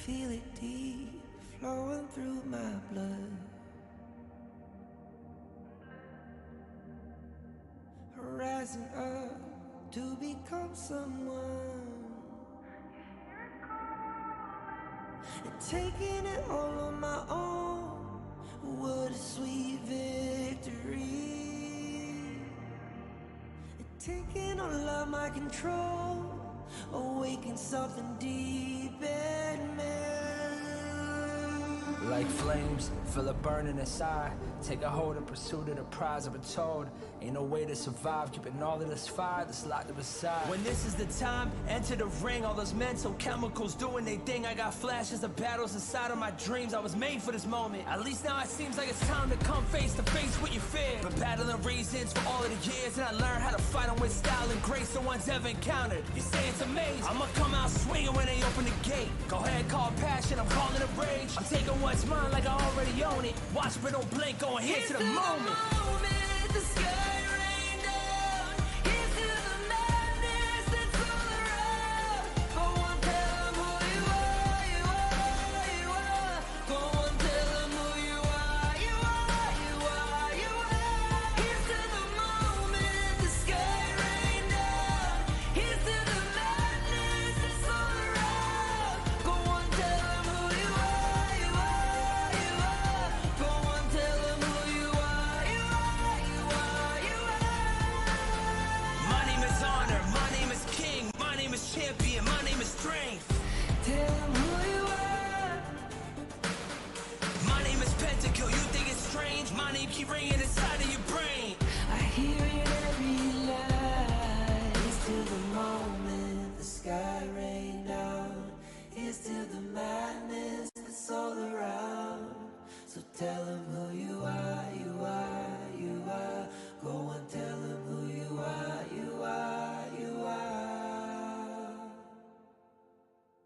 feel it deep flowing through my blood. Rising up to become someone, and taking it all on my own. What a sweet victory. And taking all of my control, awaken something deep in me. Like flames, feel it burning inside. Take a hold in pursuit of the prize. I've been told ain't no way to survive, keeping all of this fire that's locked up inside. When this is the time, enter the ring. All those mental chemicals doing their thing. I got flashes of battles inside of my dreams. I was made for this moment. At least now it seems like it's time to come face to face with your fear. Been battling reasons for all of the years, and I learned how to fight them with style and grace no one's ever encountered. You say it's amazing, I'ma come out swinging when they open the gate. Go ahead, call passion, I'm calling it rage. I'm taking what's mine like I already own it. Watch but don't blink, going here to the moment. The sky rain down, here's to the madness that's all around. Go on, tell them who you are, you are, you are. Go on, tell them who you are, you are, you are, you are. Here's to the moment, the sky rain down, here's to the madness that's all around. Go on, tell them who you are, you are, you are. Go on, tell them who you are, you are, you are, you are. My name is honor, my name is king, my name is champion, my name is strength. Tell them who you are. My name is Pentakill, you think it's strange? My name keep ringing inside of your brain. I hear it every night. It's till the moment the sky rain down. It's till the madness that's all around. So tell them who you are, you are, you are. Go and tell them who you are, you are, you are.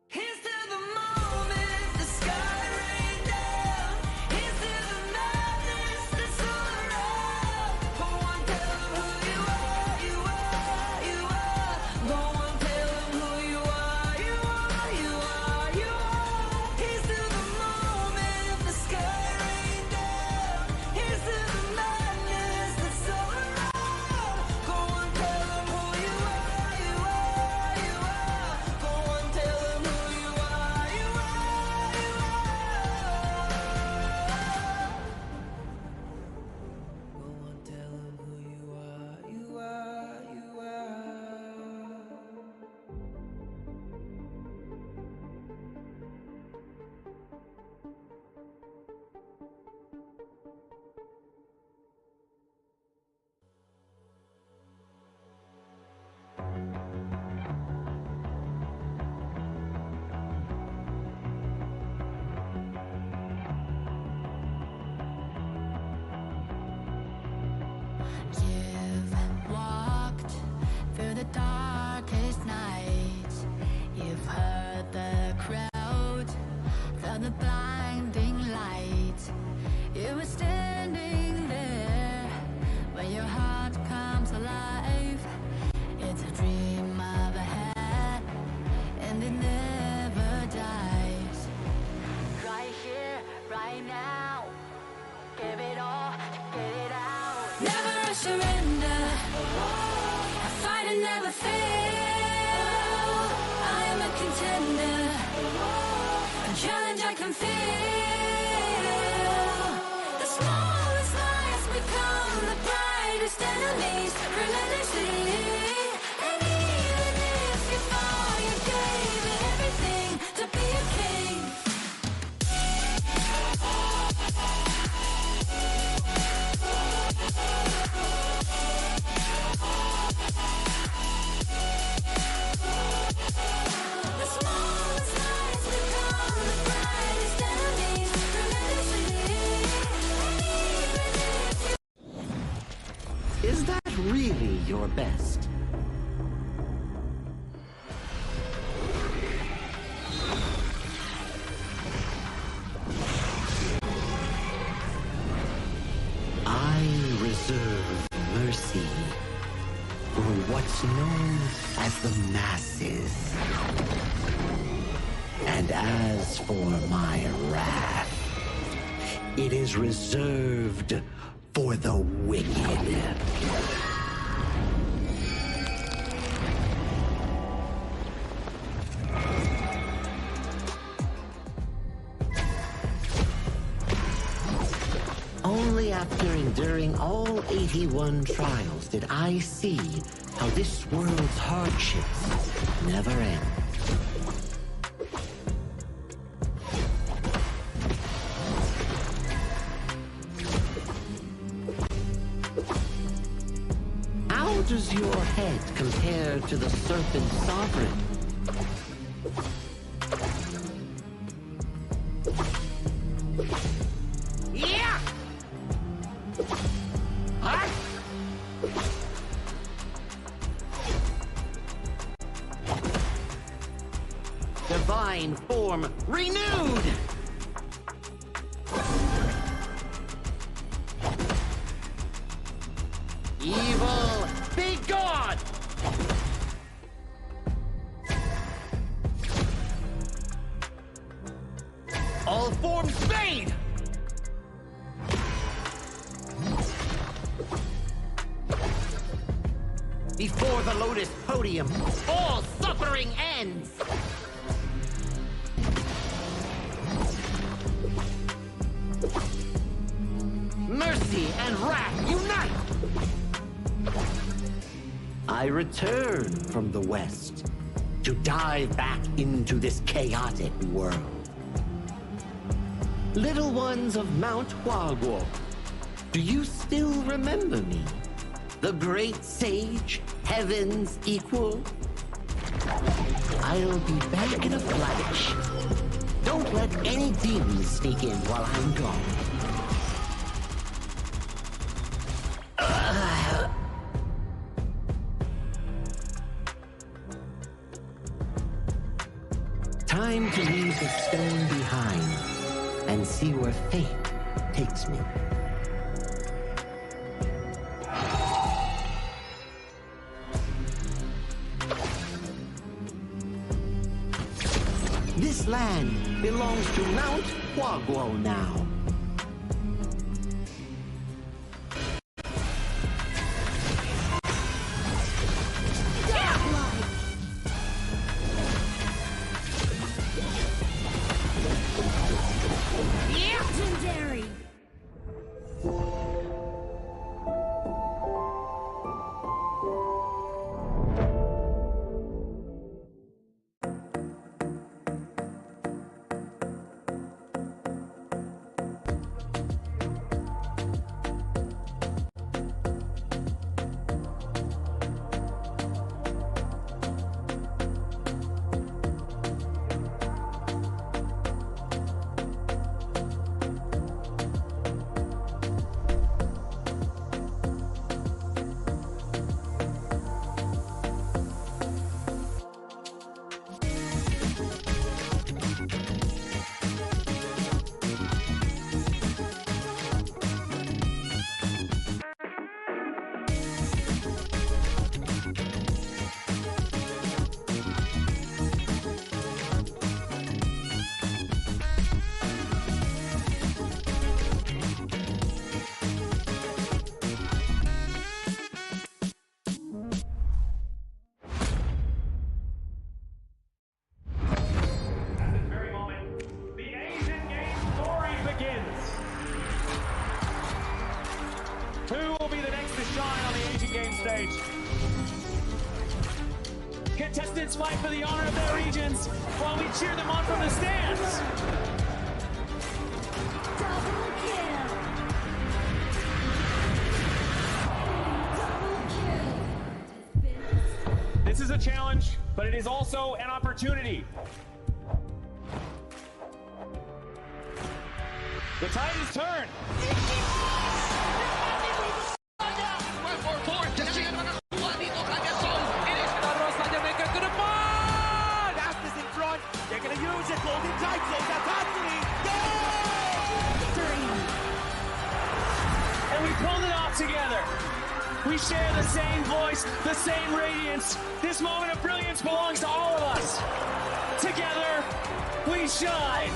Here's to the moment the sky rain down. Here's to the madness that's all around. Go on, tell them who you are, you are, you are. Go on, tell them who you are, you are, you are, you are. Here's to the moment the sky rain down. Here's to the madness that's all around. Go on, tell them who you are, you are, you are. Go on, tell them who you are, you are, you are. Go on, tell them who you are, you are, you are. You've walked through the darkest nights. You've heard the crowd, felt the blinding light. You were standing there when your heart comes alive. It's a dream of a hat, and it never dies. Right here, right now, give it all, get it out. Never surrender. I fight and never fail. I am a contender. A challenge I can feel. The smallest lies become the brightest enemies. Relentlessly. And even if you fall, you gave it everything to be a king. The smallest lies become the brightest enemies. Relentlessly. And even if you Is that really your best? I reserve mercy for what's known as the masses. And as for my wrath, it is reserved for the wicked. Only after enduring all 81 trials did I see how this world's hardships never end. How does your head compare to the serpent sovereign? Yeah! Huh? Divine form renewed! Evil, be gone! All forms fade! Before the Lotus Podium, all suffering ends! Mercy and wrath unite! I return from the West to dive back into this chaotic world. Little ones of Mount Huaguo, do you still remember me? The great sage, heaven's equal? I'll be back in a flash. Don't let any demons sneak in while I'm gone. Time to leave the stone behind and see where fate takes me. This land belongs to Mount Huaguo now. Legendary! Who will be the next to shine on the Asian Games stage? Contestants fight for the honor of their regions while we cheer them on from the stands. Double kill! Double kill! This is a challenge, but it is also an opportunity. The tide is turned. And we pulled it off together. We share the same voice, the same radiance. This moment of brilliance belongs to all of us. Together, we shine.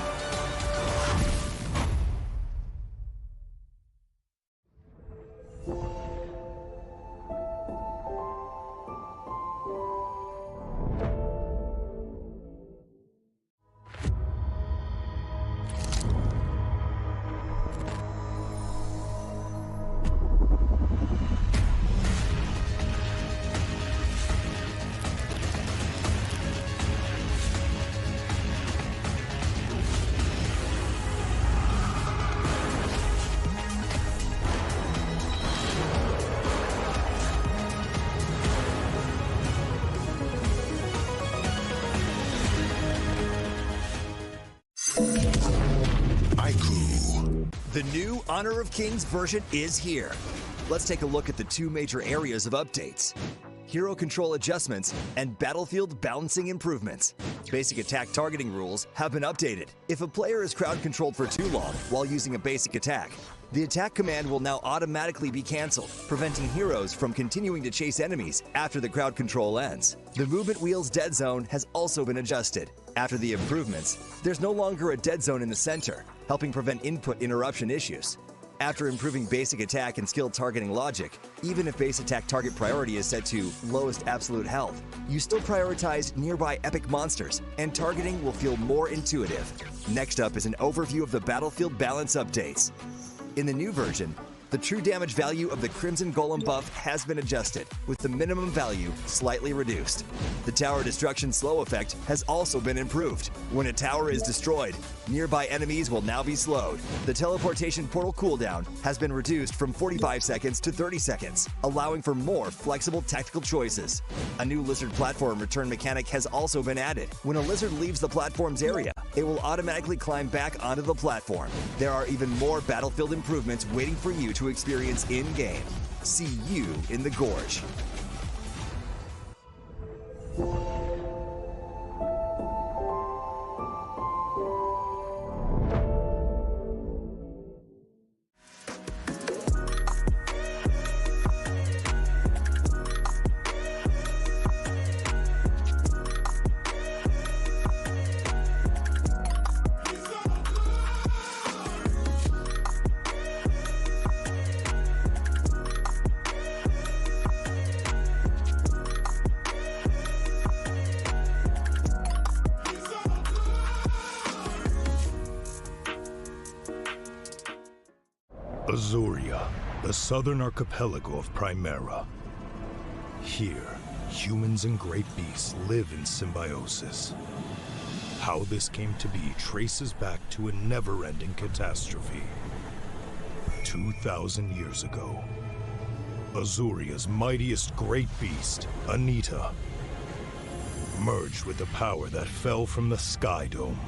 The new Honor of Kings version is here. Let's take a look at the two major areas of updates: hero control adjustments and battlefield balancing improvements. Basic attack targeting rules have been updated. If a player is crowd controlled for too long while using a basic attack, the attack command will now automatically be cancelled, preventing heroes from continuing to chase enemies after the crowd control ends. The movement wheel's dead zone has also been adjusted. After the improvements, there's no longer a dead zone in the center, helping prevent input interruption issues. After improving basic attack and skill targeting logic, even if base attack target priority is set to lowest absolute health, you still prioritize nearby epic monsters, and targeting will feel more intuitive. Next up is an overview of the battlefield balance updates. In the new version, the true damage value of the Crimson Golem buff has been adjusted, with the minimum value slightly reduced. The tower destruction slow effect has also been improved. When a tower is destroyed, nearby enemies will now be slowed. The teleportation portal cooldown has been reduced from 45 seconds to 30 seconds, allowing for more flexible tactical choices. A new lizard platform return mechanic has also been added. When a lizard leaves the platform's area, it will automatically climb back onto the platform. There are even more battlefield improvements waiting for you to experience in-game. See you in the Gorge. Azuria, the southern archipelago of Primera. Here, humans and great beasts live in symbiosis. How this came to be traces back to a never-ending catastrophe. 2,000 years ago, Azuria's mightiest great beast, Anita, merged with the power that fell from the Sky Dome.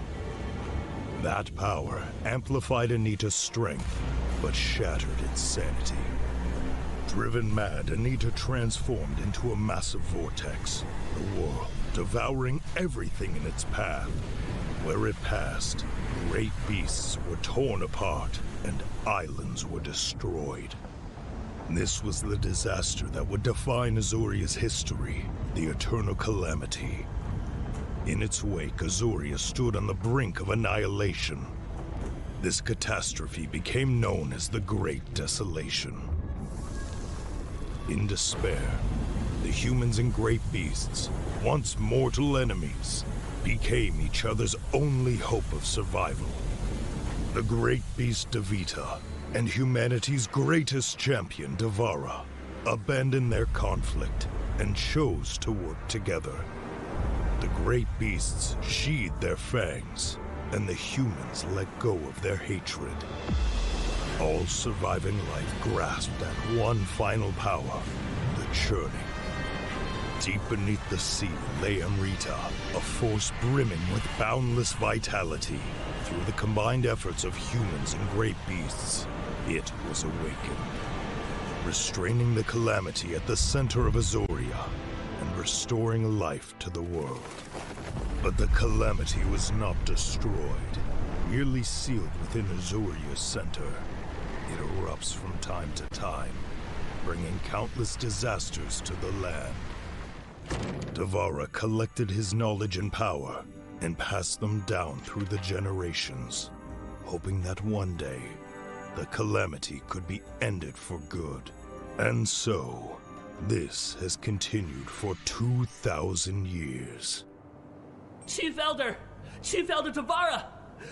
That power amplified Anita's strength, but shattered its sanity. Driven mad, Anita transformed into a massive vortex, the world devouring everything in its path. Where it passed, great beasts were torn apart and islands were destroyed. This was the disaster that would define Azuria's history, the Eternal Calamity. In its wake, Azuria stood on the brink of annihilation. This catastrophe became known as the Great Desolation. In despair, the humans and great beasts, once mortal enemies, became each other's only hope of survival. The great beast Devita and humanity's greatest champion, Devara, abandoned their conflict and chose to work together. The great beasts sheathed their fangs, and the humans let go of their hatred. All surviving life grasped at one final power, the churning. Deep beneath the sea lay Amrita, a force brimming with boundless vitality. Through the combined efforts of humans and great beasts, it was awakened, restraining the calamity at the center of Azuria and restoring life to the world. But the calamity was not destroyed, merely sealed within Azuria's center. It erupts from time to time, bringing countless disasters to the land. Devara collected his knowledge and power and passed them down through the generations, hoping that one day the calamity could be ended for good. And so, this has continued for 2,000 years. Chief Elder Tavara!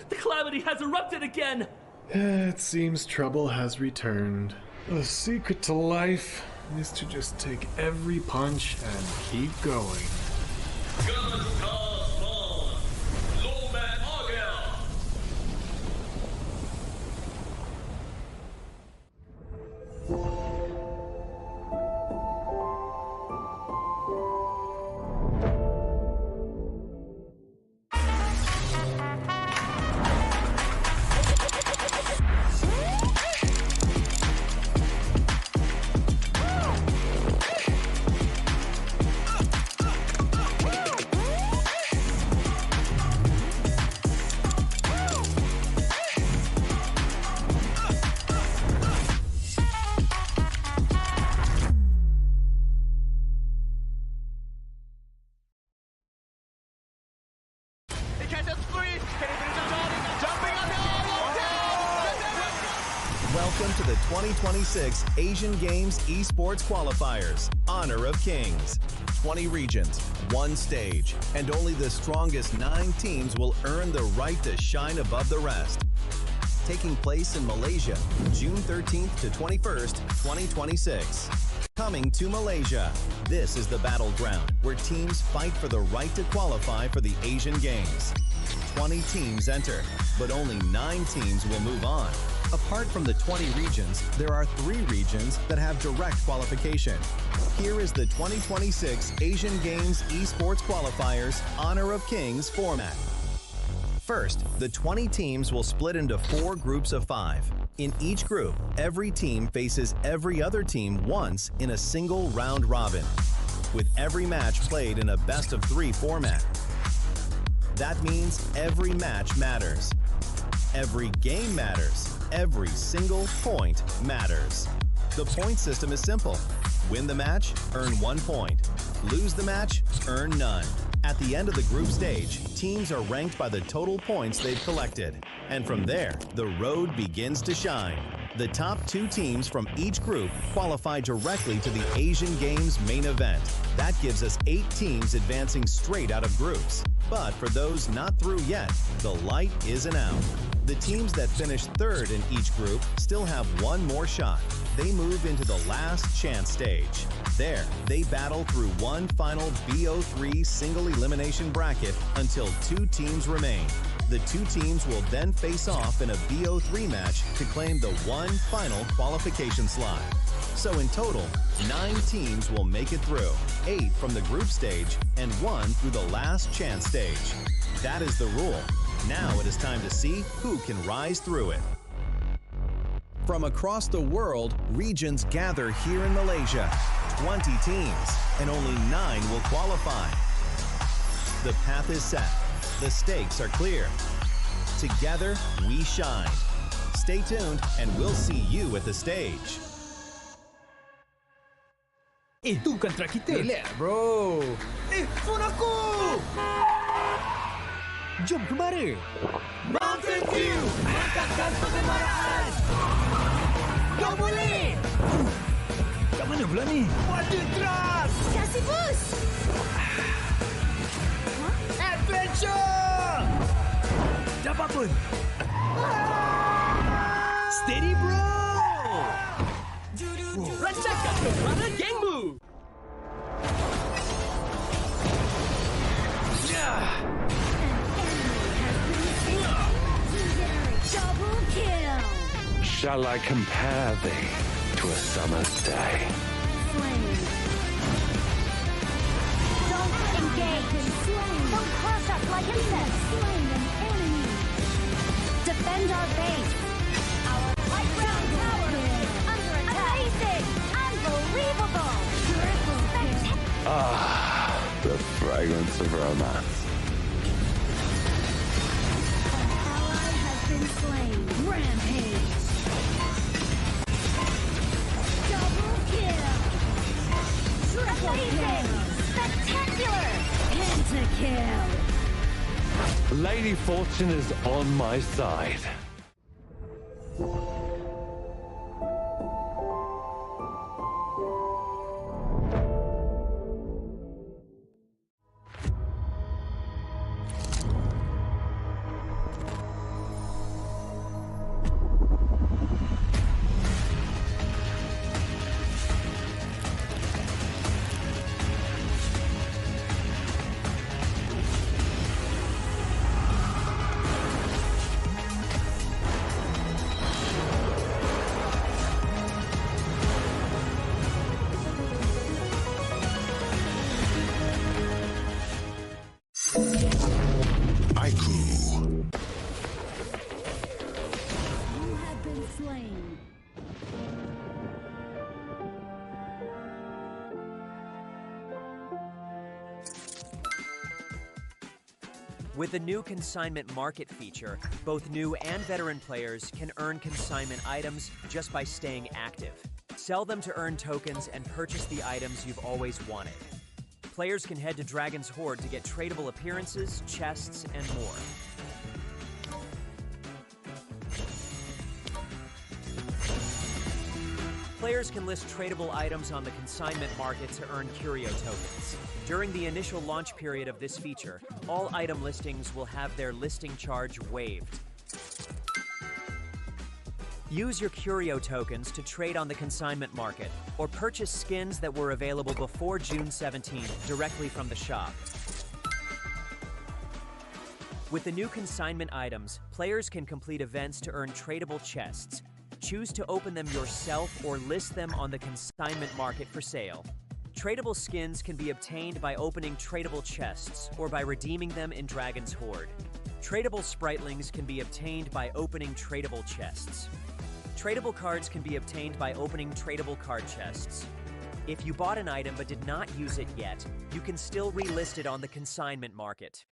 The calamity has erupted again! It seems trouble has returned. The secret to life is to just take every punch and keep going. Welcome to the 2026 Asian Games Esports Qualifiers, Honor of Kings. 20 regions, one stage, and only the strongest 9 teams will earn the right to shine above the rest. Taking place in Malaysia, June 13th to 21st, 2026. Coming to Malaysia, this is the battleground where teams fight for the right to qualify for the Asian Games. 20 teams enter, but only 9 teams will move on. Apart from the 20 regions, there are 3 regions that have direct qualification. Here is the 2026 Asian Games Esports Qualifiers Honor of Kings format. First, the 20 teams will split into 4 groups of 5. In each group, every team faces every other team once in a single round robin, with every match played in a best-of-3 format. That means every match matters. Every game matters. Every single point matters. The point system is simple. Win the match, earn 1 point. Lose the match, earn none. At the end of the group stage, teams are ranked by the total points they've collected. And from there, the road begins to shine. The top 2 teams from each group qualify directly to the Asian Games main event. That gives us 8 teams advancing straight out of groups. But for those not through yet, the light isn't out. The teams that finish 3rd in each group still have 1 more shot. They move into the last chance stage. There, they battle through one final BO3 single elimination bracket until 2 teams remain. The 2 teams will then face off in a BO3 match to claim the one final qualification slot. So in total, 9 teams will make it through, 8 from the group stage and 1 through the last chance stage. That is the rule. Now it is time to see who can rise through it. From across the world, regions gather here in Malaysia. 20 teams, and only 9 will qualify. The path is set. The stakes are clear. Together, we shine. Stay tuned, and we'll see you at the stage. Itu kan track kita. Relax, bro. Phone aku! Jom kemari. Mountain View! Angkatkan kegemaran! Kau boleh! Kat mana pula ni? Water Trust! Kasih boost! Adventure! Dapat pun! Steady, bro! Rancangkan kegemaran gengmu! Double kill! Shall I compare thee to a summer's day? Slain. Don't engage! Slain. Don't crush us like insects! Slain an enemy! Defend our base! Our high ground tower is under attack! Amazing! Unbelievable! Triple kill! Ah, the fragrance of romance. Ally has been slain. Rampage! Double kill! Triple kill! Spectacular! Pentakill! Lady Fortune is on my side. With the new consignment market feature, both new and veteran players can earn consignment items just by staying active. Sell them to earn tokens and purchase the items you've always wanted. Players can head to Dragon's Hoard to get tradable appearances, chests, and more. Players can list tradable items on the consignment market to earn curio tokens. During the initial launch period of this feature, all item listings will have their listing charge waived. Use your curio tokens to trade on the consignment market, or purchase skins that were available before June 17th directly from the shop. With the new consignment items, players can complete events to earn tradable chests. Choose to open them yourself or list them on the consignment market for sale. Tradable skins can be obtained by opening tradable chests or by redeeming them in Dragon's Hoard. Tradable spritlings can be obtained by opening tradable chests. Tradable cards can be obtained by opening tradable card chests. If you bought an item but did not use it yet, you can still relist it on the consignment market.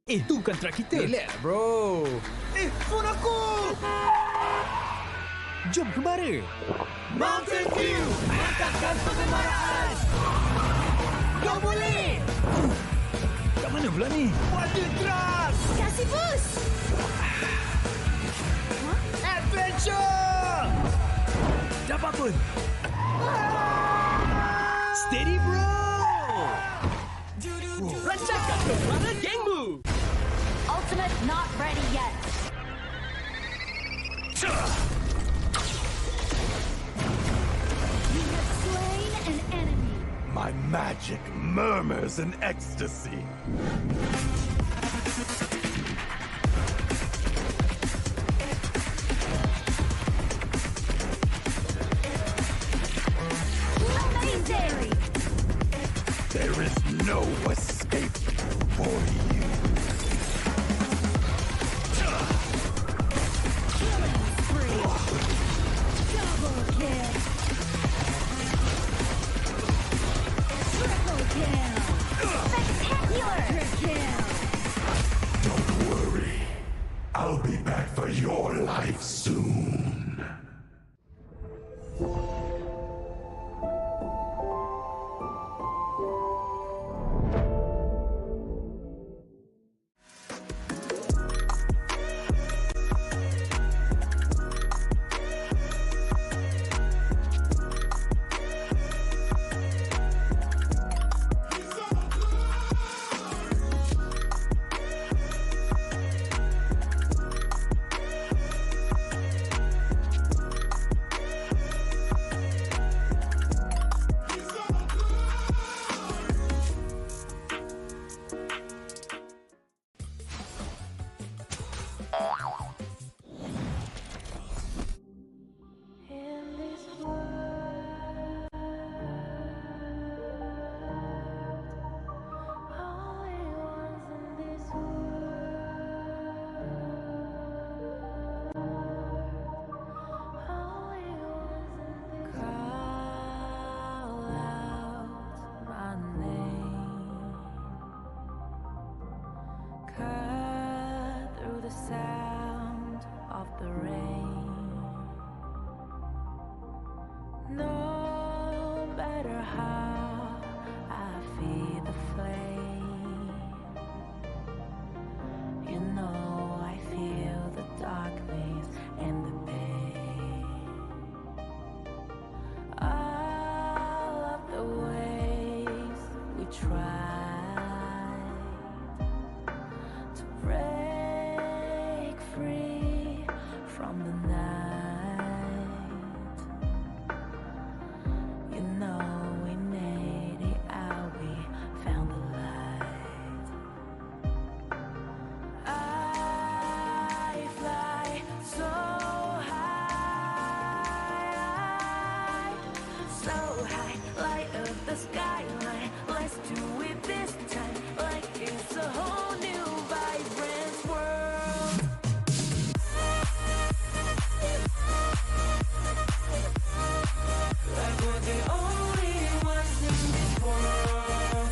Itu bukan truk kita. Relax, bro. Phone aku! Jom kembara. Mountain View! Angkatkan pengemaraan! Kau boleh! Kat mana pula ni? Water Trust! Kasih boost! Adventure! Dapat pun! Steady, bro! Lancarkan kepala gengmu! Ultimate not ready yet. You have slain an enemy. My magic murmurs in ecstasy. Amazing! There is no escape for you. Double kill! Triple kill! Spectacular! Kill! Don't worry. I'll be back for your life soon. the rain. No matter how I feed the flame, you know I feel the darkness and the pain. All of the ways we tried to break free from the night, you know we made it out, we found the light. I fly so high, light up the skyline. Let's do it this time, like it's a whole new vibrant world. Like we're the only ones in this world.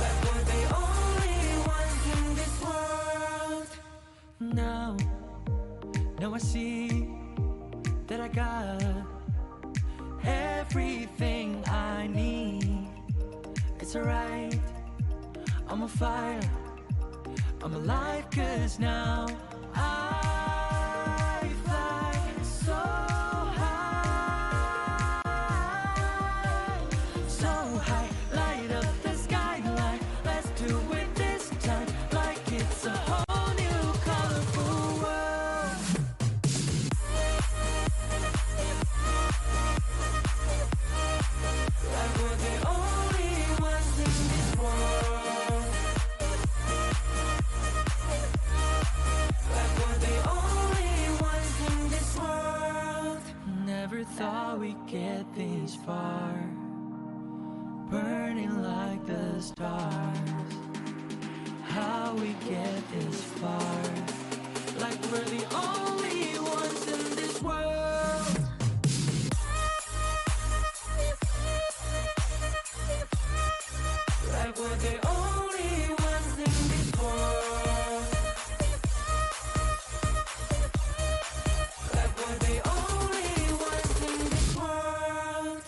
Like we're the only ones in this world. Now I see that I got everything I need. It's alright, I'm on fire, I'm alive, 'cause now I fly so high, light up the skyline. Let's do it this time, like it's a whole new colorful world. Like we're the only ones in this world. Like we're the only ones in this world. Never thought we'd get this far, burning like the stars. How we get this far, like we're the only ones in this world. Like we're the only ones in this world. Like we're the only ones in this world.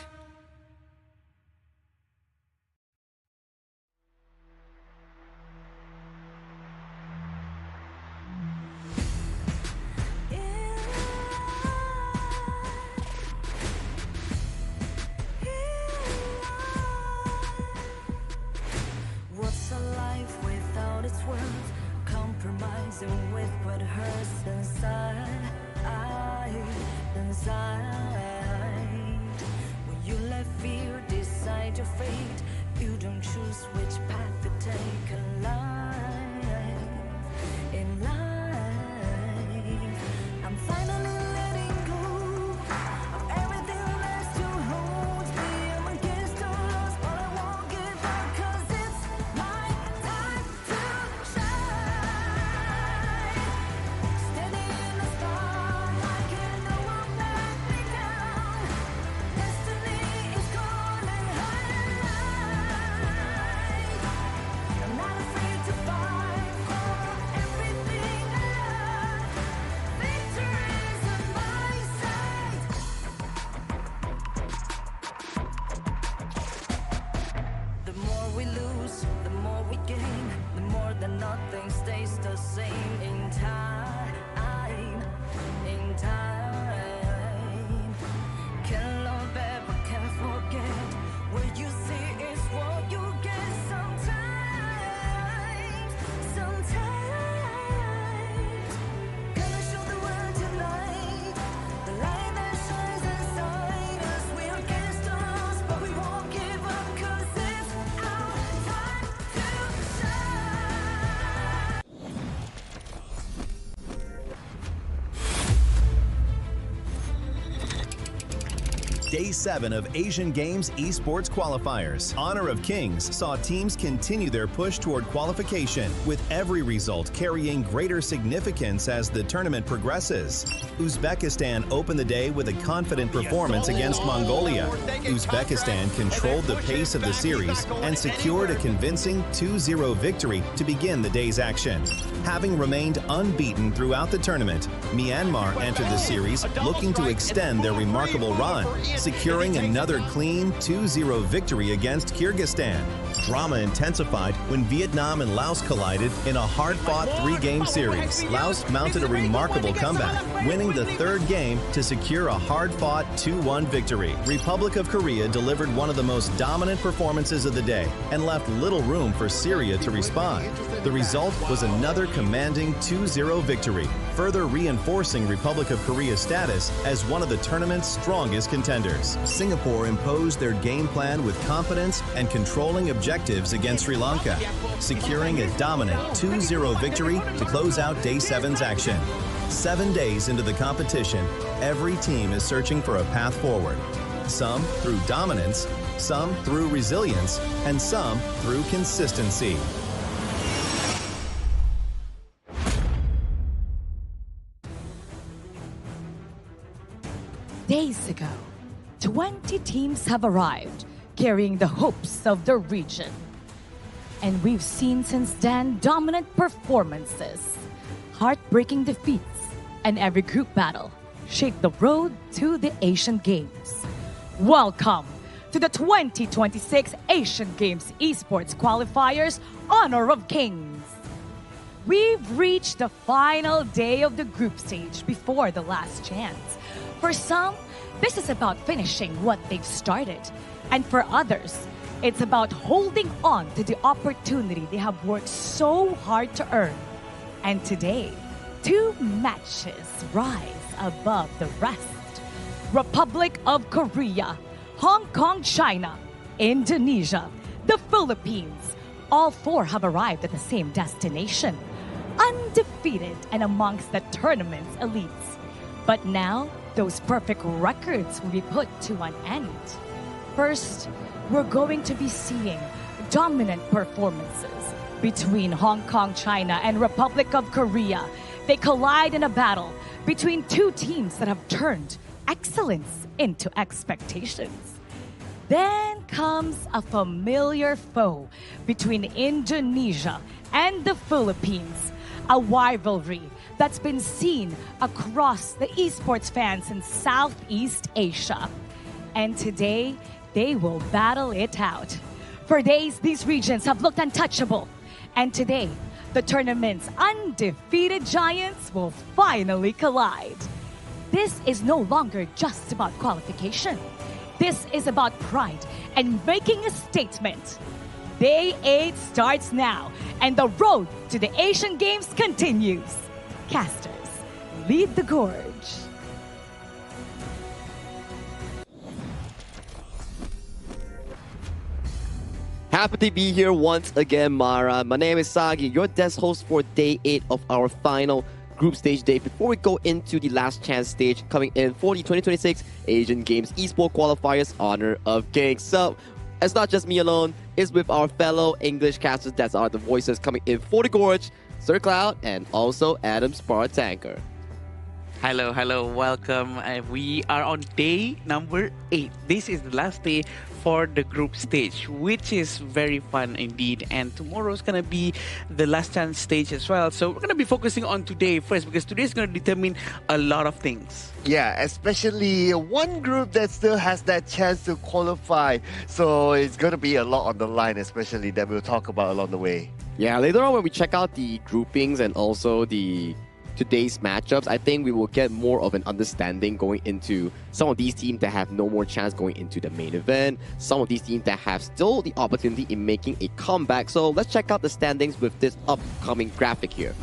What's a life without its worth? Compromising with what hurts inside. When you let fear decide your fate, you don't choose which path to take in life. I'm finally letting go of everything that still holds me. I'm against the odds, but I won't give up, 'cause it's my time to shine. Standing in the spotlight, and no one let me down. Destiny is calling high. I'm not afraid to fight for everything I love. Victory's on my side. The more we lose, the more we gain. The more that nothing stays the same. In time, can't love ever, can't forget. What you see is what you get. Sometimes, gonna show the world tonight. The light that shines inside us. We're against the odds, but we won't give up, 'cause it's our time to shine. Day 7 of Asian Games esports qualifiers. Honor of Kings saw teams continue their push toward qualification, with every result carrying greater significance as the tournament progresses. Uzbekistan opened the day with a confident performance against Mongolia. Uzbekistan controlled the pace of the series and secured a convincing 2-0 victory to begin the day's action. Having remained unbeaten throughout the tournament, Myanmar entered the series looking to extend their remarkable run, securing another clean 2-0 victory against Kyrgyzstan. Drama intensified when Vietnam and Laos collided in a hard-fought 3-game series. Laos mounted a remarkable comeback, winning the third game to secure a hard-fought 2-1 victory. Republic of Korea delivered one of the most dominant performances of the day and left little room for Syria to respond. The result was another commanding 2-0 victory, further reinforcing Republic of Korea's status as one of the tournament's strongest contenders. Singapore imposed their game plan with confidence and controlling objectives against Sri Lanka, securing a dominant 2-0 victory to close out Day 7's action. 7 days into the competition, every team is searching for a path forward. Some through dominance, some through resilience, and some through consistency. Days ago, 20 teams have arrived, carrying the hopes of the region. And we've seen since then dominant performances, heartbreaking defeats, and every group battle shaped the road to the Asian Games. Welcome to the 2026 Asian Games Esports Qualifiers Honor of Kings. We've reached the final day of the group stage before the last chance. For some, this is about finishing what they've started. And for others, it's about holding on to the opportunity they have worked so hard to earn. And today, 2 matches rise above the rest. Republic of Korea, Hong Kong, China, Indonesia, the Philippines. All 4 have arrived at the same destination, undefeated and amongst the tournament's elites. But now, those perfect records will be put to an end. First, we're going to be seeing dominant performances between Hong Kong, China, and Republic of Korea. They collide in a battle between 2 teams that have turned excellence into expectations. Then comes a familiar foe between Indonesia and the Philippines, a rivalry that's been seen across the esports fans in Southeast Asia. And today, they will battle it out. For days, these regions have looked untouchable. And today, the tournament's undefeated giants will finally collide. This is no longer just about qualification. This is about pride and making a statement. Day 8 starts now, and the road to the Asian Games continues. Casters, lead the gorge. Happy to be here once again, Mara. My name is Sagi, your desk host for Day 8 of our final group stage day. Before we go into the last chance stage coming in for the 2026 Asian Games Esports Qualifiers Honor of Kings. So, it's not just me alone, it's with our fellow English casters that are the voices coming in for the Gorge, Sir Cloud, and also Adam Spartanker. Hello, welcome. We are on day number 8. This is the last day for the group stage, which is very fun indeed. And tomorrow is going to be the last chance stage as well. So we're going to be focusing on today first, because today is going to determine a lot of things. Yeah, especially one group that still has that chance to qualify. So it's going to be a lot on the line, especially that we'll talk about along the way. Yeah, later on when we check out the groupings and also today's matchups, I think we will get more of an understanding going into some of these teams that have no more chance going into the main event, some of these teams that have still the opportunity in making a comeback. So let's check out the standings with this upcoming graphic here.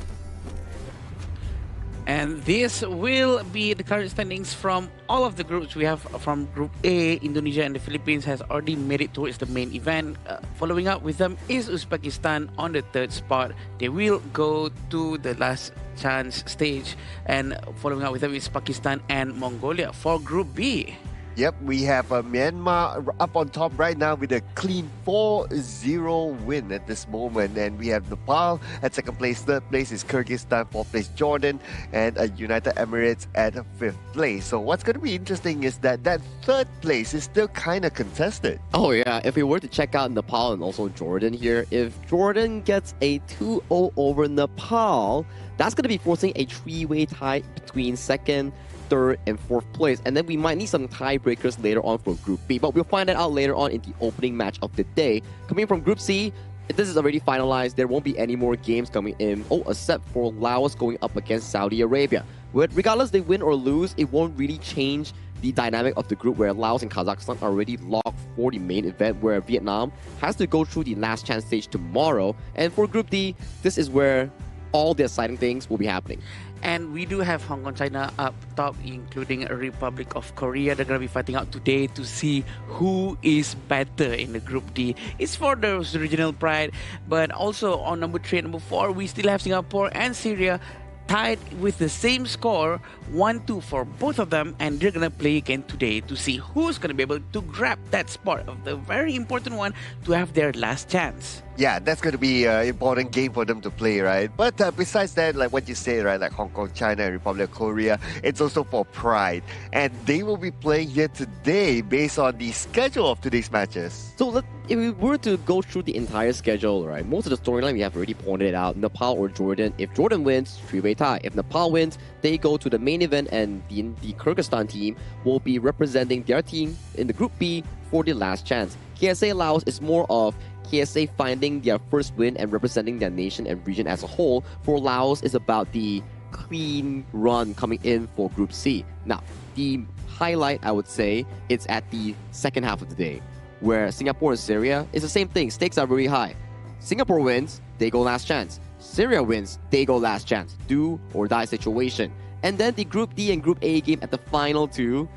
And this will be the current standings from all of the groups. We have from Group A, Indonesia and the Philippines has already made it towards the main event. Following up with them is Uzbekistan on the 3rd spot. They will go to the last chance stage. And following up with them is Pakistan and Mongolia. For Group B, Yep, we have Myanmar up on top right now with a clean 4-0 win at this moment. And we have Nepal at second place. Third place is Kyrgyzstan. Fourth place, Jordan. And United Emirates at fifth place. So what's going to be interesting is that third place is still kind of contested. Oh yeah, if we were to check out Nepal and also Jordan here, if Jordan gets a 2-0 over Nepal, that's going to be forcing a three-way tie between second, third, and fourth place. And then we might need some tiebreakers later on for Group B. But we'll find that out later on in the opening match of the day. Coming from Group C, this is already finalized. There won't be any more games coming in. Oh, except for Laos going up against Saudi Arabia. Regardless they win or lose, it won't really change the dynamic of the group where Laos and Kazakhstan are already locked for the main event, where Vietnam has to go through the last chance stage tomorrow. And for Group D, this is where all the exciting things will be happening. And we do have Hong Kong, China up top, including Republic of Korea. They're going to be fighting out today to see who is better in the Group D. It's for the regional pride. But also on number 3 and number 4, we still have Singapore and Syria tied with the same score, 1-2 for both of them, and they're gonna play again today to see who's gonna be able to grab that spot of the very important one to have their last chance. Yeah, that's going to be an important game for them to play, right? But besides that, like what you say, right, like Hong Kong, China, and Republic of Korea, it's also for pride. And they will be playing here today based on the schedule of today's matches. So if we were to go through the entire schedule, right, most of the storyline we have already pointed it out. Nepal or Jordan. If Jordan wins, three-way tie. If Nepal wins, they go to the main event, and the Kyrgyzstan team will be representing their team in the Group B for the last chance. KSA Laos is more of KSA finding their first win and representing their nation and region as a whole. For Laos, is about the clean run coming in for Group C. Now, the highlight, I would say, it's at the second half of the day, where Singapore and Syria is the same thing. Stakes are very high. Singapore wins, they go last chance. Syria wins, they go last chance. Do or die situation. And then the Group D and Group A game at the final two,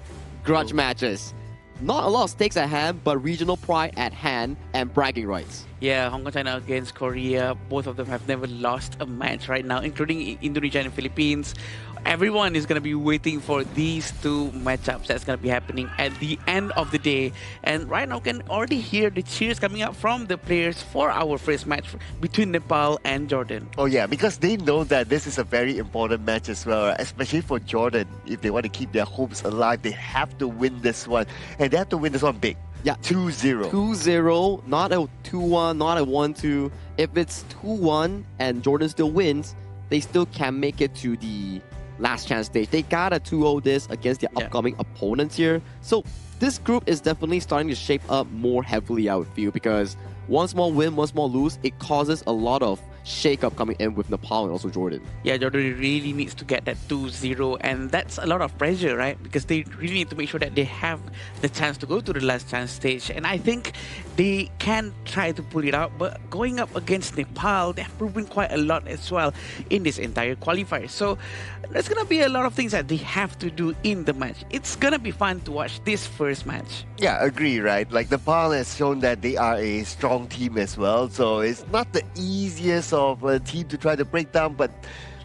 grudge matches. Not a lot of stakes at hand, but regional pride at hand and bragging rights. Yeah, Hong Kong, China against Korea. Both of them have never lost a match right now, including Indonesia and Philippines. Everyone is going to be waiting for these two matchups that's going to be happening at the end of the day. And right now, can already hear the cheers coming up from the players for our first match between Nepal and Jordan. Oh yeah, because they know that this is a very important match as well, especially for Jordan. If they want to keep their hopes alive, they have to win this one. And they have to win this one big. Yeah. 2-0. 2-0, not a 2-1, not a 1-2. If it's 2-1 and Jordan still wins, they still can make it to the last chance stage. They gotta 2-0 this against their upcoming opponents here. So this group is definitely starting to shape up more heavily, I would feel, because one small win, one small lose, it causes a lot of shake-up coming in with Nepal and also Jordan. Yeah, Jordan really needs to get that 2-0, and that's a lot of pressure, right? Because they really need to make sure that they have the chance to go to the last chance stage. And I think they can try to pull it out, but going up against Nepal, they have proven quite a lot as well in this entire qualifier. So there's gonna be a lot of things that they have to do in the match. It's gonna be fun to watch this first match. Yeah, agree, right? Like Nepal has shown that they are a strong team as well, so it's not the easiest of a team to try to break down, but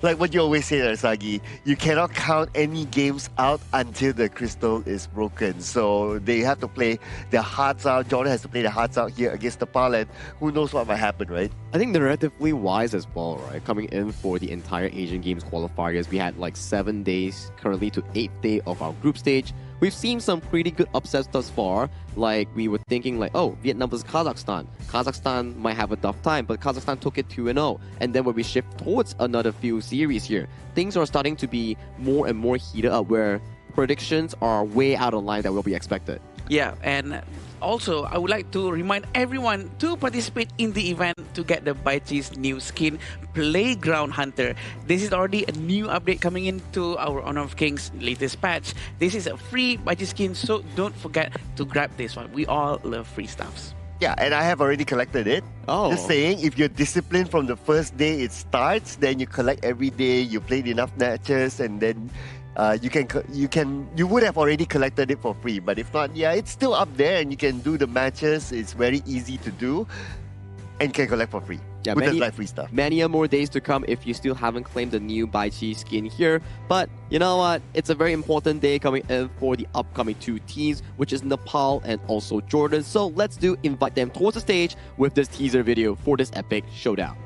like what you always say, Sagi, you cannot count any games out until the crystal is broken. So they have to play their hearts out. Jordan has to play their hearts out here against Nepal, and who knows what might happen, right? I think they're relatively wise as well, right? Coming in for the entire Asian Games qualifiers, we had like 7 days currently to 8th day of our group stage. We've seen some pretty good upsets thus far. Like, we were thinking like, oh, Vietnam versus Kazakhstan. Kazakhstan might have a tough time, but Kazakhstan took it 2-0. And then when we shift towards another few series here, things are starting to be more and more heated up, where predictions are way out of line that will be expected. Yeah, and also, I would like to remind everyone to participate in the event to get the Baichi's new skin, Playground Hunter. This is already a new update coming into our Honor of Kings latest patch. This is a free Baichi skin, so don't forget to grab this one. We all love free stuffs. Yeah, and I have already collected it. Oh. Just saying, if you're disciplined from the first day it starts, then you collect every day, you played enough matches, and then you would have already collected it for free. But if not, yeah, it's still up there and you can do the matches. It's very easy to do. and can collect for free. Yeah, with the live free stuff. Many more days to come if you still haven't claimed the new Bai Chi skin here. But you know what? It's a very important day coming in for the upcoming two teams, which is Nepal and also Jordan. So let's invite them towards the stage with this teaser video for this epic showdown.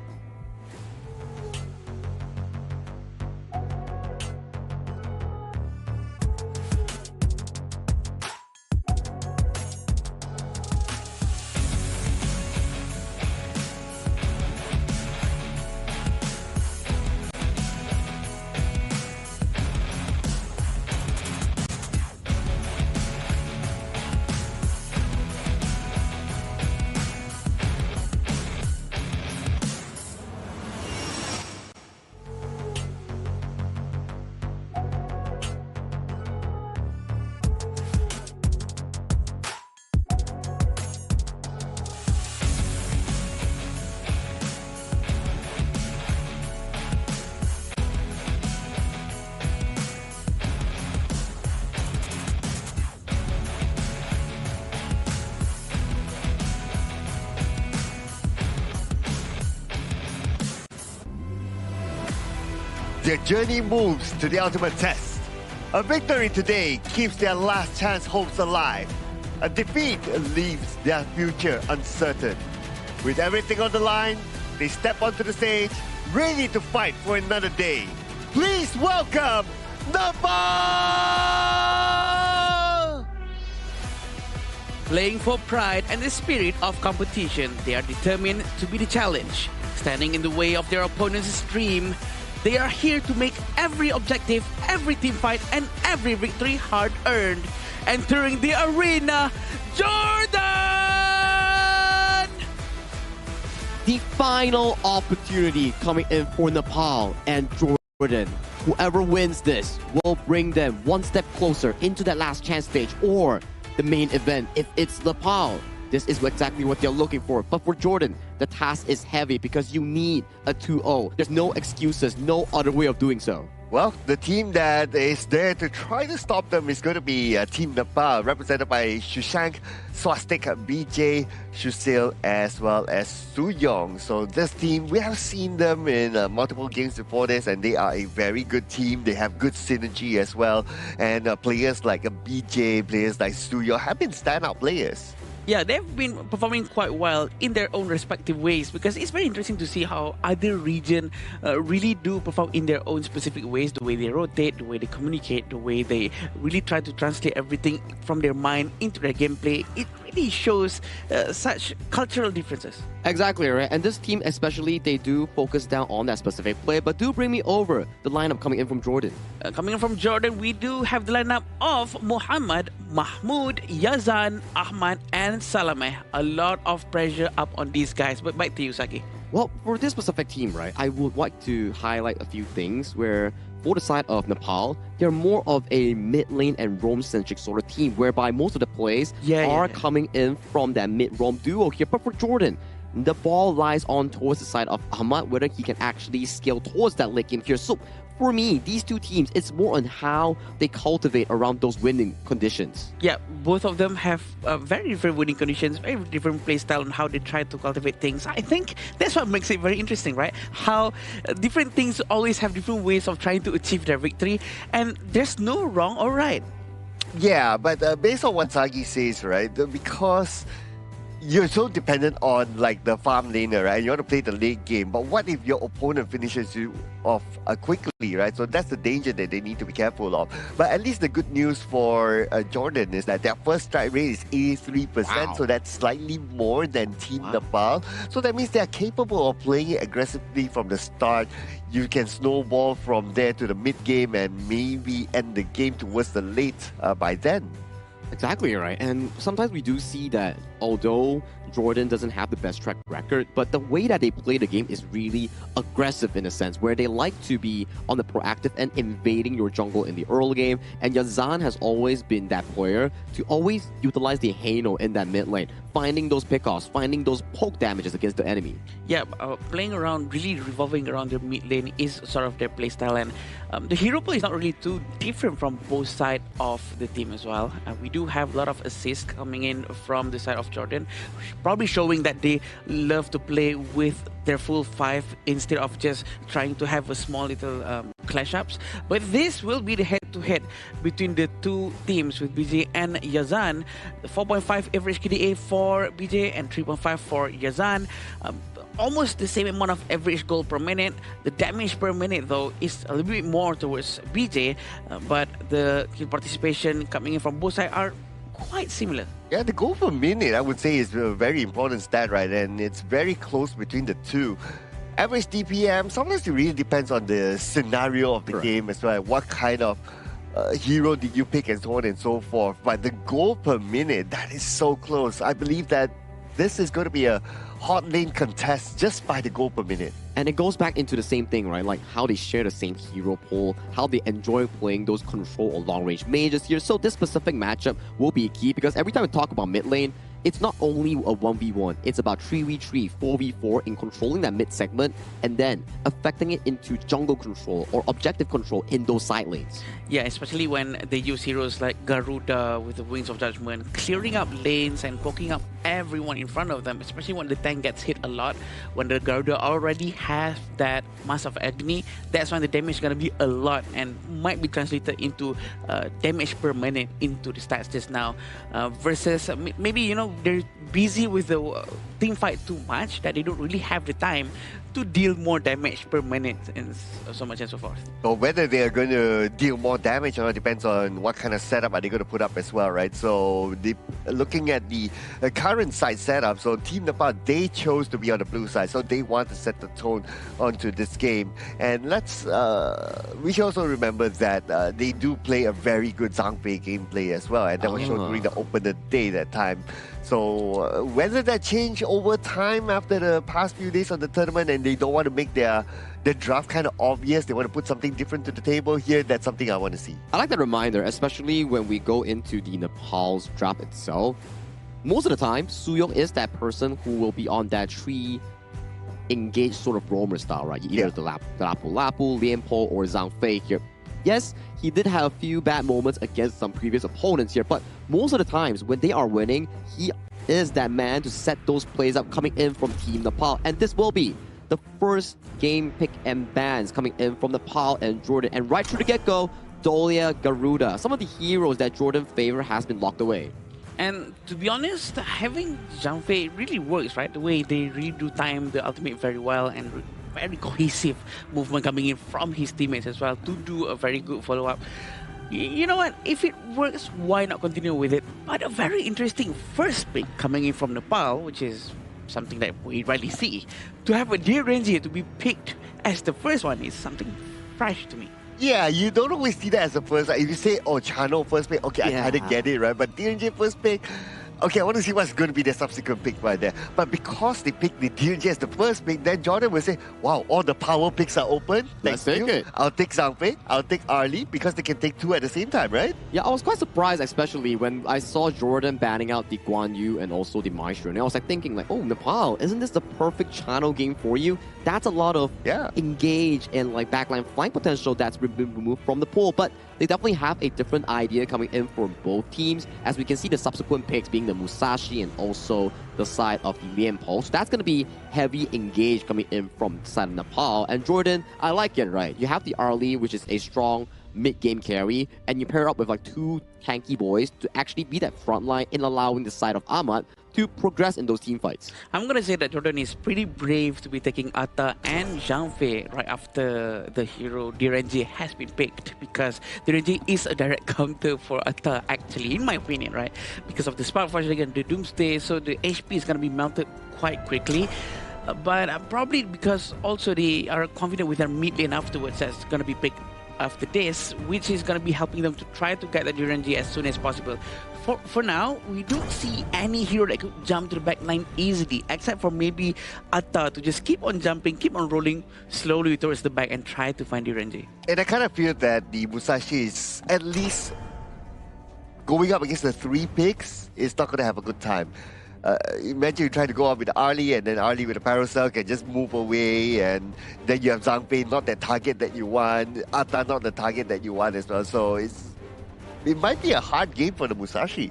Their journey moves to the ultimate test. A victory today keeps their last chance hopes alive. A defeat leaves their future uncertain. With everything on the line, they step onto the stage, ready to fight for another day. Please welcome Nepal! Playing for pride and the spirit of competition, they are determined to be the challenge. Standing in the way of their opponent's dream, they are here to make every objective, every team fight, and every victory hard-earned. Entering the arena, Jordan! The final opportunity coming in for Nepal and Jordan. Whoever wins this will bring them one step closer into that last chance stage or the main event if it's Nepal. This is exactly what they're looking for. But for Jordan, the task is heavy because you need a 2-0. There's no excuses, no other way of doing so. Well, the team that is there to try to stop them is going to be Team Nepal, represented by Shushank, Swastik, BJ, Shusil, as well as Suyong. So this team, we have seen them in multiple games before this, and they are a very good team. They have good synergy as well. And players like BJ, players like Suyong have been standout players. Yeah, they've been performing quite well in their own respective ways because it's very interesting to see how other regions really do perform in their own specific ways, the way they rotate, the way they communicate, the way they really try to translate everything from their mind into their gameplay. It really shows such cultural differences. Exactly, right? And this team especially, they do focus down on that specific play, but do bring me over the lineup coming in from Jordan. Coming in from Jordan, we do have the lineup of Muhammad, Mahmoud, Yazan, Ahmad, and Salameh. A lot of pressure up on these guys, but back to you, Saki. Well, for this specific team, right, I would like to highlight a few things where for the side of Nepal, they're more of a mid-lane and roam-centric sort of team, whereby most of the plays are coming in from that mid-roam duo here. But for Jordan, the ball lies on towards the side of Ahmad, whether he can actually scale towards that late game here. So for me, these two teams, it's more on how they cultivate around those winning conditions. Yeah, both of them have very different winning conditions, very different play style on how they try to cultivate things. I think that's what makes it very interesting, right? How different things always have different ways of trying to achieve their victory, and there's no wrong or right. Yeah, but based on what Sagi says, right, because you're so dependent on like the farm laner, right? You want to play the late game, but what if your opponent finishes you off quickly, right? So that's the danger that they need to be careful of. But at least the good news for Jordan is that their first strike rate is 83%, so that's slightly more than Team Nepal. So that means they are capable of playing it aggressively from the start. You can snowball from there to the mid game and maybe end the game towards the late by then. Exactly right. And sometimes we do see that although Jordan doesn't have the best track record, but the way that they play the game is really aggressive in a sense, where they like to be on the proactive and invading your jungle in the early game. And Yazan has always been that player to always utilize the Hano in that mid lane, finding those pickoffs, finding those poke damages against the enemy. Yeah, playing around, really revolving around their mid lane is sort of their playstyle, and the hero play is not really too different from both sides of the team as well. We do have a lot of assists coming in from the side of Jordan, probably showing that they love to play with their full 5 instead of just trying to have a small little clash-ups. But this will be the head-to-head between the two teams with BJ and Yazan. 4.5 average KDA for BJ and 3.5 for Yazan. Almost the same amount of average goal per minute. The damage per minute, though, is a little bit more towards BJ, but the kill participation coming in from both sides are quite similar. Yeah, the goal per minute, I would say, is a very important stat, right? And it's very close between the two. Average DPM, sometimes it really depends on the scenario of the game as well. What kind of hero did you pick and so on and so forth. But the goal per minute, that is so close. I believe that this is going to be a hot lane contest just by the goal per minute. And it goes back into the same thing, right? Like how they share the same hero pool, how they enjoy playing those control or long-range mages here. So this specific matchup will be key because every time we talk about mid lane, it's not only a 1v1, it's about 3v3, 4v4 in controlling that mid segment and then affecting it into jungle control or objective control in those side lanes. Yeah, especially when they use heroes like Garuda with the Wings of Judgment, clearing up lanes and poking up everyone in front of them, especially when the tank gets hit a lot. When the Garuda already has that Mass of Agony, that's when the damage is going to be a lot and might be translated into damage per minute into the stats just now. Versus maybe, you know, they're busy with the team fight too much that they don't really have the time to deal more damage per minute and so much and so forth. So whether they are going to deal more damage or not depends on what kind of setup are they going to put up as well, right? So looking at the current side setup, so Team Nepal, they chose to be on the blue side, so they want to set the tone onto this game. And we should also remember that they do play a very good Zhangfei gameplay as well, and that was shown during the opener day that time. So whether that changed over time after the past few days of the tournament and they don't want to make their draft kind of obvious, they want to put something different to the table here, that's something I want to see. I like that reminder, especially when we go into the Nepal's draft itself. Most of the time, Suyong is that person who will be on that tree engaged sort of roamer style, right? Either the Lapu, Lianpo, or Zhangfei here. Yes, he did have a few bad moments against some previous opponents here, but most of the times when they are winning, he is that man to set those plays up coming in from Team Nepal. And this will be the first game pick and bans coming in from Nepal and Jordan. And right through the get-go, Dolia, Garuda, some of the heroes that Jordan favor has been locked away. And to be honest, having Zhangfei really works, right? The way they really do time the ultimate very well and very cohesive movement coming in from his teammates as well to do a very good follow-up. You know what? If it works, why not continue with it? But a very interesting first pick coming in from Nepal, which is something that we rarely see. To have a DRNG to be picked as the first one is something fresh to me. Yeah, you don't always see that as the first. Like, if you say, oh, Chano first pick, okay, I kind of get it, right? But DRNG first pick, okay, I want to see what's going to be the subsequent pick right there. But because they picked the DRNG as the first pick, then Jordan will say, wow, all the power picks are open. Let's take it. I'll take Zhangfei, I'll take Arlie, because they can take two at the same time, right? Yeah, I was quite surprised, especially when I saw Jordan banning out the Guan Yu and also the Maestro. And I was like thinking, like, oh, Nepal, isn't this the perfect channel game for you? That's a lot of engage and like backline flank potential that's been removed from the pool. But they definitely have a different idea coming in for both teams, as we can see the subsequent picks being the Musashi and also the side of the Lianpo. So that's going to be heavy engage coming in from the side of Nepal. And Jordan, I like it, right? You have the Arlie, which is a strong mid-game carry, and you pair it up with like two tanky boys to actually be that front line in allowing the side of Ahmad to progress in those team fights. I'm going to say that Jordan is pretty brave to be taking Atta and Zhangfei right after the hero DRNG has been picked, because DRNG is a direct counter for Atta, actually, in my opinion, right? Because of the Spark Flash again, the Doomsday, so the HP is going to be melted quite quickly. But probably because also they are confident with their mid lane afterwards that's going to be picked after this, which is going to be helping them to try to get the DRNG as soon as possible. For now, we don't see any hero that could jump to the back line easily, except for maybe Atta to just keep on jumping, keep on rolling slowly towards the back and try to find DRNG. And I kind of feel that the Musashi is at least going up against the 3 picks is not going to have a good time. Imagine you try to go up with Arlie and then Arlie with a Parasol can just move away, and then you have Zhangfei, not that target that you want, Atta not the target that you want as well. So it might be a hard game for the Musashi.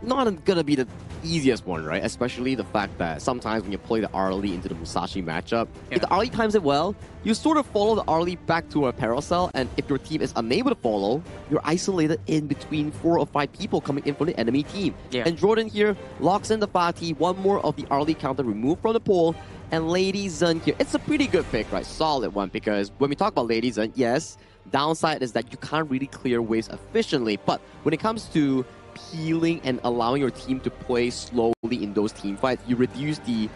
Not gonna be the easiest one, right? Especially the fact that sometimes when you play the Arlie into the Musashi matchup, if the Arlie times it well, you sort of follow the Arlie back to a Paracel, and if your team is unable to follow, you're isolated in between 4 or 5 people coming in from the enemy team. And Jordan here locks in the Fatih, one more of the Arlie counter removed from the pool, and Lady Zun here. It's a pretty good pick, right? Solid one, because when we talk about Lady Zun, yes, downside is that you can't really clear waves efficiently, but when it comes to peeling and allowing your team to play slowly in those team fights, you reduce the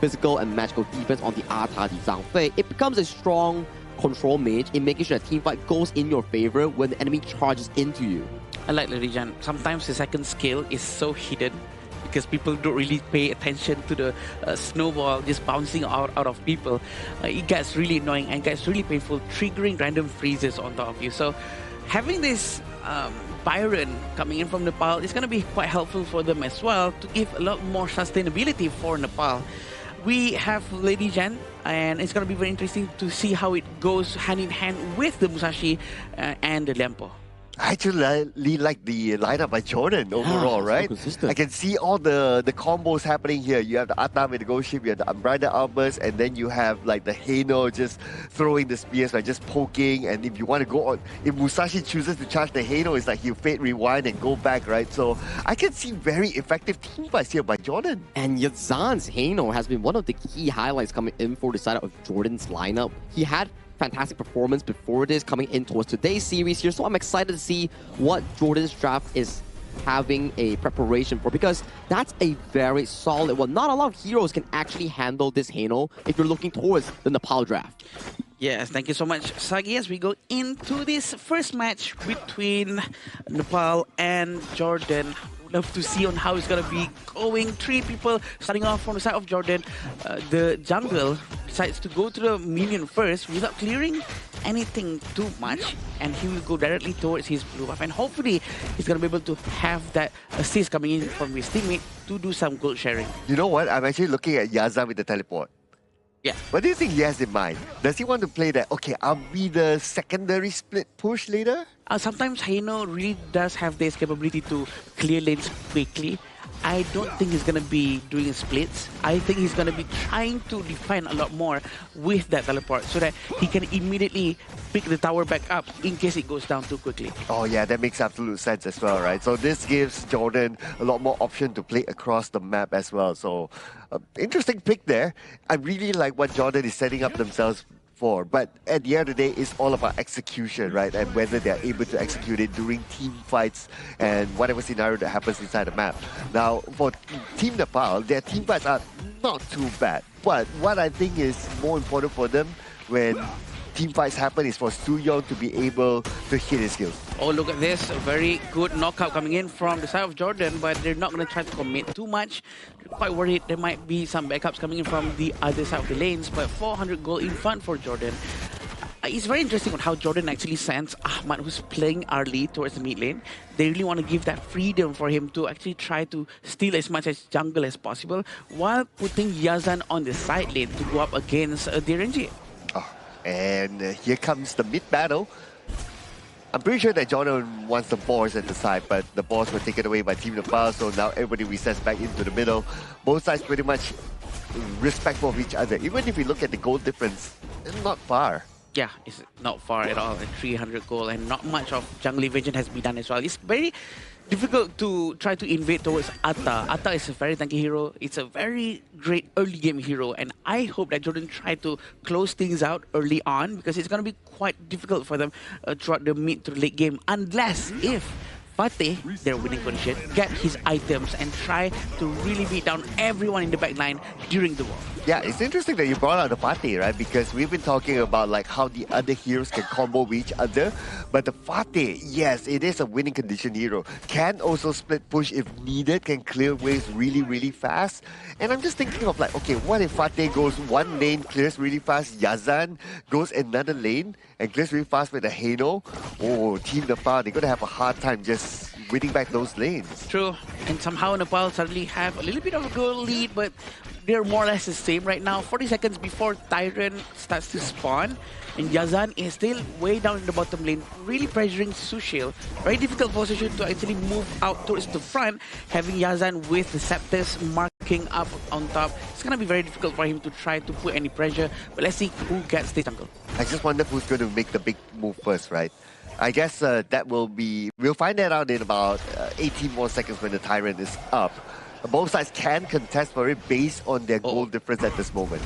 physical and magical defense on the Ata, the Zhang Fei. It becomes a strong control mage in making sure that team fight goes in your favor when the enemy charges into you. I like Lady Jan. Sometimes the second skill is so hidden because people don't really pay attention to the snowball just bouncing out of people. It gets really annoying and gets really painful, triggering random freezes on top of you. So having this Byron coming in from Nepal is going to be quite helpful for them as well to give a lot more sustainability for Nepal. We have Lady Jan, and it's going to be very interesting to see how it goes hand in hand with the Musashi and the Lempo. I actually like the lineup by Jordan overall, right? I can see all the combos happening here. You have the Atam with the Ghost Ship, you have the Umbrella Armors, and then you have like the Heino just throwing the spears by just poking. And if you want to go on, if Musashi chooses to charge the Heino, it's like he'll Fate Rewind and go back, right? So I can see very effective team fights here by Jordan. And Yazan's Heino has been one of the key highlights coming in for the side of Jordan's lineup. He had fantastic performance before this coming in towards today's series here, so I'm excited to see what Jordan's draft is having a preparation for, because that's a very solid one. Not a lot of heroes can actually handle this Heino if you're looking towards the Nepal draft. Yes, thank you so much, Sagi. As we go into this first match between Nepal and Jordan, love to see on how it's going to be going. 3 people starting off from the side of Jordan. The jungle decides to go to the minion first without clearing anything too much, and he will go directly towards his blue buff, and hopefully he's going to be able to have that assist coming in from his teammate to do some gold sharing. You know what? I'm actually looking at Yaza with the teleport. Yeah. What do you think he has in mind? Does he want to play that, okay, I'll be the secondary split push later? Sometimes Heino really does have this capability to clear lanes quickly. I don't think he's going to be doing splits. I think he's going to be trying to defend a lot more with that teleport so that he can immediately pick the tower back up in case it goes down too quickly. Oh yeah, that makes absolute sense as well, right? So this gives Jordan a lot more option to play across the map as well. So interesting pick there. I really like what Jordan is setting up themselves for, but at the end of the day, it's all about execution, right? And whether they're able to execute it during team fights and whatever scenario that happens inside the map. Now, for Team Nepal, their team fights are not too bad, but what I think is more important for them when team fights happen is for Suyong to be able to hit his skills. Oh, look at this. A very good knockout coming in from the side of Jordan, but they're not going to try to commit too much. They're quite worried there might be some backups coming in from the other side of the lanes, but 400 gold in front for Jordan. It's very interesting on how Jordan actually sends Ahmad, who's playing Arlie, towards the mid lane. They really want to give that freedom for him to actually try to steal as much as jungle as possible, while putting Yazan on the side lane to go up against DRNG. And here comes the mid battle. I'm pretty sure that Jordan wants the boars at the side, but the boars were taken away by Team Nepal, so now everybody resets back into the middle. Both sides pretty much respectful of each other. Even if you look at the gold difference, it's not far. Yeah, it's not far at all. 300 gold, and not much of jungle evasion has been done as well. It's very difficult to try to invade towards Atta. Atta is a very tanky hero. It's a very great early game hero, and I hope that Jordan try to close things out early on, because it's going to be quite difficult for them throughout the mid to late game, unless if Fateh, their winning condition, get his items and try to really beat down everyone in the backline during the war. Yeah, it's interesting that you brought out the Fateh, right? Because we've been talking about like how the other heroes can combo with each other. But the Fateh, yes, it is a winning condition hero. Can also split push if needed, can clear waves really, really fast. And I'm just thinking of like, okay, what if Fateh goes one lane, clears really fast, Yazan goes another lane and clears really fast with the Heino? Oh, Team Nepal, they're going to have a hard time just winning back those lanes. True. And somehow Nepal suddenly have a little bit of a goal lead, but they're more or less the same right now. 40 seconds before Tyrant starts to spawn. And Yazan is still way down in the bottom lane, really pressuring Sushil. Very difficult position to actually move out towards the front, having Yazan with the Scepters marking up on top. It's going to be very difficult for him to try to put any pressure, but let's see who gets the jungle. I just wonder who's going to make the big move first, right? I guess that will be... We'll find that out in about 18 more seconds when the Tyrant is up. Both sides can contest for it based on their goal difference at this moment.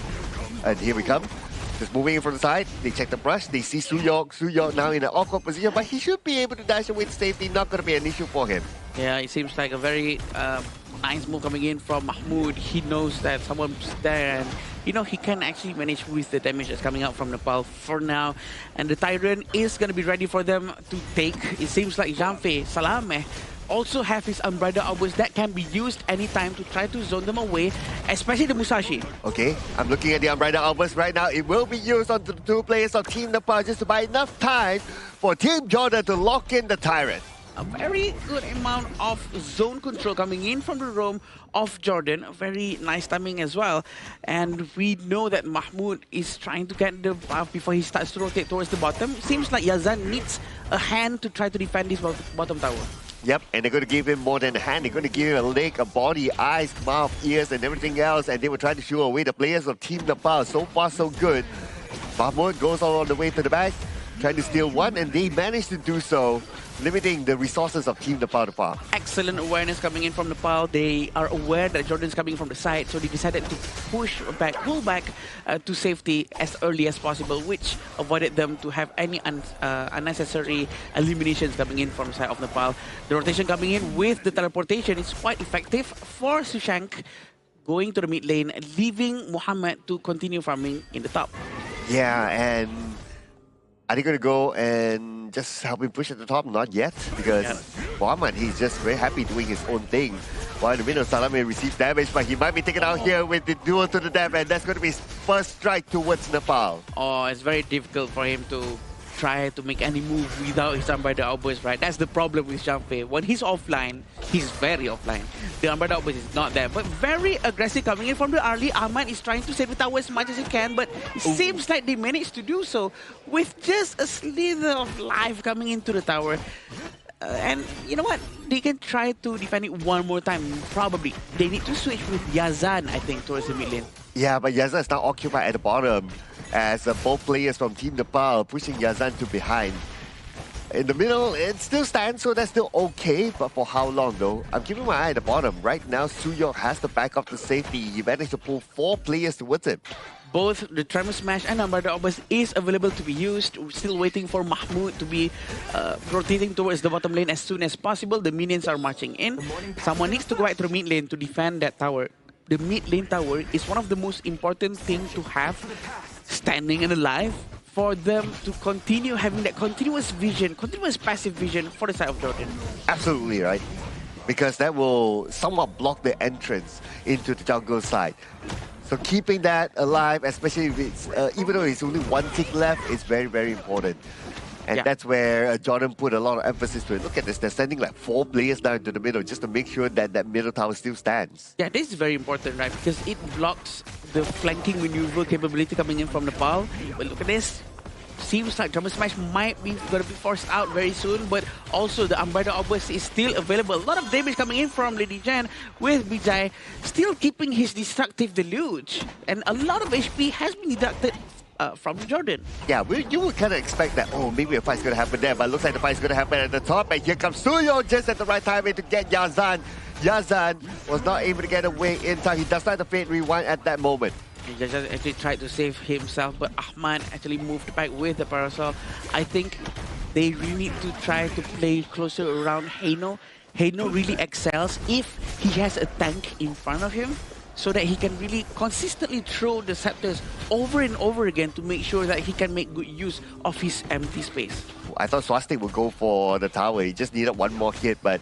And here we come. Just moving in from the side, they check the brush, they see Suyok. Suyok now in an awkward position, but he should be able to dash away to safety, not going to be an issue for him. Yeah, it seems like a very nice move coming in from Mahmoud. He knows that someone's there and, you know, he can actually manage with the damage that's coming out from Nepal for now. And the Tyrant is going to be ready for them to take. It seems like Janfe, Salame, also have his Unbridled Outburst that can be used anytime to try to zone them away, especially the Musashi. Okay, I'm looking at the Unbridled Outburst right now. It will be used on the two players of Team Nepal just to buy enough time for Team Jordan to lock in the Tyrant. A very good amount of zone control coming in from the roam of Jordan. Very nice timing as well. And we know that Mahmoud is trying to get the buff before he starts to rotate towards the bottom. Seems like Yazan needs a hand to try to defend this bottom tower. Yep, and they're going to give him more than a hand. They're going to give him a leg, a body, eyes, mouth, ears, and everything else. And they were trying to shoo away the players of Team Nepal. So far, so good. Mahmoud goes all the way to the back, trying to steal one, and they managed to do so, limiting the resources of Team Nepal to far. Excellent awareness coming in from Nepal. They are aware that Jordan's coming from the side, so they decided to pull back to safety as early as possible, which avoided them to have any unnecessary eliminations coming in from the side of Nepal. The rotation coming in with the teleportation is quite effective for Sushank, going to the mid lane, leaving Muhammad to continue farming in the top. Yeah, and are they going to go and just help him push at the top? Not yet, because Muhammad, he's just very happy doing his own thing. While in the middle, Salame receives damage, but he might be taken out here with the duel to the death, and that's going to be his first strike towards Nepal. Oh, it's very difficult for him to try to make any move without his Unbridled Outburst, right? That's the problem with Janfe. When he's offline, he's very offline. The Unbridled Outburst is not there, but very aggressive coming in from the early. Ahmad is trying to save the tower as much as he can, but it seems like they managed to do so with just a slither of life coming into the tower. And you know what? They can try to defend it one more time, probably. They need to switch with Yazan, I think, towards the mid lane. Yeah, but Yazan is now occupied at the bottom, as both players from Team Nepal pushing Yazan to behind. In the middle, it still stands, so that's still okay. But for how long, though? I'm keeping my eye at the bottom. Right now, Suyok has to back up to safety. He managed to pull 4 players towards him. Both the Tremor Smash and Unbridled Outburst is available to be used. We're still waiting for Mahmoud to be rotating towards the bottom lane as soon as possible. The minions are marching in. Someone needs to go back to the mid lane to defend that tower. The mid lane tower is one of the most important things to have standing and alive for them to continue having that continuous vision, continuous passive vision for the side of Jordan. Absolutely right. Because that will somewhat block the entrance into the jungle side. So keeping that alive, especially if it's, even though it's only 1 tick left, is very, very important. And that's where Jordan put a lot of emphasis to it. Look at this, they're sending like 4 players down into the middle just to make sure that that middle tower still stands. Yeah, this is very important, right? Because it blocks the flanking maneuver capability coming in from Nepal. But look at this. Seems like Tremor Smash might be going to be forced out very soon, but also the Unbridled Outburst is still available. A lot of damage coming in from Lady Jan with Bijay still keeping his destructive deluge. And a lot of HP has been deducted from Jordan. Yeah, you would kind of expect that, oh, maybe a fight's going to happen there, but it looks like the fight's going to happen at the top. And here comes Suyo just at the right time to get Yazan. Yazan was not able to get away in time. He does not have the Fate Rewind at that moment. He just actually tried to save himself, but Ahmad actually moved back with the Parasol. I think they really need to try to play closer around Heino. Heino really excels if he has a tank in front of him, so that he can really consistently throw the scepters over and over again to make sure that he can make good use of his empty space. I thought Swastik would go for the tower. He just needed one more hit, but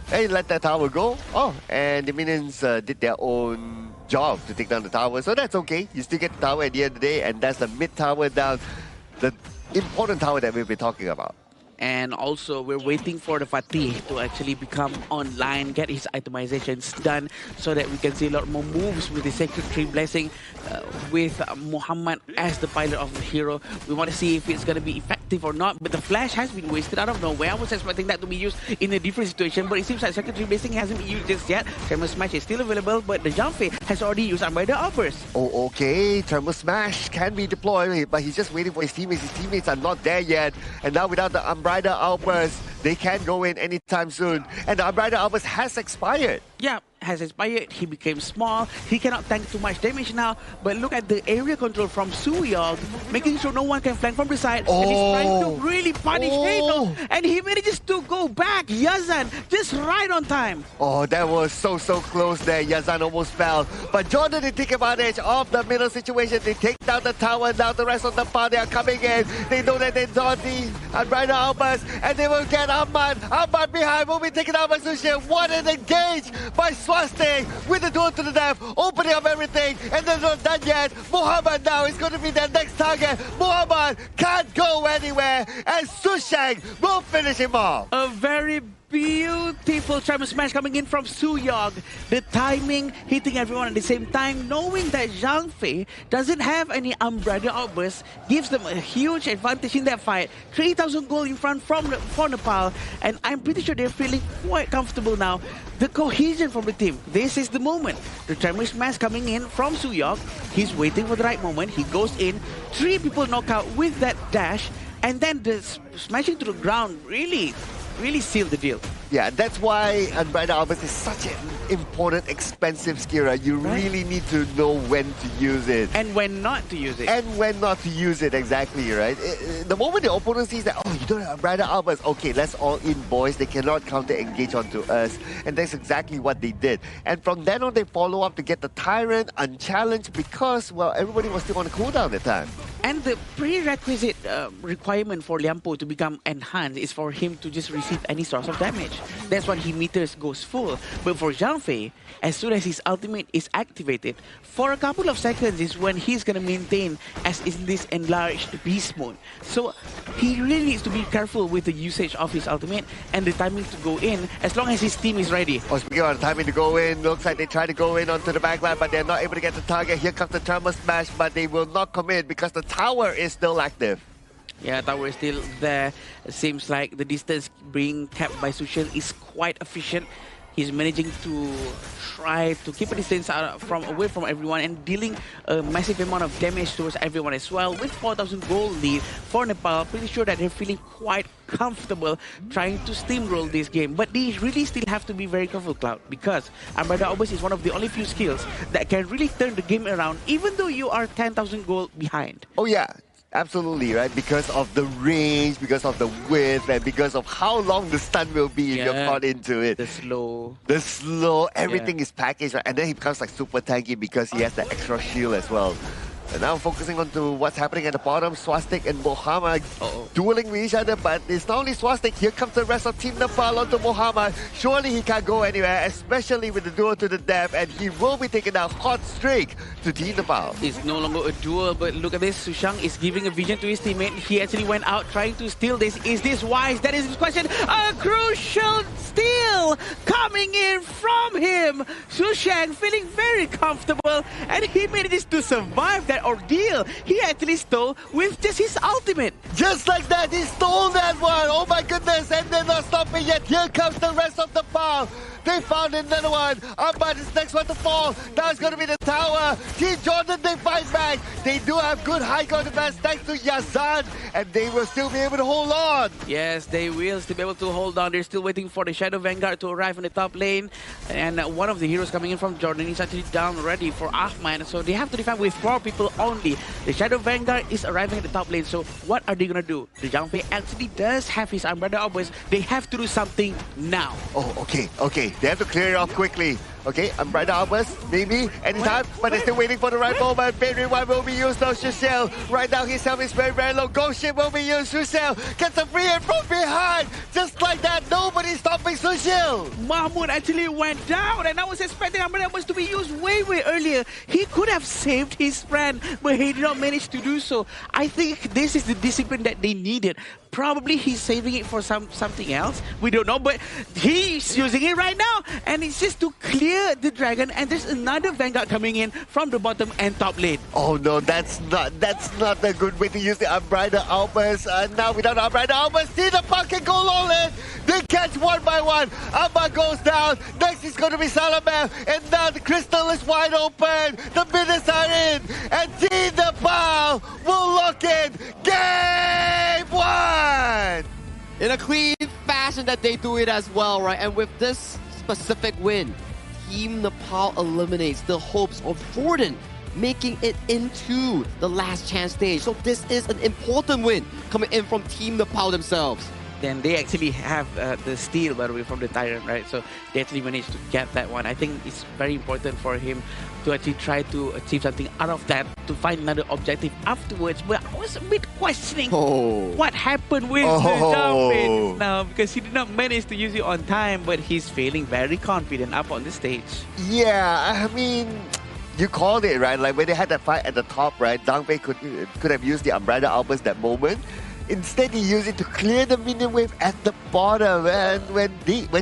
hey, let that tower go. Oh, and the minions did their own job to take down the tower, so that's okay. You still get the tower at the end of the day, and that's the mid tower down, the important tower that we've been talking about. And also, we're waiting for the Fatih to actually become online, get his itemizations done, so that we can see a lot more moves with the Secretary Blessing with Muhammad as the pilot of the hero. We want to see if it's going to be effective or not, but the flash has been wasted out of nowhere. I was expecting that to be used in a different situation, but it seems like Secretary Blessing hasn't been used just yet. Thermal Smash is still available, but the Janfei has already used Unbridled Outburst. Oh, okay. Thermal Smash can be deployed, but he's just waiting for his teammates. His teammates are not there yet, and now without the Unbridled Outburst, they can't go in anytime soon. And the Unbridled Outburst has expired. Yeah, has expired. He became small. He cannot tank too much damage now. But look at the area control from Suyog, making sure no one can flank from the side. And he's trying to really punish Halo. And he manages to go back. Yazan just right on time. Oh, that was so close there. Yazan almost fell. But Jordan did take advantage of the middle situation. They take down the tower. Now the rest of the party are coming in. They know that they don't need Unbridled Outburst. And they will get Ahmad. Ahmad behind will be taken out by Sushin. What an engage by Swastik with the duel to the death, opening up everything, and they're not done yet. Muhammad now is going to be their next target. Muhammad can't go anywhere, and Sushang will finish him off. A very beautiful Thermal Smash coming in from Suyog. The timing, hitting everyone at the same time, knowing that Zhang Fei doesn't have any Unbridled Outburst, gives them a huge advantage in that fight. 3,000 gold in front for Nepal, and I'm pretty sure they're feeling quite comfortable now. The cohesion from the team, this is the moment. The Thermal Smash coming in from Suyog. He's waiting for the right moment. He goes in, 3 people knock out with that dash, and then the smashing to the ground really sealed the deal. Yeah, that's why Unbridled Outburst is such an important, expensive skill. Right? You really need to know when to use it. And when not to use it. And when not to use it, exactly, right? The moment the opponent sees that, oh, you don't have Unbridled Outburst, okay, let's all in, boys. They cannot counter-engage onto us. And that's exactly what they did. And from then on, they follow up to get the Tyrant unchallenged because, well, everybody was still on a cooldown at the time. And the prerequisite requirement for Liampo to become enhanced is for him to just receive any source of damage. That's why he meters goes full. But for Zhang Fei, as soon as his ultimate is activated, for a couple of seconds is when he's going to maintain as in this enlarged beast mode. So he really needs to be careful with the usage of his ultimate and the timing to go in as long as his team is ready. Oh, speaking of the timing to go in, looks like they try to go in onto the backline, but they're not able to get the target. Here comes the Thermal Smash, but they will not commit because the tower is still active. Yeah, tower is still there. It seems like the distance being kept by Sushin is quite efficient. He's managing to try to keep a distance away from everyone and dealing a massive amount of damage towards everyone as well. With 4,000 gold lead for Nepal, pretty sure that they're feeling quite comfortable trying to steamroll this game. But they really still have to be very careful, Cloud, because Unbridled Outburst is one of the only few skills that can really turn the game around, even though you are 10,000 gold behind. Oh yeah. Absolutely, right? Because of the range, because of the width, and because of how long the stun will be if you're caught into it. The slow, everything is packaged, right? And then he becomes like super tanky because he has the extra shield as well. And now focusing on to what's happening at the bottom, Swastik and Mohammad dueling with each other, but it's not only Swastik, here comes the rest of Team Nepal onto Mohammad. Surely he can't go anywhere, especially with the duel to the death, and he will be taking a hot streak to Team Nepal. It's no longer a duel, but look at this, Sushang is giving a vision to his teammate. He actually went out trying to steal this. Is this wise? That is his question. A crucial steal coming in from him. Sushang feeling very comfortable, and he manages to survive that ordeal. He actually stole with just his ultimate. Just like that, he stole that one. Oh my goodness, and they're not stopping yet. Here comes the rest of the pile. They found another one. Ahmad is next one to fall. Now it's going to be the tower. Team Jordan, they fight back. They do have good high ground defense thanks to Yazan, and they will still be able to hold on. Yes, they will still be able to hold on. They're still waiting for the Shadow Vanguard to arrive in the top lane. And one of the heroes coming in from Jordan is actually down already for Ahmad. So they have to defend with 4 people only. The Shadow Vanguard is arriving at the top lane. So what are they going to do? The Zhang Fei actually does have his Unbridled Outburst. They have to do something now. Oh, okay. They have to clear it off quickly. Okay, Umbrella Albers, maybe, anytime, but they're still waiting for the right moment. Bait rewind will be used now, Shushel. Right now, his help is very, very low. Ghost ship will be used, Shushel. Gets a free hit from behind. Just like that, nobody's stopping Shushel. Mahmoud actually went down, and I was expecting Umbrella Albers to be used way, way earlier. He could have saved his friend, but he did not manage to do so. I think this is the discipline that they needed. Probably he's saving it for something else. We don't know, but he's using it right now. And it's just to clear the dragon. And there's another Vanguard coming in from the bottom and top lane. Oh no, that's not a good way to use the Umbrella Albers. Now without Umbrella Albers, see the puck can go all in. They catch one by one. Amba goes down. Next is going to be Salamam. And now the crystal is wide open. The minutes are in. And Team Nepal will lock in Game 1. In a clean fashion that they do it as well, right? And with this specific win, Team Nepal eliminates the hopes of Jordan making it into the last chance stage. So this is an important win coming in from Team Nepal themselves. Then they actually have the steal, by the way, from the Tyrant, right? So they actually managed to get that one. I think it's very important for him to actually try to achieve something out of that, to find another objective afterwards. But I was a bit questioning what happened with the jumping now, because he did not manage to use it on time, but he's feeling very confident up on the stage. Yeah, I mean, you called it, right? Like when they had that fight at the top, right? Zhang could have used the Umbrella Albers that moment. Instead, he used it to clear the minion wave at the bottom. And when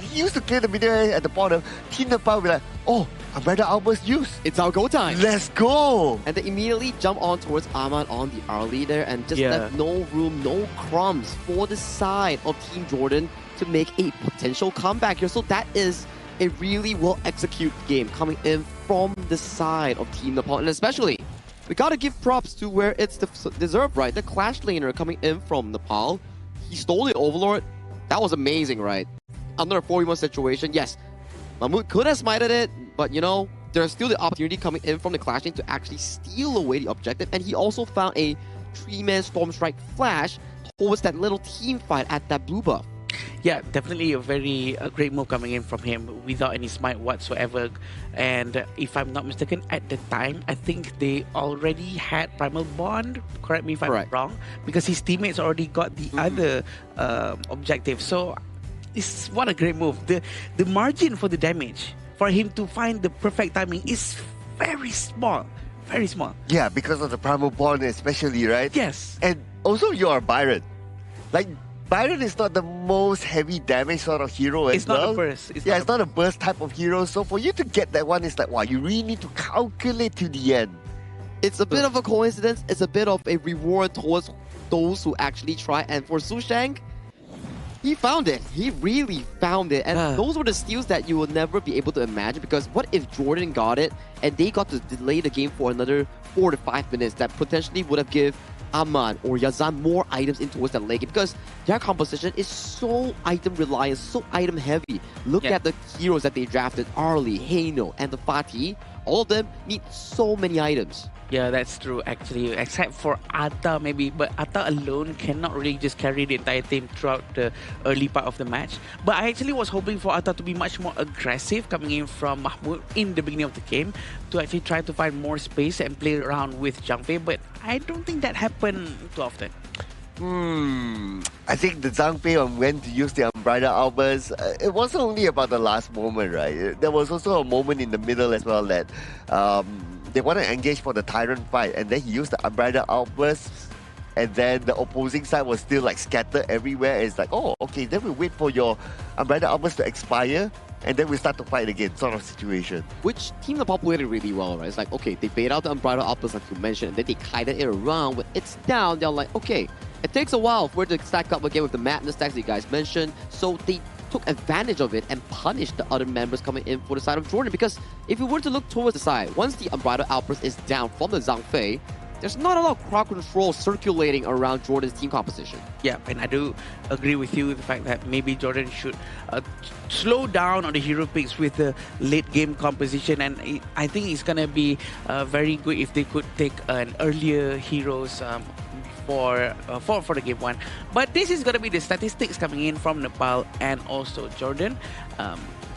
he used to clear the minion wave at the bottom, Team Nepal will be like, oh, Umbrella Albers used. It's our go time. Let's go. And they immediately jump on towards Ahmad on the early there and just left no room, no crumbs for the side of Team Jordan to make a potential comeback here. So that is a really well-executed game coming in from the side of Team Nepal. And especially, we gotta give props to where it's deserved, right? The Clash laner coming in from Nepal. He stole the Overlord. That was amazing, right? Under a 4v1 situation, yes, Mahmoud could have smited it, but you know, there's still the opportunity coming in from the Clash lane to actually steal away the objective. And he also found a 3-man Storm Strike flash towards that little team fight at that blue buff. Yeah, definitely a great move coming in from him without any smite whatsoever. And if I'm not mistaken, at the time, I think they already had Primal Bond. Correct me if I'm wrong, because his teammates already got the other objective. So it's what a great move. The margin for the damage for him to find the perfect timing is very small. Very small. Yeah, because of the Primal Bond especially, right? Yes. And also you're Byron. Like, Byron is not the most heavy damage sort of hero as well. It's not a burst. It's not a burst type of hero. So for you to get that one, it's like, wow, you really need to calculate to the end. It's a bit of a coincidence. It's a bit of a reward towards those who actually try. And for Sushang, he found it. He really found it. And those were the steals that you will never be able to imagine, because what if Jordan got it and they got to delay the game for another 4 to 5 minutes? That potentially would have given Ahmad or Yazan more items in towards that late game, because their composition is so item reliant, so item heavy. Look at the heroes that they drafted, Arlie, Heino, and the Fatih. All of them need so many items. Yeah, that's true actually, except for Atta maybe, but Atta alone cannot really just carry the entire team throughout the early part of the match. But I actually was hoping for Atta to be much more aggressive coming in from Mahmoud in the beginning of the game, to actually try to find more space and play around with Zhang Fei, but I don't think that happened too often. I think the Zhang Fei on when to use the Umbrella Albers, it wasn't only about the last moment, right? There was also a moment in the middle as well that they want to engage for the Tyrant fight, and then he used the Umbrella Albers, and then the opposing side was still like scattered everywhere. It's like, oh, okay, then we wait for your Umbrella Albers to expire, and then we start to fight again, sort of situation. Which Team Nepal played it really well, right? It's like, okay, they bait out the Umbrella Albers like you mentioned, and then they kited it around. When it's down, they're like, okay, it takes a while for it to stack up again with the madness stacks that you guys mentioned. So they took advantage of it and punished the other members coming in for the side of Jordan. Because if you were to look towards the side, once the Umbrella Outburst is down from the Zhang Fei, there's not a lot of crowd control circulating around Jordan's team composition. Yeah, and I do agree with you, the fact that maybe Jordan should slow down on the hero picks with the late game composition, and I think it's gonna be very good if they could take an earlier heroes for the game 1. But this is gonna be the statistics coming in from Nepal and also Jordan.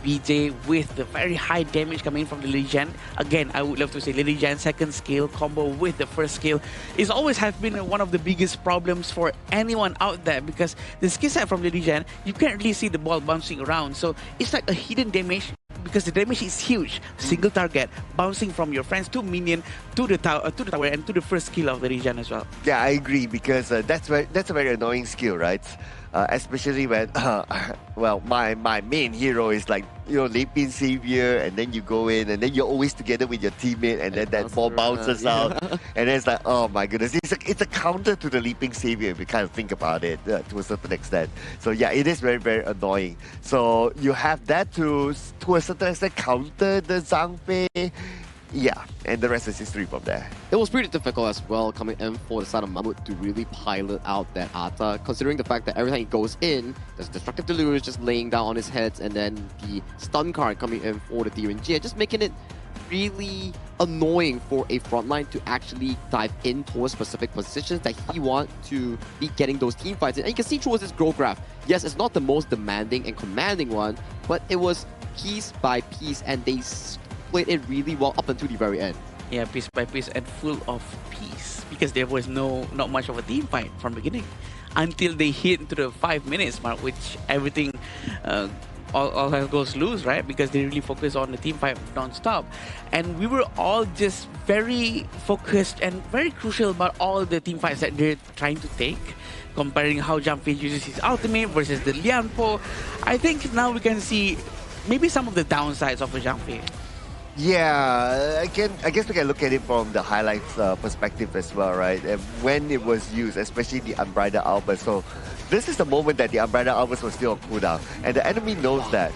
BJ with the very high damage coming from the Lily Jen. Again, I would love to say Lily Jen second skill combo with the first skill is always has been one of the biggest problems for anyone out there, because the skill set from Lily Jen, you can't really see the ball bouncing around. So it's like a hidden damage, because the damage is huge. Single target, bouncing from your friends to minion to the tower and to the first skill of the Regen as well. Yeah, I agree, because that's a very annoying skill, right? Especially when, well, my main hero is like, late pin savior, and then you go in, and then you're always together with your teammate, and then that ball bounces out, and then it's like, oh my goodness, it's a counter to the leaping savior if you kind of think about it to a certain extent. So yeah, it is very, very annoying. So you have that to a certain extent counter the Zhang Fei. Yeah, and the rest is history from there. It was pretty difficult as well coming in for the side of Mahmoud to really pilot out that Atta, considering the fact that every time he goes in, there's Destructive Delirious just laying down on his head, and then the stun card coming in for the DRNG, just making it really annoying for a frontline to actually dive in towards specific positions that he wants to be getting those team fights in. And you can see towards this growth graph, yes, it's not the most demanding and commanding one, but it was piece by piece, and they played it really well up until the very end. Yeah, piece by piece and full of peace, because there was not much of a team fight from the beginning until they hit into the 5 minutes mark, which everything all hell goes loose, right? Because they really focus on the team fight non-stop, and we were all just very focused and very crucial about all the team fights that they're trying to take, comparing how Zhang Fei uses his ultimate versus the Lian Po. I think now we can see maybe some of the downsides of Zhang Fei. Yeah, I guess we can look at it from the highlights perspective as well, right? And when it was used, especially the Unbridled Albert. So this is the moment that the Unbridled Albert was still on cooldown, and the enemy knows that.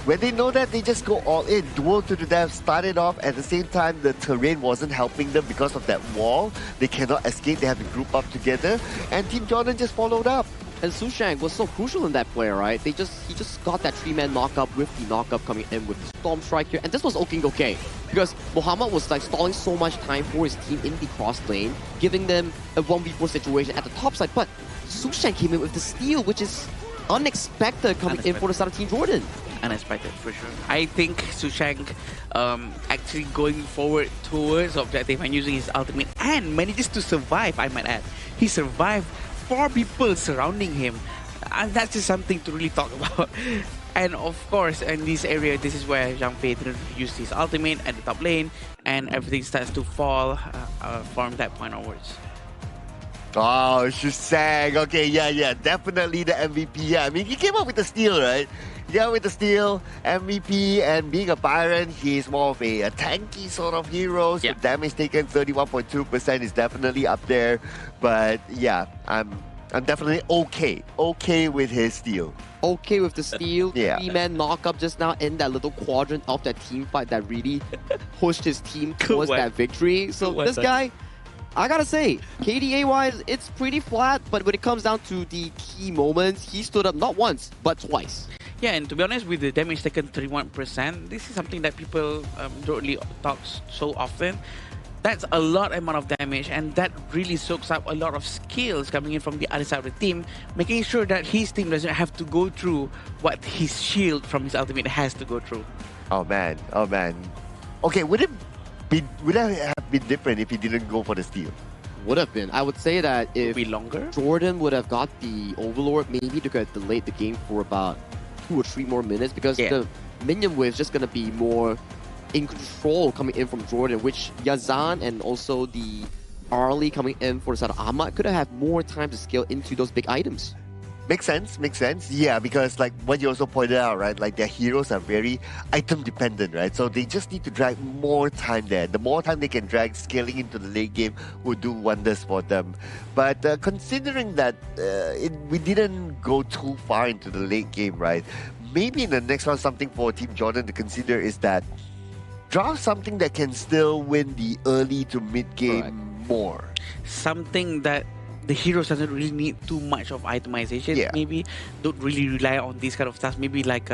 When they know that, they just go all in, duel to the death, start it off. At the same time, the terrain wasn't helping them because of that wall. They cannot escape, they have to group up together, and Team Jordan just followed up. And Sushang was so crucial in that play, right? He just got that 3-man knockup with the knockup coming in with the Storm Strike here. And this was okay, because Muhammad was like stalling so much time for his team in the cross lane, giving them a 1v4 situation at the top side. But Sushang came in with the steal, which is unexpected coming in for the side of Team Jordan. Unexpected, for sure. I think Sushang actually going forward towards objective and using his ultimate and manages to survive, I might add. He survived 4 people surrounding him, and that's just something to really talk about. And of course, in this area, this is where Zhang Fei didn't use his ultimate at the top lane, and everything starts to fall from that point onwards. Oh, Shusang. Okay, yeah, definitely the MVP. Yeah, I mean, he came up with the steal, right? Yeah, with the steal, MVP, and being a Byron, he's more of a tanky sort of hero. So damage taken 31.2% is definitely up there. But yeah, I'm definitely okay with his steal. Okay with the steal. Yeah. 3-man knockup just now in that little quadrant of that team fight that really pushed his team towards that victory. So this guy, I gotta say, KDA-wise, it's pretty flat, but when it comes down to the key moments, he stood up not once, but twice. Yeah, and to be honest, with the damage taken 31%, this is something that people don't really talk so often. That's a lot amount of damage, and that really soaks up a lot of skills coming in from the other side of the team, making sure that his team doesn't have to go through what his shield from his ultimate has to go through. Oh man. Okay, would it have been different if he didn't go for the steal? Would have been. I would say that if be longer, Jordan would have got the Overlord, maybe they could have delayed the game for about 2 or 3 more minutes, because the minion wave is just going to be more in control coming in from Jordan, which Yazan and also the Arlie coming in for the side of Ahmad could have had more time to scale into those big items. Makes sense. Yeah, because like what you also pointed out, right? Like their heroes are very item dependent, right? So they just need to drag more time there. The more time they can drag, scaling into the late game will do wonders for them. But considering that we didn't go too far into the late game, right? Maybe in the next round, something for Team Jordan to consider is that draft something that can still win the early to mid game more. Something that the heroes doesn't really need too much of itemization. Maybe don't really rely on these kind of stuff. Maybe like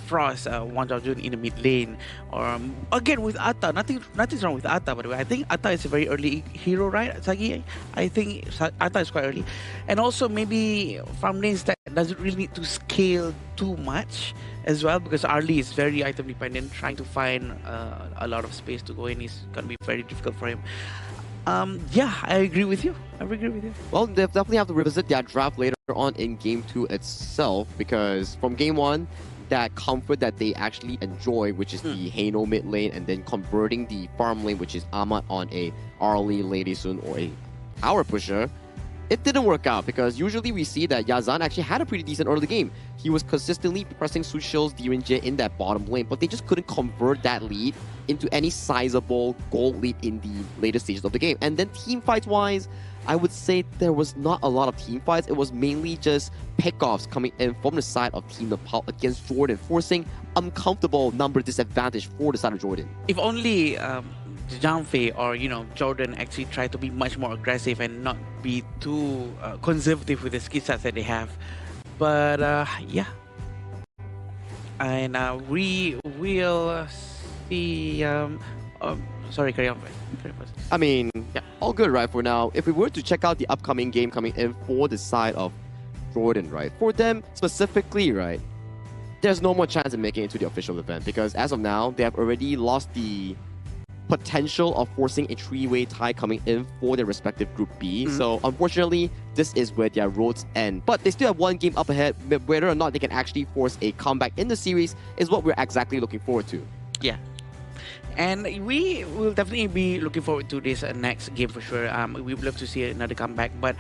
Frost, Wang Zhaojun in the mid lane, or again with Atta. Nothing's wrong with Atta, by the way. I think Atta is a very early hero, right, Sagi? I think Atta is quite early, and also maybe farm lanes that doesn't really need to scale too much as well, because Arlie is very item dependent. Trying to find a lot of space to go in is going to be very difficult for him. Yeah, I agree with you. Well, they definitely have to revisit their draft later on in Game 2 itself, because from Game 1, that comfort that they actually enjoy, which is the Hano mid lane, and then converting the farm lane, which is Ahmad on a Arlie, Lady Sun, or a power pusher, it didn't work out, because usually we see that Yazan actually had a pretty decent early game. He was consistently pressing Sushil's Dirinje in that bottom lane, but they just couldn't convert that lead into any sizable gold lead in the later stages of the game. And then team fights wise, I would say there was not a lot of team fights. It was mainly just pickoffs coming in from the side of Team Nepal against Jordan, forcing uncomfortable number disadvantage for the side of Jordan. If only Janfei or Jordan actually try to be much more aggressive and not be too conservative with the skill sets that they have. But yeah, and we will see. Sorry, carry on. I mean, yeah, all good, right, for now. If we were to check out the upcoming game coming in for the side of Jordan, right, for them specifically, right, there's no more chance of making it to the official event, because as of now, they have already lost the potential of forcing a three-way tie coming in for their respective Group B. So unfortunately, this is where their roads end. But they still have one game up ahead. Whether or not they can actually force a comeback in the series is what we're exactly looking forward to. Yeah. And we will definitely be looking forward to this next game for sure. We would love to see another comeback, but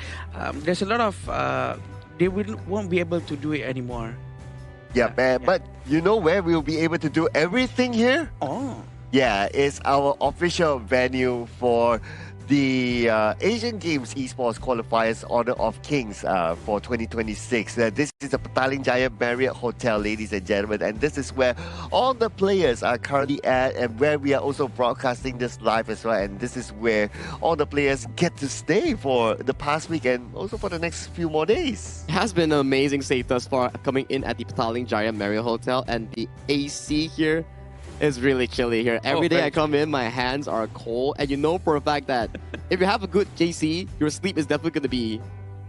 there's a lot of they won't be able to do it anymore. Yeah, but you know where we'll be able to do everything here? Oh. Yeah, it's our official venue for the Asian Games Esports Qualifiers Honor of Kings for 2026. This is the Petaling Jaya Marriott Hotel, ladies and gentlemen, and this is where all the players are currently at, and where we are also broadcasting this live as well. And this is where all the players get to stay for the past week and also for the next few more days. It has been an amazing stay thus far coming in at the Petaling Jaya Marriott Hotel, and the AC here is really chilly here. Every day I come in, my hands are cold, and you know for a fact that if you have a good JC, your sleep is definitely going to be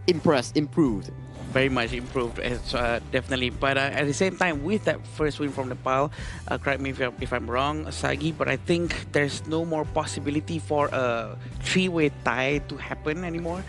improved. Very much improved, definitely. But at the same time, with that first win from Nepal, correct me if I'm wrong, Sagi, but I think there's no more possibility for a three-way tie to happen anymore,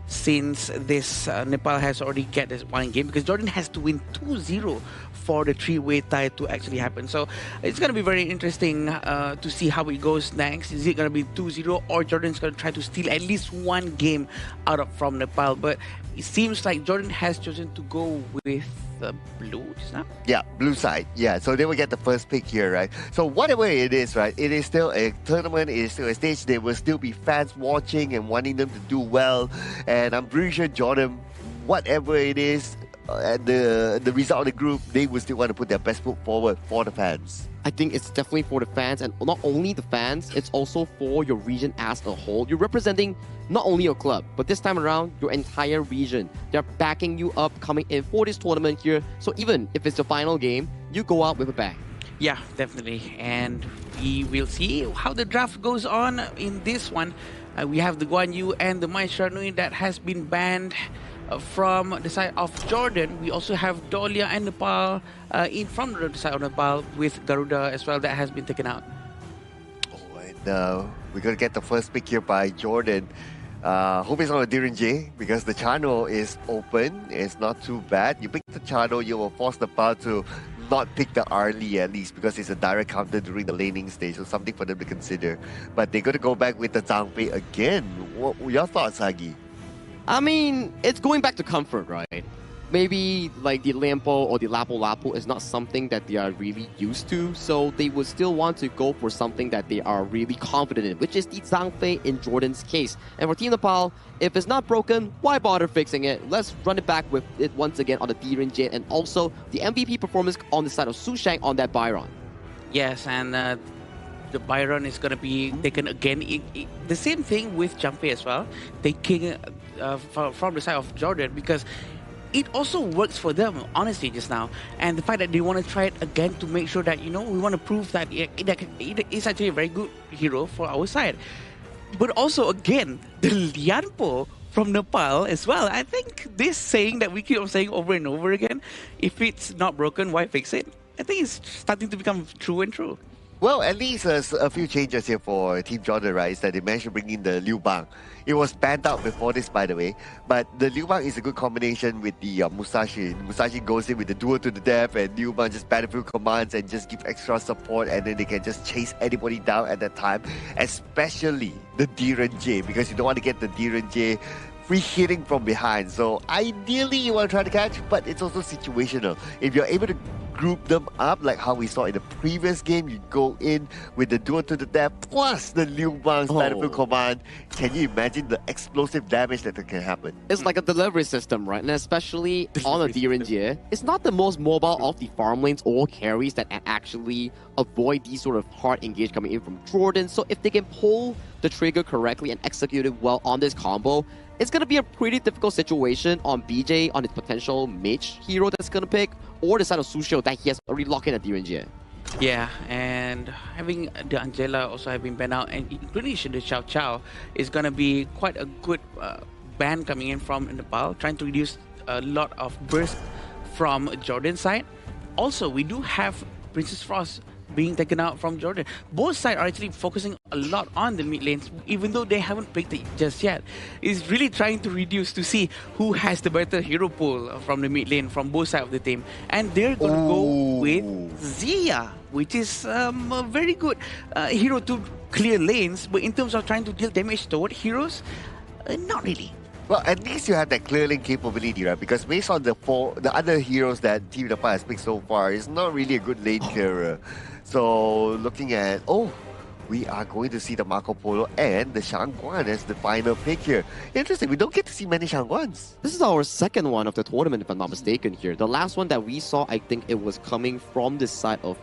since this Nepal has already get this one game, because Jordan has to win 2-0 for the three-way tie to actually happen. So it's going to be very interesting to see how it goes next. Is it going to be 2-0, or Jordan's going to try to steal at least one game out from Nepal? But it seems like Jordan has chosen to go with the blue, is that? Yeah, blue side. Yeah, so they will get the first pick here, right? So whatever it is, right, it is still a tournament, it is still a stage. There will still be fans watching and wanting them to do well. And I'm pretty sure Jordan, whatever it is, and the result of the group, they will still want to put their best foot forward for the fans. I think it's definitely for the fans, and not only the fans, it's also for your region as a whole. You're representing not only your club, but this time around, your entire region. They're backing you up coming in for this tournament here. So even if it's the final game, you go out with a bang. Yeah, definitely. And we will see how the draft goes on in this one. We have the Guan Yu and the Mai Sharnui that has been banned from the side of Jordan. We also have Dolia and Nepal in from the side of Nepal, with Garuda as well that has been taken out. Oh, and we're going to get the first pick here by Jordan. Hope it's not a Dirinje, because the channel is open. It's not too bad. You pick the channel, you will force Nepal to not pick the Arlie at least, because it's a direct counter during the laning stage, so something for them to consider. But they're going to go back with the Zhangfei again. What your thoughts, Hagi? I mean, it's going back to comfort, right? Maybe like the Lampo or the Lapu-Lapu is not something that they are really used to, so they would still want to go for something that they are really confident in, which is the Zhangfei in Jordan's case. And for Team Nepal, if it's not broken, why bother fixing it? Let's run it back with it once again on the Dirinje, and also the MVP performance on the side of Sushang on that Byron. Yes, and the Byron is going to be taken again. The same thing with Janfei as well, taking from the side of Jordan, because it also works for them, honestly, just now. And the fact that they want to try it again to make sure that, we want to prove that it is actually a very good hero for our side. But also, again, the Lianpo from Nepal as well. I think this saying that we keep on saying over and over again, if it's not broken, why fix it? I think it's starting to become true and true. Well, at least there's a few changes here for Team Jordan, right? Is that they managed to bring in the Liu Bang. It was banned out before this, by the way. But the Liu Bang is a good combination with the Musashi. Musashi goes in with the duel to the death, and Liu Bang just battlefield commands and just give extra support, and then they can just chase anybody down at that time. Especially the Diren J, because you don't want to get the Diren J free hitting from behind. So ideally you want to try to catch, but it's also situational. If you're able to group them up like how we saw in the previous game, you go in with the duel to the death plus the Liu Bang's battlefield command. Can you imagine the explosive damage that can happen? It's like a delivery system, right? And especially on a Direnjie, it's not the most mobile of the farm lanes or carries that actually avoid these sort of hard engage coming in from Jordan. So if they can pull the trigger correctly and execute it well on this combo, it's going to be a pretty difficult situation on BJ, on his potential mage hero that's going to pick, or the side of Sushio that he has already locked in at Direnjie. Yeah, and having the Angela also have been banned out, and including the Chow Chow, is going to be quite a good ban coming in from Nepal, trying to reduce a lot of burst from Jordan's side. Also, we do have Princess Frost being taken out from Jordan. Both sides are actually focusing a lot on the mid lanes, even though they haven't picked it just yet. It's really trying to reduce to see who has the better hero pool from the mid lane from both sides of the team. And they're going to go with Zia, which is a very good hero to clear lanes, but in terms of trying to deal damage toward heroes, not really. Well, at least you have that clearing capability, right? Because based on the other heroes that Team Nepal has picked so far, it's not really a good lane clearer. So looking at, we are going to see the Marco Polo and the Shangguan as the final pick here. Interesting, we don't get to see many Shangguans. This is our second one of the tournament, if I'm not mistaken here. The last one that we saw, I think it was coming from the side of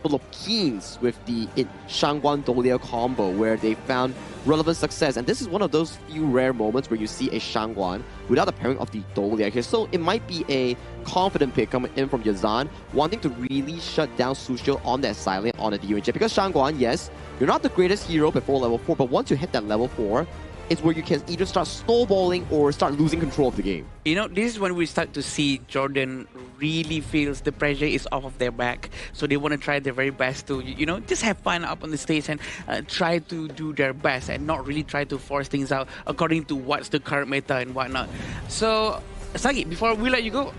Philippines with the Shangguan Dolia combo, where they found relevant success. And this is one of those few rare moments where you see a Shangguan without the pairing of the Dolia here. So it might be a confident pick coming in from Yazan, wanting to really shut down Sushio on that silent on the DUNJ. Because Shangguan, yes, you're not the greatest hero before level 4, but once you hit that level 4, it's where you can either start snowballing or start losing control of the game. You know, this is when we start to see Jordan really feels the pressure is off of their back. So they want to try their very best to, you know, just have fun up on the stage and try to do their best and not really try to force things out according to what's the current meta and whatnot. So, Sagi, before we let you go,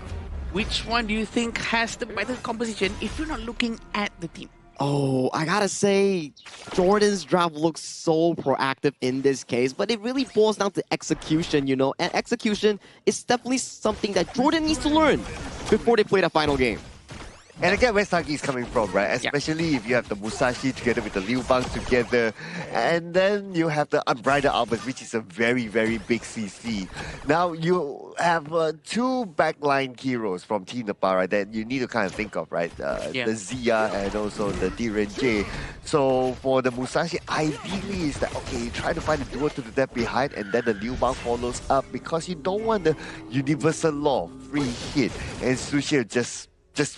which one do you think has the better composition if you're not looking at the team? Oh, I gotta say, Jordan's draft looks so proactive in this case, but it really boils down to execution, you know, and execution is definitely something that Jordan needs to learn before they play the final game. And again, where Sagi is coming from, right? Especially if you have the Musashi together with the Liu Bang together, and then you have the Unbridled Albert, which is a very, very big CC. Now you have two backline heroes from Team Nepal, right, that you need to kind of think of, right? The Zia and also the Diren J. So for the Musashi, ideally is that, okay, you try to find the duel to the death behind, and then the Liu Bang follows up, because you don't want the universal law, free hit, and Sushi just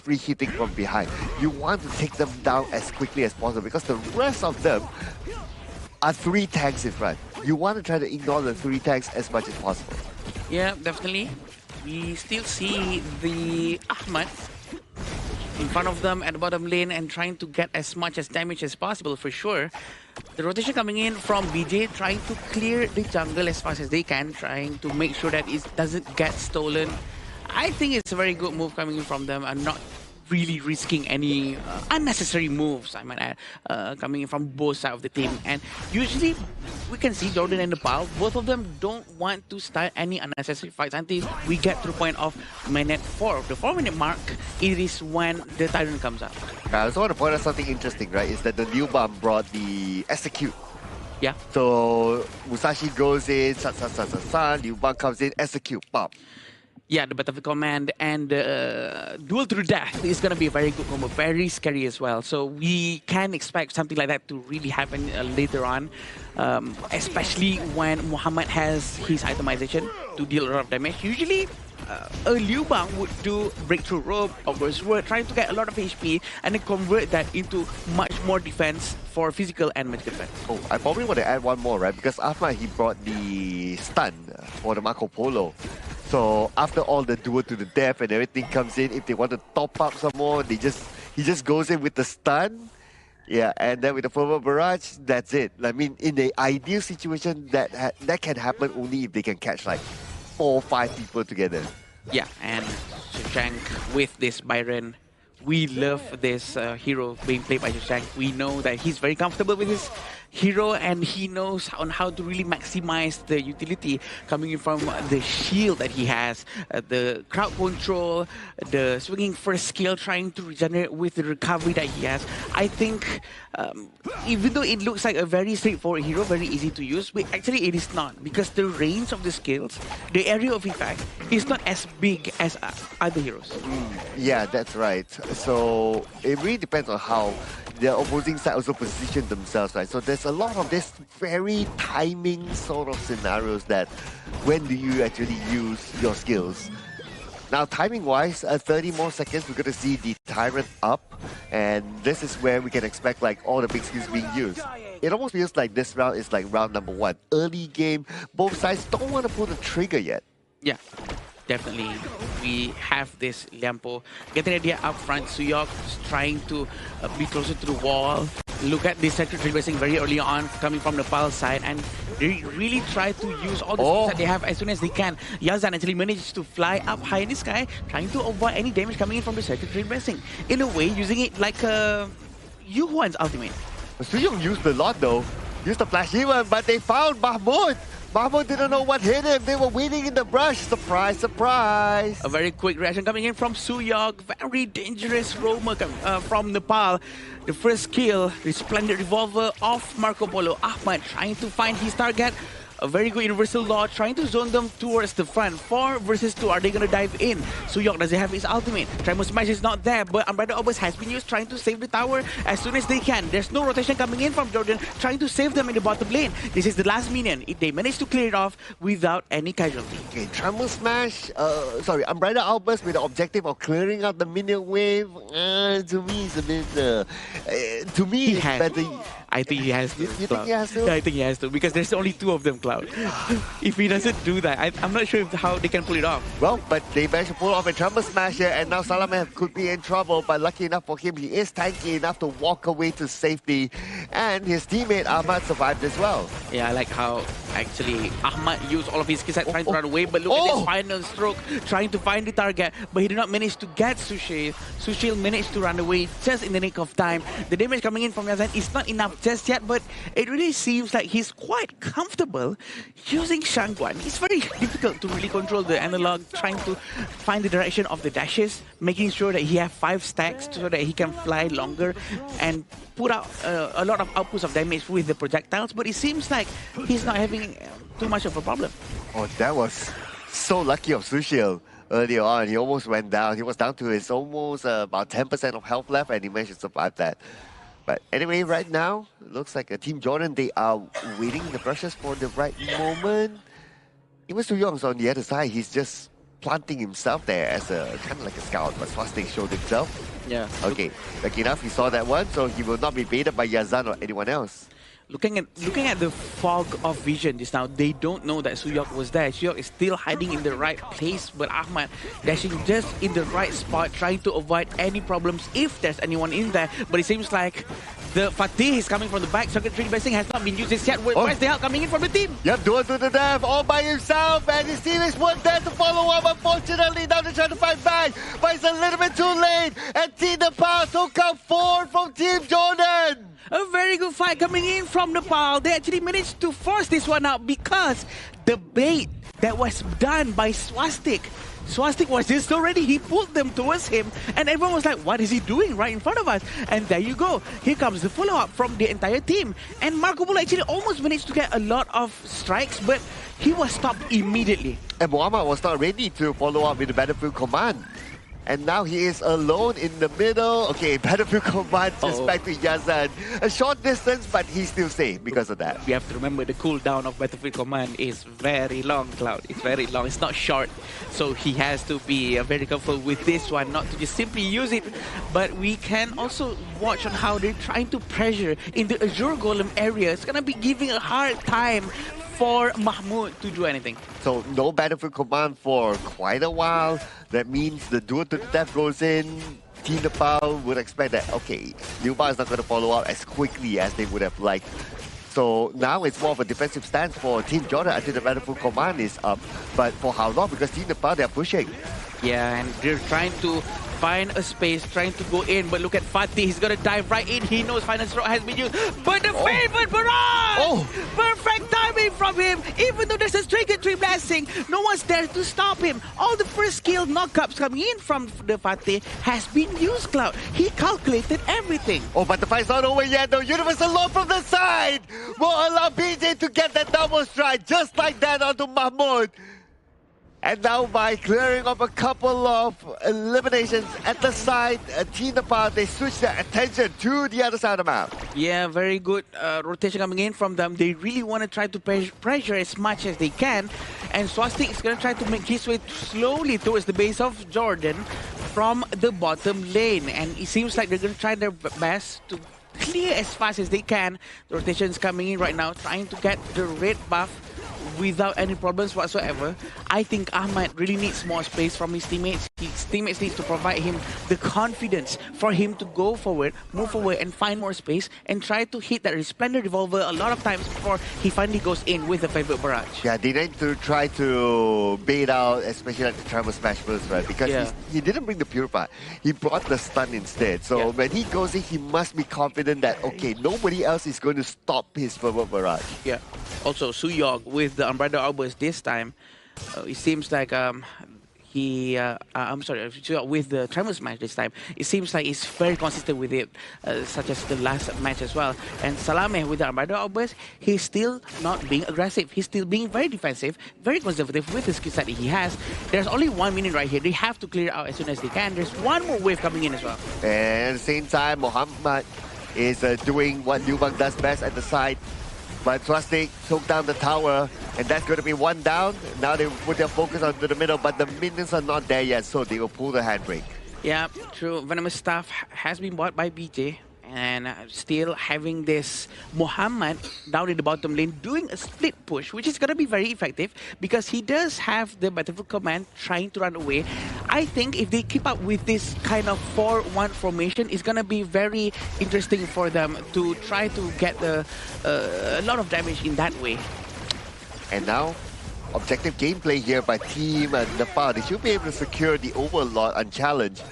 free hitting from behind. You want to take them down as quickly as possible, because the rest of them are 3 tanks in front. You want to try to ignore the 3 tanks as much as possible. Yeah, definitely. We still see the Ahmad in front of them at the bottom lane and trying to get as much as damage as possible for sure. The rotation coming in from BJ, trying to clear the jungle as fast as they can, trying to make sure that it doesn't get stolen. I think it's a very good move coming in from them and not really risking any unnecessary moves, I might add, coming in from both sides of the team. And usually we can see Jordan and Nepal, both of them don't want to start any unnecessary fights until we get to the point of minute 4. The 4-minute mark, it is when the Tyrant comes out. I also want to point out something interesting, right, is that the Liu Bang brought the Execute. Yeah. So Musashi goes in, Liu Bang comes in, Execute, pop. Yeah, the Battlefield Command and Duel to the Death is going to be a very good combo, very scary as well. So we can expect something like that to really happen later on, especially when Muhammad has his itemization to deal a lot of damage. Usually, Liu Bang would do breakthrough rope or were trying to get a lot of HP and then convert that into much more defense for physical and magical defense. Oh, I probably want to add one more, right? Because Ahmad, he brought the stun for the Marco Polo. So after all the duel to the death and everything comes in, if they want to top up some more, he just goes in with the stun. Yeah, and then with the Fervor Barrage, that's it. I mean, in the ideal situation, that can happen only if they can catch like 4 or 5 people together. Yeah, and Shashank with this Byron. We love this hero being played by Shashank. We know that he's very comfortable with his hero and he knows on how to really maximize the utility coming in from the shield that he has, the crowd control, the swinging first skill, trying to regenerate with the recovery that he has. I think even though it looks like a very straightforward hero, very easy to use, but actually it is not, because the range of the skills, the area of effect is not as big as other heroes. Yeah, that's right. So it really depends on how the opposing side also position themselves, right? So there's a lot of this very timing sort of scenarios that when do you actually use your skills? Now, timing-wise, 30 more seconds, we're going to see the Tyrant up, and this is where we can expect like all the big skills being used. It almost feels like this round is like round number 1. Early game, both sides don't want to pull the trigger yet. Yeah. Definitely, we have this Liampo getting idea up front. Suyok trying to be closer to the wall. Look at this sector traversing very early on, coming from the Nepal side, and they really try to use all the skills that they have as soon as they can. Yazan actually managed to fly up high in the sky, trying to avoid any damage coming in from the sector traversing. In a way, using it like Yuhuan's ultimate. Suyok used a lot though. Used the flash even, but they found Mahmoud. Mahmoud didn't know what hit him. They were waiting in the brush. Surprise, surprise. A very quick reaction coming in from Suyok. Very dangerous roamer from Nepal. The first kill, the splendid revolver of Marco Polo. Ahmad trying to find his target. A very good universal law, trying to zone them towards the front. 4 versus 2, are they going to dive in? Suyok doesn't have his ultimate. Tremor Smash is not there, but Umbrella Obus has been used, trying to save the tower as soon as they can. There's no rotation coming in from Jordan, trying to save them in the bottom lane. This is the last minion. They managed to clear it off without any casualty. Okay, Tremor Smash, Umbrella Outburst with the objective of clearing out the minion wave. To me, it's a bit... to me, it's better... I think he has to. You think he has to? Yeah, I think he has to, because there's only 2 of them, Cloud. If he doesn't do that, I'm not sure how they can pull it off. Well, but they managed to pull off a Tremor Smash here, and now Salaman could be in trouble, but lucky enough for him, he is tanky enough to walk away to safety, and his teammate Ahmad survived as well. Yeah, I like how actually Ahmad used all of his skills trying to run away, but look at this final stroke, trying to find the target, but he did not manage to get Sushil. Sushil managed to run away just in the nick of time. The damage coming in from Yazan is not enough just yet, but it really seems like he's quite comfortable using Shangguan. It's very difficult to really control the analog, trying to find the direction of the dashes, making sure that he has 5 stacks so that he can fly longer and put out a lot of outputs of damage with the projectiles, but it seems like he's not having too much of a problem. Oh, that was so lucky of Sushil. Earlier on, he almost went down. He was down to his almost about 10% of health left, and he managed to survive that. But anyway, right now, it looks like Team Jordan, they are waiting in the brushes for the right moment. Even Suyong's on the other side, he's just planting himself there as a kind of like a scout, but Swastik showed himself. Yeah. Okay, lucky enough, he saw that one, so he will not be baited by Yazan or anyone else. Looking at the fog of vision just now, they don't know that Suyok was there. Suyok is still hiding in the right place, but Ahmad dashing just in the right spot, trying to avoid any problems if there's anyone in there. But it seems like the Fatih is coming from the back. Circuit Tree Blessing has not been used yet. Where's the help coming in from the team? Yep, duel to the death all by himself, and his team is one there to follow up. Unfortunately, now they're trying to fight back, but it's a little bit too late. And Team Nepal took out 4 from Team Jordan. A very good fight coming in from Nepal. They actually managed to force this one out because the bait that was done by Swastik was just so ready. He pulled them towards him, and everyone was like, what is he doing right in front of us? And there you go. Here comes the follow-up from the entire team. And Marco Polo actually almost managed to get a lot of strikes, but he was stopped immediately. And Muhammad was not ready to follow up with the Battlefield command. And now he is alone in the middle. Okay, Battlefield Command just back to Yazan. A short distance, but he's still safe because of that. We have to remember the cooldown of Battlefield Command is very long, Cloud. It's very long. It's not short. So he has to be very careful with this one, not to just simply use it. But we can also watch on how they're trying to pressure in the Azure Golem area. It's going to be giving a hard time for Mahmoud to do anything. So no Battlefield Command for quite a while. That means the duel to the death goes in. Team Nepal would expect that, okay, Liuba is not going to follow up as quickly as they would have liked. So now it's more of a defensive stance for Team Jordan until the Battlefield Command is up. But for how long? Because Team Nepal, they're pushing. Yeah, and they're trying to find a space, trying to go in. But look at Fatih, he's gonna dive right in. He knows Final Stroke has been used. But the favorite barrage! Perfect timing from him. Even though there's a tree blasting, no one's there to stop him. All the first skill knockups coming in from the Fatih has been used, Cloud. He calculated everything. Oh, but the fight's not over yet, though. Universal Law from the side will allow BJ to get that double strike just like that onto Mahmoud. And now by clearing up a couple of eliminations at the side, Team Nepal, they switch their attention to the other side of the map. Yeah, very good rotation coming in from them. They really want to try to pressure as much as they can. And Swastik is going to try to make his way slowly towards the base of Jordan from the bottom lane. And it seems like they're going to try their best to clear as fast as they can. The rotation is coming in right now, trying to get the red buff without any problems whatsoever. I think Ahmad really needs more space from his teammates. His teammates need to provide him the confidence for him to go forward, move forward and find more space and try to hit that Resplendent Revolver a lot of times before he finally goes in with the favorite barrage. Yeah, they need to try to bait out, especially like the Tribal Smash first, right? Because he didn't bring the Purify. He brought the stun instead. So when he goes in, he must be confident that, okay, nobody else is going to stop his favorite barrage. Yeah. Also, Suyog with the Umbrella Arbors this time, it seems like with the Tremors match this time, it seems like he's very consistent with it, such as the last match as well. And Salameh with the Umbrella Arbors, he's still not being aggressive. He's still being very defensive, very conservative with the skill set that he has. There's only 1 minute right here. They have to clear it out as soon as they can. There's one more wave coming in as well. And at the same time, Mohammed is doing what Liu Bang does best at the side. But Swastik took down the tower, and that's going to be one down. Now they put their focus onto the middle, but the minions are not there yet, so they will pull the handbrake. Yeah, true. Venomous Staff has been bought by BJ. And still having this Muhammad down in the bottom lane doing a split push, which is going to be very effective because he does have the Battlefield Command trying to run away. I think if they keep up with this kind of 4-1 formation, it's going to be very interesting for them to try to get a lot of damage in that way. And now, objective gameplay here by Team Nepal. They should be able to secure the Overlord unchallenged.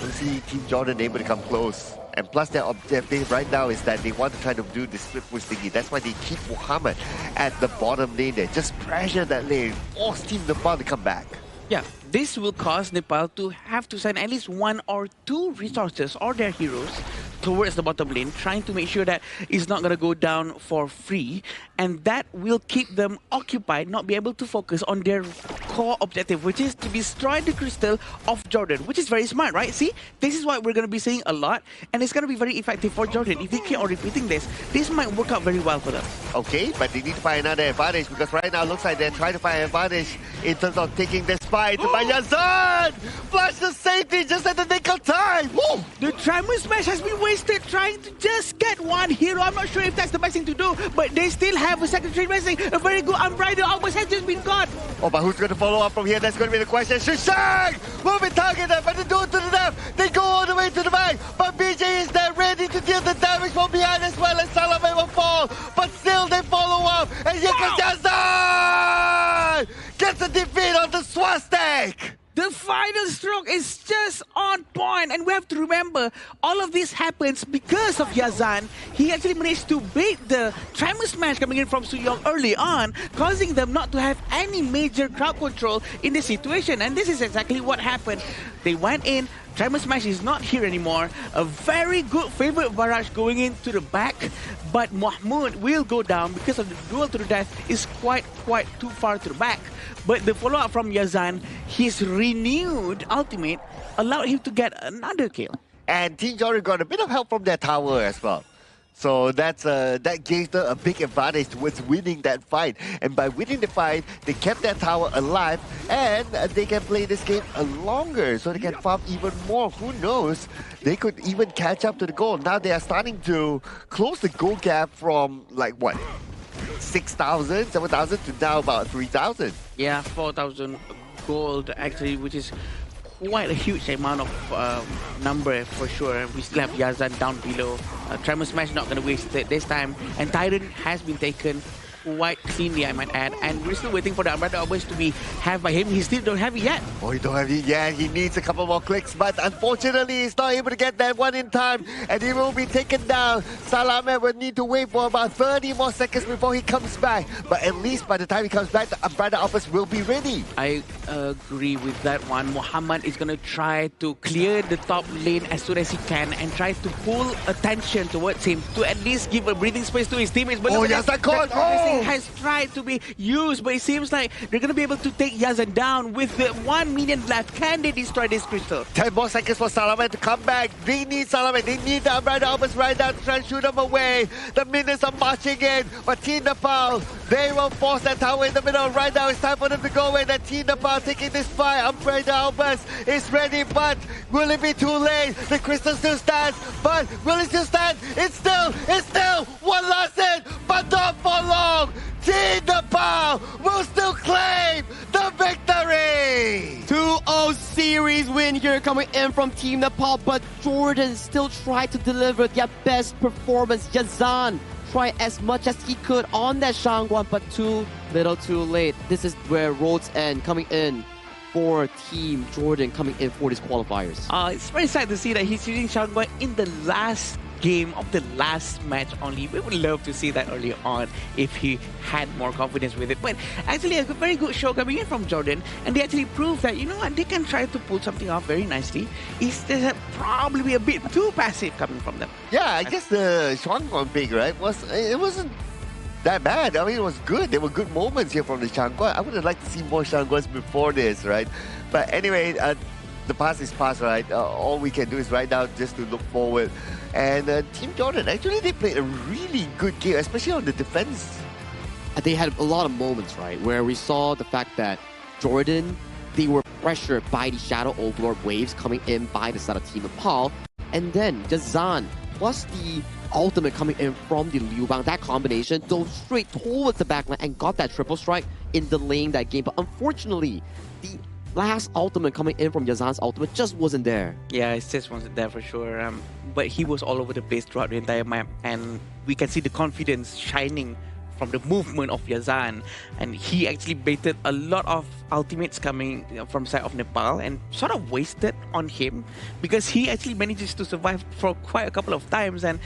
We'll see Team Jordan able to come close. And plus their objective right now is that they want to try to do the split push thingy. That's why they keep Muhammad at the bottom lane there. Just pressure that lane, force Team Nepal to come back. Yeah, this will cause Nepal to have to send at least 1 or 2 resources or their heroes towards the bottom lane, trying to make sure that it's not going to go down for free. And that will keep them occupied, not be able to focus on their core objective, which is to destroy the crystal of Jordan, which is very smart, right? See, this is what we're going to be seeing a lot, and it's going to be very effective for Jordan. If they keep on repeating this might work out very well for them. Okay, but they need to find another advantage because right now it looks like they're trying to find an advantage in terms of taking the spy to Yazan! Flash the safety just at the nick of time! Woo! The Tremor Smash has been wasted trying to just get one hero. I'm not sure if that's the best thing to do, but they still have a secondary missing. A very good Unbridled almost has just been gone. Oh, but who's going to follow up from here? That's going to be the question. Shishang! Moving target them, but they do it to the left. They go all the way to the back, but BJ is there ready to deal the damage from behind as well as Salameh will fall. But still they follow up, and here comes Yazan! Gets a defeat on the Swastik! The final stroke is just on point, and we have to remember all of this happens because of Yazan. He actually managed to bait the Tremor Smash coming in from Suyong early on, causing them not to have any major crowd control in this situation. And this is exactly what happened. They went in, Tremor Smash is not here anymore. A very good favorite barrage going into the back, but Mahmoud will go down because of the duel to the death is quite too far to the back. But the follow-up from Yazan, his renewed ultimate allowed him to get another kill. And Team Jordan got a bit of help from their tower as well. So that gave them a big advantage towards winning that fight. And by winning the fight, they kept their tower alive and they can play this game longer. So they can farm even more. Who knows? They could even catch up to the goal. Now they are starting to close the goal gap from like what? 6,000, 7,000 to now about 3,000. Yeah, 4,000 gold actually, which is quite a huge amount of number for sure. We still have Yazan down below. Tremor Smash not going to waste it this time. And Tyrant has been taken quite cleanly, I might add. And we're still waiting for the Umbrella Always to be have by him. He still don't have it yet. Oh, he don't have it yet. He needs a couple more clicks, but unfortunately, he's not able to get that one in time, and he will be taken down. Salamet will need to wait for about 30 more seconds before he comes back. But at least by the time he comes back, the Umbrella Always will be ready. I agree with that one. Muhammad is going to try to clear the top lane as soon as he can and try to pull attention towards him to at least give a breathing space to his teammates. But Yazan caught! Oh! Has tried to be used, but it seems like they're going to be able to take Yazan down with the 1 minion left. Can they destroy this crystal? 10 more seconds for Salamet to come back. They need Salamet. They need the Umbrella Always right now to try and shoot them away. The minions are marching in, but Team Nepal, they will force that tower in the middle. Right now, it's time for them to go in. And Team Nepal taking this fight. Umbrella Always is ready, but will it be too late? The crystal still stands, but will it still stand? It's still one last hit, but not for long. Team Nepal will still claim the victory! 2-0 series win here coming in from Team Nepal, but Jordan still tried to deliver their best performance. Yazan tried as much as he could on that Shangguan, but too little too late. This is where roads end coming in for Team Jordan coming in for these qualifiers. It's very sad to see that he's using Shangguan in the last game of the last match only. We would love to see that earlier on if he had more confidence with it. But actually a very good show coming in from Jordan, and they actually proved that, you know what, they can try to pull something off very nicely. It's probably a bit too passive coming from them. Yeah, I guess the Shangguan pick, right, wasn't that bad. I mean, it was good. There were good moments here from the Shangguan. I would have liked to see more Shangguans before this, right? But anyway, the past is past, right? All we can do is right now just to look forward. And Team Jordan, actually, they played a really good game, especially on the defense. They had a lot of moments, right, where we saw the fact that Jordan, they were pressured by the Shadow Overlord waves coming in by the side of Team Nepal. And then Yazan, plus the ultimate coming in from the Liu Bang, that combination dove straight towards the backline and got that triple strike in delaying that game. But unfortunately, the last ultimate coming in from Yazan's ultimate just wasn't there. Yeah, it just wasn't there for sure. But he was all over the place throughout the entire map, and we can see the confidence shining from the movement of Yazan. And he actually baited a lot of ultimates coming from side of Nepal and sort of wasted on him because he actually manages to survive for quite a couple of times. And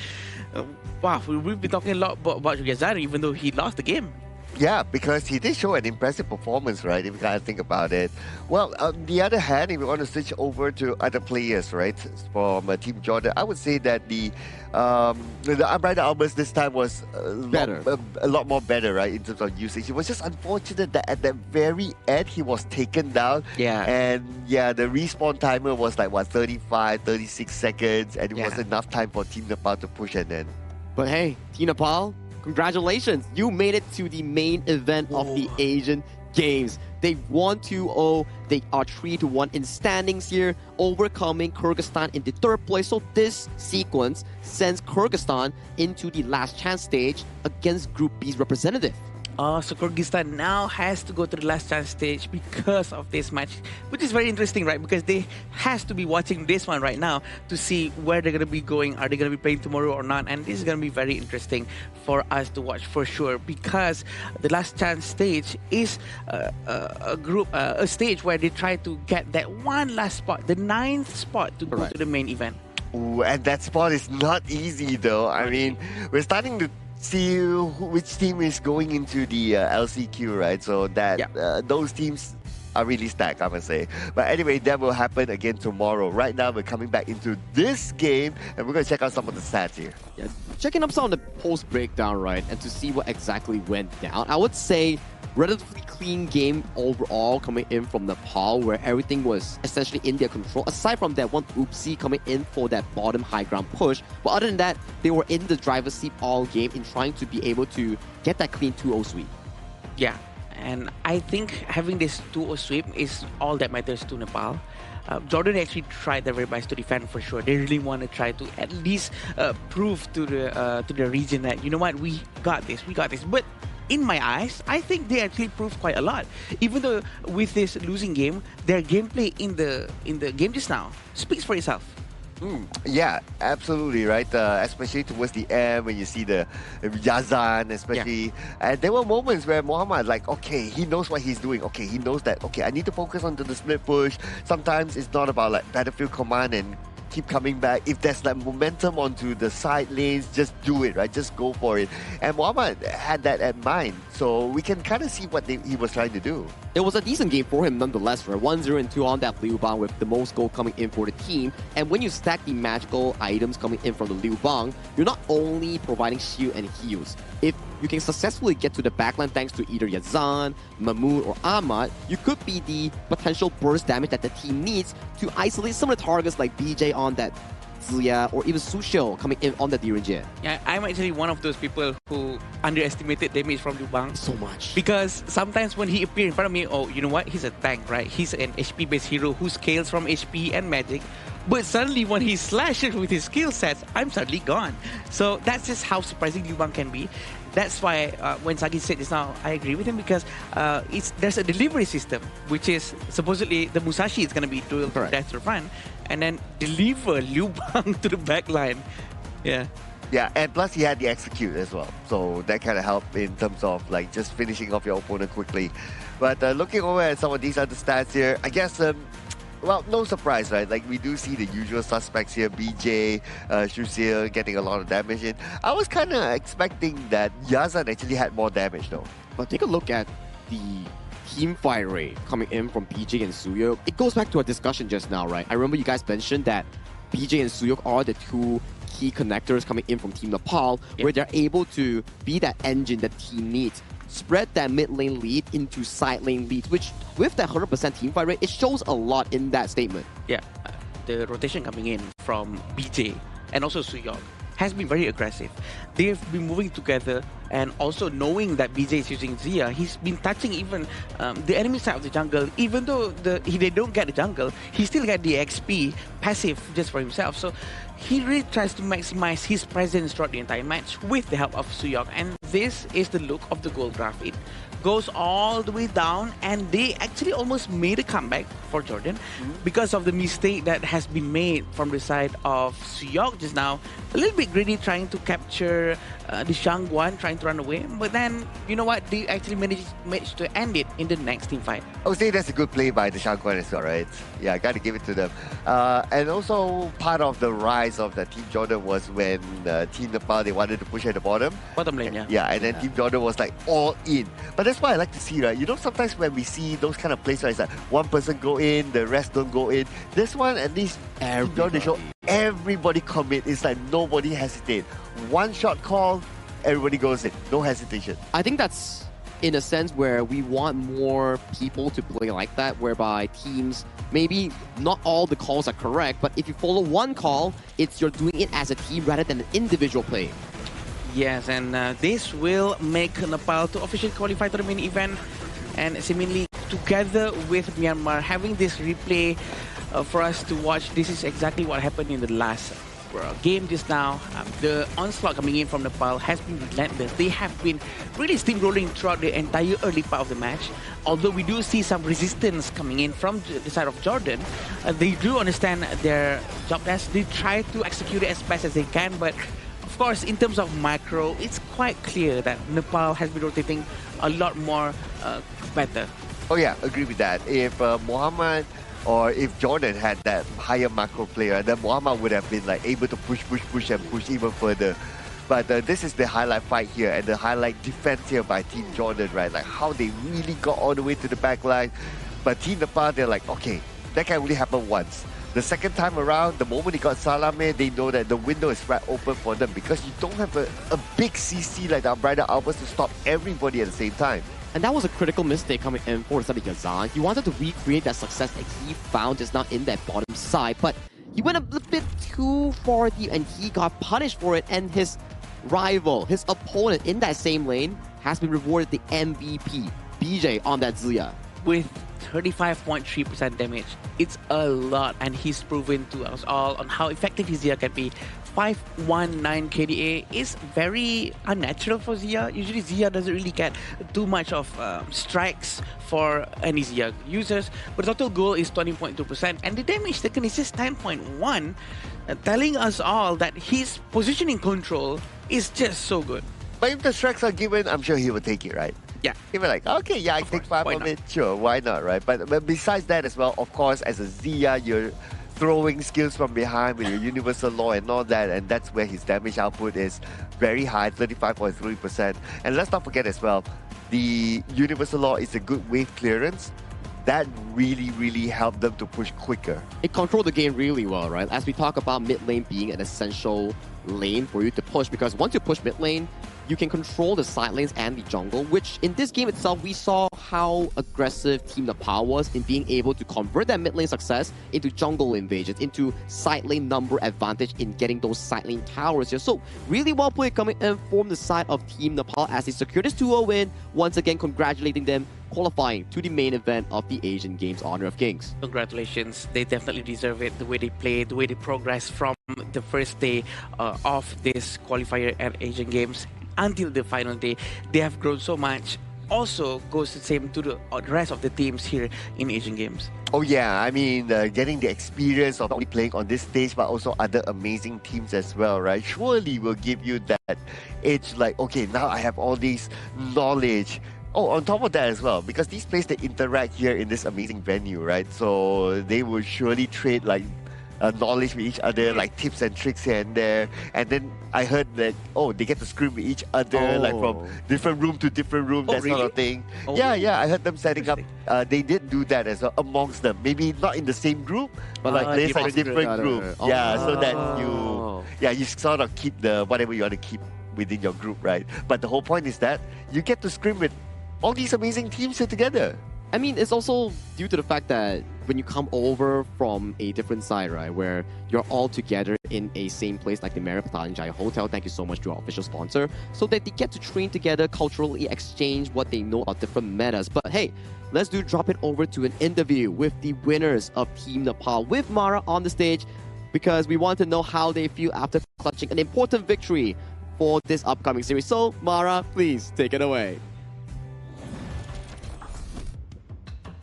wow, we've been talking a lot about Yazan even though he lost the game. Yeah, because he did show an impressive performance, right, if you kind of think about it. Well, on the other hand, if you want to switch over to other players, right, from Team Jordan, I would say that the Umbrella Always this time was a lot more better, right, in terms of usage. It was just unfortunate that at the very end, he was taken down. Yeah. And yeah, the respawn timer was like, what, 35, 36 seconds, and it was enough time for Team Nepal to push and then. But hey, Team Nepal, congratulations, you made it to the main event of the Asian Games. They won 2-0. They are 3-1 in standings here, overcoming Kyrgyzstan in the third place. So this sequence sends Kyrgyzstan into the last chance stage against Group B's representative. So Kyrgyzstan now has to go to the last chance stage because of this match, which is very interesting, right? Because they has to be watching this one right now to see where they're going to be going. Are they going to be playing tomorrow or not? And this is going to be very interesting for us to watch for sure, because the last chance stage is a stage where they try to get that one last spot, the 9th spot to go to the main event. Ooh, and that spot is not easy though. I mean, we're starting to see which team is going into the LCQ, right? So that those teams are really stacked, I must say. But anyway, that will happen again tomorrow. Right now, we're coming back into this game, and we're going to check out some of the stats here. Yeah, checking up some of the post breakdown, right, and to see what exactly went down. I would say relatively clean game overall coming in from Nepal, where everything was essentially in their control. Aside from that one oopsie coming in for that bottom high ground push, but other than that, they were in the driver's seat all game in trying to be able to get that clean 2-0 sweep. Yeah, and I think having this 2-0 sweep is all that matters to Nepal. Jordan actually tried their very best to defend for sure. They really want to try to at least prove to the region that, you know what, we got this. But in my eyes, I think they actually proved quite a lot. Even though with this losing game, their gameplay in the game just now speaks for itself. Yeah, absolutely, right? Especially towards the end when you see the Yazan, especially. Yeah. And there were moments where Muhammad, like, okay, he knows what he's doing. Okay, he knows that, okay, I need to focus on the split push. Sometimes it's not about like battlefield command and keep coming back. If there's like momentum onto the side lanes, just do it, right? Just go for it. And Muhammad had that at mind. So we can kind of see what he was trying to do. It was a decent game for him nonetheless, right? 1-0 and 2 on that Liu Bang with the most goal coming in for the team. And when you stack the magical items coming in from the Liu Bang, you're not only providing shield and heals. If you can successfully get to the backline thanks to either Yazan, Mahmood, or Ahmad, you could be the potential burst damage that the team needs to isolate some of the targets like BJ on that Ziya or even Sushil coming in on the Direnjie. Yeah, I'm actually one of those people who underestimated damage from Liu Bang so much. Because sometimes when he appears in front of me, oh, you know what? He's a tank, right? He's an HP-based hero who scales from HP and magic. But suddenly when he slashes with his skill sets, I'm suddenly gone. So that's just how surprising Liu Bang can be. That's why when Sagi said this now, I agree with him because there's a delivery system, which is supposedly the Musashi is going to be dual death to front and then deliver Liu Bang to the back line. Yeah. Yeah, and plus he had the execute as well. So that kind of helped in terms of like just finishing off your opponent quickly. But looking over at some of these other stats here, I guess well, no surprise, right? Like, we do see the usual suspects here, BJ, Shusil getting a lot of damage in. I was kind of expecting that Yazan actually had more damage, though. But take a look at the team fight rate coming in from BJ and Suyok. It goes back to our discussion just now, right? I remember you guys mentioned that BJ and Suyok are the two key connectors coming in from Team Nepal, where they're able to be that engine that team needs. Spread that mid lane lead into side lane leads, which with that 100% team fight rate, it shows a lot in that statement. Yeah, the rotation coming in from BJ and also Suyok has been very aggressive. They've been moving together and also knowing that BJ is using Ziya, he's been touching even the enemy side of the jungle. Even though they don't get the jungle, he still get the XP passive just for himself. So he really tries to maximize his presence throughout the entire match with the help of Suyok. And this is the look of the gold graph. It goes all the way down and they actually almost made a comeback for Jordan because of the mistake that has been made from the side of Suyok just now. A little bit greedy trying to capture the Shangguan, trying to run away. But then, you know what? They actually managed to end it in the next team fight. I would say that's a good play by the Shangguan as well, right? Yeah, I got to give it to them. And also part of the rise of the Team Jordan was when Team Nepal, they wanted to push at the bottom. Bottom lane, yeah. Yeah, and then Team Jordan was like all in. But that's what I like to see, right? You know, sometimes when we see those kind of plays, right, it's like one person go in, the rest don't go in. This one, at least, Team Jordan show everybody commit. It's like nobody hesitate. One shot call, everybody goes in. No hesitation. I think that's in a sense where we want more people to play like that, whereby teams, maybe not all the calls are correct, but if you follow one call, it's you're doing it as a team rather than an individual play. Yes, and this will make Nepal to officially qualify to the main event. And seemingly together with Myanmar, having this replay for us to watch, this is exactly what happened in the last game just now. The onslaught coming in from Nepal has been relentless. They have been really steamrolling throughout the entire early part of the match. Although we do see some resistance coming in from the side of Jordan, they do understand their job task. They try to execute it as best as they can, but of course, in terms of macro, it's quite clear that Nepal has been rotating a lot more better. Oh yeah, agree with that. If Muhammad or if Jordan had that higher macro player, then Muhammad would have been like able to push even further. But this is the highlight fight here and the highlight defense here by Team Jordan, right? Like how they really got all the way to the back line. But Team Nepal, they're like, okay, that can only happen once. The second time around, the moment they got Salame, they know that the window is right open for them because you don't have a big CC like the Umbrella Albers to stop everybody at the same time. And that was a critical mistake coming in for Sami Gazan. He wanted to recreate that success that he found just now in that bottom side, but he went a little bit too far deep and he got punished for it, and his rival, his opponent in that same lane has been rewarded the MVP, BJ, on that Ziya. With 35.3% damage. It's a lot, and he's proven to us all on how effective his Ziya can be. 519 KDA is very unnatural for Ziya. Usually Ziya doesn't really get too much of strikes for any Ziya users, but the total goal is 20.2%, and the damage taken is just 10.1, telling us all that his positioning control is just so good. But if the strikes are given, I'm sure he will take it, right? Yeah. He'll be like, okay, yeah, I take 5 of it, sure, why not, right? But besides that as well, of course, as a Ziya, you're throwing skills from behind with your universal law and all that, and that's where his damage output is very high, 35.3%. And let's not forget as well, the universal law is a good wave clearance. That really helped them to push quicker. It controlled the game really well, right? As we talk about mid lane being an essential lane for you to push, because once you push mid lane, you can control the side lanes and the jungle, which in this game itself, we saw how aggressive Team Nepal was in being able to convert that mid lane success into jungle invasions, into side lane number advantage in getting those side lane towers here. So really well played coming in from the side of Team Nepal as they secured this 2-0 win. Once again, congratulating them, qualifying to the main event of the Asian Games Honor of Kings. Congratulations, they definitely deserve it. The way they played, the way they progressed from the first day of this qualifier at Asian Games until the final day, they have grown so much. Also goes the same to the rest of the teams here in Asian Games. Oh yeah, I mean, getting the experience of not only playing on this stage, but also other amazing teams as well, right? Surely will give you that edge, like, okay, now I have all this knowledge. Oh, on top of that as well, because these players, they interact here in this amazing venue, right? So they will surely trade like knowledge with each other, like tips and tricks here and there. And then I heard that, oh, they get to scrim with each other, like from different room to different room, that sort of thing. Oh. Yeah, I heard them setting up, they did do that as well amongst them. Maybe not in the same group, but like there's like different group. Yeah, so that you sort of keep the whatever you want to keep within your group, right? But the whole point is that you get to scrim with all these amazing teams here together. I mean, it's also due to the fact that when you come over from a different side, right, where you're all together in a same place like the Marriott Pattaya Hotel, thank you so much to our official sponsor, so that they get to train together, culturally exchange what they know about different metas. But hey, let's drop it over to an interview with the winners of Team Nepal with Mara on the stage, because we want to know how they feel after clutching an important victory for this upcoming series. So, Mara, please take it away.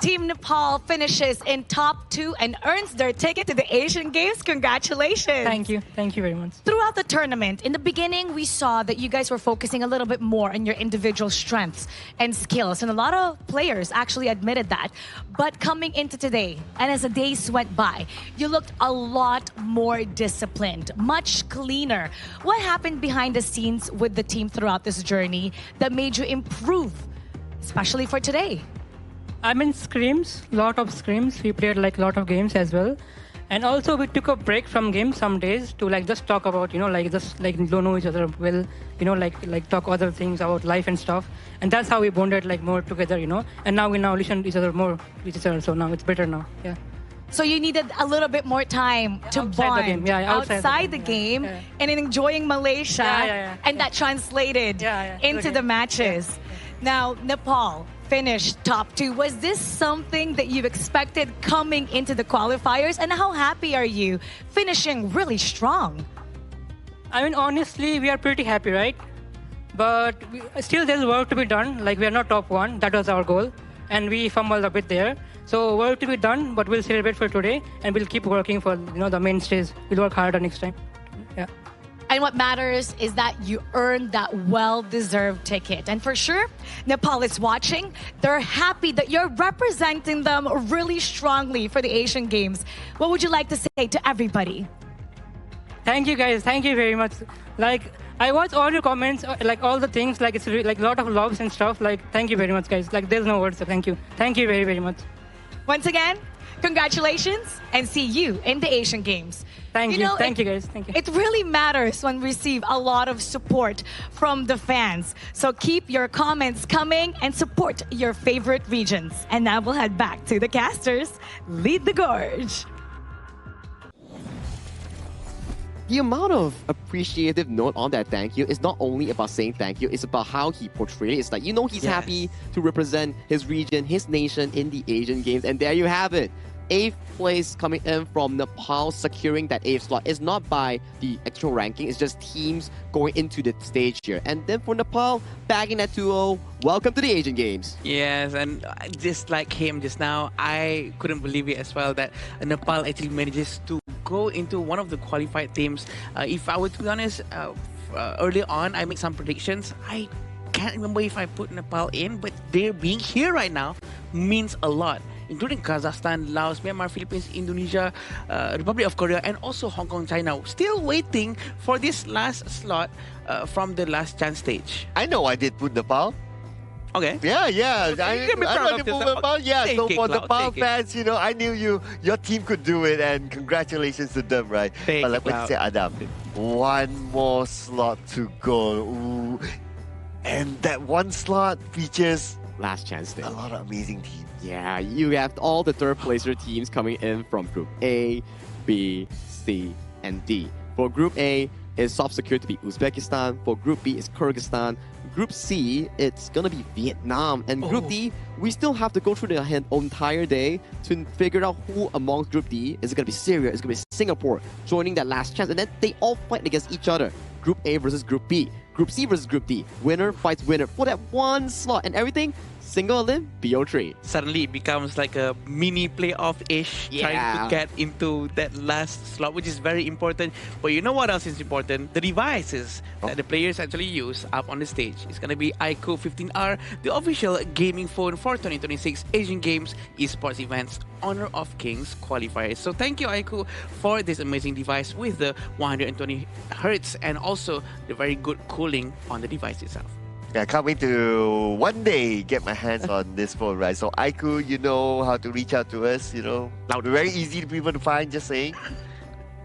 Team Nepal finishes in top 2 and earns their ticket to the Asian Games. Congratulations. Thank you. Thank you very much. Throughout the tournament, in the beginning, we saw that you guys were focusing a little bit more on your individual strengths and skills. And a lot of players actually admitted that. But coming into today, and as the days went by, you looked a lot more disciplined, much cleaner. What happened behind the scenes with the team throughout this journey that made you improve, especially for today? I mean, scrims, lot of scrims. We played like lot of games as well. And also we took a break from games some days to like just talk about, like just like don't know each other well, like talk other things about life and stuff. And that's how we bonded like more together, And now we listen to each other more with each other. So now it's better now, yeah. So you needed a little bit more time to bond outside the game and enjoying Malaysia. And that translated into the matches. Now, Nepal finished top 2. Was this something that you expected coming into the qualifiers? And how happy are you finishing really strong? I mean, honestly, we are pretty happy, right? But still there's work to be done. Like, we are not top 1. That was our goal. And we fumbled a bit there. So work to be done, but we'll celebrate for today. And we'll keep working for, the main stage. We'll work harder next time. Yeah. And what matters is that you earned that well-deserved ticket. And for sure, Nepal is watching. They're happy that you're representing them really strongly for the Asian Games. What would you like to say to everybody? Thank you, guys. Thank you very much. Like, I watch all your comments, like all the things, like it's like a lot of loves and stuff. Like, thank you very much, guys. Like, there's no words, so thank you. Thank you very, very much. Once again, congratulations and see you in the Asian Games. Thank you. Thank you, guys. Thank you. It really matters when we receive a lot of support from the fans. So keep your comments coming and support your favorite regions. And now we'll head back to the casters. Lead the gorge. The amount of appreciative note on that thank you is not only about saying thank you, it's about how he portrayed it. It's like, he's happy to represent his region, his nation in the Asian Games. And there you have it. 8th place coming in from Nepal, securing that 8th slot. It's not by the actual ranking, it's just teams going into the stage here. And then for Nepal, bagging at 2-0, welcome to the Asian Games. Yes, and just like him just now, I couldn't believe it as well that Nepal actually manages to go into one of the qualified teams. If I were to be honest, early on, I made some predictions. I can't remember if I put Nepal in, but their being here right now means a lot, including Kazakhstan, Laos, Myanmar, Philippines, Indonesia, Republic of Korea, and also Hong Kong, China. Still waiting for this last slot from the last chance stage. I know I did put Nepal. Okay. Yeah. You can be proud of yourself. Nepal. Yeah, Take so it, for Cloud, Nepal take it. fans, I knew your team could do it, and congratulations to them, right? Take But like it, what you Cloud. said, Adam, one more slot to go. Ooh. And that one slot features Last chance stage. a lot of amazing teams. Yeah, you have all the third placer teams coming in from Group A, B, C, and D. For Group A, it's soft secured to be Uzbekistan. For Group B, it's Kyrgyzstan. Group C, it's gonna be Vietnam. And Group D, we still have to go through the entire day to figure out who amongst Group D is it gonna be Syria, is it gonna be Singapore joining that last chance, and then they all fight against each other. Group A versus Group B, Group C versus Group D. Winner fights winner for that one slot, and everything single elim BO3. Suddenly it becomes like a mini playoff-ish, trying to get into that last slot, which is very important. But you know what else is important? The devices that the players actually use up on the stage. It's going to be iQOO 15R, the official gaming phone for 2026 Asian Games Esports Events Honor of Kings qualifiers. So thank you, iQOO, for this amazing device with the 120 Hz and also the very good cooling on the device itself. Yeah, I can't wait to one day get my hands on this phone, right? So iQOO, you know how to reach out to us, We're very easy to people to find, just saying.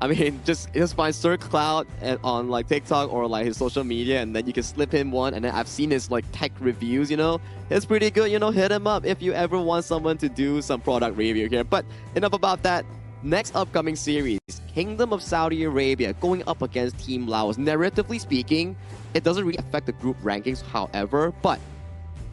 I mean, just find Sir Cloud on like TikTok or like his social media, and then you can slip him one. And then I've seen his like tech reviews, it's pretty good. Hit him up if you ever want someone to do some product review here. But enough about that. Next upcoming series, Kingdom of Saudi Arabia going up against Team Laos. Narratively speaking, it doesn't really affect the group rankings, however, but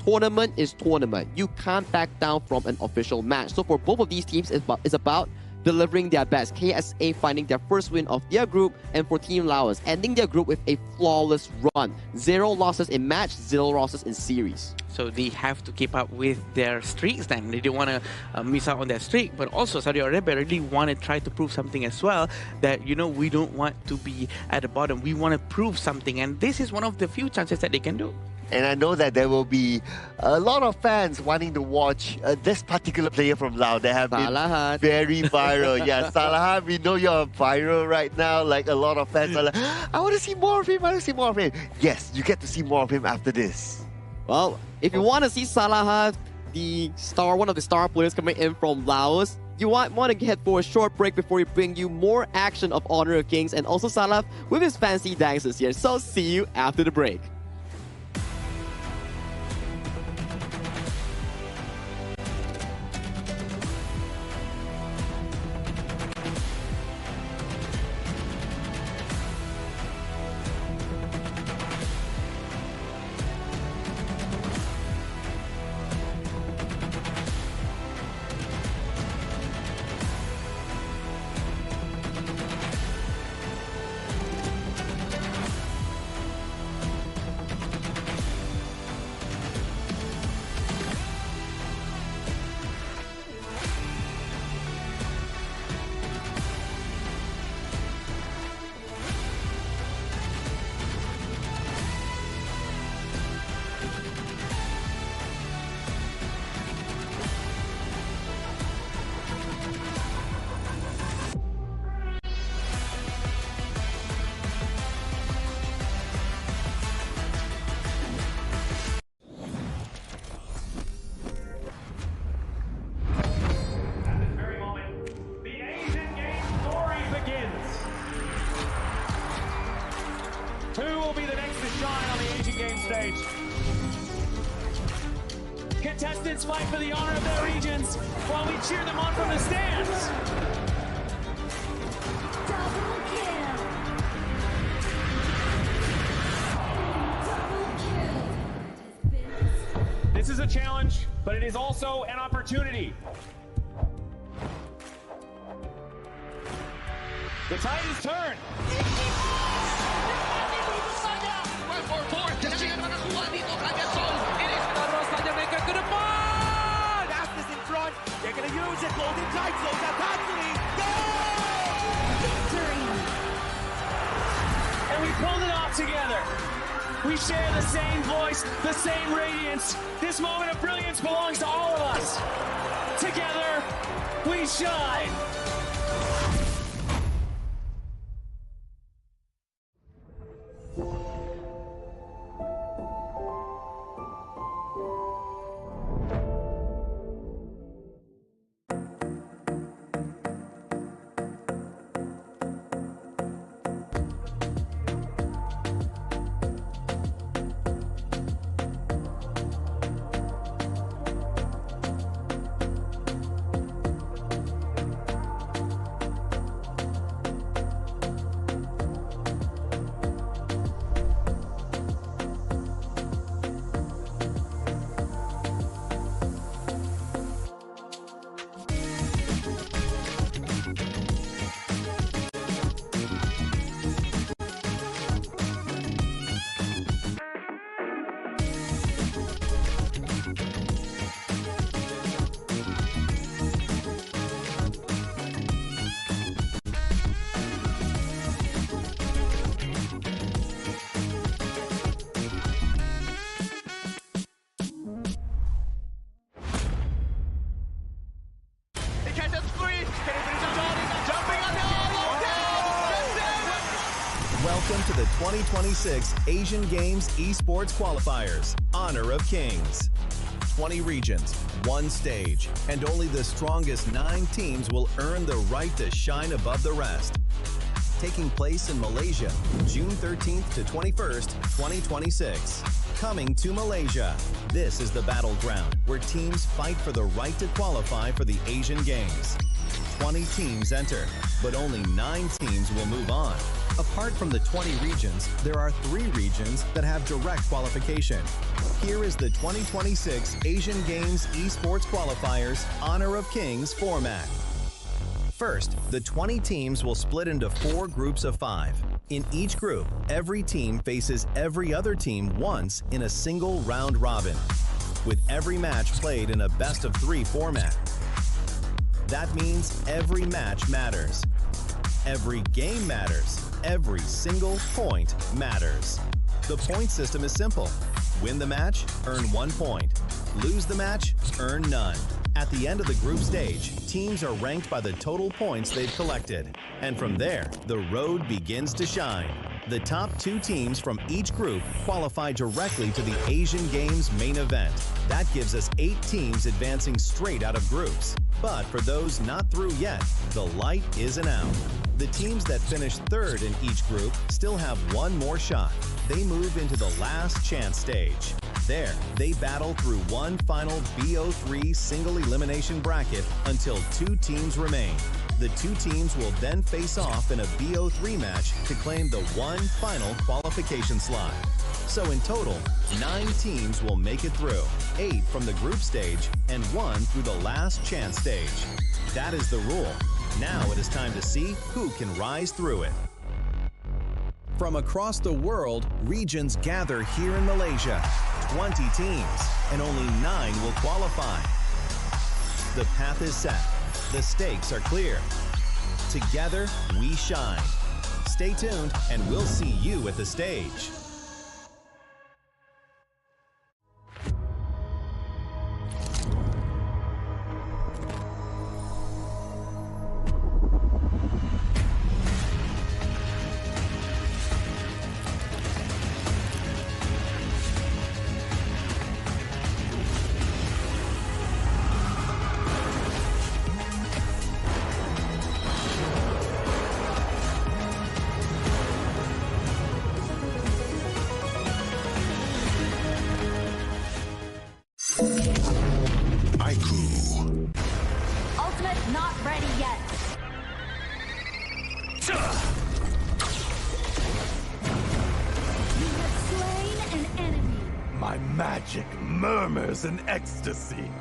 tournament is tournament. You can't back down from an official match. So for both of these teams, it's about delivering their best. KSA finding their first win of their group, and for Team Laos, ending their group with a flawless run. 0 losses in match, 0 losses in series. So they have to keep up with their streaks then. They don't want to miss out on their streak. But also Saudi Arabia really want to try to prove something as well, that, we don't want to be at the bottom. We want to prove something. And this is one of the few chances that they can do. And I know that there will be a lot of fans wanting to watch this particular player from Laos. They have been very viral. Yeah, Salahat, we know you're viral right now. Like a lot of fans are like, I want to see more of him, I want to see more of him. Yes, you get to see more of him after this. Well, if you want to see Salahat, one of the star players coming in from Laos, you want to head for a short break before we bring you more action of Honor of Kings and also Salahat with his fancy dances here. So see you after the break. Students fight for the honor of their regions while we cheer them on from the stands. Double kill. This is a challenge, but it is also an opportunity. The tide is turned. Aspas in front. They're going to use it. Golden Tide slows down constantly. Go! Victory. And we pulled it off together. We share the same voice, the same radiance. This moment of brilliance belongs to all of us. Together, we shine. Welcome to the 2026 Asian Games Esports Qualifiers, Honor of Kings. 20 regions, one stage, and only the strongest 9 teams will earn the right to shine above the rest. Taking place in Malaysia, June 13th to 21st, 2026. Coming to Malaysia, this is the battleground where teams fight for the right to qualify for the Asian Games. 20 teams enter, but only 9 teams will move on. Apart from the 20 regions, there are 3 regions that have direct qualification. Here is the 2026 Asian Games Esports Qualifiers Honor of Kings format. First, the 20 teams will split into 4 groups of 5. In each group, every team faces every other team once in a single round robin, with every match played in a best-of-3 format. That means every match matters. Every game matters. Every single point matters. The point system is simple. Win the match, earn 1 point. Lose the match, earn none. At the end of the group stage, teams are ranked by the total points they've collected. And from there, the road begins to shine. The top 2 teams from each group qualify directly to the Asian Games main event. That gives us 8 teams advancing straight out of groups. But for those not through yet, the light isn't out. The teams that finish 3rd in each group still have 1 more shot. They move into the last chance stage. There, they battle through one final BO3 single elimination bracket until 2 teams remain. The 2 teams will then face off in a BO3 match to claim the one final qualification slot. So in total, 9 teams will make it through, 8 from the group stage and 1 through the last chance stage. That is the rule. Now it is time to see who can rise through it. From across the world, regions gather here in Malaysia. 20 teams, and only 9 will qualify. The path is set. The stakes are clear. Together, we shine. Stay tuned, and we'll see you at the stage. but not ready yet. You have slain an enemy. My magic murmurs in ecstasy.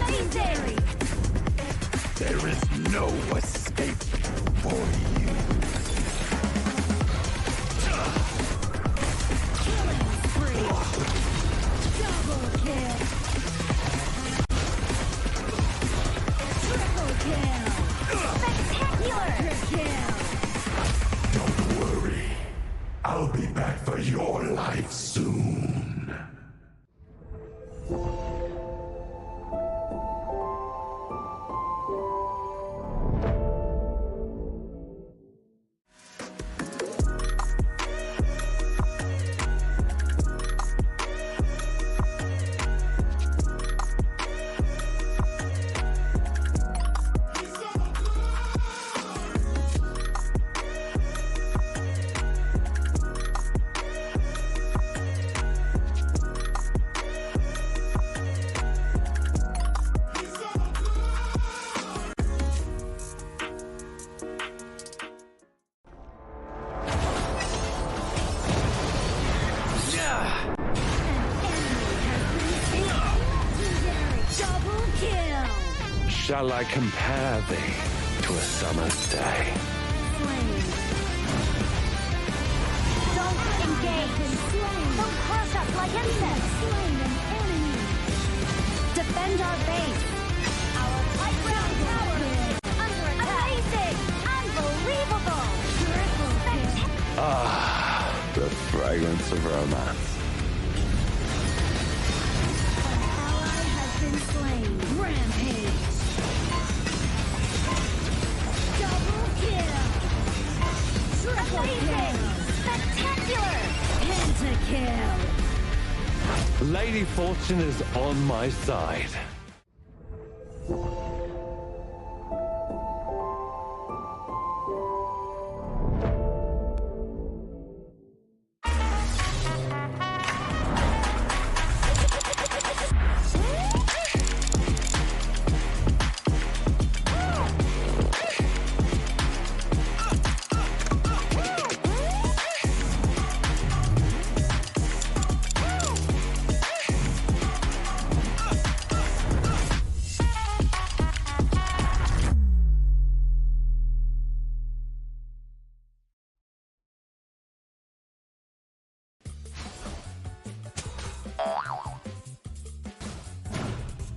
Amazing! There is no escape for you. Killing spree. Double kill. Triple kill. Spectacular kill. Don't worry. I'll be back for your life soon. Double kill. Shall I compare thee to a summer's day? Slain. Don't engage. Slain. Don't crush us like insects. Slain an enemy. Defend our base. Our playground tower is under attack. Amazing. Unbelievable. Triple kill. Ah, the fragrance of romance. Ally has been slain. Rampage. Double kill. Triple kill. Spectacular. Pentakill. Lady Fortune is on my side.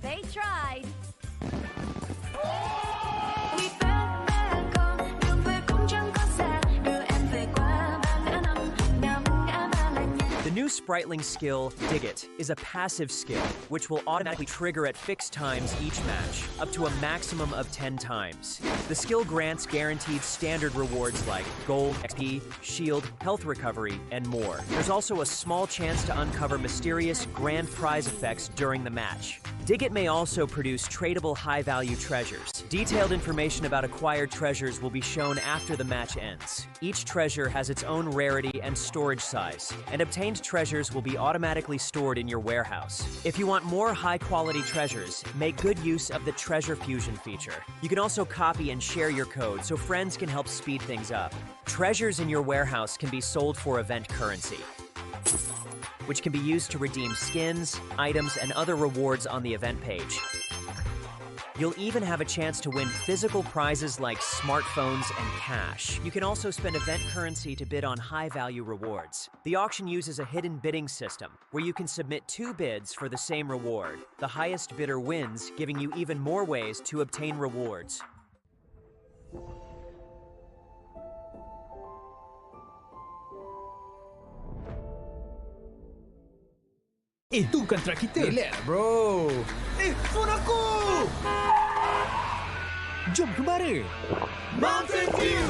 They tried. The new Spritling skill, Dig It, is a passive skill, which will automatically trigger at fixed times each match, up to a maximum of 10 times. The skill grants guaranteed standard rewards like gold, XP, shield, health recovery, and more. There's also a small chance to uncover mysterious grand prize effects during the match. Dig It may also produce tradable high-value treasures. Detailed information about acquired treasures will be shown after the match ends. Each treasure has its own rarity and storage size, and obtained treasures will be automatically stored in your warehouse. If you want more high-quality treasures, make good use of the Treasure Fusion feature. You can also copy and share your code so friends can help speed things up. Treasures in your warehouse can be sold for event currency, which can be used to redeem skins, items, and other rewards on the event page. You'll even have a chance to win physical prizes like smartphones and cash. You can also spend event currency to bid on high-value rewards. The auction uses a hidden bidding system, where you can submit 2 bids for the same reward. The highest bidder wins, giving you even more ways to obtain rewards. Itu kan track kita. Relax, bro. Phone aku! Jom ke mana? Mountain View!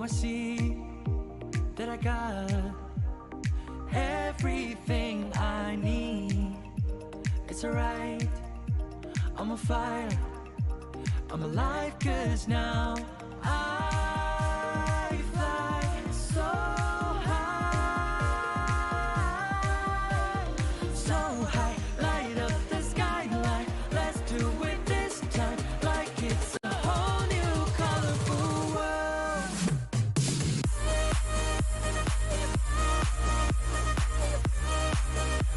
see that I got everything I need. It's alright, I'm on fire, I'm alive, 'cause now I fly so high, so high, light up the skyline. Let's do it this time, like it's a whole new colorful world.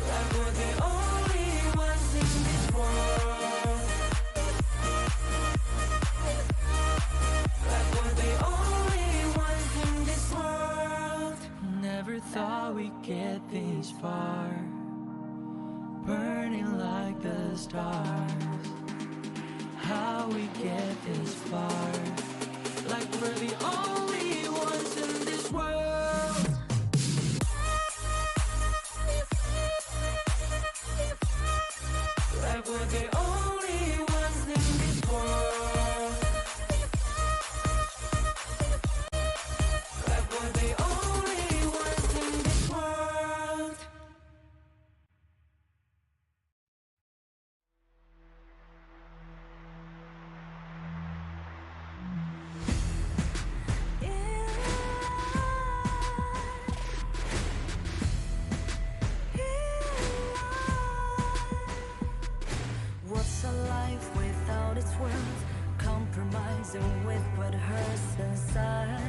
Like we're the only ones in this world. Like we're the only ones in this world. Never thought we'd get this far, burning like the stars. How we get this far? Like we're the only ones in this world. Like we're the only ones in this world. Like we're the only ones in this world. What's a life without its worth? Compromising with what hurts inside.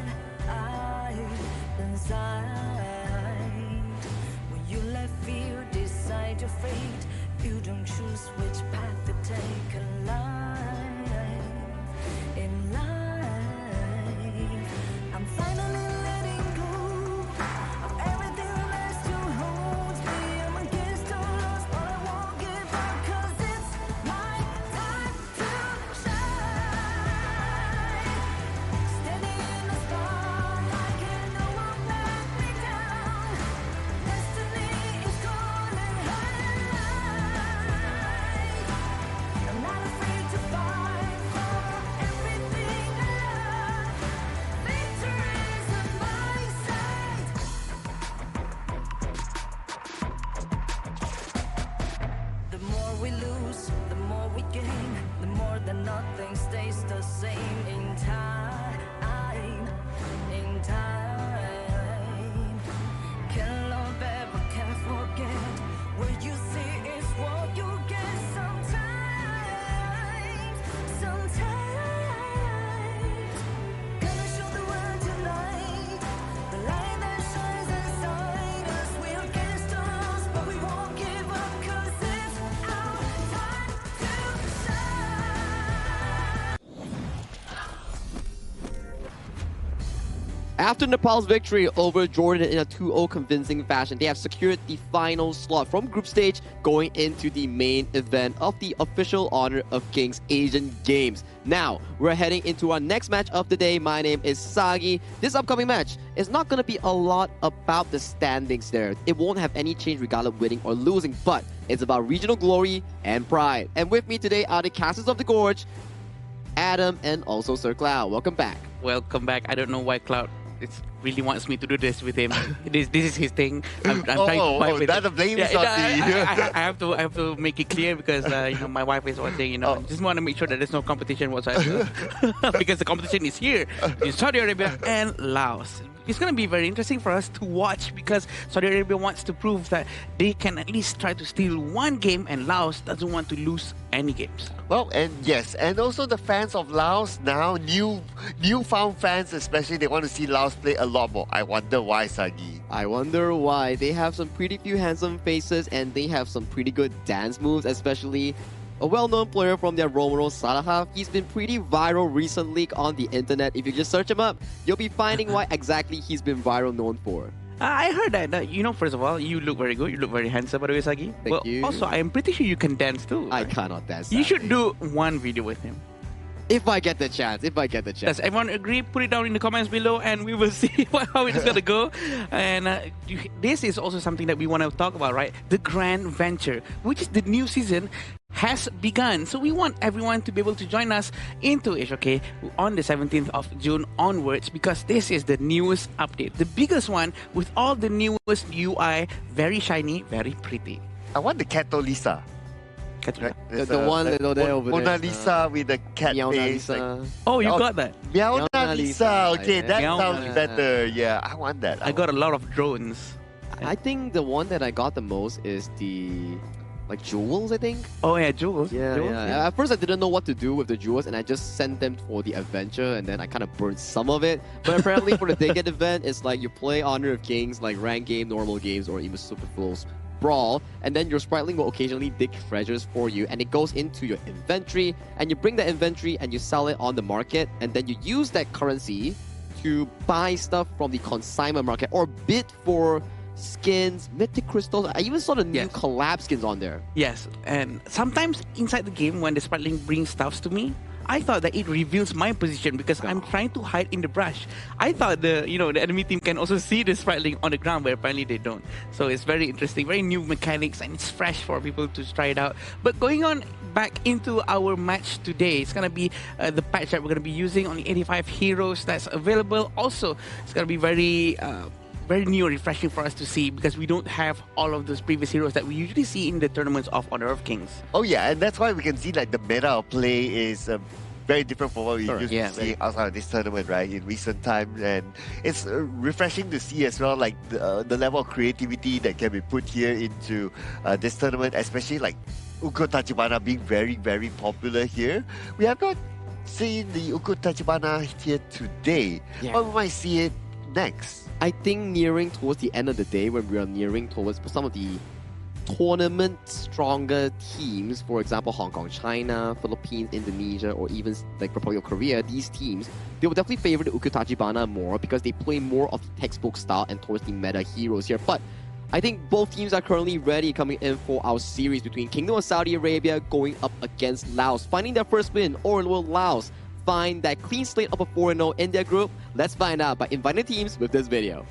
When you let fear decide your fate, you don't choose which path to take in life. In life, I'm finally letting go of everything that still holds me. I'm against all odds, but I won't give up, 'cause it's my time to shine. Standing in the spotlight, can no one let me down. Destiny is calling high. I'm not afraid to fight for everything I love. Victory's on my side. The more we lose, the more we gain. The more that nothing stays the same. In time, in time. Can't love ever, can't forget. What you see is what you get. Sometimes, sometimes. Gonna show the world tonight. The light that shines inside us. We're against all odds, but we won't give up, 'cause it's our time to shine. After Nepal's victory over Jordan in a 2-0 convincing fashion, they have secured the final slot from group stage going into the main event of the official Honor of Kings Asian Games. Now, we're heading into our next match of the day. My name is Sagi. This upcoming match is not going to be a lot about the standings there. It won't have any change regardless of winning or losing, but it's about regional glory and pride. And with me today are the casters of the Gorge, Adam and also Sir Cloud. Welcome back. Welcome back. I don't know why Cloud really wants me to do this with him. This is his thing. I'm trying to fight with that him. blame is Yeah, on I have to make it clear because my wife is watching. Just want to make sure that there's no competition whatsoever because the competition is here in Saudi Arabia and Laos. It's going to be very interesting for us to watch because Saudi Arabia wants to prove that they can at least try to steal one game and Laos doesn't want to lose any games. Well, and yes, and also the fans of Laos now, newfound fans especially, they want to see Laos play a lot more. I wonder why, Sagi. I wonder why. They have some pretty few handsome faces and they have some pretty good dance moves, especially a well-known player from their Romero Salahav. He's been pretty viral recently on the internet. If you just search him up, you'll be finding what exactly he's been viral known for. I heard that, first of all, you look very good. You look very handsome, by the way, Sagi. Thank you. Also, I am pretty sure you can dance too. I cannot dance. You should do one video with him. If I get the chance. Does everyone agree? Put it down in the comments below and we will see how it's going to go. And this is also something that we want to talk about, right? The Grand Venture, which is the new season, has begun. So we want everyone to be able to join us into HoK on the 17th of June onwards, because this is the newest update. The biggest one with all the newest UI, very shiny, very pretty. I want the Catolisa. The one that over there. Mona Lisa with the cat face. Oh, you got that? Mona Lisa. Okay, that Meow sounds Lisa. better. Yeah, I want that. I got a lot of drones. I think the one that I got the most is the jewels, I think. Oh yeah, jewels. Yeah, Jewels, yeah. At first I didn't know what to do with the jewels, and I just sent them for the adventure, and then I kind of burned some of it. But apparently for the Decade event, it's like you play Honor of Kings, like rank game, normal games, or even Super Flows Brawl, and then your spriteling will occasionally dig treasures for you, and it goes into your inventory, and you bring that inventory and you sell it on the market, and then you use that currency to buy stuff from the consignment market or bid for skins, mythic crystals. I even saw the new collab skins on there. Yes, and sometimes inside the game when the spriteling brings stuffs to me, I thought that it reveals my position because I'm trying to hide in the brush. I thought the enemy team can also see the spriteling on the ground, but apparently they don't. So it's very interesting, very new mechanics, and it's fresh for people to try it out. But going on back into our match today, it's gonna be the patch that we're gonna be using on the 85 heroes that's available. Also, it's gonna be very new and refreshing for us to see, because we don't have all of those previous heroes that we usually see in the tournaments of Honor of Kings. Oh yeah, and that's why we can see like the meta of play is very different from what we used to see outside of this tournament, right, in recent times. And it's refreshing to see as well, like the level of creativity that can be put here into this tournament, especially like Uko Tachibana being very, very popular here. We have not seen the Uko Tachibana here today, but we might see it next. I think nearing towards the end of the day, when we are nearing towards some of the tournament stronger teams, for example, Hong Kong, China, Philippines, Indonesia, or even like Republic of Korea, these teams, they will definitely favor the Uko Tachibana more because they play more of the textbook style and towards the meta heroes here. But I think both teams are currently ready, coming in for our series between Kingdom of Saudi Arabia going up against Laos, finding their first win, or will Laos find that clean slate of a 4-0 in their group? Let's find out by inviting teams with this video.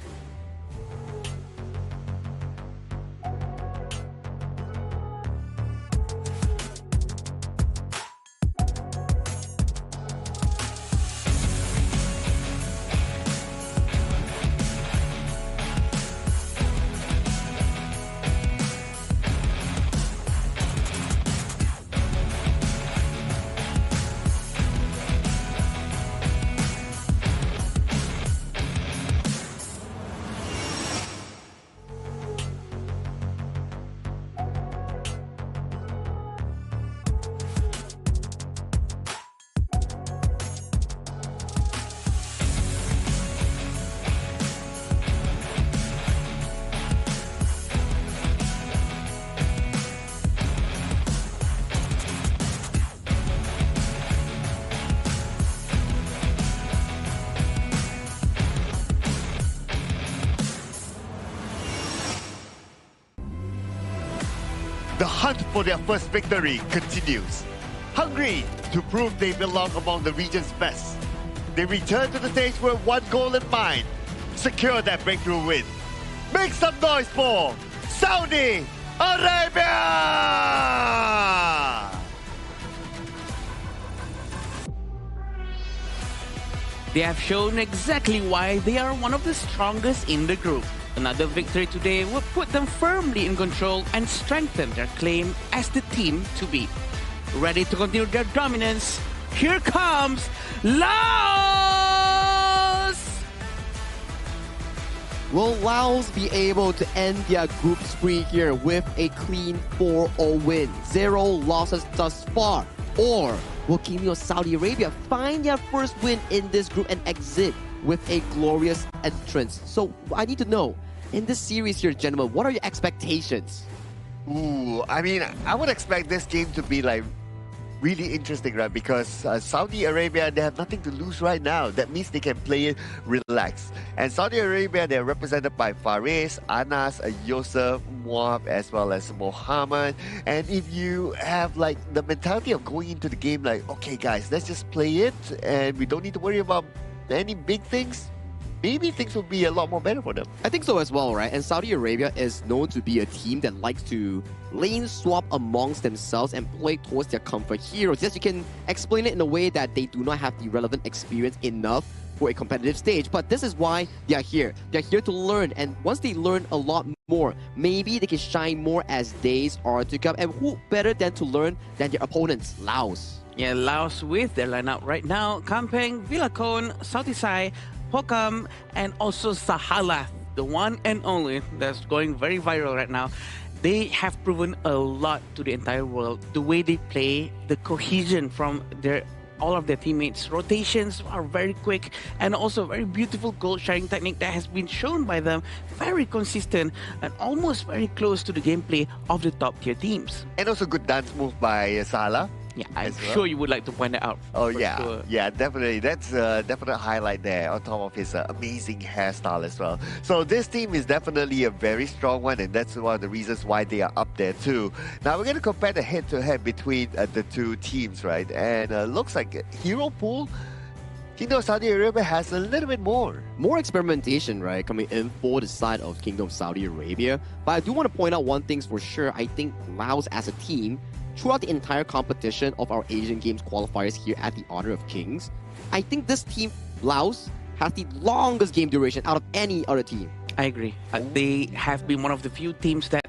The hunt for their first victory continues. Hungry to prove they belong among the region's best, they return to the stage with one goal in mind: secure that breakthrough win. Make some noise for Saudi Arabia! They have shown exactly why they are one of the strongest in the group. Another victory today will put them firmly in control and strengthen their claim as the team to beat. Ready to continue their dominance, here comes Laos! Will Laos be able to end their group spree here with a clean 4-0 win? 0 losses thus far. Or will Kingdom of Saudi Arabia find their first win in this group and exit with a glorious entrance? So I need to know, in this series here, gentlemen, what are your expectations? Ooh, I mean, I would expect this game to be like really interesting, right? Because Saudi Arabia, they have nothing to lose right now. That means they can play it relaxed. And Saudi Arabia, they're represented by Fares, Anas, Yosef, Moab, as well as Mohammed. And if you have like the mentality of going into the game like, okay guys, let's just play it and we don't need to worry about any big things, maybe things will be a lot more better for them. I think so as well, right? And Saudi Arabia is known to be a team that likes to lane swap amongst themselves and play towards their comfort heroes. Yes, you can explain it in a way that they do not have the relevant experience enough for a competitive stage, but this is why they are here. They're here to learn, and once they learn a lot more, maybe they can shine more as days are to come. And who better than to learn than their opponents, Laos? Yeah, Laos with their lineup right now: Kampeng, Villacon, Sautisai, Pokam, and also Sahala, the one and only that's going very viral right now. They have proven a lot to the entire world. The way they play, the cohesion from all of their teammates, rotations are very quick, and also very beautiful goal sharing technique that has been shown by them, very consistent and almost very close to the gameplay of the top tier teams. And also good dance move by Salah. Yeah, I'm sure you would like to point that out. Oh yeah, sure. Yeah, definitely. That's a definite highlight there on top of his amazing hairstyle as well. So this team is definitely a very strong one, and that's one of the reasons why they are up there too. Now we're going to compare the head-to-head between the two teams, right? And looks like Hero Pool, Kingdom of Saudi Arabia has a little bit more. More experimentation, right, coming in for the side of Kingdom of Saudi Arabia. But I do want to point out one thing for sure. I think Laos as a team, throughout the entire competition of our Asian Games qualifiers here at the Honor of Kings, I think this team, Laos, has the longest game duration out of any other team. I agree. They have been one of the few teams that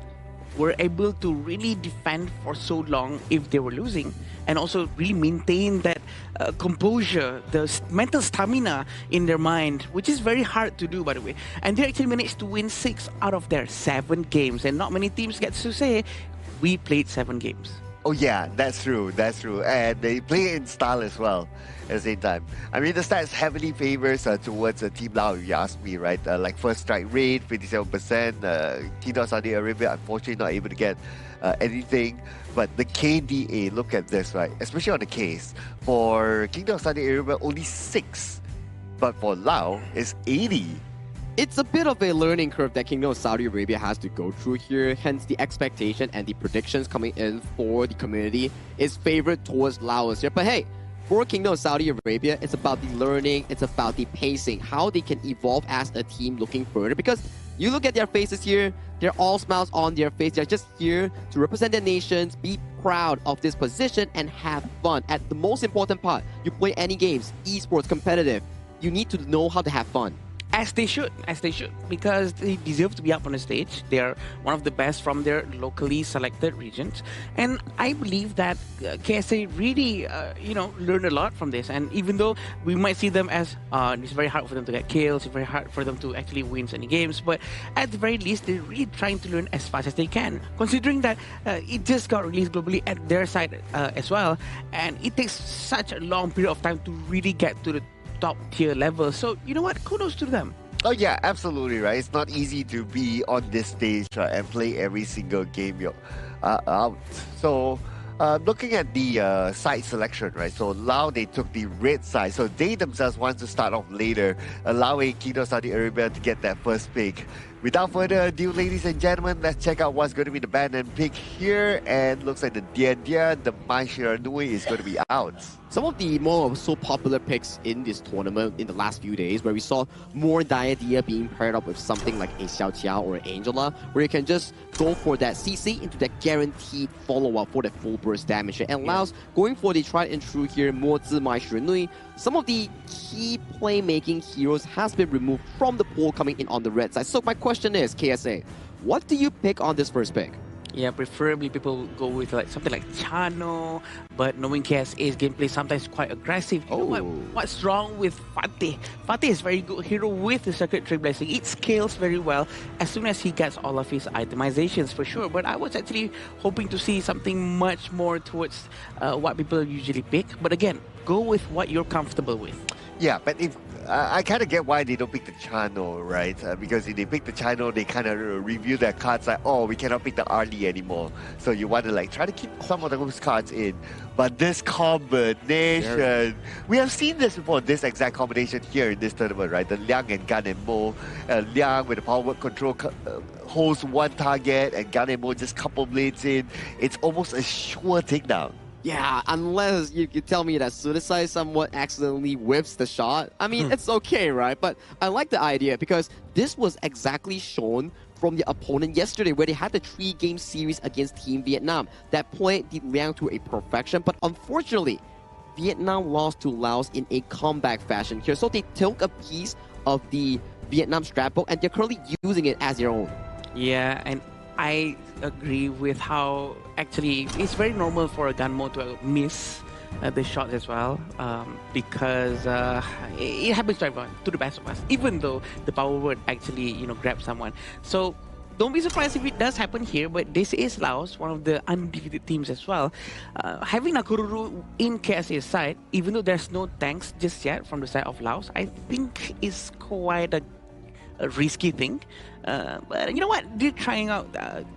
were able to really defend for so long if they were losing, and also really maintain that composure, the mental stamina in their mind, which is very hard to do, by the way. And they actually managed to win 6 out of their 7 games, and not many teams get to say, we played 7 games. Oh yeah, that's true, that's true. And they play in style as well at the same time. I mean, the stats heavily favors towards Team Lao, if you ask me, right? Like first strike rate, 57%. Kingdom of Saudi Arabia, unfortunately not able to get anything. But the KDA, look at this, right? Especially on the case. For Kingdom of Saudi Arabia, only 6. But for Lao, it's 80. It's a bit of a learning curve that Kingdom of Saudi Arabia has to go through here, hence the expectation and the predictions coming in for the community is favored towards Laos here. But hey, for Kingdom of Saudi Arabia, it's about the learning, it's about the pacing, how they can evolve as a team looking further. Because you look at their faces here, they're all smiles on their face. They're just here to represent their nations, be proud of this position, and have fun. At the most important part, you play any games, esports, competitive, you need to know how to have fun. As they should, because they deserve to be up on the stage. They are one of the best from their locally selected regions. And I believe that KSA really, learned a lot from this. And even though we might see them as, it's very hard for them to get kills, it's very hard for them to actually win any games, but at the very least, they're really trying to learn as fast as they can. Considering that it just got released globally at their side as well, and it takes such a long period of time to really get to the top tier level. So you know what, kudos to them. Oh yeah, absolutely right. It's not easy to be on this stage and play every single game you're out. So looking at the side selection, right? So Lao, they took the red side. So they themselves want to start off later, allowing Kingdom of Saudi Arabia to get that first pick. Without further ado, ladies and gentlemen, let's check out what's going to be the ban and pick here. And looks like the the Mai Shiranui is going to be out. Some of the more so popular picks in this tournament in the last few days, where we saw more Diadia being paired up with something like a Xiao Qiao or Angela, where you can just go for that CC into that guaranteed follow-up for that full burst damage. And Laos going for the tried and true here, Mo Zi Mai Shiranui. Some of the key playmaking heroes has been removed from the pool coming in on the red side. So my question is, KSA, what do you pick on this first pick? Yeah, preferably people go with like something like Chano, but knowing KSA's gameplay sometimes quite aggressive. You know what's wrong with Fatih? Fatih is very good hero with the Circuit Tree Blessing. It scales very well as soon as he gets all of his itemizations for sure. But I was actually hoping to see something much more towards what people usually pick. But again, go with what you're comfortable with. Yeah, but if I kind of get why they don't pick the Chano, right? Because if they pick the Chano, they kind of review their cards like, oh, we cannot pick the Arlie anymore. So you want to like try to keep some of those cards in. But this combination, we have seen this before, this exact combination here in this tournament, right? The Liang and Gan and Mo. Liang with the power word control holds one target and Gan and Mo just couple blades in. It's almost a sure takedown. Yeah, unless you tell me that Suicide somewhat accidentally whips the shot. I mean, it's okay, right? But I like the idea because this was exactly shown from the opponent yesterday where they had the 3-game series against Team Vietnam. That played the Liang to a perfection, but unfortunately, Vietnam lost to Laos in a comeback fashion here. So they took a piece of the Vietnam scrapbook and they're currently using it as their own. Yeah, and I agree with how actually it's very normal for a Ganmo to miss the shot as well, because it happens to everyone, to the best of us, even though the power word actually, you know, grabs someone. So don't be surprised if it does happen here, but this is Laos, one of the undefeated teams as well. Having Nakoruru in KSA's side, even though there's no tanks just yet from the side of Laos, I think is quite a risky thing. But you know what? They're trying out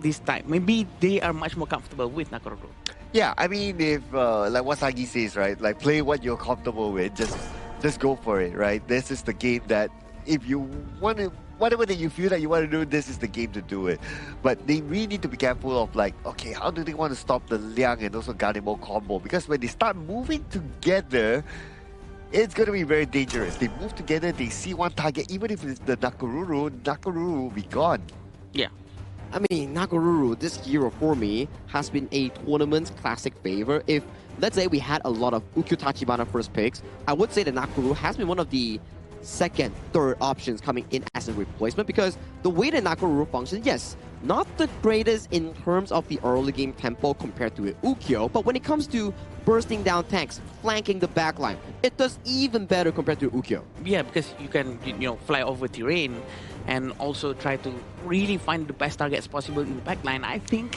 this time. Maybe they are much more comfortable with Nakoruru. Yeah, I mean, if like what Sagi says, right? Like play what you're comfortable with. Just go for it, right? This is the game that if you want to, whatever that you feel that you want to do, this is the game to do it. But they really need to be careful of like, okay, how do they want to stop the Liang and also Ganemo combo? Because when they start moving together, it's going to be very dangerous. They move together, they see one target, even if it's the Nakoruru will be gone. Yeah. I mean, Nakoruru, this hero for me, has been a tournament classic favor. If, let's say, we had a lot of Ukkyo Tachibana first picks, I would say that Nakoruru has been one of the second, third options coming in as a replacement, because the way that Nakoruru functions, yes, not the greatest in terms of the early game tempo compared to Ukkyo, but when it comes to bursting down tanks, flanking the backline, it does even better compared to Ukkyo. Yeah, because you can, you know, fly over terrain and also try to really find the best targets possible in the backline. I think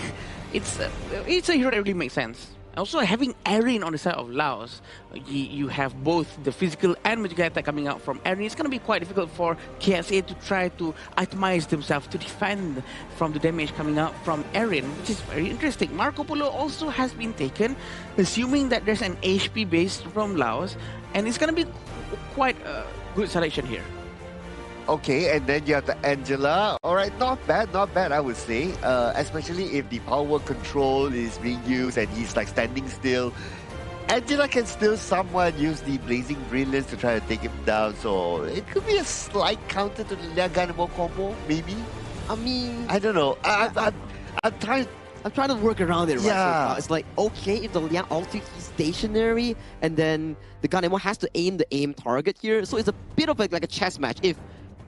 it's a hero that really makes sense. Also, having Erin on the side of Laos, you have both the physical and magical attack coming out from Erin. It's going to be quite difficult for KSA to try to itemize themselves to defend from the damage coming out from Erin, which is very interesting. Marco Polo also has been taken, assuming that there's an HP base from Laos, and it's going to be quite a good selection here. Okay, and then you have the Angela. All right, not bad, I would say. Especially if the power control is being used and he's like standing still. Angela can still somewhat use the Blazing Brilliance to try to take him down. So it could be a slight counter to the Liang-Ganemo combo, maybe. I mean, I don't know. I'm trying to work around it, right? Yeah. So it's like, okay, if the Liang ulti is stationary, and then the Ganemo has to aim the aim target here. So it's a bit of like a chess match. If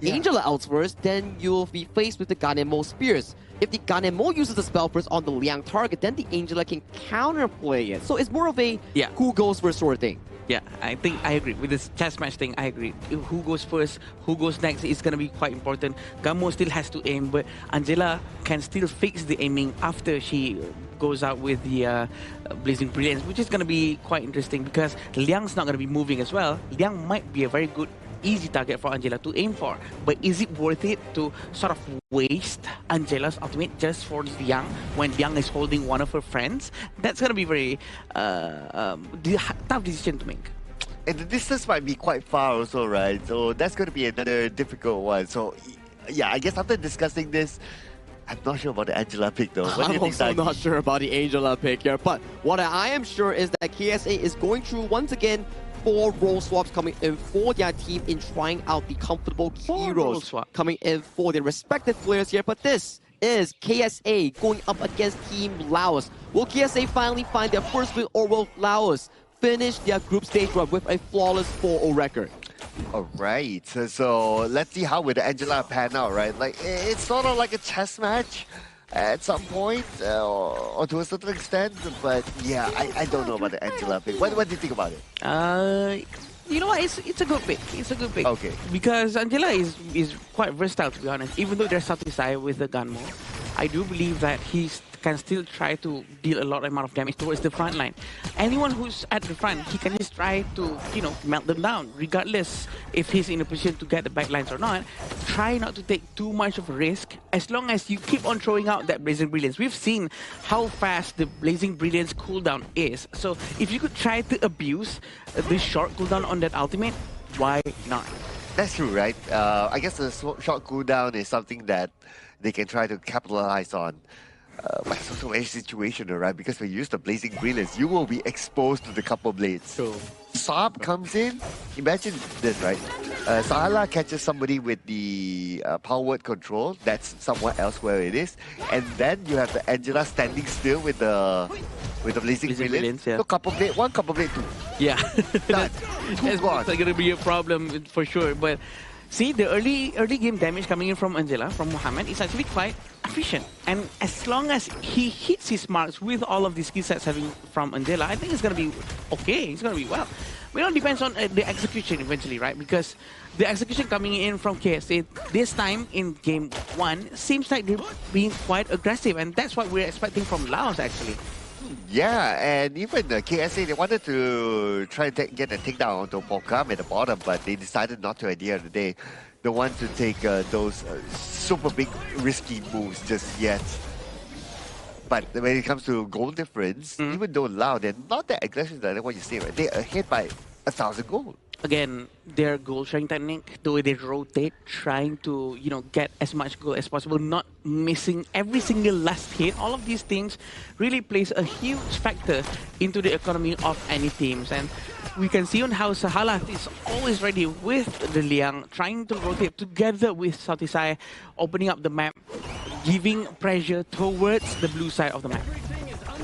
Angela outs first, then you'll be faced with the Ganemo Spears. If the Ganemo uses the spell first on the Liang target, then the Angela can counterplay it. So it's more of a who goes first sort of thing. Yeah, I think I agree. With this chess match thing, I agree. Who goes first, who goes next is going to be quite important. Gamo still has to aim, but Angela can still fix the aiming after she goes out with the Blazing Brilliance, which is going to be quite interesting because Liang's not going to be moving as well. Liang might be a very good easy target for Angela to aim for, but is it worth it to sort of waste Angela's ultimate just for Liang when Liang is holding one of her friends? That's gonna be very tough decision to make. And the distance might be quite far also, right? So that's going to be another difficult one. So yeah, I guess after discussing this, I'm not sure about the Angela pick though. What do you think, I'm also not sure about the Angela pick here, but what I am sure is that KSA is going through once again 4 role swaps coming in for their team in trying out the comfortable heroes coming in for their respective players here. But this is KSA going up against Team Laos. Will KSA finally find their first win, or will Laos finish their group stage run with a flawless 4-0 record? Alright, so let's see how will the Angela pan out, right? Like, it's sort of like a chess match at some point, or to a certain extent, but yeah, I don't know about the Angela pick. What do you think about it? You know what, it's a good pick. It's a good pick. Okay. Because Angela is quite versatile, to be honest. Even though there's Satisai with the Ganmo, I do believe that he can still try to deal a lot amount of damage towards the front line. Anyone who's at the front, he can just try to, melt them down, regardless if he's in a position to get the back lines or not. Try not to take too much of a risk, as long as you keep on throwing out that Blazing Brilliance. We've seen how fast the Blazing Brilliance cooldown is. So if you could try to abuse the short cooldown on that ultimate, why not? That's true, right? I guess the short cooldown is something that they can try to capitalize on. But it's also a situation, right? Because when you use the Blazing Brilliance, you will be exposed to the couple blades. True. Saab comes in. Imagine this, right? Sahala catches somebody with the power word control. That's somewhere else where it is. And then you have the Angela standing still with the Blazing Brilliance. Yeah. So couple blade 1, couple blade 2. Yeah. That's going to be a problem for sure. But see, the early game damage coming in from Angela, from Mohamed, is actually quite efficient. And as long as he hits his marks with all of the skill sets having from Angela, I think it's going to be okay. It's going to be well. But it all depends on the execution eventually, right? Because the execution coming in from KSA this time in game 1 seems like they're being quite aggressive. And that's what we're expecting from Laos, actually. Yeah, and even the KSA, they wanted to try to get a takedown onto Pokam at the bottom, but they decided not to at the end of the day. Don't want to take those super big risky moves just yet. But when it comes to goal difference, even though Lao, they're not that aggressive like what you say, right? They're ahead by 1,000 gold. Again, their goal sharing technique, the way they rotate, trying to, get as much goal as possible, not missing every single last hit. All of these things really plays a huge factor into the economy of any teams. And we can see on how Sahala is always ready with the Liang, trying to rotate together with Sautisai, opening up the map, giving pressure towards the blue side of the map.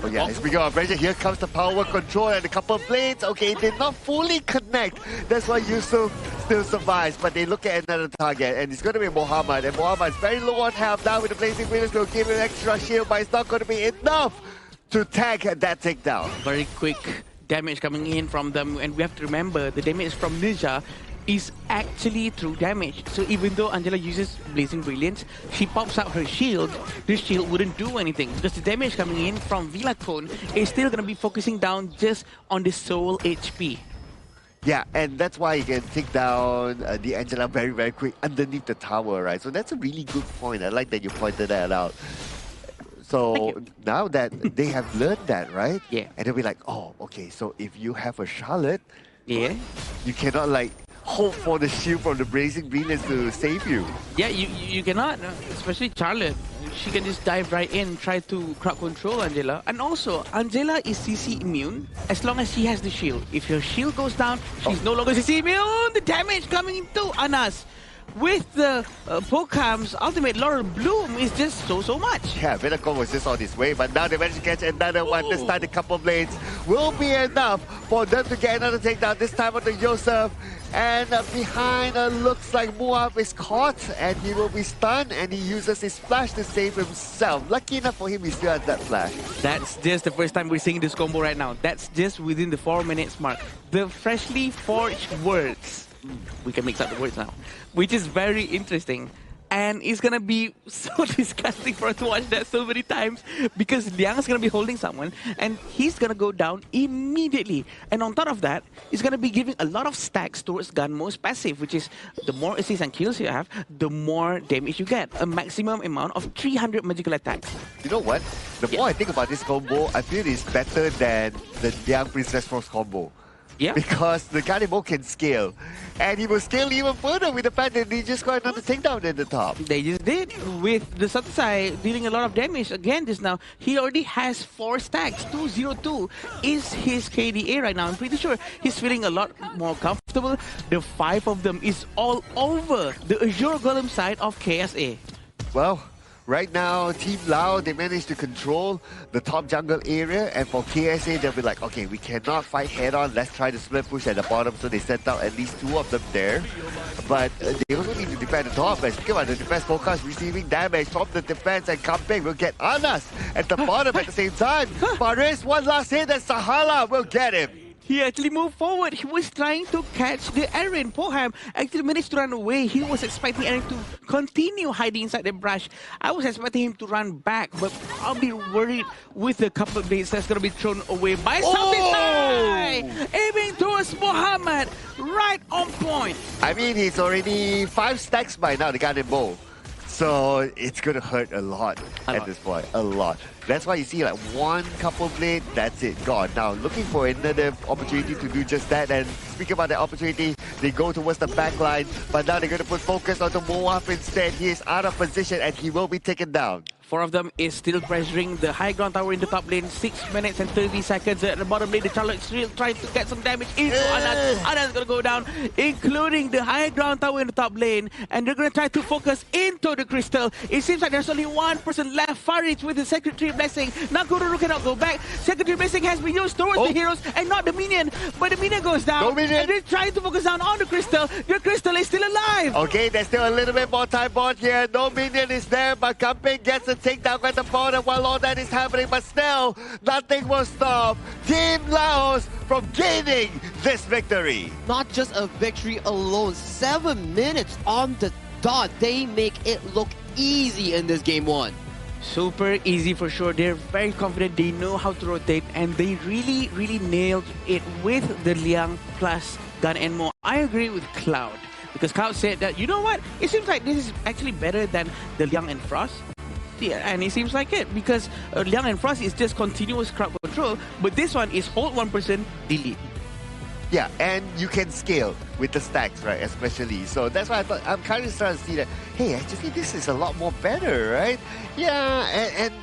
Oh yeah, speaking of pressure, here comes the power control and a couple of blades. Okay, it did not fully connect. That's why Yusuf still survives. But they look at another target, and it's going to be Mohamed. And Mohamed's very low on health. Now with the Blazing Brilliance, will give him extra shield, but it's not going to be enough to tag that takedown. Very quick damage coming in from them, and we have to remember the damage from Ninja is actually true damage. So even though Angela uses Blazing Brilliance, she pops out her shield, this shield wouldn't do anything because the damage coming in from Villa Cone is still going to be focusing down just on the soul HP. Yeah, and that's why you can take down the Angela very, very quick underneath the tower, right? So that's a really good point. I like that you pointed that out. So now that they have learned that, right? Yeah. And they'll be like, oh, okay, so if you have a Charlotte, yeah, you cannot like hope for the shield from the Blazing Brilliance to save you. Yeah, you cannot, especially Charlotte. She can just dive right in, try to crowd control Angela. And also, Angela is CC immune as long as she has the shield. If your shield goes down, she's no longer CC immune. The damage coming into Anas with the Pokam's ultimate Laurel Bloom is just so much. Yeah, Vitacom was just on his way, but now they managed to catch another one. This time the couple blades will be enough for them to get another takedown, this time on the Yosef. And behind looks like Muab is caught and he will be stunned, and he uses his flash to save himself. Lucky enough for him, he still has that flash. That's just the first time we're seeing this combo right now. That's just within the 4 minutes mark. The freshly forged words. We can mix up the words now, which is very interesting. And it's gonna be so disgusting for us to watch that so many times because Liang's gonna be holding someone and he's gonna go down immediately. And on top of that, he's gonna be giving a lot of stacks towards Gunmo's passive, which is the more assists and kills you have, the more damage you get. A maximum amount of 300 magical attacks. You know what? The more I think about this combo, I feel it's better than the Liang Princess Frost combo. Yeah. Because the Kanebo can scale. And he will scale even further with the fact that they just got another takedown at the top. They just did, with the Satisai dealing a lot of damage again just now. He already has 4 stacks. 202 is his KDA right now. I'm pretty sure he's feeling a lot more comfortable. The 5 of them is all over the Azure Golem side of KSA. Well, right now, Team Lao, they managed to control the top jungle area, and for KSA, they'll be like, okay, we cannot fight head-on, let's try to split push at the bottom, so they sent out at least 2 of them there. But they also need to defend the top, and speaking about the defense focus, receiving damage from the defense, and Kampeng will get Anas at the bottom at the same time. Faris, one last hit, and Sahala will get him. He actually moved forward. He was trying to catch the Aaron. Poham actually managed to run away. He was expecting Aaron to continue hiding inside the brush. I was expecting him to run back, but I'll be worried with the couple of blades that's going to be thrown away by Satisai. Aiming towards Muhammad. Right on point. I mean, he's already 5 stacks by now, the gun and bow. So it's going to hurt a lot at this point. A lot. That's why you see like one couple blade, that's it, gone. Now looking for another opportunity to do just that. And speaking about that opportunity, they go towards the back line. But now they're going to put focus onto Moaf instead. He is out of position and he will be taken down. 4 of them is still pressuring the high ground tower in the top lane. 6 minutes and 30 seconds at the bottom lane. The Charlotte still trying to get some damage into Anas. Anas is going to go down, including the high ground tower in the top lane. And they're going to try to focus into the crystal. It seems like there's only one person left. Farid with the Secretary Blessing. Now Kururu cannot go back. Secretary Blessing has been used towards the heroes and not the minion. But the minion goes down. No minion. And they're trying to focus down on the crystal. The crystal is still alive. Okay, there's still a little bit more time bond here. No minion is there, but Kamping gets a takedown at the bottom while all that is happening. But still, nothing will stop Team Laos from gaining this victory. Not just a victory alone, 7 minutes on the dot. They make it look easy in this game 1. Super easy for sure. They're very confident. They know how to rotate, and they really nailed it with the Liang plus Gun and Mo. I agree with Cloud, because Cloud said that, you know what? It seems like this is actually better than the Liang and Frost. Yeah, and it seems like it, because Liang and Frost is just continuous crowd control, but this one is hold 1%, delete. Yeah, and you can scale with the stacks, right? Especially. So that's why I thought, I'm kind of starting to see that, hey, actually this is a lot more better, right? Yeah, and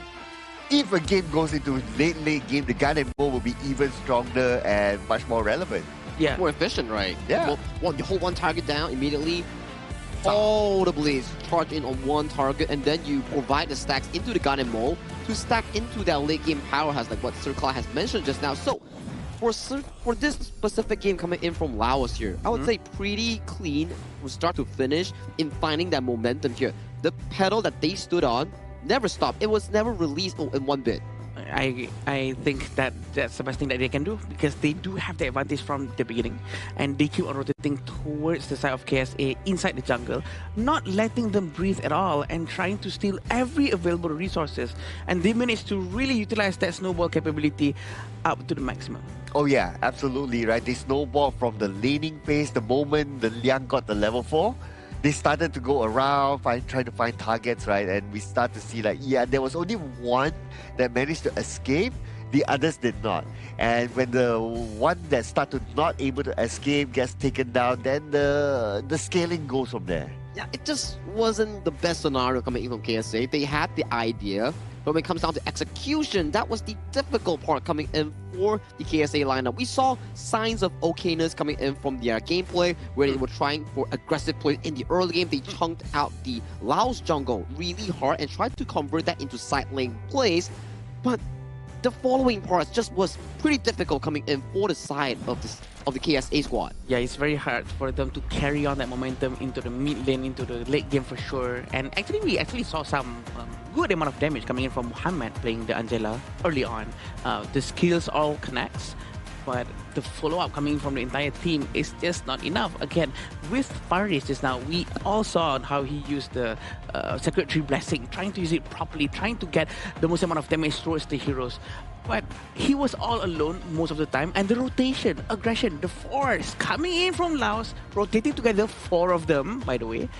if a game goes into late game, the gun and bow will be even stronger and much more relevant. Yeah. More efficient, right? Yeah. Well, you hold one target down immediately. All the blades charge in on one target, and then you provide the stacks into the gun and maul to stack into that late game powerhouse, like what Sir Cloud has mentioned just now. So for this specific game coming in from Laos here, I would say pretty clean from start to finish in finding that momentum here. The pedal that they stood on never stopped. It was never released in one bit. I think that that's the best thing that they can do, because they do have the advantage from the beginning, and they keep on rotating towards the side of KSA inside the jungle, not letting them breathe at all and trying to steal every available resources, and they managed to really utilize that snowball capability up to the maximum. Oh yeah, absolutely, right? They snowball from the laning phase. The moment the Liang got the level 4, they started to go around, trying to find targets, right? And we start to see like, yeah, there was only one that managed to escape. The others did not. And when the one that started not able to escape gets taken down, then the scaling goes from there. Yeah, it just wasn't the best scenario coming in from KSA. They had the idea, but when it comes down to execution, that was the difficult part coming in for the KSA lineup. We saw signs of okayness coming in from their gameplay, where they were trying for aggressive play in the early game. They chunked out the Laos jungle really hard and tried to convert that into side lane plays, but the following parts just was pretty difficult coming in for the side of the KSA squad. Yeah, it's very hard for them to carry on that momentum into the mid lane, into the late game for sure. And actually, we saw some good amount of damage coming in from Muhammad playing the Angela early on. The skills all connects, but the follow-up coming from the entire team is just not enough. Again, with Faris just now, we all saw how he used the Secretary Blessing, trying to use it properly, trying to get the most amount of damage towards the heroes. But he was all alone most of the time, and the rotation, aggression, the force coming in from Laos, rotating together, 4 of them, by the way,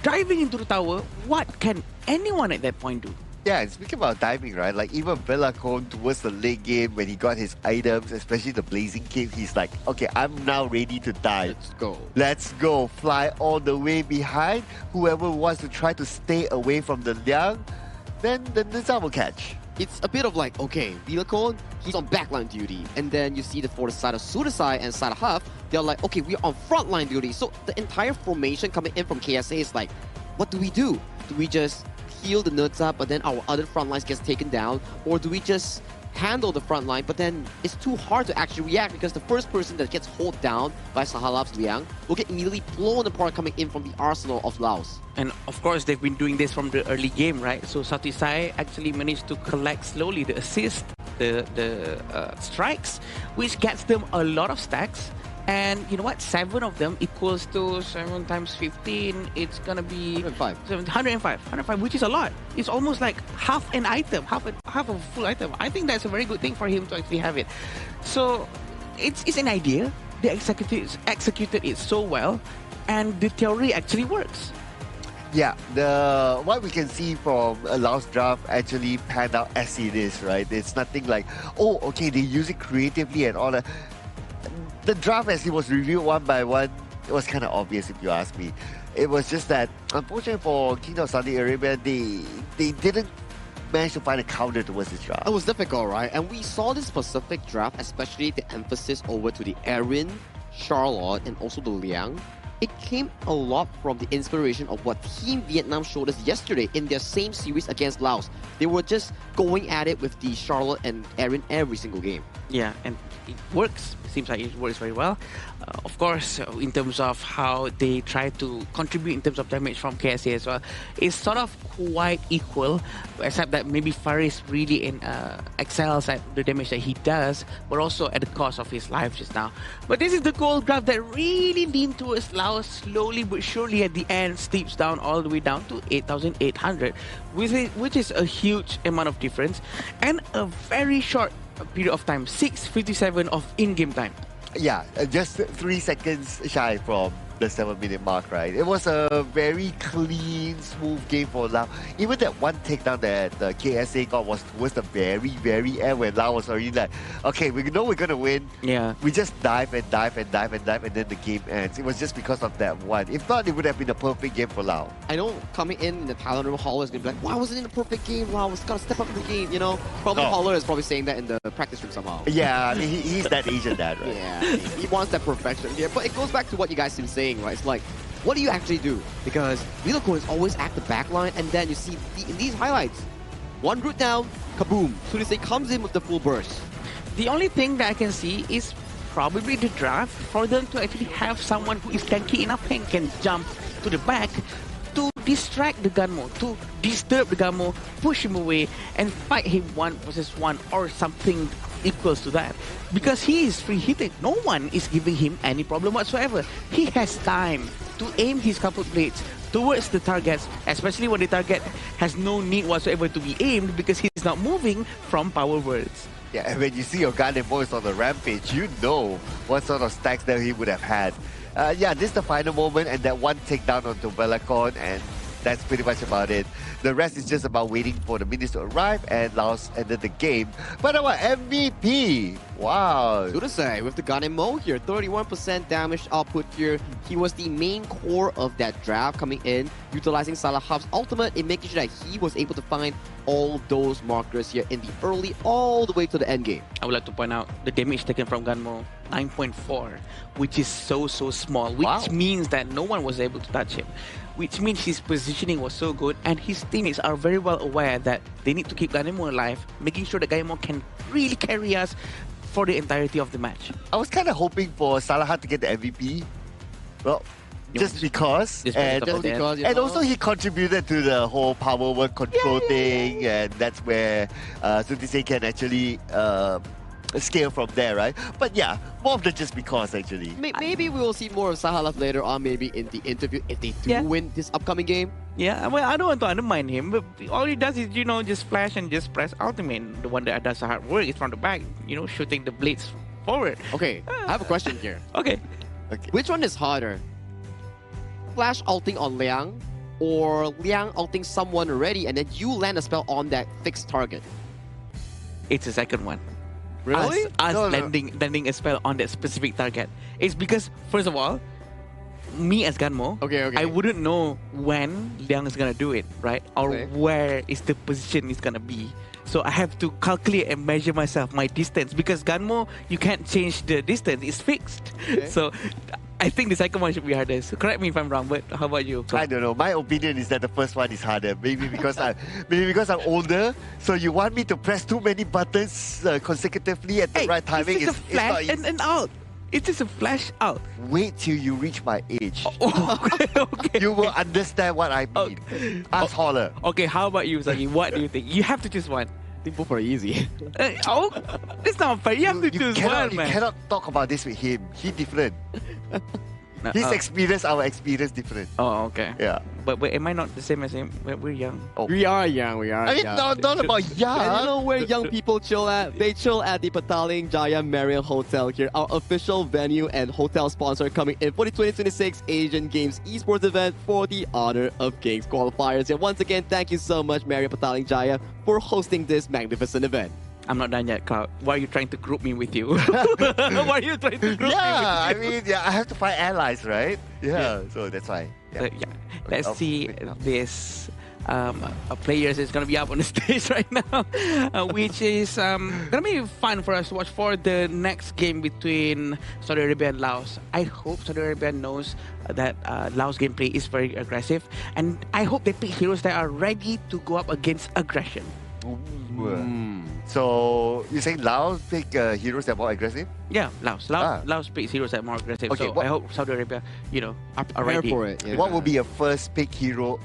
driving into the tower. What can anyone at that point do? Yeah, and speaking about timing, right? Like even Bellacone towards the late game when he got his items, especially the Blazing Cape, he's like, okay, I'm now ready to die. Let's go. Let's go. Fly all the way behind. Whoever wants to try to stay away from the Liang, then the Nizam will catch. It's a bit of like, okay, Bellacone, he's on backline duty. And then you see that for the side of Sudasai and side of Huff, they're like, okay, we're on frontline duty. So the entire formation coming in from KSA is like, what do? Do we just heal the nerds up, but then our other front lines gets taken down? Or do we just handle the front line, but then it's too hard to actually react because the first person that gets held down by Sahalab's Liang will get immediately blown apart coming in from the arsenal of Laos. And of course, they've been doing this from the early game, right? So Satisai actually managed to collect slowly the assist, the strikes, which gets them a lot of stacks. And you know what? 7 of them equals to 7 times 15. It's gonna be 105, which is a lot. It's almost like half an item, half a full item. I think that's a very good thing for him to actually have it. So it's an idea. They executed it so well, and the theory actually works. Yeah, what we can see from a last draft actually panned out as it is, right? It's nothing like, oh, okay, they use it creatively and all that. The draft as it was reviewed one by one, it was kind of obvious if you ask me. It was just that, unfortunately for Kingdom of Saudi Arabia, they didn't manage to find a counter towards this draft. It was difficult, right? And we saw this specific draft, especially the emphasis over to the Erin, Charlotte, and also the Liang. It came a lot from the inspiration of what Team Vietnam showed us yesterday in their same series against Laos. They were just going at it with the Charlotte and Erin every single game. Yeah, and it works. Seems like it works very well. Of course, in terms of how they try to contribute in terms of damage from KSA as well, it's sort of quite equal, except that maybe Faris really excels at the damage that he does, but also at the cost of his life just now. But this is the gold draft that really leaned towards Laos slowly but surely at the end, steeps down all the way down to 8,800, which is a huge amount of difference and a very short period of time, 6:57 of in-game time. Yeah, just 3 seconds shy from the 7-minute mark, right? It was a very clean, smooth game for Lau. Even that one takedown that the KSA got was towards the very, very end when Lau was already like, okay, we know we're gonna win. Yeah. We just dive and dive and dive and dive, and then the game ends. It was just because of that one. If not, it would have been a perfect game for Lau. I know coming in the talent room, Holler is going to be like, why wasn't it a perfect game? Lau was got to step up in the game, you know? Probably Holler is probably saying that in the practice room somehow. Yeah, I mean, he's that Asian dad, right? Yeah, he wants that perfection here. But it goes back to what you guys have been saying, right? It's like, what do you actually do? Because Wilco is always at the back line, and then you see in these highlights, one route down, kaboom. Sunise comes in with the full burst. The only thing that I can see is probably the draft for them to actually have someone who is tanky enough and can jump to the back to distract the Gunmo, to disturb the Gunmo, push him away, and fight him 1 versus 1 or something equals to that. Because he is free hitting. No one is giving him any problem whatsoever. He has time to aim his coupled blades towards the targets, especially when the target has no need whatsoever to be aimed because he's not moving from power worlds. Yeah, and when you see your Gunmo is on the rampage, you know what sort of stacks that he would have had. Yeah, this is the final moment, and that one takedown onto Velacon, and that's pretty much about it. The rest is just about waiting for the minutes to arrive, and Laos ended the game. But our MVP, wow. Sunise with the Gunmo here, 31% damage output here. He was the main core of that draft coming in, utilizing Salah Hub's ultimate and making sure that he was able to find all those markers here in the early all the way to the end game. I would like to point out the damage taken from Gunmo, 9.4, which is so small, which means that no one was able to touch him, which means his positioning was so good, and his teammates are very well aware that they need to keep Gunmo alive, making sure that Gunmo can really carry us for the entirety of the match. I was kind of hoping for Salah to get the MVP. Well, just because, and also he contributed to the whole power word control thing, and that's where Sunise can actually scale from there, right? But yeah, more of the just because actually. Maybe we will see more of Sahalaf later on, maybe in the interview if they do win this upcoming game. Yeah, well, I don't want to undermine him, but all he does is, you know, just flash and just press ultimate. The one that does the hard work is from the back, you know, shooting the blades forward. Okay, I have a question here. Okay. Which one is harder? Flash ulting on Liang, or Liang ulting someone already and then you land a spell on that fixed target? It's the second one. Really? Us landing a spell on that specific target. It's because, first of all, me as Gunmo, I wouldn't know when Liang is gonna do it, right? Or where is the position is gonna be. So I have to calculate and measure myself, my distance. Because Gunmo, you can't change the distance, it's fixed. So I think the second one should be harder. So correct me if I'm wrong, but how about you? I don't know. My opinion is that the first one is harder. Maybe because I'm older. So you want me to press too many buttons consecutively at the right timing? It's just a flash and out. It's just a flash out. Wait till you reach my age. Okay. You will understand what I mean. Ask Holler. Okay, how about you, Sagi? What do you think? You have to choose one. They both are easy. Oh, it's not fair. You have to choose one, You man. cannot talk about this with him. He's different. His experience, our experience different. Oh, okay. Yeah. But am I not the same as him? We're young. Oh. We are young. We are. I mean, young. not about young. And you know where young people chill at? They chill at the Petaling Jaya Marriott Hotel here, our official venue and hotel sponsor coming in for the 2026 Asian Games Esports event for the Honor of Kings qualifiers. And once again, thank you so much, Marriott Petaling Jaya, for hosting this magnificent event. I'm not done yet, Cloud. Why are you trying to group me with you? Why are you trying to group me with you? I mean, I have to find allies, right? Yeah. So that's why. So, let's see this players is going to be up on the stage right now, which is going to be fun for us to watch for the next game between Saudi Arabia and Laos. I hope Saudi Arabia knows that Laos gameplay is very aggressive, and I hope they pick heroes that are ready to go up against aggression. So you're saying Laos pick heroes that are more aggressive? Yeah, Laos picks heroes that are more aggressive. Okay, so I hope Saudi Arabia, are ready for it. Yeah. What will be your first pick hero,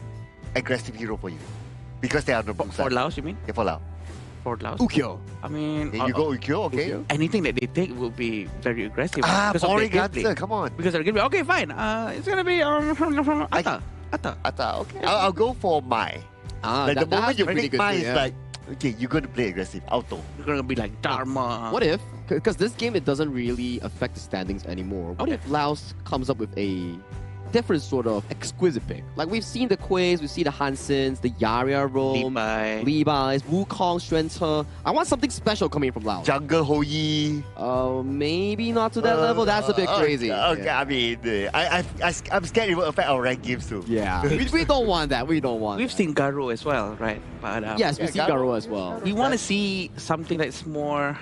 aggressive hero for you? Because they are on the blue side. For Laos, you mean? Yeah, for Laos. For Laos? Ukyo. I mean... Then you go Ukyo, okay? Anything that they take will be very aggressive. Boring answer, come on. Because they're going to be, okay, fine. It's going to be Atta. Okay. I'll go for Mai. The moment you pick Mai, it's like, okay, you're going to play aggressive, auto. You're going to be like Dharma. What if, because this game, it doesn't really affect the standings anymore. What if Laos comes up with a different sort of exquisite pick? Like we've seen the Quays, we've seen the Hansens, the Yaria Rome, Levi's, Wukong, Xuanche. I want something special coming from Laos. Jungle Hoyi. Maybe not to that level. That's a bit crazy. Okay, Yeah. I mean, I'm scared it will affect our rank games too. Yeah, we don't want that. We don't want. We've seen Garo as well, right? But yes, we've seen Garo as well. We want to see something that's more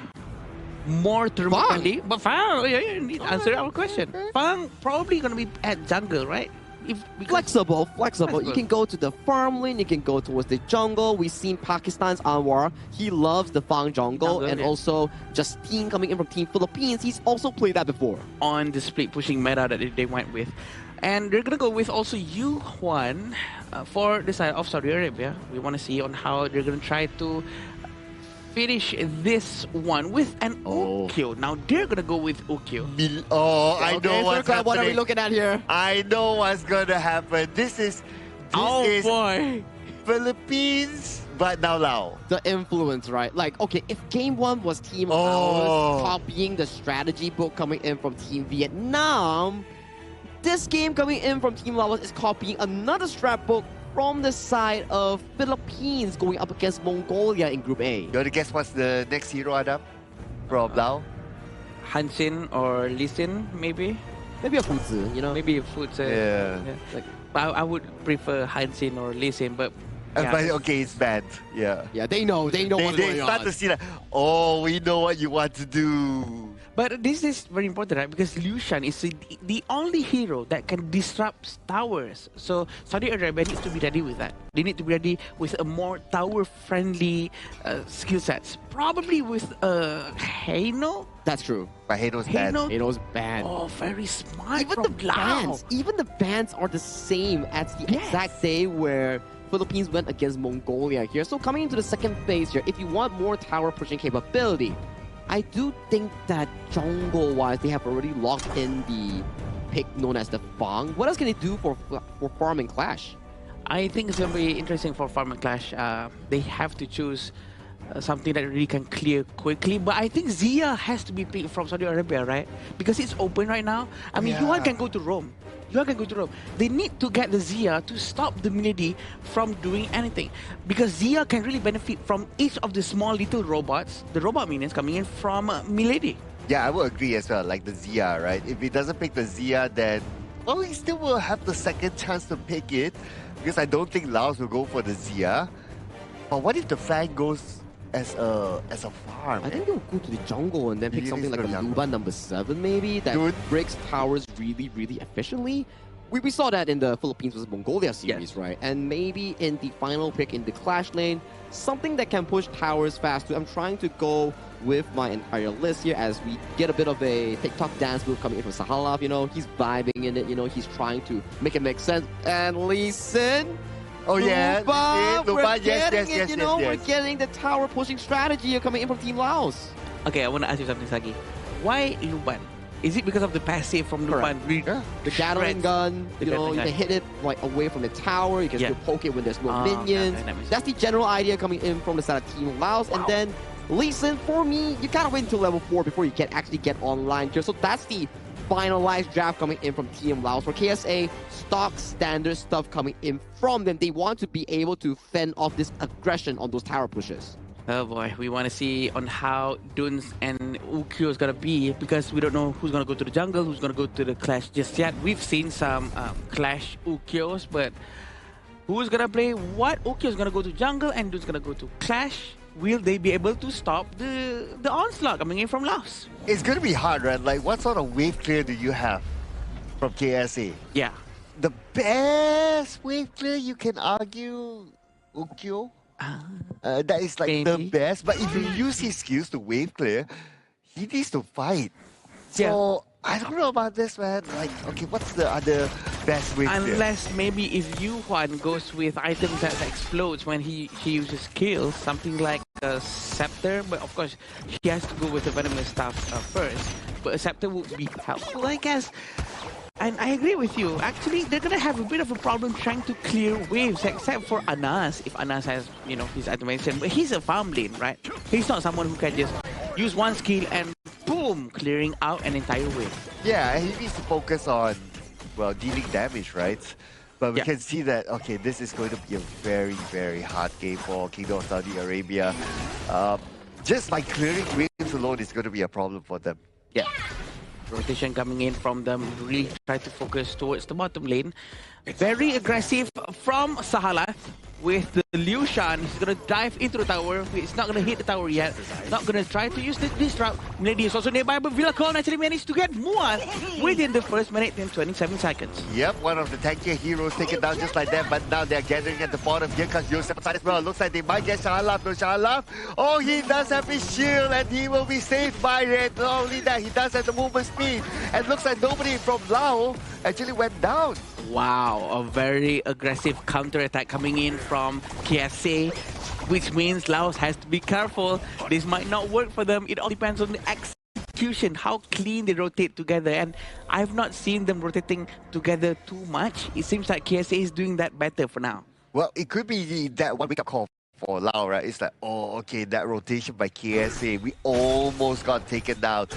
thermal friendly. But Fang, you need to answer our question. Fang probably going to be at jungle, right? Flexible. You can go to the farm lane, you can go towards the jungle. We've seen Pakistan's Anwar. He loves the Fang jungle. And also Justine coming in from Team Philippines. He's also played that before. On the split pushing meta that they went with. And they're going to go with also Yu Huan for the side of Saudi Arabia. We want to see on how they're going to try to finish this one with an Ukyo. Now they're going to go with Ukyo. I know what's happening. What are we looking at here? I know what's going to happen. This is boy. Philippines, but now Lao. The influence, right? Like, okay, if game one was Team Laos copying the strategy book coming in from Team Vietnam, this game coming in from Team Laos is copying another strat book from the side of Philippines going up against Mongolia in Group A. You want to guess what's the next hero, Adam? From Lao? Hansin or Lee Sin, maybe? Maybe a Fuzi, you know? Maybe a Fuzi. Yeah. Like, I would prefer Hansin or Lee Sin, but... But okay, it's bad. Yeah. Yeah, they know what's going on. They start to see like, we know what you want to do. But this is very important, right? Because Liu Shan is the only hero that can disrupt towers. So Saudi Arabia needs to be ready with that. They need to be ready with a more tower-friendly skill sets. Probably with Heino. That's true. But Heino's bad. Heino's bad. Oh, very smart. Even the bans are the same as the exact day where Philippines went against Mongolia here. So coming into the second phase here, if you want more tower pushing capability, I do think that jungle-wise, they have already locked in the pick known as the Fang. What else can they do for Farm and Clash? I think it's going to be interesting for Farm and Clash. They have to choose something that really can clear quickly. But I think Zia has to be picked from Saudi Arabia, right? Because it's open right now. I mean, Yuan can go to Rome. They need to get the Zia to stop the Milady from doing anything. Because Zia can really benefit from each of the small little robots, the robot minions coming in from Milady. Yeah, I would agree as well, like the Zia, right? If he doesn't pick the Zia, then he still will have the second chance to pick it. Because I don't think Laos will go for the Zia. But what if the Fang goes as a farm? I think they'll go to the jungle and then pick something like a Luba number 7 maybe that breaks towers really, really efficiently. We saw that in the Philippines versus Mongolia series, right? And maybe in the final pick in the Clash lane, something that can push towers fast too. I'm trying to go with my entire list here as we get a bit of a TikTok dance move coming in from Sahalov, you know, he's vibing in it, you know, he's trying to make it make sense. And Lee Sin, Oh yeah, we're yes, getting yes, it, you know, we're getting the tower pushing strategy coming in from Team Laos. Okay, I want to ask you something, Sagi. Why Luban? Is it because of the passive from Luban? The Gatling gun, you know, you can hit it like away from the tower, you can still poke it when there's no minions. That's the general idea coming in from the side of Team Laos. And then Lee Sin, for me, you gotta wait until level 4 before you can actually get online here. So that's the finalized draft coming in from Team Laos. For KSA, stock standard stuff coming in from them. They want to be able to fend off this aggression on those tower pushes. Oh boy, we want to see on how Duns and Ukyo is going to be, because we don't know who's going to go to the jungle, who's going to go to the clash just yet. We've seen some clash Ukyos, but who's going to play what? Ukyo is going to go to jungle and Duns going to go to clash. Will they be able to stop the onslaught coming in from Laos? It's going to be hard, right? Like, what sort of wave clear do you have from KSA? Yeah. The best wave clear, you can argue, Ukyo. That is like the best, but if you use his skills to wave clear, he needs to fight. So I don't know about this, man. Like, okay, what's the other best wave clear? Unless maybe if Yu Huan goes with items that explodes when he uses skills, something like a scepter, but of course he has to go with the venomous stuff first. But a scepter would be helpful, I guess. And I agree with you. Actually, they're gonna have a bit of a problem trying to clear waves, except for Anas. If Anas has, you know, his animation, but he's a farm lane, right? He's not someone who can just use one skill and boom, clearing out an entire wave. Yeah, he needs to focus on, well, dealing damage, right? But we can see that, okay, this is going to be a very, very hard game for Kingdom of Saudi Arabia. Just by clearing waves alone is going to be a problem for them. Yeah. Rotation coming in from them, really try to focus towards the bottom lane. Very aggressive from Sahala with the Liu Shan. He's going to dive into the tower. He's not going to hit the tower yet. Not going to try to use this route. Milady is also nearby, but Villacon actually managed to get Mua within the first minute and 27 seconds. Yep, one of the tankier heroes taken down just like that, but now they're gathering at the bottom. Here comes Yosef aside as well. Looks like they might get Shahalaf. No Shahalaf. Oh, he does have his shield and he will be saved by it. Not only that, he does have the movement speed. And looks like nobody from Lao actually went down. Wow, a very aggressive counter-attack coming in from KSA, which means Laos has to be careful. This might not work for them. It all depends on the execution, how clean they rotate together. And I've not seen them rotating together too much. It seems like KSA is doing that better for now. Well, it could be that one wake-up call for Lao, right? It's like, oh, okay, that rotation by KSA, we almost got taken down.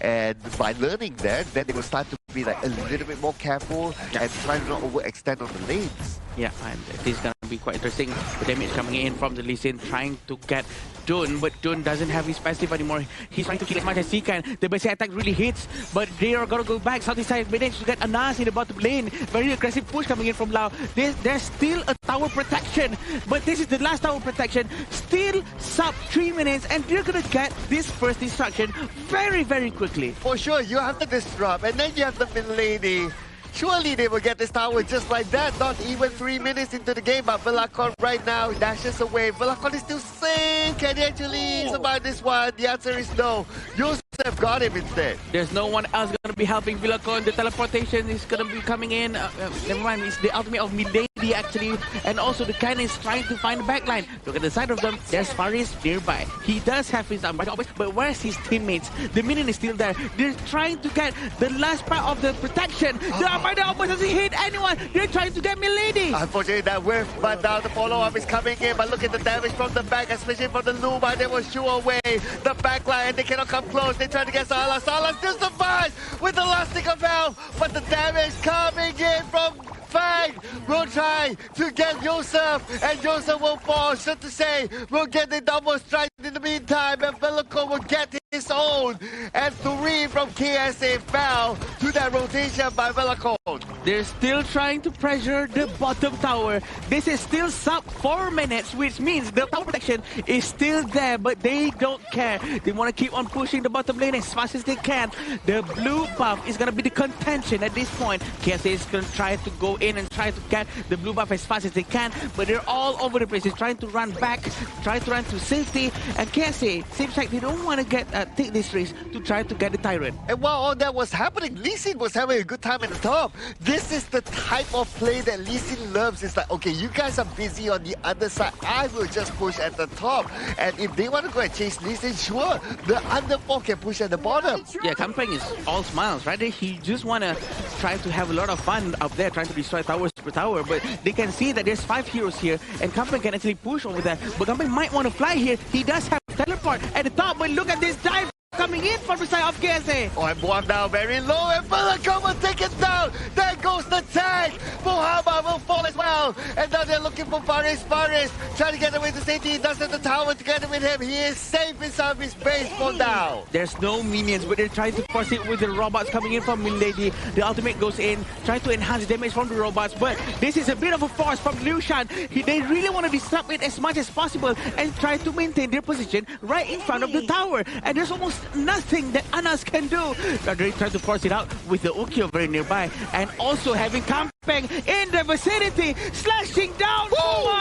And by learning that, then they will start to be like a little bit more careful and try to not overextend on the lanes. Yeah, and this is going to be quite interesting. The damage coming in from the Lee Sin, trying to get Dun, but Dun doesn't have his passive anymore. He's trying to kill as much as he can. The basic attack really hits, but they are going to go back. Southeast side managed to get Anas in the bottom lane. Very aggressive push coming in from Lao. There's still a tower protection, but this is the last tower protection. Still sub 3 minutes, and they're going to get this first destruction very, very quickly. For sure, you have to disrupt, and then you have the mid-lady. Surely they will get this tower just like that. Not even 3 minutes into the game, but Villacon right now dashes away. Villacon is still safe. Can he actually survive this one? The answer is no. Yosef got him instead. There's no one else going to be helping Villacon. The teleportation is going to be coming in. Never mind, it's the ultimate of Milady actually. And also the cannon is trying to find the backline. Look at the side of them. There's Faris nearby. He does have his armor, but where's his teammates? The minion is still there. They're trying to get the last part of the protection. The armor almost doesn't hit anyone. They're trying to get Milady. Unfortunately, that whiff, but now the follow-up is coming in. But look at the damage from the back, especially from the Luma. They will shoo away the backline and they cannot come close. They try to get Salah. Salah still survives with the last stick of health, but the damage coming in from Fang will try to get Yosef, and Yosef will fall. So to say, we'll get the double strike in the meantime, and Villacon will get his own. And 3 from KSA fell to that rotation by Villacon. They're still trying to pressure the bottom tower. This is still sub 4 minutes, which means the tower protection is still there, but they don't care. They want to keep on pushing the bottom lane as fast as they can. The blue buff is going to be the contention at this point. KSA is going to try to go in and try to get the blue buff as fast as they can, but they're all over the place. They're trying to run back, try to run to safety, and KSA seems like they don't want to get take this race to try to get the Tyrant. And while all that was happening, Lee Sin was having a good time at the top. This is the type of play that Lee Sin loves. It's like, okay, you guys are busy on the other side. I will just push at the top. And if they want to go and chase Lee Sin, sure, the under 4 can push at the bottom. Yeah, Kampeng is all smiles, right? He just want to try to have a lot of fun up there, trying to destroy towers per tower. But they can see that there's 5 heroes here, and Kampeng can actually push over there. But Kampeng might want to fly here. He does have teleport at the top, but look at this dive coming in from the side of KSA. Oh, and Boam now very low, and Balakom will take it down. There goes the tank. Muhammad will fall as well. And now they're looking for Faris. Faris trying to get away to safety. He does have the tower together with him. He is safe inside of his base for now. There's no minions, but they're trying to force it with the robots coming in from Milady. The ultimate goes in, trying to enhance the damage from the robots, but this is a bit of a force from Liu Shan. They really want to disrupt it as much as possible and try to maintain their position right in front of the tower. And there's almost nothing that Anas can do. They're trying to force it out with the Ukyo very nearby, and also having Kampeng in the vicinity, slashing down.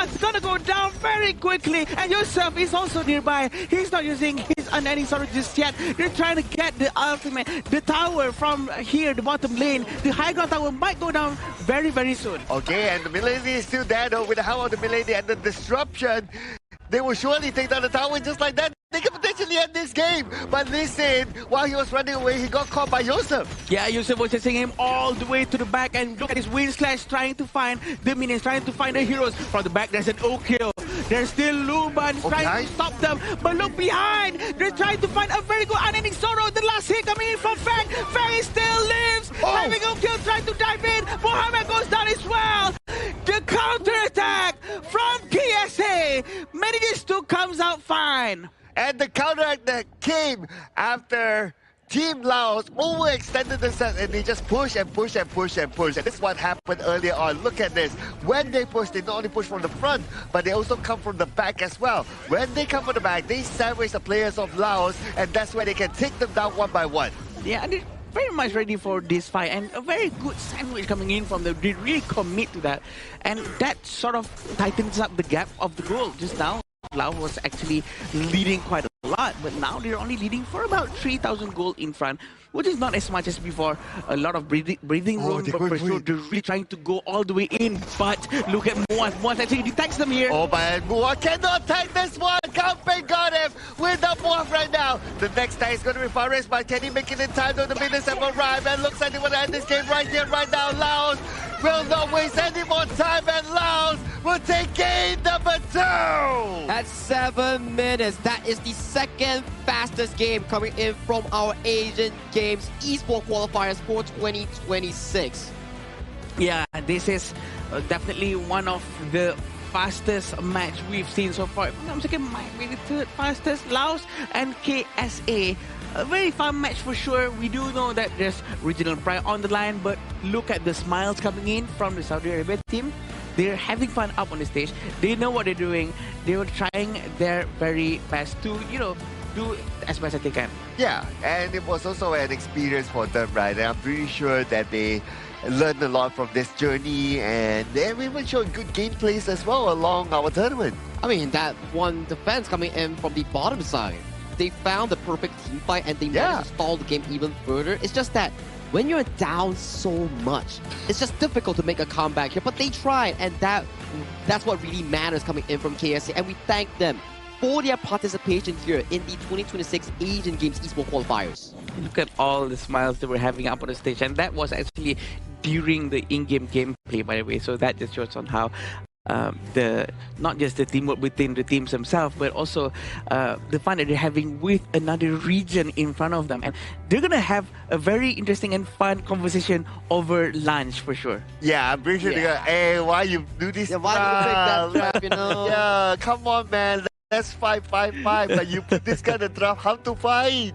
It's gonna go down very quickly, and Yusuf is also nearby. He's not using his unending sword just yet. They're trying to get the ultimate, the tower from here, the bottom lane. The high ground tower might go down very, very soon. Okay, and the Milady is still there though, with the help of the Milady and the disruption. They will surely take down the tower just like that. They can potentially end this game. But listen, while he was running away, he got caught by Yusuf. Yeah, Yusuf was chasing him all the way to the back, and look at his wind slash trying to find the minions, trying to find the heroes. From the back, there's an Okyo. There's still Luban trying to stop them. But look behind, they're trying to find a very good unending sorrow. The last hit coming in from Fang. Fang still lives. Having Okyo trying to dive in. Mohammed goes down as well. The counterattack from KSA manages to comes out fine. And the counterattack that came after Team Laos overextended themselves, and they just push and push and push and push. And this is what happened earlier on. Look at this. When they push, they not only push from the front, but they also come from the back as well. When they come from the back, they sandwich the players of Laos, and that's where they can take them down one by one. Yeah, and they're very much ready for this fight, and a very good sandwich coming in from them. They really commit to that, and that sort of tightens up the gap of the goal just now. Laos was actually leading quite a lot, but now they're only leading for about 3,000 gold in front, which is not as much as before. A lot of breathing room, but for sure they're really trying to go all the way in. But look at Muaz. Muaz actually detects them here. Oh, but Muaz cannot take this one. Kampeng got him with the Muaz right now. The next time is going to be Faris, but can he make it in time? Though the minutes have arrived, and looks like they want to end this game right here, right now. Laos will not waste any more time, and Laos will take game number 2. At 7 minutes, that is the second fastest game coming in from our Asian Games eSport qualifiers for 2026. Yeah, this is definitely one of the fastest match we've seen so far. If I'm not mistaken, might be the third fastest. Laos and KSA. A very fun match for sure. We do know that there's regional pride on the line, but look at the smiles coming in from the Saudi Arabia team. They're having fun up on the stage. They know what they're doing. They were trying their very best to, do as best as they can. Yeah, and it was also an experience for them, right? And I'm pretty sure that they learned a lot from this journey, and they've even shown good gameplays as well along our tournament. I mean, that one defense coming in from the bottom side, they found the perfect team fight, and they managed to stall the game even further. It's just that when you're down so much, it's just difficult to make a comeback here, but they tried, and that's what really matters coming in from KSA, and we thank them for their participation here in the 2026 Asian Games eSport qualifiers. Look at all the smiles they were having up on the stage, and that was actually during the in-game gameplay, by the way, so that just shows on how not just the teamwork within the teams themselves, but also the fun that they're having with another region in front of them. And they're gonna have a very interesting and fun conversation over lunch for sure. Yeah, I'm pretty sure they're gonna, hey, why you do this? Yeah, why do you take that trap, you know? Yeah, come on, man. Let's fight. But you put this kind of trap, how to fight?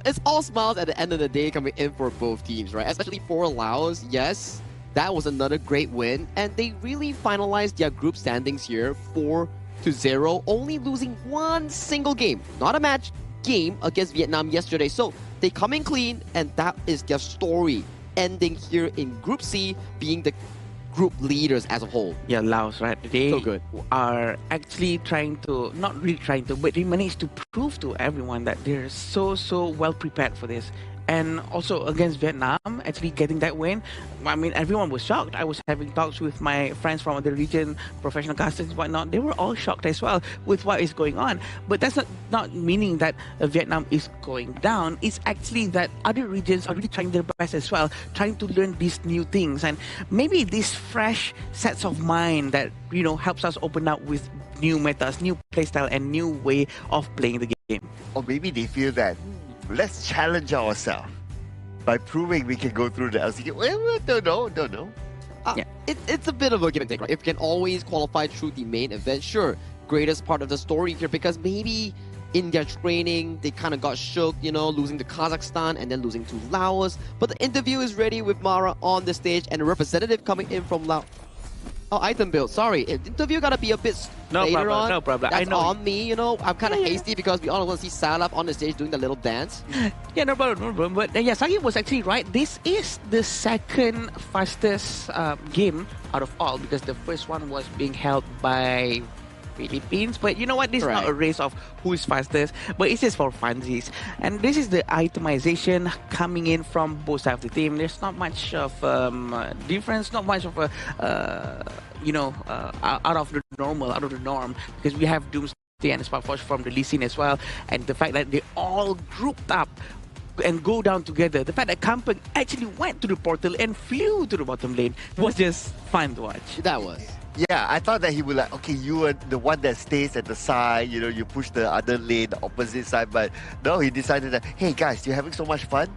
It's all smiles at the end of the day coming in for both teams, right? Especially for Laos, yes. That was another great win, and they really finalized their group standings here 4-0, only losing one single game, not a match, game against Vietnam yesterday. So they come in clean, and that is their story, ending here in Group C, being the group leaders as a whole. Yeah, Laos, right? They so good. Are actually trying to, not really trying to, but they managed to prove to everyone that they're so well prepared for this. And also against Vietnam, actually getting that win, I mean, everyone was shocked. I was having talks with my friends from other region, professional casters and whatnot. They were all shocked as well with what is going on. But that's not meaning that Vietnam is going down. It's actually that other regions are really trying their best as well, trying to learn these new things. And maybe these fresh sets of mind that, you know, helps us open up with new metas, new playstyle, and new way of playing the game. Or maybe they feel that let's challenge ourselves by proving we can go through the LCK. Well, don't know. It's a bit of a give and take, right? If you can always qualify through the main event, sure, greatest part of the story here, because maybe in their training, they kind of got shook, you know, losing to Kazakhstan and then losing to Laos. But the interview is ready with Mara on the stage and a representative coming in from Laos. Oh, item build. Sorry, interview gotta be a bit later on. No problem. That's I know. on me, you know. I'm kind of hasty because we all want to see Salaf on the stage doing the little dance. Yeah, no problem. But yeah, Sagi was actually right. This is the second fastest game out of all, because the first one was being held by Philippines. But you know what? This is not a race of who is fastest, but it's just for funsies. And this is the itemization coming in from both sides of the team. There's not much of difference, not much of a out of the norm, because we have Doomsday and Sparkforge from the Lee Sin as well, and the fact that they all grouped up and go down together. The fact that Kampeng actually went to the portal and flew to the bottom lane was just fun to watch. That was. Yeah, I thought that he would like, okay, you are the one that stays at the side, you know, you push the other lane, the opposite side, but no, he decided that, hey guys, you're having so much fun?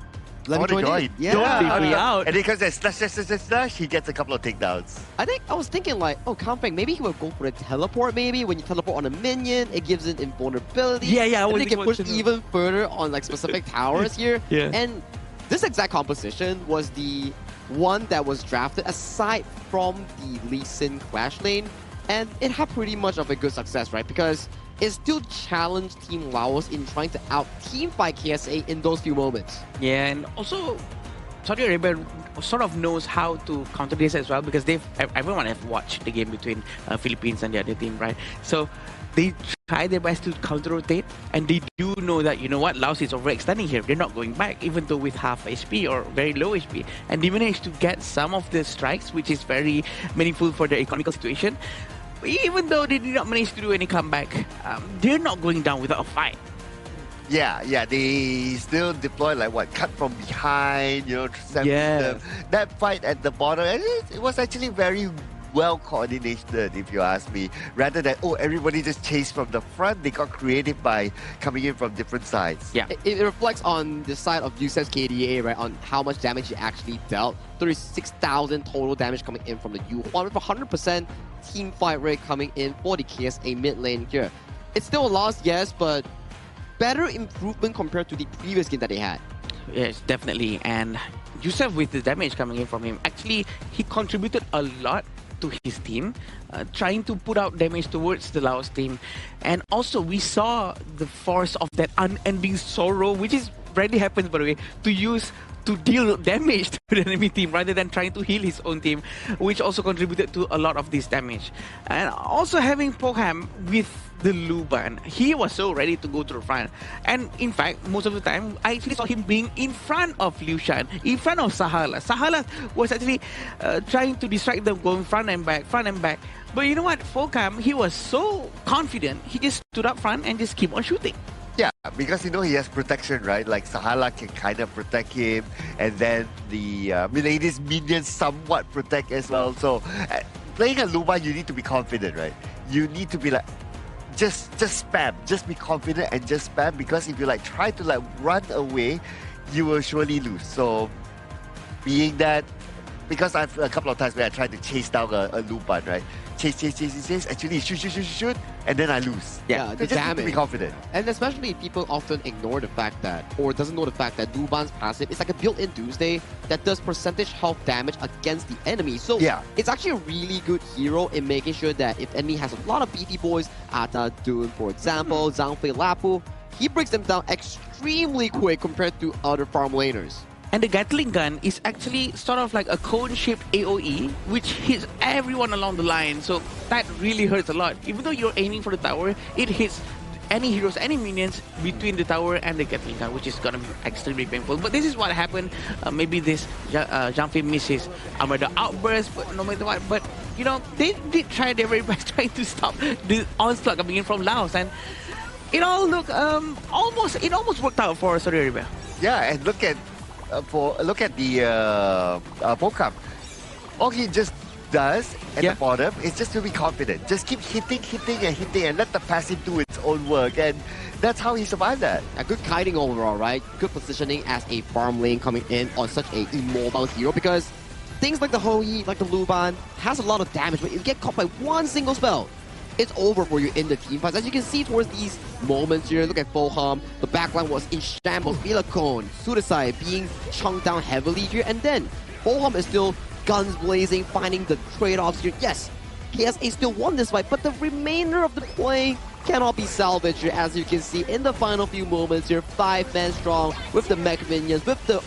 Let me join. Yeah. Don't leave me out. And because there's slash, he gets a couple of takedowns. I was thinking like, oh, Kampeng, maybe he would go for a teleport maybe. When you teleport on a minion, it gives it invulnerability. Yeah. And they can push even further on like specific towers here. Yeah. And this exact composition was the one that was drafted aside from the Lee Sin Clash lane. And it had pretty much of a good success, right? Because it still challenged Team Laos in trying to out-teamfight KSA in those few moments. Yeah, and also Saudi Arabia sort of knows how to counter this as well, because everyone have watched the game between Philippines and the other team, right? So they try their best to counter-rotate, and they do know that, you know what, Laos is overextending here. They're not going back, even though with half HP or very low HP. And they managed to get some of the strikes, which is very meaningful for their economical situation. Even though they did not manage to do any comeback, they're not going down without a fight. Yeah, they still deploy like what, cut from behind, you know, them. That fight at the bottom, and it was actually very well coordinated, if you ask me. Rather than, oh, everybody just chased from the front, they got creative by coming in from different sides. Yeah. It reflects on the side of Yusef's KDA, right, on how much damage he actually dealt. 36,000 total damage coming in from the Yuhuan with 100% team fight rate coming in for the KSA mid lane here. It's still a loss, yes, but better improvement compared to the previous game that they had. Yes, definitely. And Yusef, with the damage coming in from him, actually, he contributed a lot to his team, trying to put out damage towards the Laos team. And also, we saw the force of that unending sorrow, which is rarely happens, by the way, to deal damage to the enemy team rather than trying to heal his own team, which also contributed to a lot of this damage. And also having Poham with the Luban, he was so ready to go to the front. And in fact, most of the time, I actually saw him being in front of Liu Shan, in front of Sahala. Sahala was actually trying to distract them, going front and back. But you know what, Poham, he was so confident, he just stood up front and just keep on shooting. Yeah, because you know he has protection, right? Like Sahala can kind of protect him, and then the Milady's minions somewhat protect as well. So playing a Luba, you need to be confident, right? You need to be like, just spam, just be confident and just spam, because if you like try to like run away, you will surely lose. So being that, because I've a couple of times where I tried to chase down a Luban, right? Chase, actually shoot, and then I lose. Yeah, the just damage. Need to be confident. And especially people often ignore the fact that, or doesn't know the fact that Luban's passive is like a built-in Doomsday that does percentage health damage against the enemy. So yeah, it's actually a really good hero in making sure that if enemy has a lot of beefy boys, Ata, Dune, for example, Zhang Fei, Lapu, he breaks them down extremely quick compared to other farm laners. And the Gatling gun is actually sort of like a cone-shaped AoE, which hits everyone along the line. So that really hurts a lot. Even though you're aiming for the tower, it hits any heroes, any minions between the tower and the Gatling gun, which is gonna be extremely painful. But this is what happened. Maybe this Jumpy misses Armada outburst, but no matter what. But you know, they did try their very best trying to stop the onslaught coming in from Laos, and it all looked almost worked out for Saudi Arabia. Yeah, and look at the Pokemon. All he just does at the bottom is just to be confident. Just keep hitting and let the passive do its own work, and that's how he survived that. A good kiting overall, right? Good positioning as a farm lane coming in on such a immobile hero, because things like the Hoi, like the Luban, has a lot of damage, but if you get caught by one single spell, it's over for you in the team fights. As you can see towards these moments here, look at Foham, the backline was in shambles, Vilacone, Sudasai being chunked down heavily here, and then Foham is still guns blazing, finding the trade-offs here. Yes, KSA still won this fight, but the remainder of the play cannot be salvaged here, as you can see in the final few moments here. 5 men strong with the mech minions, with the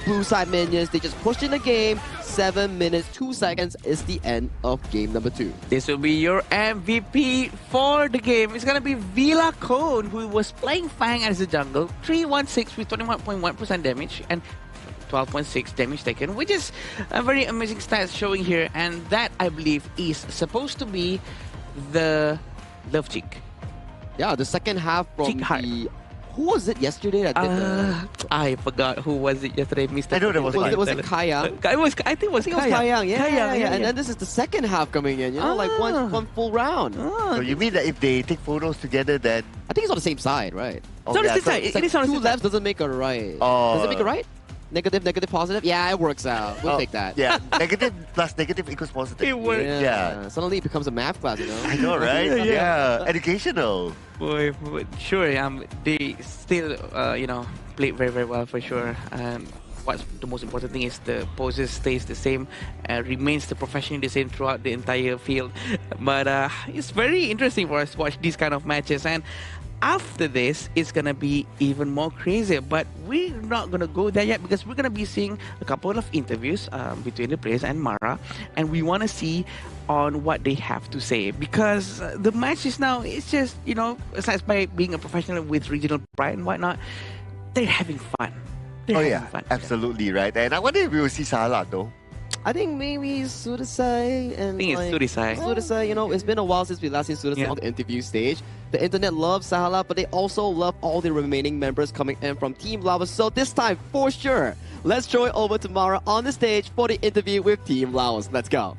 blue side minions. They just pushed in the game. 7 minutes, 2 seconds is the end of game number 2. This will be your MVP for the game. It's gonna be Vilacone, who was playing Fang as a jungle. 316 with 21.1% damage and 12.6 damage taken, which is a very amazing stats showing here, and that I believe is supposed to be the Love Cheek. Yeah, the second half from the... Who was it yesterday that did the... I forgot who was it yesterday, Mr. I know there was it Kaya? I think it was Kaya. Yeah. And then this is the second half coming in, you know, like one full round. So you mean that if they take photos together, then... I think it's on the same side, right? It's on the same side. It is on the same side. 2 lefts doesn't make a right. Does it make a right? Negative, positive? Yeah, it works out. We'll take that. Yeah, negative plus negative equals positive. It works. Yeah. Suddenly it becomes a math class, you know? I know, right? Yeah. Educational. Boy, sure, they still, played very, very well for sure. What's the most important thing is the poses stays the same, remains the professionally the same throughout the entire field. But it's very interesting for us to watch these kind of matches. And after this, it's gonna be even more crazy, but we're not gonna go there yet, because we're gonna be seeing a couple of interviews between the players and Mara, and we want to see on what they have to say, because the match is now, it's just, aside by being a professional with regional pride and whatnot, they're having fun. Fun. Absolutely right. And I wonder if we will see Salah though. I think maybe Sudasai and I think it's Sudasai. Sudasai, it's been a while since we last seen Sudasai on the interview stage. The internet loves Sahala, but they also love all the remaining members coming in from Team Laos. So this time, for sure, let's throw it over to Mara on the stage for the interview with Team Laos. Let's go.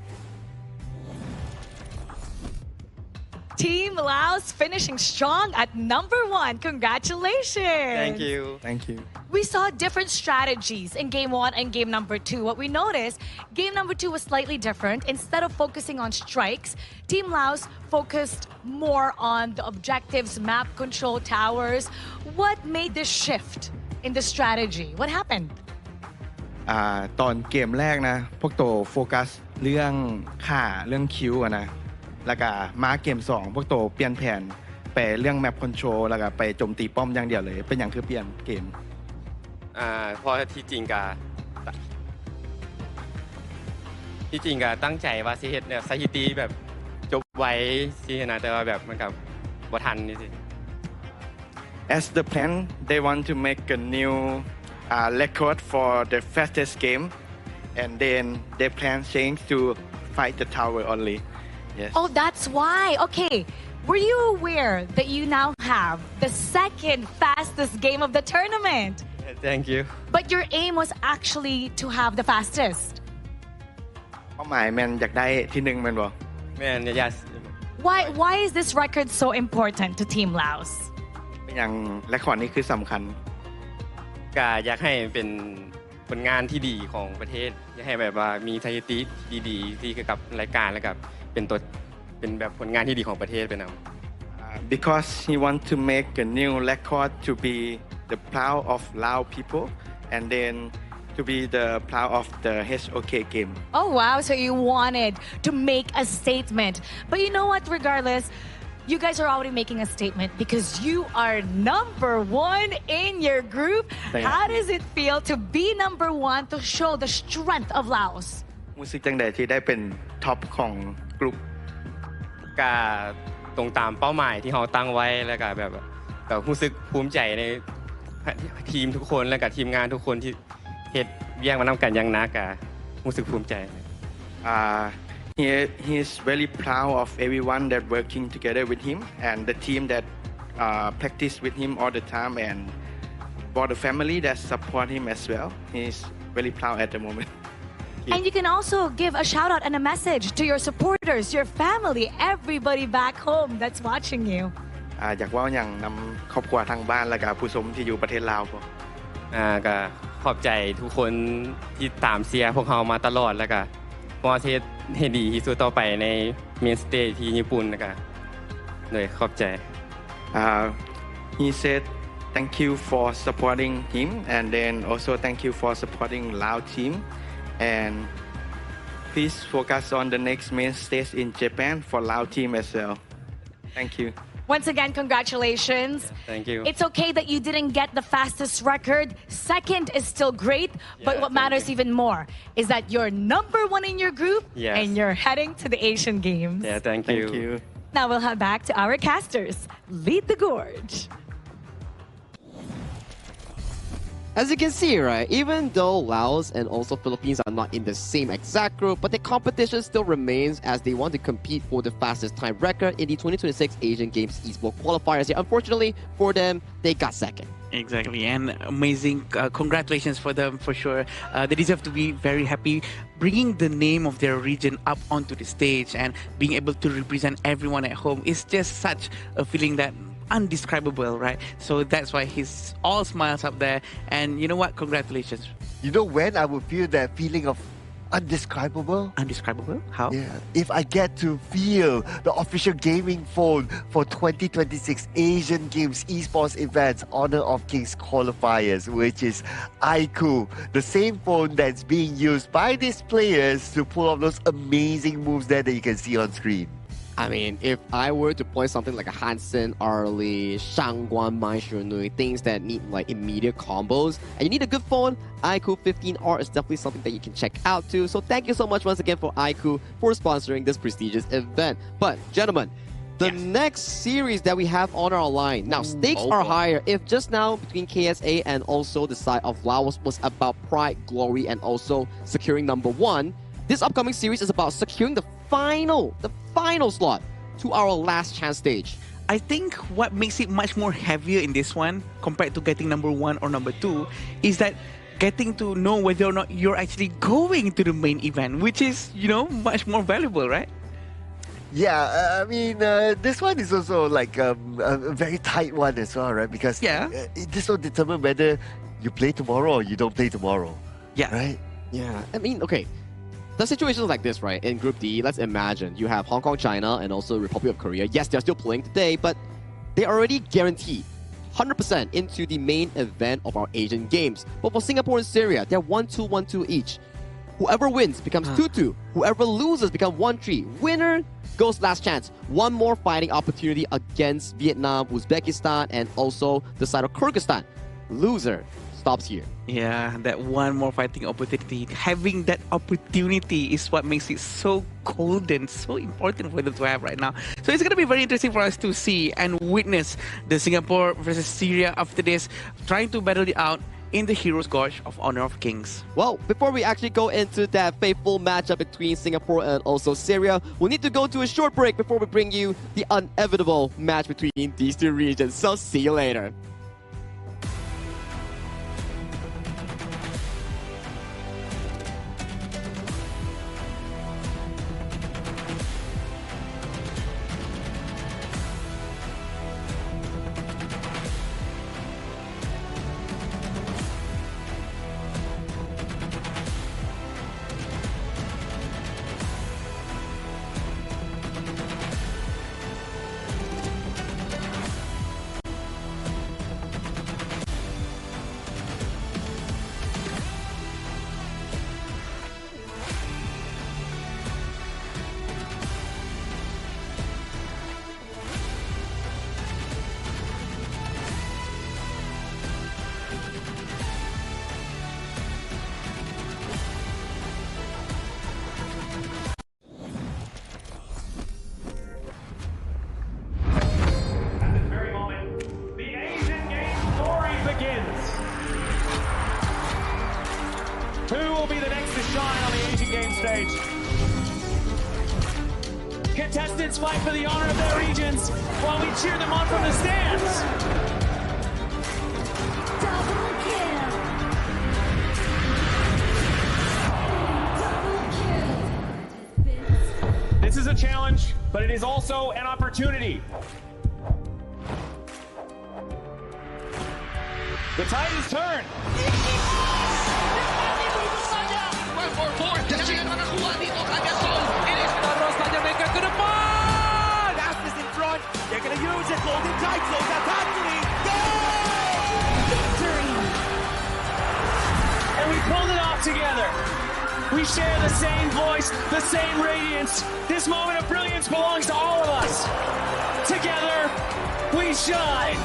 Team Laos finishing strong at #1. Congratulations. Thank you. We saw different strategies in game 1 and game number 2. What we noticed, game number 2 was slightly different. Instead of focusing on strikes, Team Laos focused more on the objectives, map control, towers. What made this shift in the strategy? What happened? ตอนเกมแรกนะพวกโตโฟกัสเรื่องค่าเรื่องคิวอะนะแล้วก็มาเกม2พวกโตเปลี่ยนแผนไปเรื่องแมปคอนโทรลแล้วก็ไปโจมตีป้อมอย่างเดียวเลยเป็นอย่างคือเปลี่ยนเกมเพราะที่จริงก็ตั้งใจว่าสิเฮ็ดสถิติแบบจบไว้สินะแต่ว่าแบบมันกับบ่ทันนี่สิ As the plan they want to make a new record for the fastest game and then they plan change to fight the tower only. Yes. Oh, that's why. Okay. Were you aware that you now have the second fastest game of the tournament? Thank you. But your aim was actually to have the fastest. เป้าหมายแมนอยากได้ที่1แม่นบ่แม่น yes. Why is this record so important to Team Laos? เป็นอย่างเรคคอร์ดนี้คือสำคัญก็อยากให้เป็นผลงานที่ดีของประเทศอยากให้แบบว่ามีสถิติดีๆที่เกี่ยวกับรายการแล้วก็เป็นแบบผลงานที่ดีของประเทศไปนำ Because he want to make a new record to be the proud of Lao people and then to be the proud of the HoK game. Oh wow, so you wanted to make a statement. But you know what, regardless, You guys are already making a statement because you are number one in your group. How does it feel to be number one to show the strength of Laos? รู้สึกจังใดที่ได้เป็นท็อปของกลุ่ม ก็ตรงตามเป้าหมายที่เราตั้งไว้แล้วก็แบบก็รู้สึกภูมิใจในทีมทุกคนและก็ทีมงานทุกคนที่เฮ็ดแยกมานำกันอย่างหนักก็รู้สึกภูมิใจ He is very proud of everyone that working together with him and the team that practice with him all the time and for the family that support him as well. He's very proud at the moment. And you can also give a shout out and a message to your supporters, your family, everybody back home that's watching you. อยากว่าอย่างนำครอบครัวทางบ้านและก็ผู้ชมที่อยู่ประเทศลาวก็ขอบใจทุกคนที่ตามเชียร์พวกเรามาตลอดแล้วก็พอเทศให้ดีที่สุดต่อไปในเมนสเตจที่ญี่ปุ่นแล้วก็เลยขอบใจ He said thank you for supporting him and then also thank you for supporting Lao team and please focus on the next main stage in Japan for Lao team as well. Thank you. Once again, congratulations. Thank you. It's okay that you didn't get the fastest record. Second is still great, but what matters even more is that you're number one in your group and you're heading to the Asian Games. Yeah, thank you. Now we'll head back to our casters. Lead the gorge. As you can see, right, even though Laos and also Philippines are not in the same exact group, but the competition still remains as they want to compete for the fastest time record in the 2026 Asian Games Esports qualifiers. Yeah, unfortunately for them, they got second. Exactly, and amazing. Congratulations for them for sure. They deserve to be very happy bringing the name of their region up onto the stage and being able to represent everyone at home. It's just such a feeling that undescribable, right? So that's why he's all smiles up there. And you know what? Congratulations. You know when I would feel that feeling of undescribable? Undescribable? How? Yeah. If I get to feel the official gaming phone for 2026 Asian Games Esports Events Honor of Kings qualifiers, which is iQOO, the same phone that's being used by these players to pull off those amazing moves there that you can see on screen. I mean, if I were to point something like a Hansen, Arlie, Shangguan, Maishunui, things that need like immediate combos, and you need a good phone, iQOO 15R is definitely something that you can check out too. So thank you so much once again for iQOO for sponsoring this prestigious event. But gentlemen, the next series that we have on our line, now stakes are higher. If just now between KSA and also the side of Laos was about pride, glory, and also securing number one, this upcoming series is about securing the final slot to our last chance stage. I think what makes it much more heavier in this one compared to getting number one or number two is that getting to know whether or not you're actually going to the main event, which is, you know, much more valuable, right? Yeah, I mean, this one is also like a very tight one as well, right? Because this will determine whether you play tomorrow or you don't play tomorrow. Yeah. Right? Yeah, I mean, okay. The situation is like this, right? In Group D, let's imagine you have Hong Kong, China, and also Republic of Korea. Yes, they're still playing today, but they already guaranteed 100% into the main event of our Asian Games. But for Singapore and Syria, they're 1-2, 1-2 each. Whoever wins becomes 2-2. Whoever loses becomes 1-3. Winner goes last chance. One more fighting opportunity against Vietnam, Uzbekistan, and also the side of Kyrgyzstan. Loser stops here. Yeah, that one more fighting opportunity. Having that opportunity is what makes it so golden, so important for them to have right now. So it's going to be very interesting for us to see and witness the Singapore versus Syria after this, trying to battle it out in the Heroes Gorge of Honor of Kings. Well, before we actually go into that fateful matchup between Singapore and also Syria, we'll need to go to a short break before we bring you the inevitable match between these two regions. So see you later. contestants fight for the honor of their regions while we cheer them on from the stands. Double kill. This is a challenge, but it is also an opportunity. The tide has turned. Mereka ke depan. Aspas in front. They're going to use it. Golden tight zones. That's happening. Victory. And we pulled it off together. We share the same voice, the same radiance. This moment of brilliance belongs to all of us. Together, we shine.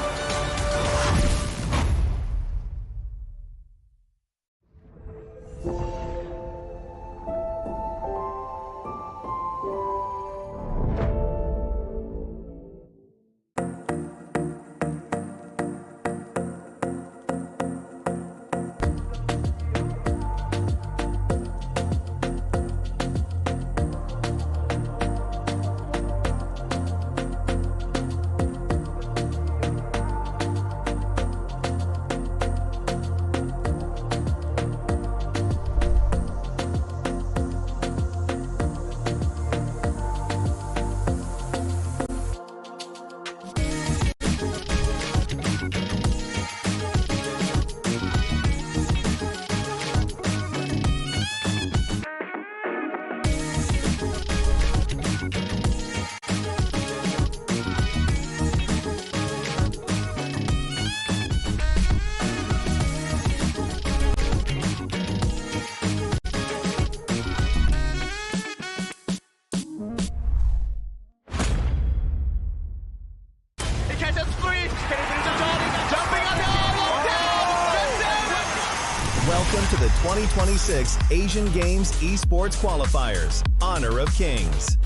Welcome to the 2026 Asian Games Esports Qualifiers, Honor of Kings.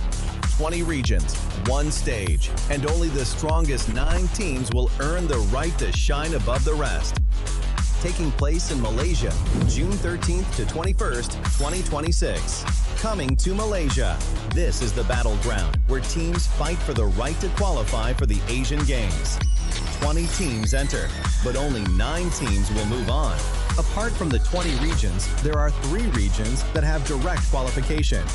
20 regions, one stage, and only the strongest 9 teams will earn the right to shine above the rest. Taking place in Malaysia, June 13th to 21st, 2026. Coming to Malaysia, this is the battleground where teams fight for the right to qualify for the Asian Games. 20 teams enter, but only 9 teams will move on. Apart from the 20 regions, there are 3 regions that have direct qualification.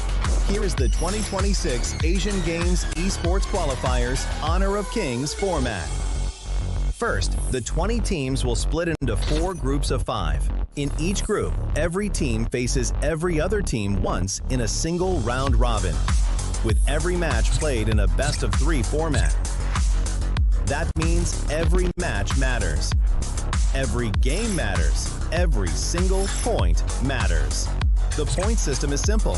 Here is the 2026 Asian Games Esports Qualifiers Honor of Kings format. First, the 20 teams will split into 4 groups of 5. In each group, every team faces every other team once in a single round robin, with every match played in a best-of-3 format. That means every match matters. Every game matters. Every single point matters. The point system is simple.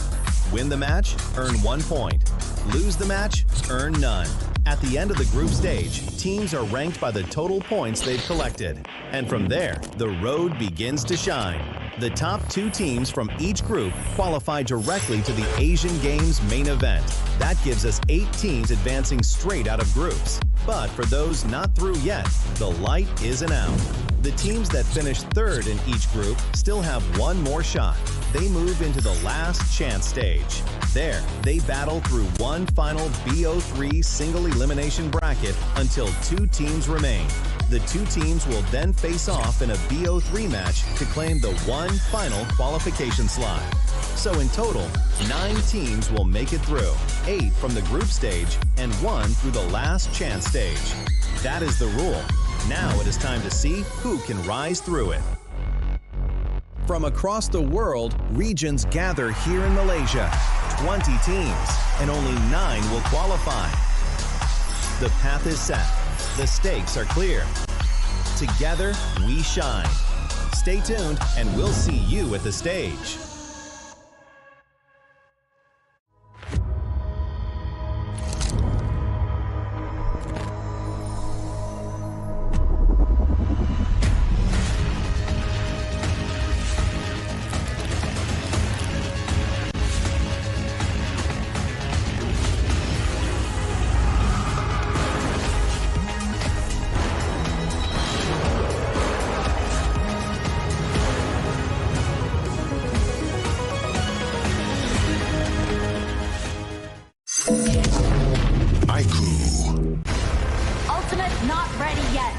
Win the match, earn 1 point. Lose the match, earn none. At the end of the group stage, teams are ranked by the total points they've collected. And from there, the road begins to shine. The top 2 teams from each group qualify directly to the Asian Games main event. That gives us 8 teams advancing straight out of groups. But for those not through yet, the light isn't out. The teams that finish 3rd in each group still have 1 more shot. They move into the last chance stage. There, they battle through one final BO3 single elimination bracket until 2 teams remain. The 2 teams will then face off in a BO3 match to claim the one final qualification slot. So in total, 9 teams will make it through, 8 from the group stage and 1 through the last chance stage. That is the rule. Now it is time to see who can rise through it. From across the world, regions gather here in Malaysia. 20 teams, and only 9 will qualify. The path is set. The stakes are clear. Together, we shine. Stay tuned, and we'll see you at the stage. but not ready yet.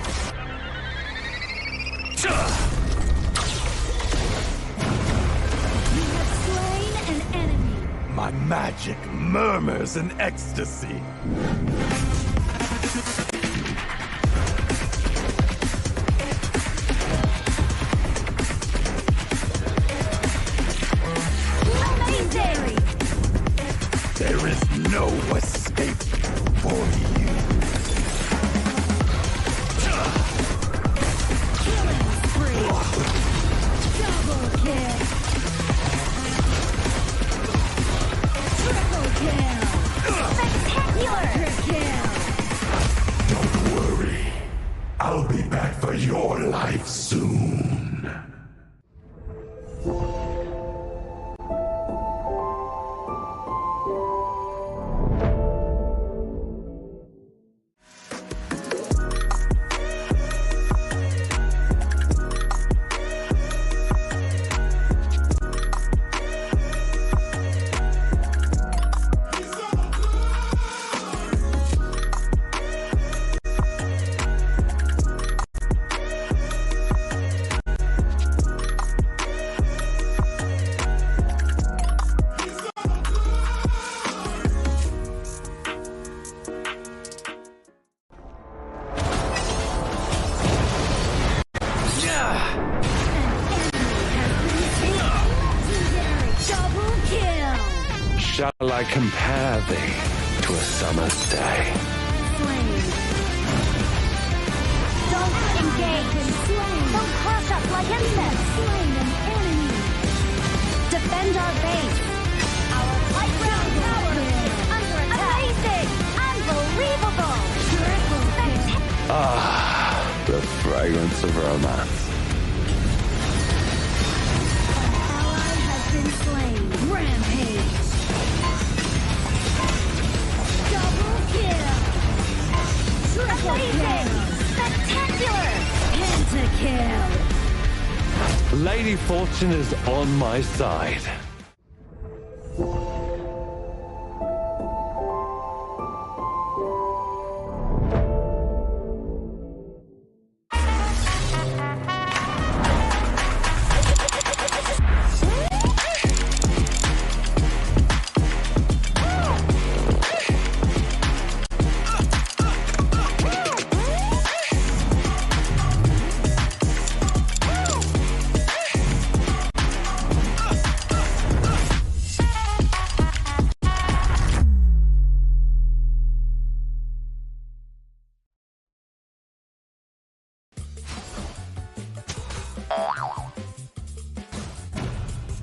You have slain an enemy. My magic murmurs in ecstasy. Amazing! There is no escape for you. Killing spree. Double kill. Triple kill. Spectacular kill. Don't worry. I'll be back for your life soon. Double kill. Shall I compare thee to a summer's day? Slain. Don't engage. Slain. Don't crush us like insects. Slain an enemy. Defend our base. Our playground tower is under attack. Amazing. Unbelievable. Triple kill. Ah, the fragrance of romance. Ally has been slain. Rampage. Double kill. Triple kill. Spectacular. Pentakill. Lady Fortune is on my side.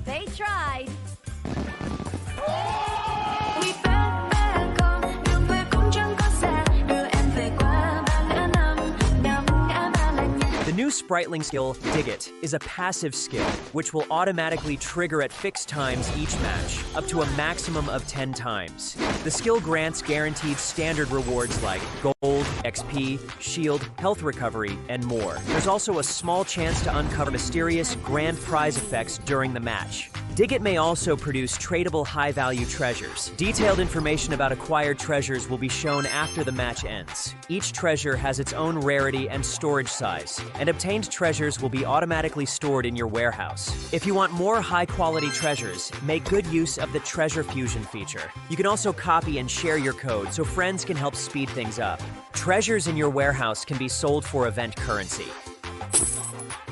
They tried. The new Spritling skill, Dig It, is a passive skill, which will automatically trigger at fixed times each match, up to a maximum of 10 times. The skill grants guaranteed standard rewards like gold, XP, shield, health recovery, and more. There's also a small chance to uncover mysterious grand prize effects during the match. Dig It may also produce tradable high-value treasures. Detailed information about acquired treasures will be shown after the match ends. Each treasure has its own rarity and storage size, and obtained treasures will be automatically stored in your warehouse. If you want more high-quality treasures, make good use of the Treasure Fusion feature. You can also copy and share your code so friends can help speed things up. Treasures in your warehouse can be sold for event currency,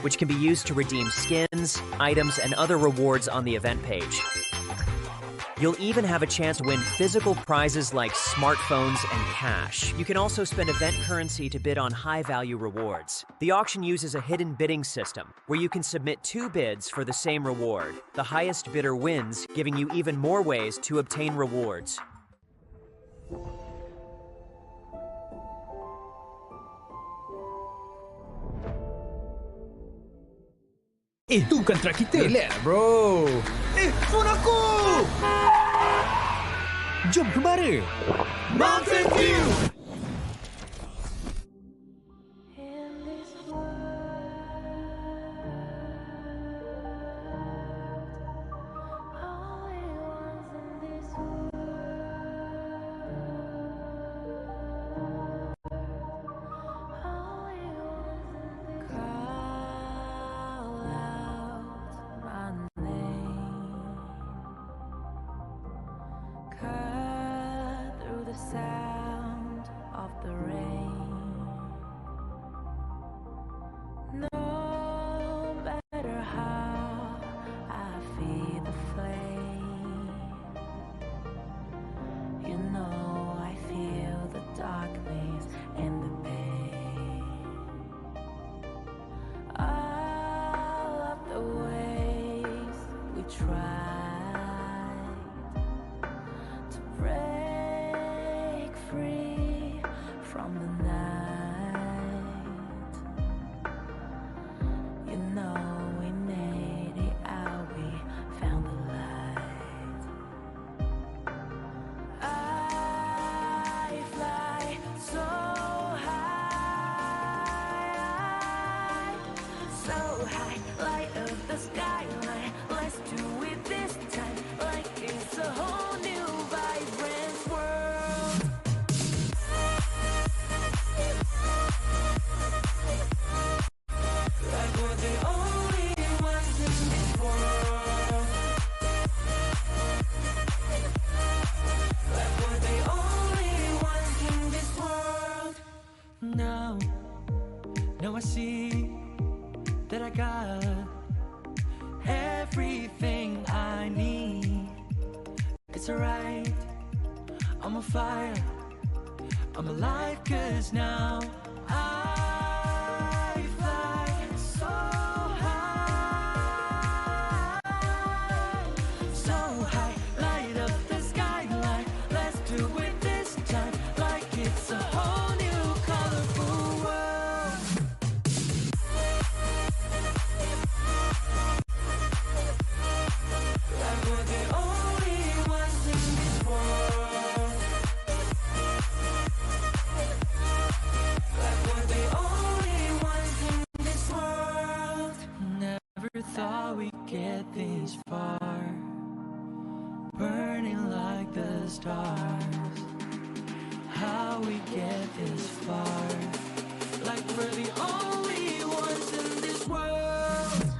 which can be used to redeem skins, items, and other rewards on the event page. You'll even have a chance to win physical prizes like smartphones and cash. You can also spend event currency to bid on high-value rewards. The auction uses a hidden bidding system, where you can submit 2 bids for the same reward. The highest bidder wins, giving you even more ways to obtain rewards. Itu kan track kita. Relax bro. Phone aku! Jom kembara. Mountain Dew! the sound of the rain. No matter how I feed the flame, you know I feel the darkness and the pain. All of the ways we tried to break free from the night, you know we made it out, we found the light. I fly so high, light up the skyline. Let's do it this time, like it's a whole new vibrant world. Like we're the only ones in this world. Like we're the only ones in this world. Now I see that I got everything I need. It's alright, I'm on fire, I'm alive, 'cause now I fly so high, light up the skyline. Let's do it this time, like it's a whole new colorful world. Like we're the only ones in this world. Like we're the only ones in this world. Never thought we'd get this far, burning like the stars. How we get this far? Like we're the only ones in this world.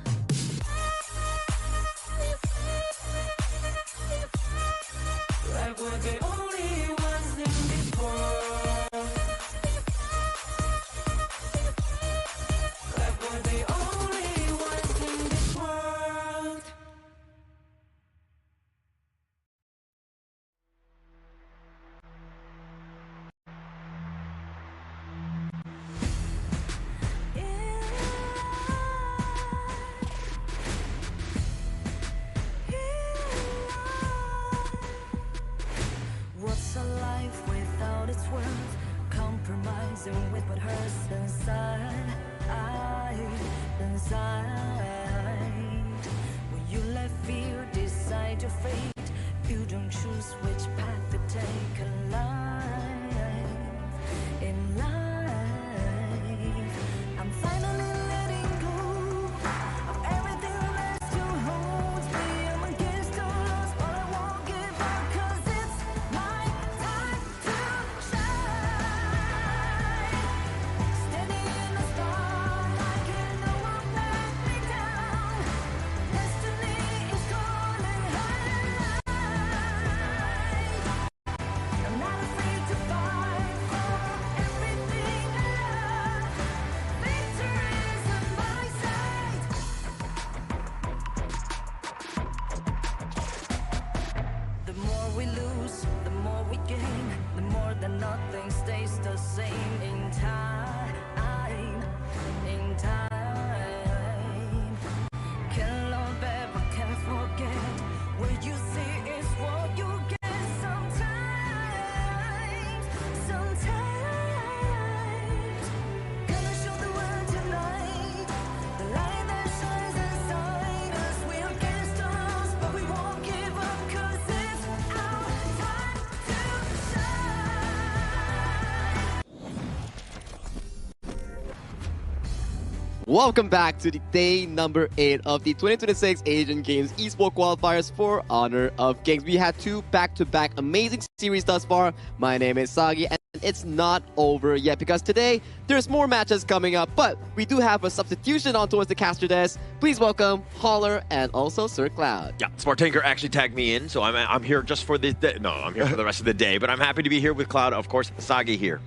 Like we're the only ones in this world. Like we're the only ones in this world. What's a life without its worth? Compromising with what hurts inside. When you let fear decide your fate, you don't choose which path to take in life. I'm finally letting go of everything that still holds me. I'm against all odds, but I won't give up, 'cause it's my time to shine. Standing in the spotlight, can no one let me down. Destiny is calling high. Welcome back to the day number 8 of the 2026 Asian Games Esports Qualifiers for Honor of Kings. We had 2 back-to-back amazing series thus far. My name is Sagi, and it's not over yet because today there's more matches coming up, but we do have a substitution on towards the caster desk. Please welcome Holler and also Sir Cloud. Yeah, Spartanker actually tagged me in, so I'm here just for this day. No, I'm here for the rest of the day, but I'm happy to be here with Cloud. Of course, Sagi here.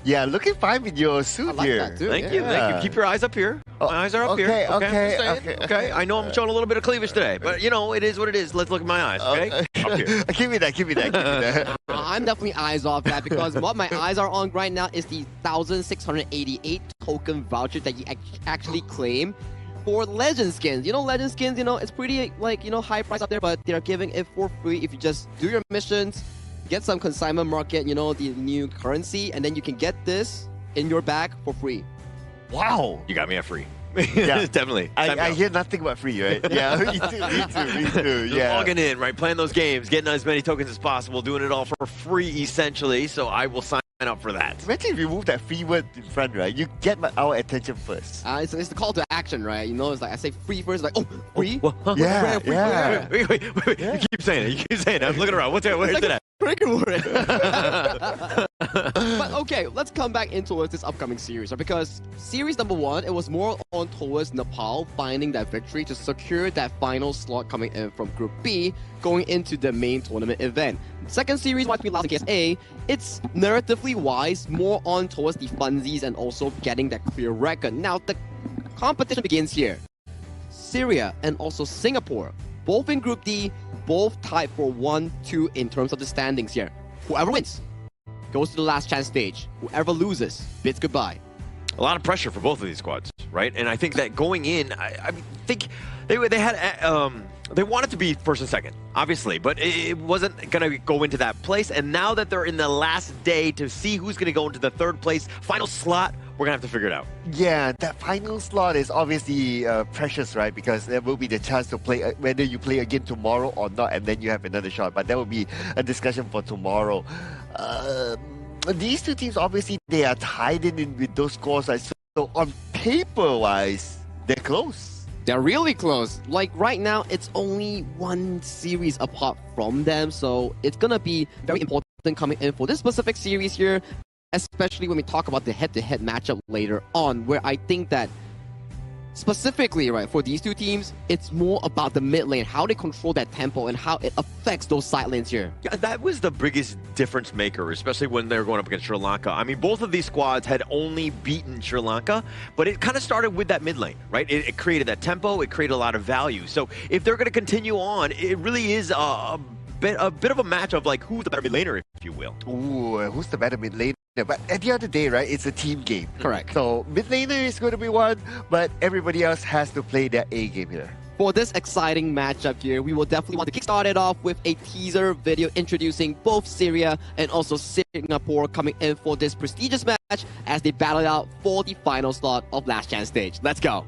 Yeah, looking fine with your suit here. Thank you. Keep your eyes up here. My eyes are up here. Okay. I know I'm showing a little bit of cleavage today, but you know, it is what it is. Let's look at my eyes, okay? Up here. Give me that. I'm definitely eyes off that because what my eyes are on right now is the 1,688 token voucher that you actually claim for legend skins. You know, legend skins, you know, it's pretty like, you know, high price up there, but they're giving it for free if you just do your missions, get some consignment market, you know, the new currency, and then you can get this in your bag for free. Wow. You got me at free. Yeah, definitely. I hear nothing but free, right? Yeah, me too. Just Yeah. logging in, right? Playing those games, getting as many tokens as possible, doing it all for free, essentially. So I will sign up for that. Imagine if you move that free word in front, right? You get our attention first. It's the call to action, right? You know, it's like I say free first, like, oh, free? Yeah. Wait. You keep saying it. I'm looking around. Where's it at? But okay, let's come back in towards this upcoming series, right? Because series number 1, it was more on towards Nepal finding that victory to secure that final slot coming in from Group B, going into the main tournament event. Second series, might be last against A, it's narratively wise, more on towards the funsies and also getting that clear record. Now, the competition begins here. Syria and also Singapore, both in Group D, both tied for 1-2 in terms of the standings here. Whoever wins goes to the last chance stage. Whoever loses bids goodbye. A lot of pressure for both of these squads, right? And I think that going in, I think they had they wanted to be first and second, obviously, but it wasn't going to go into that place. And now that they're in the last day to see who's going to go into the third place final slot, we're going to have to figure it out. Yeah, that final slot is obviously precious, right? Because there will be the chance to play, whether you play again tomorrow or not, and then you have another shot. But that will be a discussion for tomorrow. These two teams, obviously, they are tied in with those scores. Right? So on paper-wise, they're close. They're really close. Like right now, it's only 1 series apart from them. So it's going to be very important coming in for this specific series here, especially when we talk about the head-to-head matchup later on, where I think that specifically, right, for these two teams, it's more about the mid lane, how they control that tempo and how it affects those side lanes here. Yeah, that was the biggest difference maker, especially when they were going up against Sri Lanka. I mean, both of these squads had only beaten Sri Lanka, but it kind of started with that mid lane, right? It created that tempo, it created a lot of value. So if they're going to continue on, it really is a bit of a match of like who's the better mid laner, if you will. Ooh, who's the better mid laner? But at the end of the day, right, it's a team game. Correct. So mid laner is going to be one, but everybody else has to play their A game here. For this exciting matchup here, we will definitely want to kickstart it off with a teaser video introducing both Syria and also Singapore coming in for this prestigious match as they battle out for the final slot of Last Chance stage. Let's go.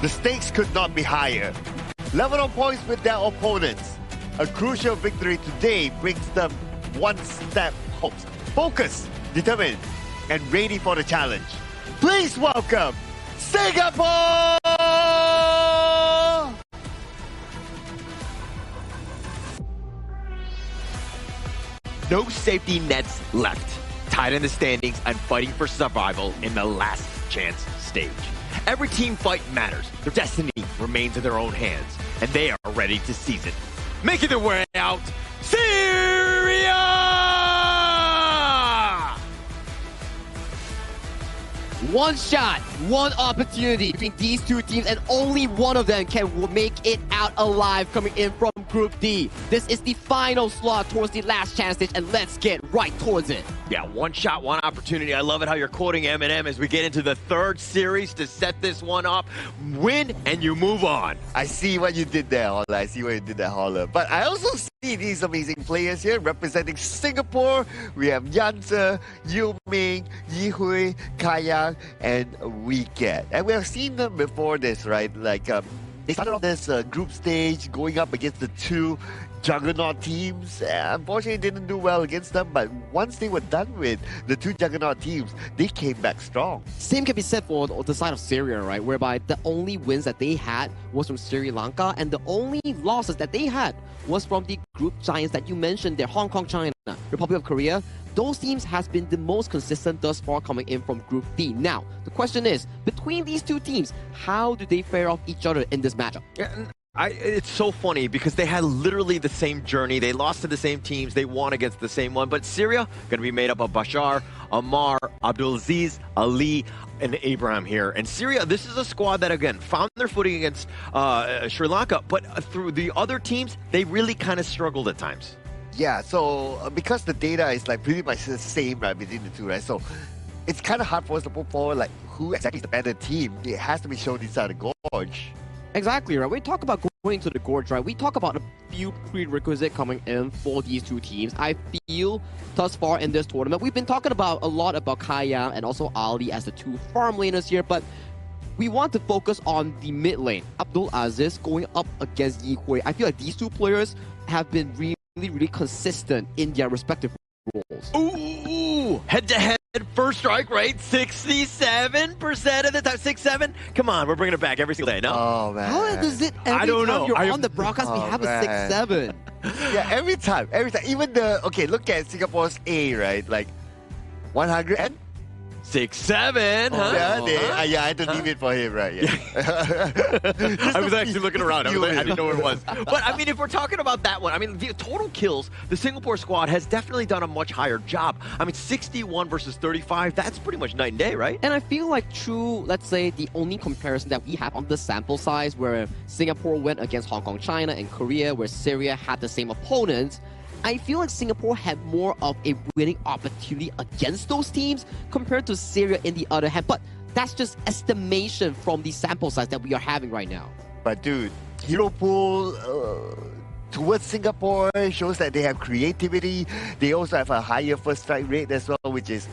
The stakes could not be higher. Level on points with their opponents. A crucial victory today brings them one step closer. Focused, determined, and ready for the challenge. Please welcome Singapore! No safety nets left. tied in the standings and fighting for survival in the last chance stage. Every team fight matters. Their destiny remains in their own hands, and they are ready to seize it. Making their way out, Syria! One shot, one opportunity between these two teams, and only one of them can make it out alive coming in from Group D. This is the final slot towards the last chance stage, and let's get right towards it. Yeah, one shot, one opportunity. I love it how you're quoting Eminem as we get into the third series to set this one up. Win, and you move on. I see what you did there, Holler. I see what you did there, Holler. But I also see these amazing players here representing Singapore. We have Yanze, Yu Ming, Yi Hui, Kayang, and Weekend. And we have seen them before this, right? Like, they started off this group stage going up against the two juggernaut teams. Unfortunately, didn't do well against them, but once they were done with the two juggernaut teams, they came back strong. Same can be said for the side of Syria, right? Whereby the only wins that they had was from Sri Lanka, and the only losses that they had was from the group giants that you mentioned there, Hong Kong, China, Republic of Korea. Those teams has been the most consistent thus far coming in from Group D. Now, the question is, between these two teams, how do they fare off each other in this matchup? It's so funny because they had literally the same journey. They lost to the same teams. They won against the same one. But Syria going to be made up of Bashar, Ammar, Abdulaziz, Ali, and Abraham here. And Syria, this is a squad that, again, found their footing against Sri Lanka. But through the other teams, they really kind of struggled at times. Yeah, so because the data is like pretty much the same, right, between the two, right? So it's kind of hard for us to put forward like who exactly is the better team. It has to be shown inside the gorge. Exactly, right? We talk about going to the gorge, right? We talk about a few prerequisites coming in for these two teams. I feel thus far in this tournament, we've been talking about a lot about Kayang and also Ali as the two farm laners here, but we want to focus on the mid lane. Abdulaziz going up against Yi Hui. I feel like these two players have been really consistent in their respective roles. Ooh, head-to-head first strike rate, 67% of the time. 6-7? Come on, we're bringing it back every single day, no? Oh, man. How does it every time you're on the broadcast, we have a 6-7? Yeah, every time. Even look at Singapore's A, right? Like, 100 and 6-7, huh? Yeah, I had to leave it for him, right? Yeah. I was actually looking around. I didn't know where it was. But, I mean, if we're talking about that one, I mean, the total kills, the Singapore squad has definitely done a much higher job. I mean, 61 versus 35, that's pretty much night and day, right? And I feel like true, let's say, the only comparison that we have on the sample size where Singapore went against Hong Kong, China, and Korea, where Syria had the same opponents, I feel like Singapore had more of a winning opportunity against those teams compared to Syria in the other hand. But that's just estimation from the sample size that we are having right now. But dude, hero pool towards Singapore shows that they have creativity. They also have a higher first strike rate as well, which is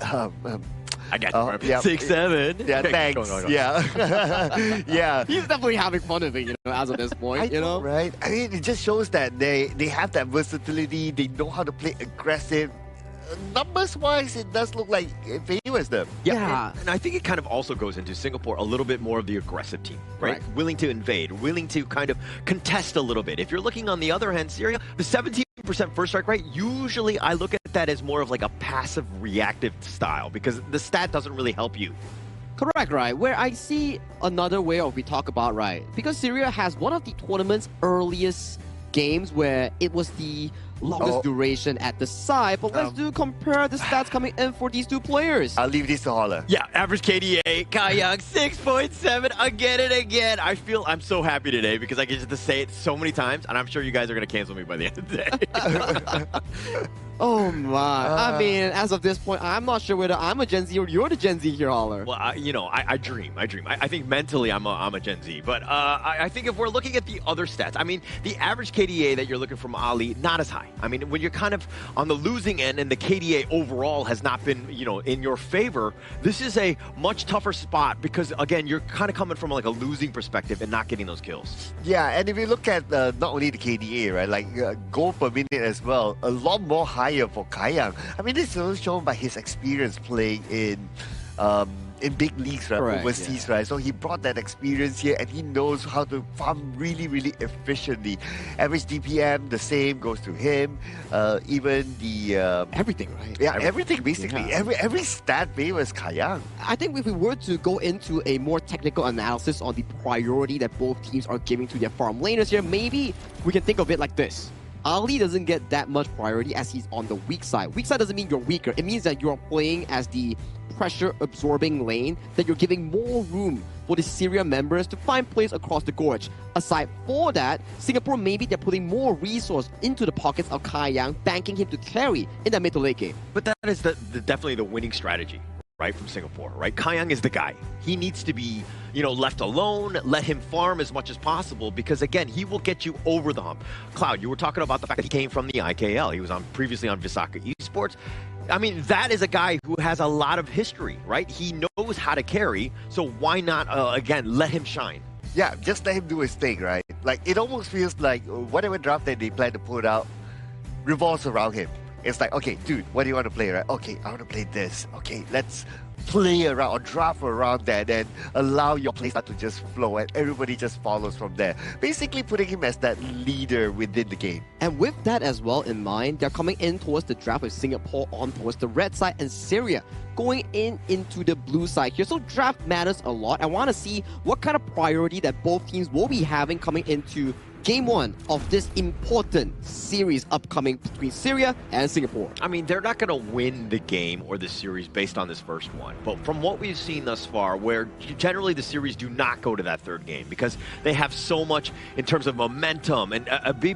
I got you. Yeah. 6-7. Yeah, thanks. Go. Yeah. Yeah. He's definitely having fun of it, you know, as of this point, you know? Right? I mean, it just shows that they have that versatility. They know how to play aggressive. Numbers-wise, it does look like it favors them. Yeah. And I think it kind of also goes into Singapore a little bit more of the aggressive team, right? Willing to invade, willing to kind of contest a little bit. If you're looking on the other hand, Syria, the 17% first strike rate, usually I look at that as more of like a passive reactive style because the stat doesn't really help you. Correct, right? Where I see another way of we talk about, right? Because Syria has one of the tournament's earliest games where it was the longest duration at the side, but let's compare the stats coming in for these two players. I'll leave this to Holler. Yeah, average KDA, Kayang 6.7 again. I feel I'm so happy today because I get to say it so many times, and I'm sure you guys are going to cancel me by the end of the day. Oh my. I mean, as of this point, I'm not sure whether I'm a Gen Z or you're the Gen Z here, Holler. Well, I dream. I think mentally I'm a Gen Z. But I think if we're looking at the other stats, I mean, the average KDA that you're looking from Ali, not as high. I mean, when you're kind of on the losing end and the KDA overall has not been, in your favor, this is a much tougher spot because, again, you're kind of coming from like a losing perspective and not getting those kills. Yeah, and if you look at not only the KDA, right, like goal per minute as well, a lot more higher for Kayang. I mean, this is also shown by his experience playing in in big leagues, right? Correct, Overseas, right? So he brought that experience here, and he knows how to farm really, really efficiently. Average DPM, the same goes to him. Even the everything, right? Yeah, everything basically. Yeah. Every stat favors Kayang. I think if we were to go into a more technical analysis on the priority that both teams are giving to their farm laners here, maybe we can think of it like this. Ali doesn't get that much priority as he's on the weak side. Weak side doesn't mean you're weaker. It means that you're playing as the pressure-absorbing lane, that you're giving more room for the Syria members to find plays across the gorge. Aside for that, Singapore, maybe they're putting more resource into the pockets of Kayang, banking him to carry in that mid to late game. But that is definitely the winning strategy, right, from Singapore, right? Kayang is the guy. He needs to be, left alone, let him farm as much as possible, because again, he will get you over the hump. Cloud, you were talking about the fact that he came from the IKL. He was previously on Visaka Esports. I mean, that is a guy who has a lot of history, right? He knows how to carry, so why not, again, let him shine? Yeah, just let him do his thing, right? Like, it almost feels like whatever draft that they plan to put out revolves around him. It's like, okay, dude, what do you want to play, right? Okay, I want to play this. Okay, let's play around or draft around that and allow your playstyle to just flow, and everybody just follows from there. Basically putting him as that leader within the game. And with that as well in mind, they're coming in towards the draft with Singapore on towards the red side and Syria going into the blue side here. So draft matters a lot. I want to see what kind of priority that both teams will be having coming into Game 1 of this important series upcoming between Syria and Singapore. I mean, they're not going to win the game or the series based on this first one. But from what we've seen thus far, where generally the series do not go to that third game because they have so much in terms of momentum, and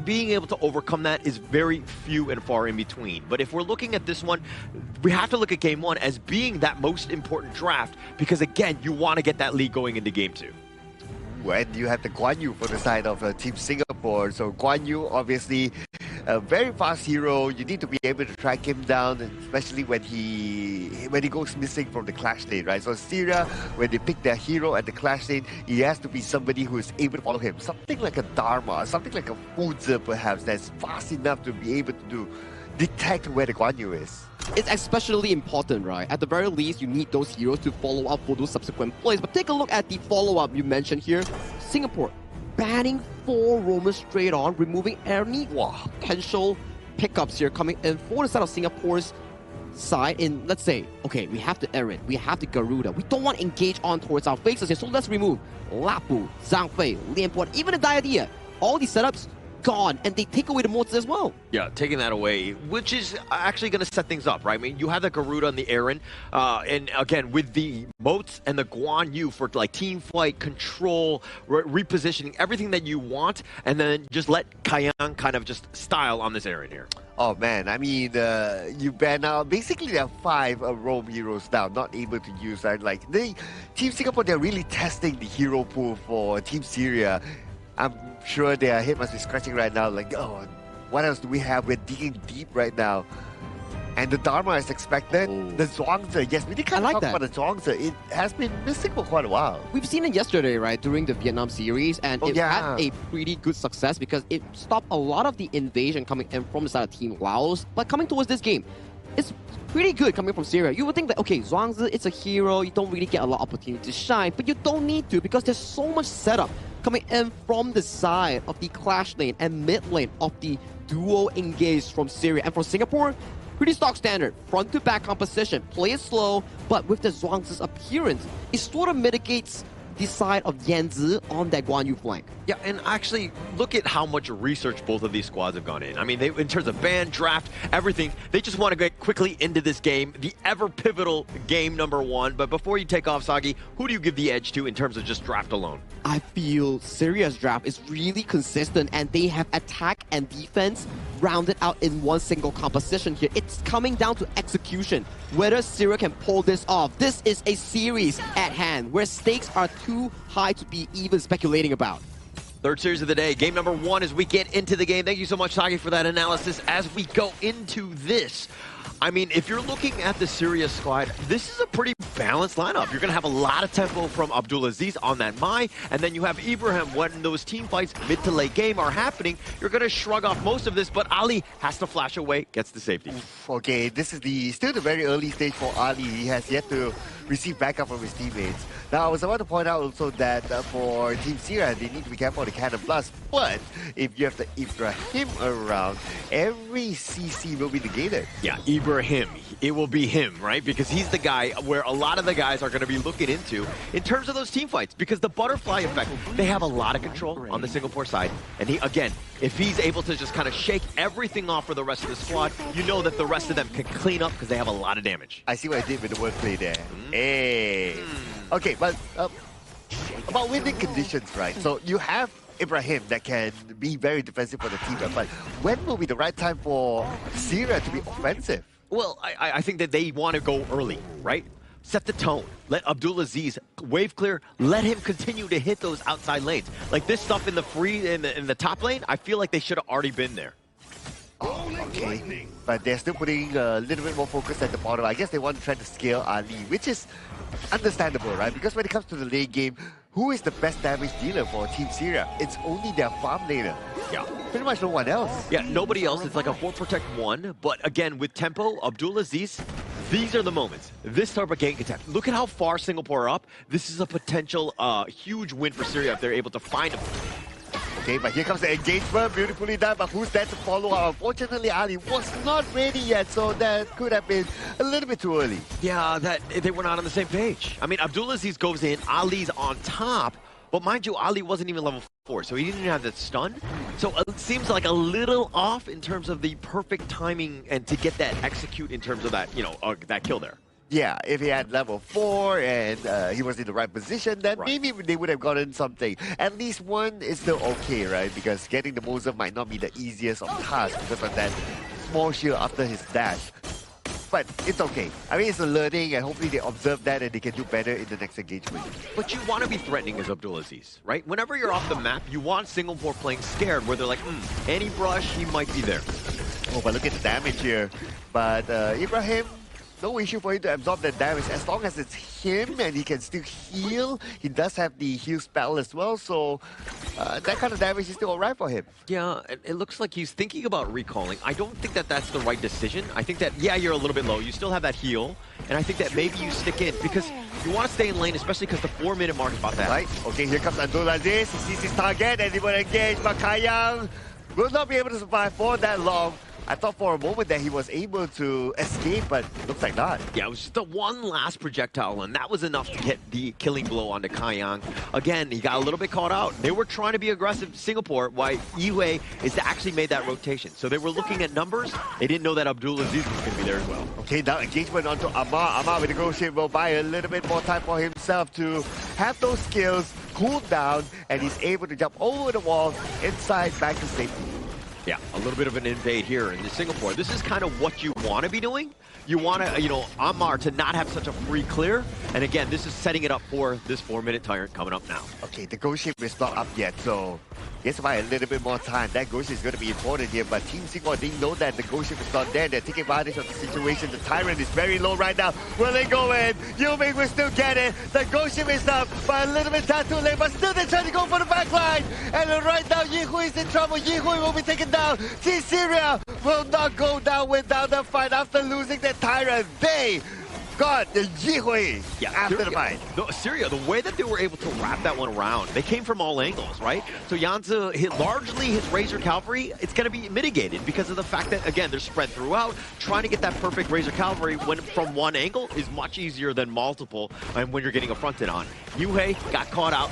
being able to overcome that is very few and far in between. But if we're looking at this one, we have to look at Game 1 as being that most important draft because, again, you want to get that lead going into Game 2. And you have the Guan Yu for the side of Team Singapore. So Guan Yu, obviously, a very fast hero. You need to be able to track him down, especially when he goes missing from the clash lane, right? So Syria, when they pick their hero at the clash lane, he has to be somebody who is able to follow him. Something like a Dharma, something like a Fuzi perhaps, that's fast enough to be able to detect where the Guan Yu is. It's especially important, right? At the very least, you need those heroes to follow up for those subsequent plays. But take a look at the follow-up you mentioned here. Singapore banning 4 roamers straight on, removing any potential pickups here coming in for the side of Singapore's side in, let's say, okay, we have the Eren, we have the Garuda. We don't want to engage on towards our faces here, so let's remove Lapu, Zhang Fei, Lianpo, even the Diadea. All these setups gone, and they take away the moats as well. Yeah, taking that away, which is actually going to set things up, right? I mean, you have the Garuda and the Eren, and again, with the moats and the Guan Yu for like team fight, control, repositioning, everything that you want, and then just let Kayang kind of just style on this Eren here. Oh man, I mean, you ban out, basically there are 5 roam heroes now, not able to use that. Like, Team Singapore, they're really testing the hero pool for Team Syria. I'm sure their head must be scratching right now, like, oh, what else do we have? We're digging deep right now. And the Dharma is expected. The Zhuangzi, yes, we did kind of talk about the Zhuangzi. It has been missing for quite a while. We've seen it yesterday, right, during the Vietnam series, and it had a pretty good success because it stopped a lot of the invasion coming in from the side of Team Laos. But coming towards this game, it's pretty good coming from Syria. You would think that, okay, Zhuangzi, it's a hero, you don't really get a lot of opportunity to shine, but you don't need to because there's so much setup coming in from the side of the clash lane and mid lane of the duo engaged from Syria. And for Singapore, pretty stock standard, front to back composition, play it slow, but with the Zhuangzi's appearance, it sort of mitigates the side of Yanzi on that Guan Yu flank. Yeah, and actually, look at how much research both of these squads have gone in. I mean, they, in terms of ban, draft, everything, they just want to get quickly into this game, the ever pivotal game number 1. But before you take off, Sagi, who do you give the edge to in terms of just draft alone? I feel Syria's draft is really consistent and they have attack and defense rounded out in one single composition here. It's coming down to execution, whether Syria can pull this off. This is a series at hand where stakes are too high to be even speculating about. Third series of the day, game number 1 as we get into the game. Thank you so much, Sagi, for that analysis. As we go into this, I mean, if you're looking at the Syria squad, this is a pretty balanced lineup. You're going to have a lot of tempo from Abdulaziz on that Mai, and then you have Ibrahim. When those team fights mid to late game are happening, you're going to shrug off most of this, but Ali has to flash away, gets the safety. Okay, this is still the very early stage for Ali. He has yet to receive backup from his teammates. Now, I was about to point out also that for Team Syria, they need to be careful of the Cannon Blast, but if you have the Ibrahim around, every CC will be negated. Yeah, Ibrahim. It will be him, right? Because he's the guy where a lot of the guys are going to be looking into in terms of those team fights. Because the butterfly effect, they have a lot of control on the Singapore side. And he, again, if he's able to just kind of shake everything off for the rest of the squad, you know that the rest of them can clean up because they have a lot of damage. I see what I did with the wordplay there. Hey. Okay, but about winning conditions, right? So you have Ibrahim that can be very defensive for the team, but when will be the right time for Syria to be offensive? Well, I think that they want to go early, right? Set the tone. Let Abdulaziz wave clear. Let him continue to hit those outside lanes. Like this stuff in the free in the top lane, I feel like they should have already been there. Okay, but they're still putting a little bit more focus at the bottom. I guess they want to try to scale Ali, which is understandable, right? Because when it comes to the late game, who is the best damage dealer for Team Syria? It's only their farm laner. Yeah. Pretty much no one else. Yeah, nobody else. It's like a 4 protect 1. But again, with tempo, Abdulaziz, these are the moments. This type of gank attack. Look at how far Singapore are up. This is a potential huge win for Syria if they're able to find him. Okay, but here comes the engagement, beautifully done, but who's there to follow up? Unfortunately, Ali was not ready yet, so that could have been a little bit too early. Yeah, they were not on the same page. I mean, Abdulaziz goes in, Ali's on top, but mind you, Ali wasn't even level 4, so he didn't even have that stun. So it seems like a little off in terms of the perfect timing and to get that execute in terms of that, you know, that kill there. Yeah, if he had level 4 and he was in the right position, then maybe they would have gotten something. At least one is still okay, right? Because getting the Moser might not be the easiest of tasks because of that small shield after his dash. But it's okay. I mean, it's a learning, and hopefully they observe that and they can do better in the next engagement. But you want to be threatening as Abdulaziz, right? Whenever you're off the map, you want Singapore playing scared, where they're like, any brush, he might be there. Oh, but look at the damage here. But Ibrahim, no issue for him to absorb that damage as long as it's him and he can still heal. He does have the heal spell as well, so that kind of damage is still alright for him. Yeah, it looks like he's thinking about recalling. I don't think that that's the right decision. I think that, yeah, you're a little bit low. You still have that heal, and I think that maybe you stick in because you want to stay in lane, especially because the 4-minute mark is about that. Right, okay, here comes Abdulaziz. He sees his target and he will engage, but Kayang will not be able to survive for that long. I thought for a moment that he was able to escape, but looks like not. Yeah, it was just the one last projectile, and that was enough to hit the killing blow onto Kayang. Again, he got a little bit caught out. They were trying to be aggressive Singapore, while Yue is actually made that rotation. So they were looking at numbers. They didn't know that Abdulaziz was going to be there as well. Okay, now engagement onto Amar. Amar with the negotiate will buy a little bit more time for himself to have those skills cool down, and he's able to jump over the wall inside back to safety. Yeah, a little bit of an invade here in Singapore. This is kind of what you want to be doing. You want to, you know, Ammar to not have such a free clear. And again, this is setting it up for this 4-minute tyrant coming up now. Okay, the Ghost Ship is not up yet, so guess by a little bit more time. That Ghost Ship is going to be important here, but Team Singapore didn't know that the Ghost Ship is not there. They're taking advantage of the situation. The Tyrant is very low right now. Will they go in? Yuming will still get it. The Ghost Ship is up by a little bit too late, but still they're trying to go for the back line. And right now, Yihui is in trouble. Yihui will be taken down. Team Syria will not go down without the fight after losing the Tyrant. They got the Yihui after the fight. Syria, the way that they were able to wrap that one around, they came from all angles, right? So Yanzi hit largely his Razor Cavalry. It's going to be mitigated because of the fact that, again, they're spread throughout. Trying to get that perfect Razor Cavalry when from one angle is much easier than multiple and when you're getting affronted on. Yuhei got caught out.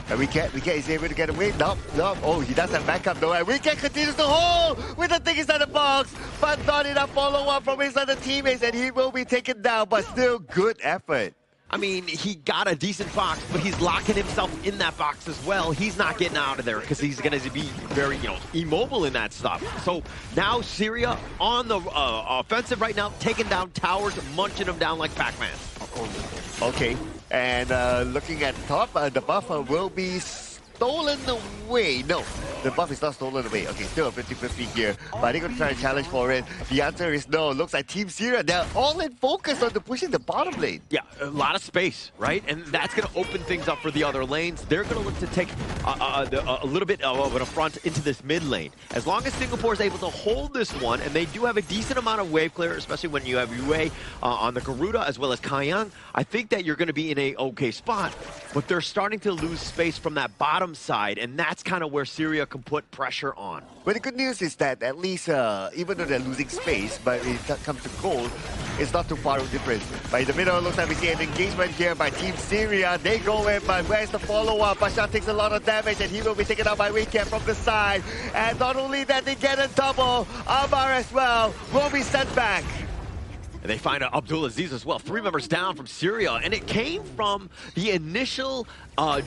And Wicket is able to get away. Nope. Oh, he does have backup though. And Wicket continues to hold with the thing inside the box. But not enough follow-up from his other teammates. And he will be taken down. But still good effort. I mean, he got a decent box, but he's locking himself in that box as well. He's not getting out of there because he's going to be very, you know, immobile in that stuff. So now Syria on the offensive right now, taking down towers, munching them down like Pac-Man. Okay. And looking at top, the buffer will be stolen away. No, the buff is not stolen away. Okay, still a 50-50 here. But are they going to try to challenge for it? The answer is no. Looks like Team Syria, they're all in focus on the pushing the bottom lane. Yeah, a lot of space, right? And that's going to open things up for the other lanes. They're going to look to take a little bit of an affront into this mid lane. As long as Singapore is able to hold this one, and they do have a decent amount of wave clear, especially when you have Yue on the Garuda as well as Kaiyang, I think that you're going to be in a okay spot. But they're starting to lose space from that bottom side, and that's kind of where Syria can put pressure on. But the good news is that at least, even though they're losing space, but when it comes to gold, it's not too far of a difference. But in the middle, it looks like we see an engagement here by Team Syria. They go in, but where's the follow-up? Bashar takes a lot of damage, and he will be taken out by Weekend from the side. And not only that, they get a double. Amar as well will be sent back. And they find Abdulaziz as well. 3 members down from Syria, and it came from the initial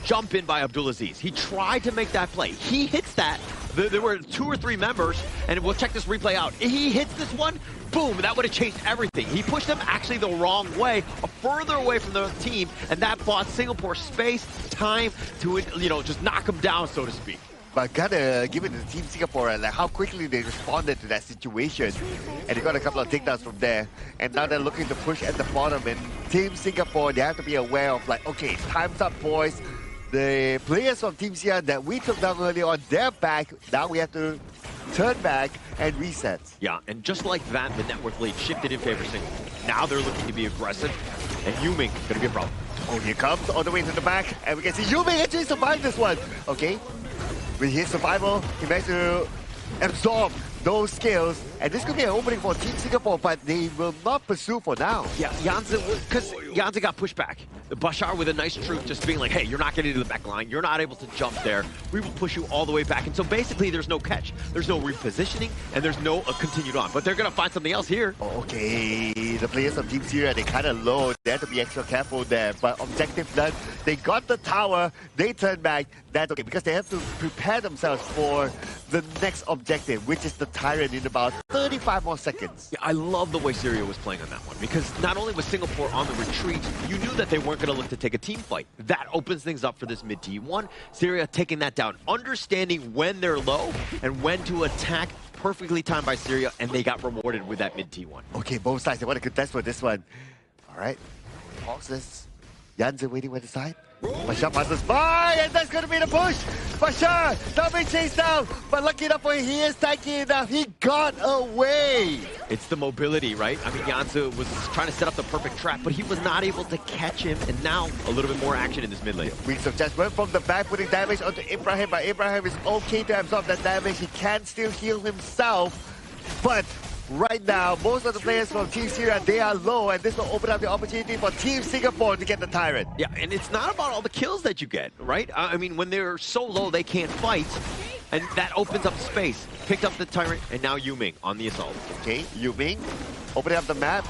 jump in by Abdulaziz. He tried to make that play. He hits that. There were 2 or 3 members, and we'll check this replay out. He hits this one, boom, that would have changed everything. He pushed them actually the wrong way, further away from the team, and that bought Singapore space, time to, just knock them down, so to speak. But gotta give it to Team Singapore, like how quickly they responded to that situation. And they got a couple of takedowns from there. And now they're looking to push at the bottom. And Team Singapore, they have to be aware of like, okay, time's up, boys. The players from Team Syria that we took down earlier on, they're back. Now we have to turn back and reset. Yeah, and just like that, the network lead shifted in favor of Singapore. Now they're looking to be aggressive, and Yuming gonna be a problem. Oh, here comes all the way to the back. And we can see Yuming actually survived this one. Okay. With his survival, he managed to absorb those skills, and this could be an opening for Team Singapore, but they will not pursue for now. Yeah, because Janze got pushed back. Bashar with a nice truth just being like, hey, you're not getting to the back line, you're not able to jump there, we will push you all the way back. And so basically there's no catch, there's no repositioning, and there's no continued on. But they're going to find something else here. Okay, the players of Team Syria, they kind of low, they have to be extra careful there. But objective done, they got the tower, they turn back, that's okay, because they have to prepare themselves for the next objective, which is the Tyrant in about 35 more seconds. Yeah, I love the way Syria was playing on that one, because not only was Singapore on the retreat, you knew that they weren't going to look to take a team fight. That opens things up for this mid T1. Syria taking that down, understanding when they're low and when to attack. Perfectly timed by Syria, and they got rewarded with that mid T1. Okay, both sides, they want to contest for this one. All right, pauses. Janze waiting by the side. Bashar passes by, and that's going to be the push. Bashar, not being chased down, but lucky enough for him, he is tanky enough. He got away. It's the mobility, right? I mean, Janze was trying to set up the perfect trap, but he was not able to catch him, and now a little bit more action in this mid lane. Wings of Judgment from the back, putting damage onto Ibrahim, but Ibrahim is okay to absorb that damage. He can still heal himself, but right now, most of the players from Team Syria, they are low, and this will open up the opportunity for Team Singapore to get the Tyrant. Yeah, and it's not about all the kills that you get, right? I mean, when they're so low, they can't fight, and that opens up space. Picked up the Tyrant, and now Yuming on the assault. Okay, Yuming, opening up the map,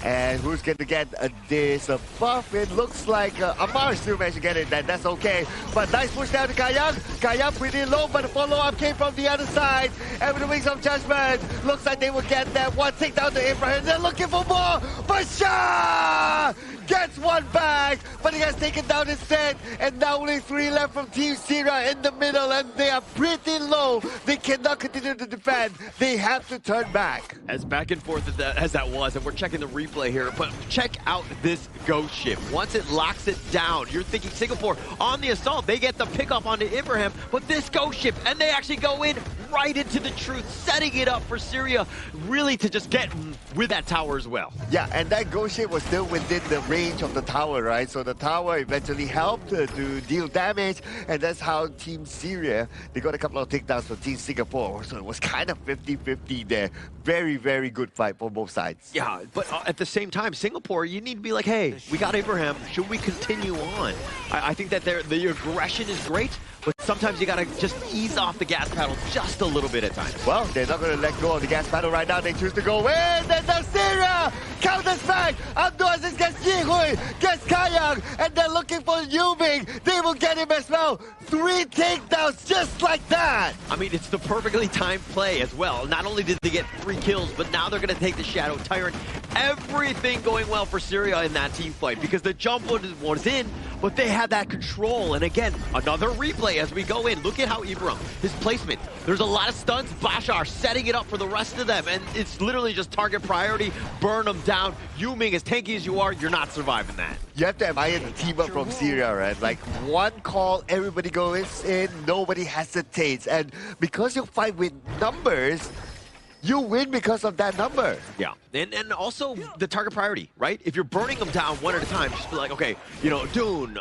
and who's going to get this buff? It looks like Amar still managed to get it, that's okay. But nice push down to Kaiyang. Kaiyang pretty low, but the follow-up came from the other side. And with the Wings of Judgment, looks like they will get that one. Take down to Ibrahim, they're looking for more. Bashar gets one back, but he has taken down instead. And now only 3 left from Team Syria in the middle, and they are pretty low. They cannot continue to defend. They have to turn back. As back and forth as that was, and we're checking the replay here, but check out this ghost ship. Once it locks it down, you're thinking Singapore on the assault, they get the pickup onto Ibrahim, but this ghost ship, and they actually go in right into the truth, setting it up for Syria really to just get with that tower as well. Yeah, and that ghost ship was still within the range of the tower, right? So the tower eventually helped to deal damage, and that's how Team Syria, they got a couple of takedowns for Team Singapore. So it was kind of 50-50 there. Very, very good fight for both sides. Yeah, but at the same time, Singapore, you need to be like, hey, we got Ibrahim. Should we continue on? I think that the aggression is great, but sometimes you got to just ease off the gas pedal just a little bit at times. Well, they're not going to let go of the gas pedal right now. They choose to go in. And the Syria counters back. Abdulaziz gets Yihui, gets Kaiyang, and they're looking for Yuming. They will get him as well. 3 takedowns just like that. I mean, it's the perfectly timed play as well. Not only did they get 3 kills, but now they're going to take the Shadow Tyrant. Everything going well for Syria in that team fight because the jump was in, but they had that control. And again, another replay as we go in. Look at how Ibram, his placement. There's a lot of stunts. Bashar setting it up for the rest of them. And it's literally just target priority, burn them down. Yuming, as tanky as you are, you're not surviving that. You have to admire the team up from Syria, right? Like one call, everybody goes in, nobody hesitates. And because you fight with numbers, you win because of that number. Yeah, and also the target priority, right? If you're burning them down one at a time, just be like, okay, you know, Dune,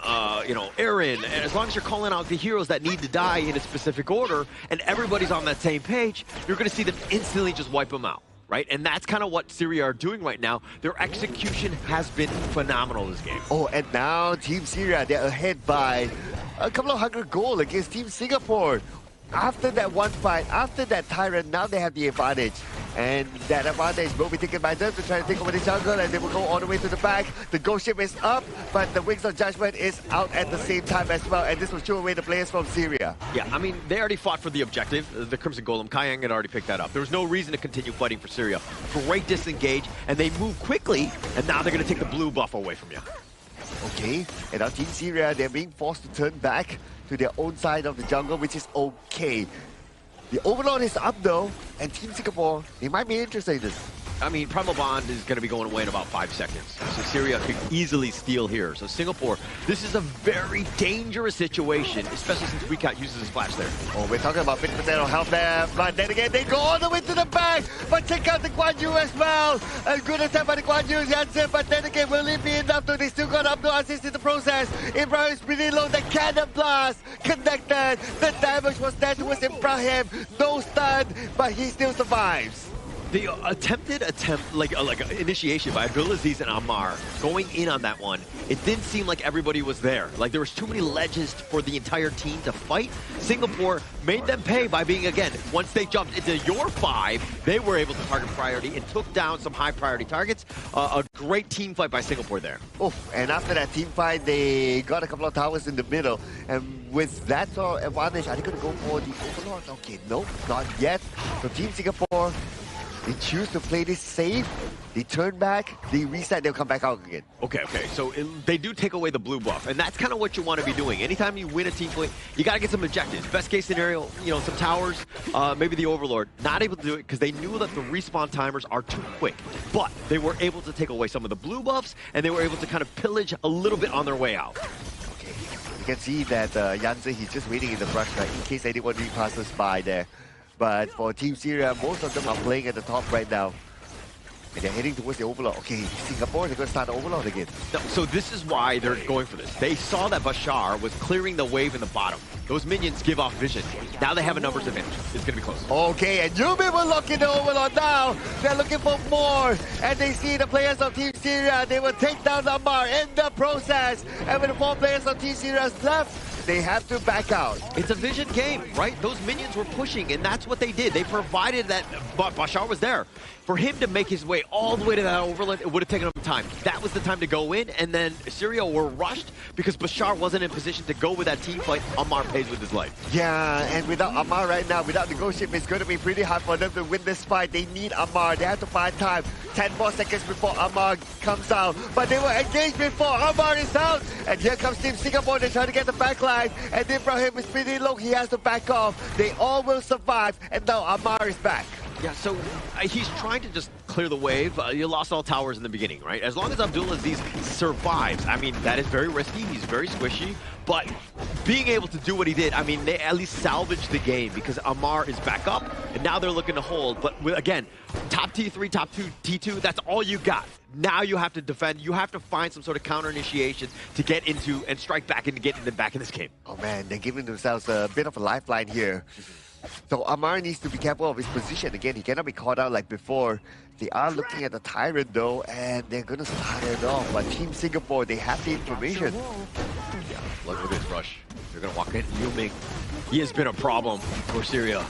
you know, Aaron, and as long as you're calling out the heroes that need to die in a specific order, and everybody's on that same page, you're going to see them instantly just wipe them out, right? And that's kind of what Syria are doing right now. Their execution has been phenomenal this game. Oh, and now Team Syria, they're ahead by a couple of 100 goals against Team Singapore. After that one fight, after that Tyrant, now they have the advantage. And that advantage will be taken by them to try to take over the jungle, and they will go all the way to the back. The ghost ship is up, but the Wings of Judgment is out at the same time as well, and this will show away the players from Syria. Yeah, I mean, they already fought for the objective. The Crimson Golem, Kayang had already picked that up. There was no reason to continue fighting for Syria. Great disengage, and they move quickly, and now they're going to take the blue buff away from you. Okay, and now Team Syria, they're being forced to turn back to their own side of the jungle, which is okay. The Overlord is up though, and Team Singapore, they might be interested in this. I mean, Primal Bond is going to be going away in about 5 seconds. So Syria could easily steal here. So Singapore, this is a very dangerous situation, especially since Recount uses his flash there. Oh, we're talking about 50% of health there, but then again, they go all the way to the back. But check out the Guan Yu as well. A good attempt by the Guan Yu, Jansen, but then again, will it be enough though? They still got up to assist in the process. Ibrahim is pretty low. The cannon blast connected. The damage was there towards Ibrahim. No stun, but he still survives. The attempted initiation by Abdulaziz and Ammar, going in on that one, it didn't seem like everybody was there. Like there was too many ledges for the entire team to fight. Singapore made them pay by being, again, once they jumped into your 5, they were able to target priority and took down some high priority targets. A great team fight by Singapore there. Oh, and after that team fight, they got a couple of towers in the middle. And with that sort of advantage, are they going to go for the Overlord? Okay, no, not yet. So Team Singapore, they choose to play this safe. They turn back, they reset, they'll come back out again. Okay, so they do take away the blue buff, and that's kind of what you want to be doing. Anytime you win a team fight, you got to get some objectives. Best case scenario, you know, some towers, maybe the Overlord. Not able to do it because they knew that the respawn timers are too quick, but they were able to take away some of the blue buffs, and they were able to kind of pillage a little bit on their way out. Okay, you can see that Janse, he's just waiting in the brush, right, in case anyone passes by there. But for Team Syria, most of them are playing at the top right now. And they're heading towards the Overlord. Okay, Singapore, they're going to start the Overlord again. No, so this is why they're going for this. They saw that Bashar was clearing the wave in the bottom. Those minions give off vision. Now they have a numbers advantage. It's going to be close. Okay, and Yumi will look in the Overlord now. They're looking for more. And they see the players of Team Syria. They will take down Ammar in the process. And with the 4 players of Team Syria left, they have to back out. It's a vision game, right? Those minions were pushing, and that's what they did. They provided that Bashar was there. For him to make his way all the way to that Overlord, it would have taken him time. That was the time to go in, and then Syria were rushed because Bashar wasn't in position to go with that team fight. Ammar pays with his life. Yeah, and without Ammar right now, without the ghost ship, it's going to be pretty hard for them to win this fight. They need Ammar. They have to find time. 10 more seconds before Ammar comes out. But they were engaged before Ammar is out. And here comes Team Singapore. They're trying to get the backline. And Ibrahim is pretty low. He has to back off. They all will survive. And now Ammar is back. Yeah, so he's trying to just clear the wave. You lost all towers in the beginning, right? As long as Abdulaziz survives, I mean, that is very risky. He's very squishy. But being able to do what he did, I mean, they at least salvaged the game because Ammar is back up, and now they're looking to hold. But again, top T3, top 2, T2, that's all you got. Now you have to defend. You have to find some sort of counter initiation to get into and strike back and get them back in this game. Oh man, they're giving themselves a bit of a lifeline here. So Ammar needs to be careful of his position. Again, he cannot be caught out like before. They are looking at the Tyrant though, and they're going to start it off. But Team Singapore, they have the information. Look at this rush. They're gonna walk in. Yu Ming, he has been a problem for Syria.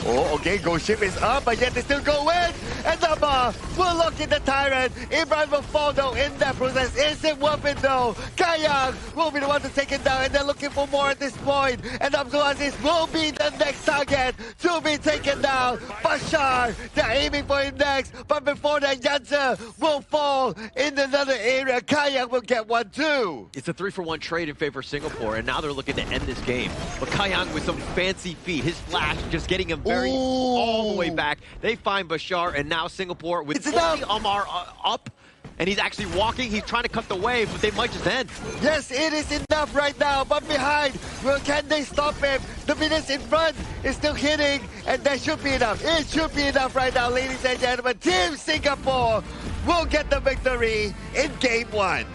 Okay, Ghost Ship is up, but yet they still go in. And Namar will look at the Tyrant. Ibrahim will fall though in that process. Is it worth it though? Kayang will be the one to take it down, and they're looking for more at this point. And Abdul Aziz will be the next target to be taken down. Bashar, they're aiming for him next, but before that, Yanza will fall in another area. Kayang will get one too. It's a 3-for-1 trade in favor of Singapore, and now they're looking to end this game. But Kayang with some fancy feet, his flash just getting him all the way back. They find Bashar, and now Singapore with only Amar up, and he's actually walking. He's trying to cut the wave, but they might just end. Yes, it is enough right now, but behind, well, can they stop him? The minutes in front is still hitting, and that should be enough. It should be enough right now, ladies and gentlemen. Team Singapore will get the victory in Game 1.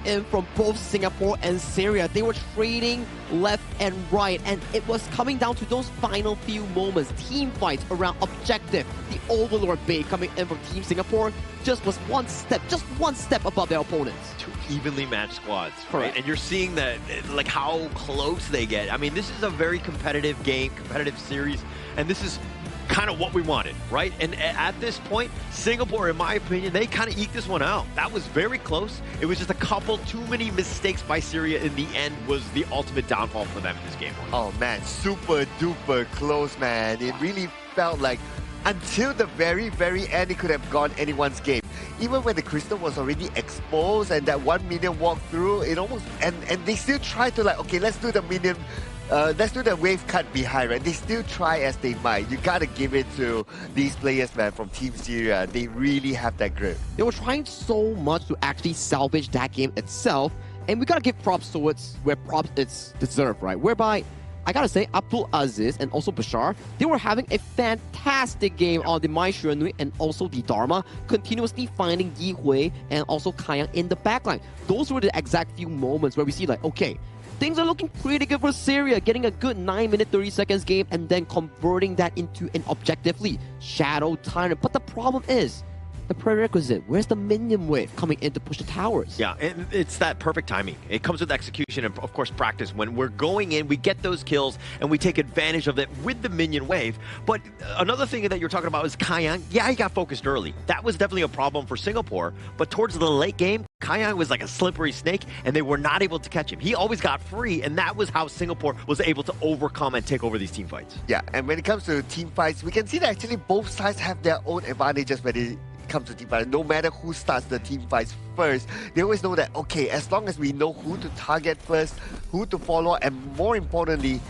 In from both Singapore and Syria, they were trading left and right, and it was coming down to those final few moments. Team fights around objective. The Overlord bait coming in from Team Singapore just was one step above their opponents. Two evenly matched squads, right? Correct. And you're seeing that, like, how close they get. I mean, this is a very competitive game, competitive series, and this is kind of what we wanted, right? And at this point, Singapore, in my opinion, they kind of eked this one out. That was very close. It was just a couple too many mistakes by Syria in the end was the ultimate downfall for them in this game. Oh man, super duper close, man. It really felt like until the very, very end, it could have gone anyone's game. Even when the crystal was already exposed and that 1 minion walked through, it almost, and they still tried to, like, okay, let's do the minion, let's do the wave cut behind, right? They still try as they might. You gotta give it to these players, man, from Team Syria. They really have that grip. They were trying so much to actually salvage that game itself, and we gotta give props to where props it's deserved, right? Whereby, I gotta say, Abdul Aziz and also Bashar, they were having a fantastic game on the Mai Xuanui and also the Dharma, continuously finding Yi Hui and also Kayang in the backline. Those were the exact few moments where we see, like, okay, things are looking pretty good for Syria, getting a good 9-minute 30 seconds game and then converting that into an objectively Shadow Tyrant. But the problem is, the prerequisite, where's the minion wave coming in to push the towers? Yeah, and it's that perfect timing. It comes with execution and, of course, practice. When we're going in, we get those kills, and we take advantage of it with the minion wave. But another thing that you're talking about is Kayang. Yeah, he got focused early. That was definitely a problem for Singapore. But towards the late game, Kayang was like a slippery snake, and they were not able to catch him. He always got free, and that was how Singapore was able to overcome and take over these team fights. Yeah, and when it comes to team fights, we can see that actually both sides have their own advantages when it comes to team fights. No matter who starts the team fights first, they always know that, okay, as long as we know who to target first, who to follow, and more importantly,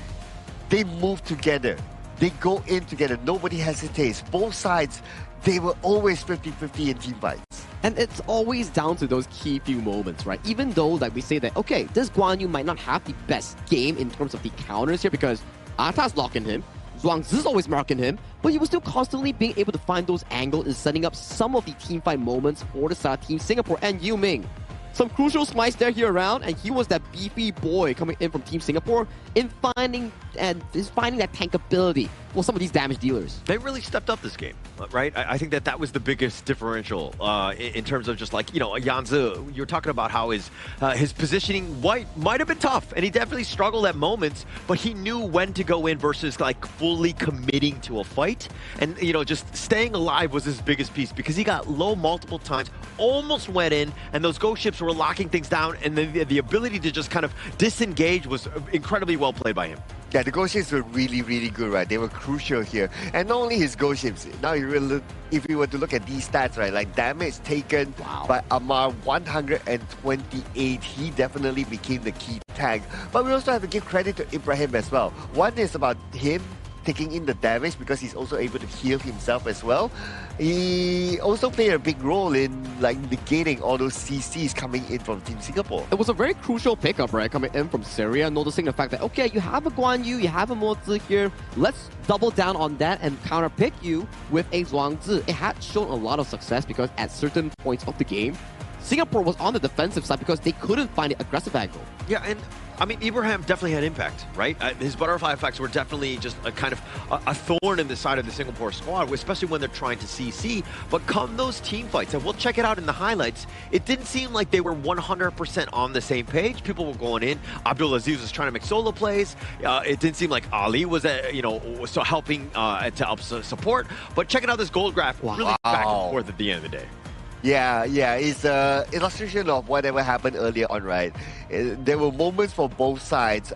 they move together. They go in together. Nobody hesitates. Both sides, they were always 50-50 in team fights. And it's always down to those key few moments, right? Even though, like, we say that, okay, this Guan Yu might not have the best game in terms of the counters here because Ata's locking him, Zhuangzi is always marking him, but he was still constantly being able to find those angles and setting up some of the teamfight moments for the side of Team Singapore. And Yu Ming, some crucial smites there here around, and he was that beefy boy coming in from Team Singapore in finding that tankability for some of these damage dealers. They really stepped up this game, right? I think that was the biggest differential in terms of just, like, you know, Yanzi. You're talking about how his positioning might have been tough, and he definitely struggled at moments, but he knew when to go in versus, like, fully committing to a fight. And, you know, just staying alive was his biggest piece because he got low multiple times, almost went in, and those ghost ships were locking things down, and the ability to just kind of disengage was incredibly well played by him. Yeah, the ghost ships were really, really good, right? They were crucial here. And not only his ghost ships, now if you were to look at these stats, right, like damage taken by Amar, 128, he definitely became the key tank. But we also have to give credit to Ibrahim as well. One is about him taking in the damage because he's also able to heal himself as well. He also played a big role in, like, negating all those CCs coming in from Team Singapore. It was a very crucial pickup, right, coming in from Syria, noticing the fact that, okay, you have a Guan Yu, you have a Mozi here, let's double down on that and counterpick you with a Zhuangzi. It had shown a lot of success because at certain points of the game, Singapore was on the defensive side because they couldn't find an aggressive angle. Yeah, and I mean, Ibrahim definitely had impact, right? His butterfly effects were definitely just a kind of a thorn in the side of the Singapore squad, especially when they're trying to CC. But come those team fights, and we'll check it out in the highlights, it didn't seem like they were 100% on the same page. People were going in. Abdulaziz was trying to make solo plays. It didn't seem like Ali was, so helping to help support. But checking out this gold graph, really back and forth at the end of the day. Yeah, it's an illustration of whatever happened earlier on, right? There were moments for both sides.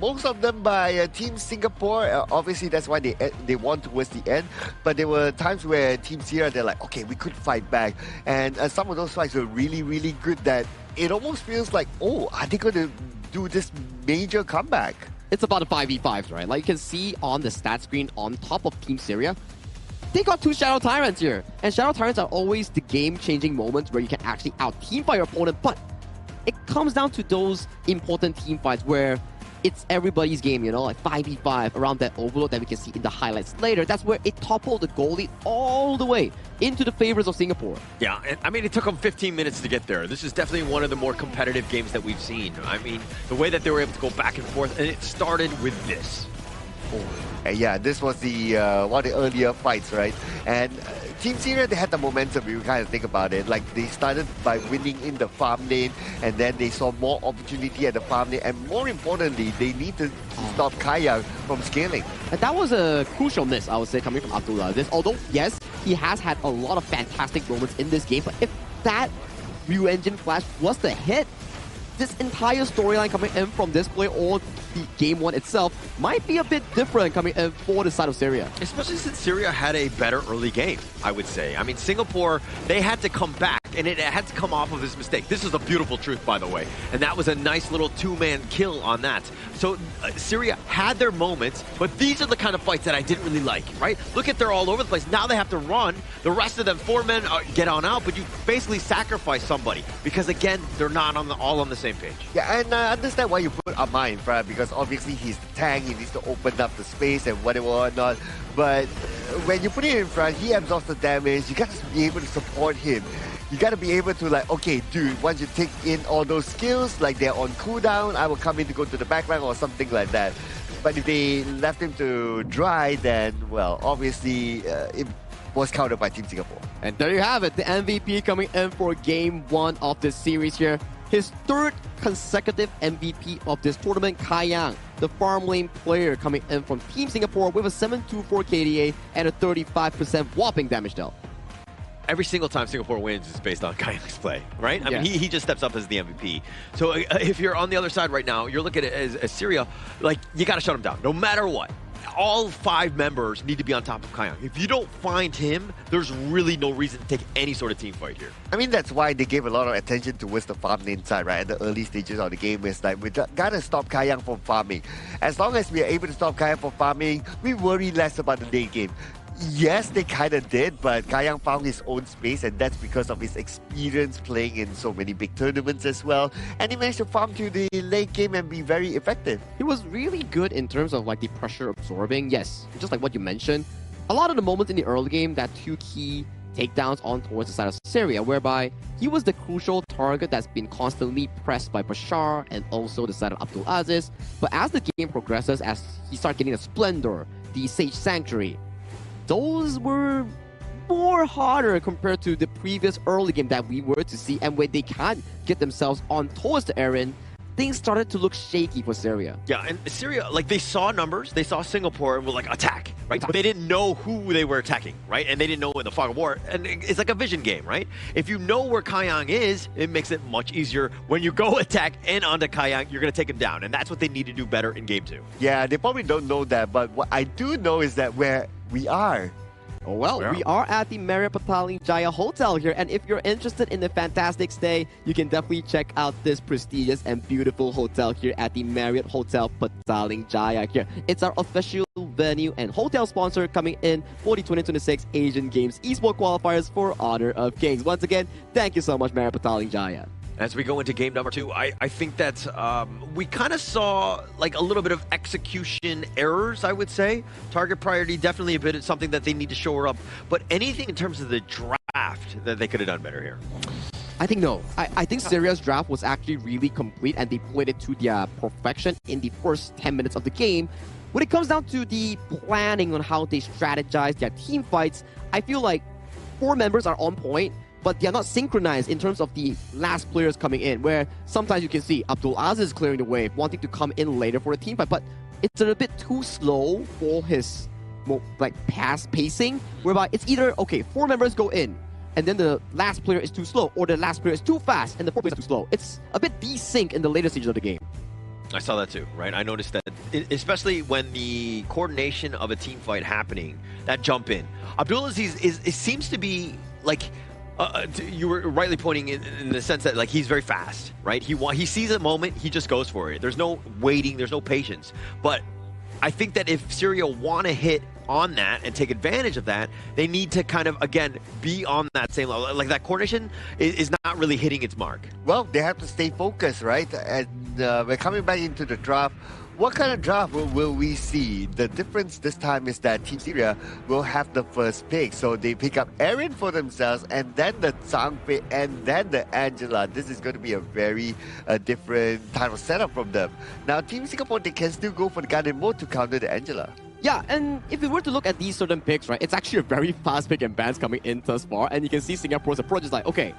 Most of them by Team Singapore. Obviously, that's why they won towards the end. But there were times where Team Sierra, they're like, okay, we could fight back. And some of those fights were really, really good that it almost feels like, oh, are they going to do this major comeback? It's about the 5v5s, right? Like you can see on the stat screen on top of Team Syria, they got 2 Shadow Tyrants here. And Shadow Tyrants are always the game-changing moments where you can actually out-teamfight your opponent. But it comes down to those important team fights where it's everybody's game, like 5v5 around that overload that we can see in the highlights later. That's where it toppled the goal lead all the way into the favors of Singapore. Yeah, and I mean, it took them 15 minutes to get there. This is definitely one of the more competitive games that we've seen. I mean, the way that they were able to go back and forth, and it started with this. Yeah, this was the one of the earlier fights, right? And Team Syria, they had the momentum, if you kind of think about it. Like, they started by winning in the farm lane, and then they saw more opportunity at the farm lane, and more importantly, they need to stop Kayang from scaling. And that was a crucial miss, I would say, coming from Abdulaziz. Although, yes, he has had a lot of fantastic moments in this game, but if that Blue Engine Flash was the hit, this entire storyline coming in from this play or the game one itself might be a bit different coming in for the side of Syria. Especially since Syria had a better early game, I would say. I mean, Singapore, they had to come back, and it had to come off of his mistake. This is a beautiful truth, by the way. And that was a nice little 2-man kill on that. So Syria had their moments, but these are the kind of fights that I didn't really like, right? Look at they're all over the place. Now they have to run. The rest of them, 4 men, get on out, but you basically sacrifice somebody because, again, they're not all on the same page. Yeah, and I understand why you put Amma in front, because obviously he's the tank, he needs to open up the space and whatever not. But when you put him in front, he absorbs the damage. You got to be able to support him. You got to be able to, like, okay, dude, once you take in all those skills, like they're on cooldown, I will come in to go to the backline or something like that. But if they left him to dry, then, well, obviously it was countered by Team Singapore. And there you have it, the MVP coming in for game 1 of this series here. His 3rd consecutive MVP of this tournament, Kayang, the farm lane player coming in from Team Singapore with a 724 KDA and a 35% whopping damage dealt. Every single time Singapore wins is based on Kayang's play, right? I mean, he just steps up as the MVP. So if you're on the other side right now, you're looking at it as Syria, like, you got to shut him down, no matter what. All 5 members need to be on top of Kayang. If you don't find him, there's really no reason to take any sort of team fight here. I mean, that's why they gave a lot of attention towards the farm lane side, right? At the early stages of the game, it's like, we gotta stop Kayang from farming. As long as we are able to stop Kayang from farming, we worry less about the late game. Yes, they kind of did, but Kayang found his own space, and that's because of his experience playing in so many big tournaments as well. And he managed to farm to the late game and be very effective. He was really good in terms of like the pressure absorbing. Yes, just like what you mentioned. A lot of the moments in the early game, that 2 key takedowns on towards the side of Syria, whereby he was the crucial target that's been constantly pressed by Bashar and also the side of Abdulaziz. But as the game progresses, as he started getting the Splendor, the Sage Sanctuary, those were more harder compared to the previous early game that we were to see. And when they can't get themselves on towards the Aaron, things started to look shaky for Syria. Yeah, and Syria, like, they saw numbers, they saw Singapore and were like, attack, right? But they didn't know who they were attacking, right? And they didn't know in the fog of war. And it's like a vision game, right? If you know where Kayang is, it makes it much easier. When you go attack and onto Kayang, you're going to take him down. And that's what they need to do better in game 2. Yeah, they probably don't know that, but what I do know is that where we are. Oh, well, we are at the Marriott Pataling Jaya Hotel here, and if you're interested in a fantastic stay, you can definitely check out this prestigious and beautiful hotel here at the Marriott Hotel Pataling Jaya here. It's our official venue and hotel sponsor coming in for the 2026 Asian Games Esports Qualifiers for Honor of Kings. Once again, thank you so much, Marriott Pataling Jaya. As we go into game number 2, I think that we kind of saw like a little bit of execution errors, I would say. Target priority, definitely a bit of something that they need to shore up. But anything in terms of the draft that they could have done better here? I think no. I think Syria's draft was actually really complete and they played it to their perfection in the first 10 minutes of the game. When it comes down to the planning on how they strategize their team fights, I feel like 4 members are on point, but they're not synchronized in terms of the last players coming in, where sometimes you can see Abdul Aziz clearing the wave, wanting to come in later for a team fight, but it's a bit too slow for his past pacing, whereby it's either, okay, 4 members go in, and then the last player is too slow, or the last player is too fast, and the 4 players are too slow. It's a bit desync in the later stages of the game. I saw that too, right? I noticed that, especially when the coordination of a team fight happening, that jump in. Abdulaziz it seems to be like, you were rightly pointing in the sense that like he's very fast, right? He sees a moment, he just goes for it. There's no waiting, there's no patience. But I think that if Syria want to hit on that and take advantage of that, they need to kind of, again, be on that same level. Like that coordination is not really hitting its mark. Well, they have to stay focused, right? And we're coming back into the draft. What kind of draft will we see? The difference this time is that Team Syria will have the first pick. So they pick up Erin for themselves, and then the Zhangfei, and then the Angela. This is going to be a very different type of setup from them. Now, Team Singapore, they can still go for the Garden mode to counter the Angela. Yeah, and if we were to look at these certain picks, right, it's actually a very fast pick and bans coming in thus far, and you can see Singapore's approach is like, okay,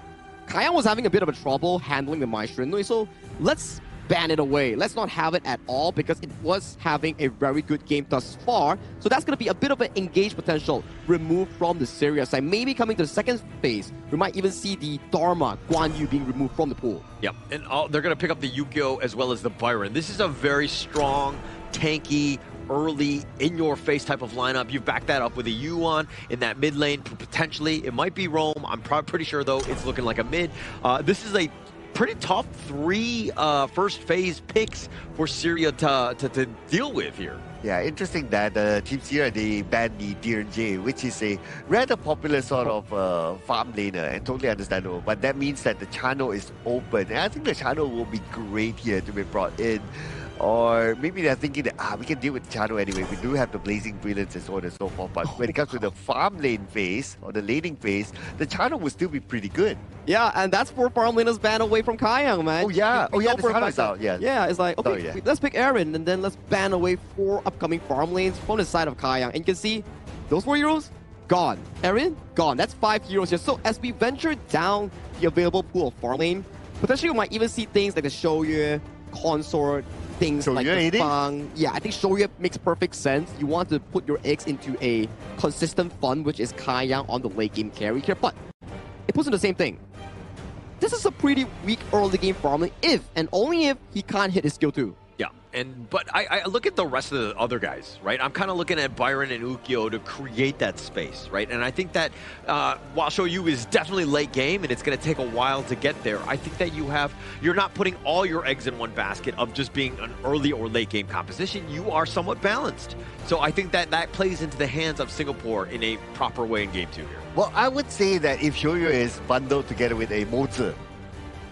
Kayang was having a bit of a trouble handling the Maestro, so let's ban it away. Let's not have it at all because it was having a very good game thus far. So that's going to be a bit of an engaged potential removed from the Syria side. Maybe coming to the second phase, we might even see the Dharma, Guan Yu being removed from the pool. Yep, and they're going to pick up the Yukio as well as the Byron. This is a very strong, tanky, early, in-your-face type of lineup. You back that up with a Yuan in that mid lane. Potentially, it might be Rome. I'm pretty sure, though, it's looking like a mid. This is a pretty tough 3 first phase picks for Syria to deal with here. Yeah, interesting that Team Syria, they banned the DRJ, which is a rather popular sort of farm laner, and totally understandable. But that means that the channel is open. And I think the channel will be great here to be brought in. Or maybe they're thinking that, we can deal with the channel anyway. We do have the Blazing Brilliance and so on and so forth. But when it comes to the farm lane phase, or the laning phase, the channel will still be pretty good. Yeah, and that's 4 farm laners banned away from Kayang, man. Oh, yeah. The channel is out, yeah. Yeah, it's like, okay, let's pick Aaron, and then let's ban away 4 upcoming farm lanes from the side of Kayang. And you can see, those 4 heroes, gone. Aaron, gone. That's 5 heroes here. So as we venture down the available pool of farm lane, potentially we might even see things like the Shouyue, Consort, things like the Fang. Yeah, I think Shouyue makes perfect sense. You want to put your eggs into a consistent fund, which is Kayang on the late game carry here. But it puts in the same thing. This is a pretty weak early game farming if and only if he can't hit his skill 2. Yeah, but I look at the rest of the other guys, right? I'm kind of looking at Byron and Ukyo to create that space, right? And I think that while Shoyu is definitely late game and it's going to take a while to get there, I think that you're not putting all your eggs in one basket of just being an early or late game composition. You are somewhat balanced. So I think that plays into the hands of Singapore in a proper way in game 2 here. Well, I would say that if Shoyu is bundled together with a Mozi,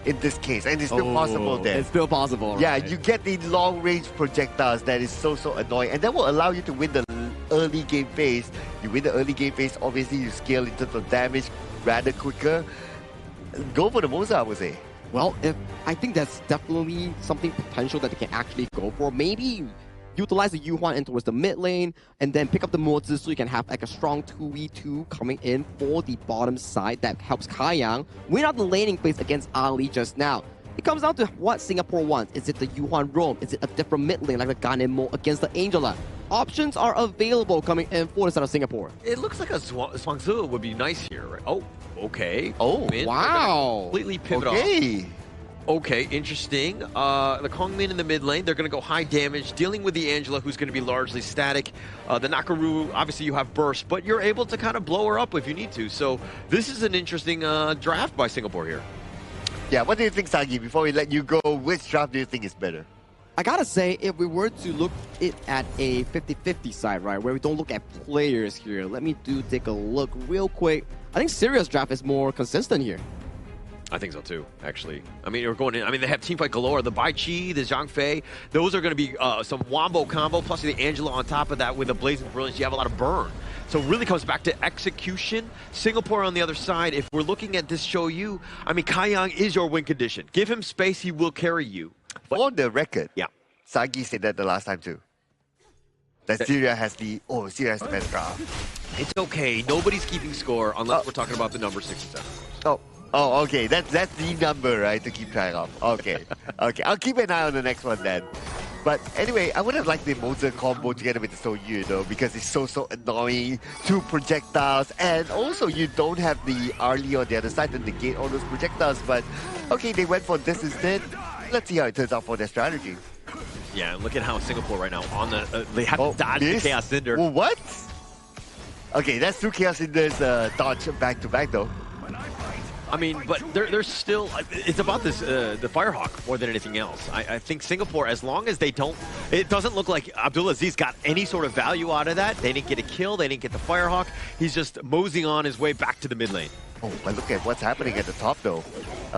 in this case, and it's still possible there. It's still possible, Yeah, right? you get the long-range projectiles that is so annoying, and that will allow you to win the early game phase. You win the early game phase, obviously you scale in terms of damage rather quicker. Go for the Moza, I would say. Well, I think that's definitely something potential that they can actually go for. Maybe utilize the Yuhuan in towards the mid lane, and then pick up the Mozi so you can have like a strong 2v2 coming in for the bottom side that helps Kayang win out the laning phase against Ali just now. It comes down to what Singapore wants. Is it the Yuhuan Rome? Is it a different mid lane like the Ganemo against the Angela? Options are available coming in for the side of Singapore. It looks like a Swangzu would be nice here, right? Oh, okay. Oh, wow. Completely pivot off. Okay, interesting. The Kongmin in the mid lane, they're going to go high damage, dealing with the Angela, who's going to be largely static. The Nakaru, obviously you have burst, but you're able to kind of blow her up if you need to. So this is an interesting draft by Singapore here. Yeah, what do you think, Sagi? Before we let you go, which draft do you think is better? I gotta say, if we were to look at a 50-50 side, right, where we don't look at players here, let me take a look real quick. I think Syria's draft is more consistent here. I think so too, actually. I mean, they have teamfight galore. The Bai Chi, the Zhang Fei, those are going to be some wombo combo, plus the Angela on top of that with a Blazing Brilliance. You have a lot of burn. So it really comes back to execution. Singapore on the other side, if we're looking at this show you, I mean, Kai Yang is your win condition. Give him space, he will carry you. But on the record, yeah, Sagi said that the last time too. That Syria has the best draft. It's okay. Nobody's keeping score unless we're talking about the number 6 and 7. Oh, okay. That's the number, right, to keep track of. Okay. Okay. I'll keep an eye on the next one then. But anyway, I would have liked the Mozart combo together with the Soyu, though, because it's so annoying. 2 projectiles, and also you don't have the Arlie on the other side to negate all those projectiles. But okay, they went for this instead. Let's see how it turns out for their strategy. Yeah, and look at how Singapore right now on the they have to dodge the Chaos Cinder. Well, what? Okay, that's 2 Chaos Cinders dodge back to back though. I mean, but there's still, it's about this, the Firehawk more than anything else. I think Singapore, as long as they don't, it doesn't look like Abdulaziz got any sort of value out of that. They didn't get a kill, they didn't get the Firehawk. He's just moseying on his way back to the mid lane. Oh, but look at what's happening at the top though.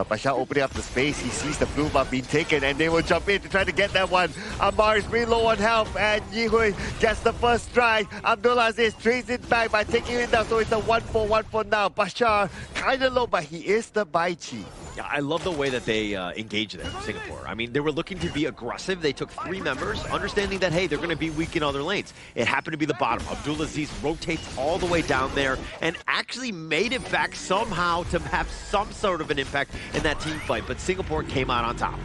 Pasha opening up the space, he sees the blue buff being taken and they will jump in to try to get that one. Ammar is really low on health and Yihui gets the first strike. Abdulaziz trades it back by taking it down, so it's a 1-4-1 for now. Pasha kind of low, but he is the Bai Chi. Yeah, I love the way that they engaged there, Singapore. I mean, they were looking to be aggressive. They took 3 members, understanding that, hey, they're going to be weak in other lanes. It happened to be the bottom. Abdulaziz rotates all the way down there and actually made it back somehow to have some sort of an impact in that team fight. But Singapore came out on top.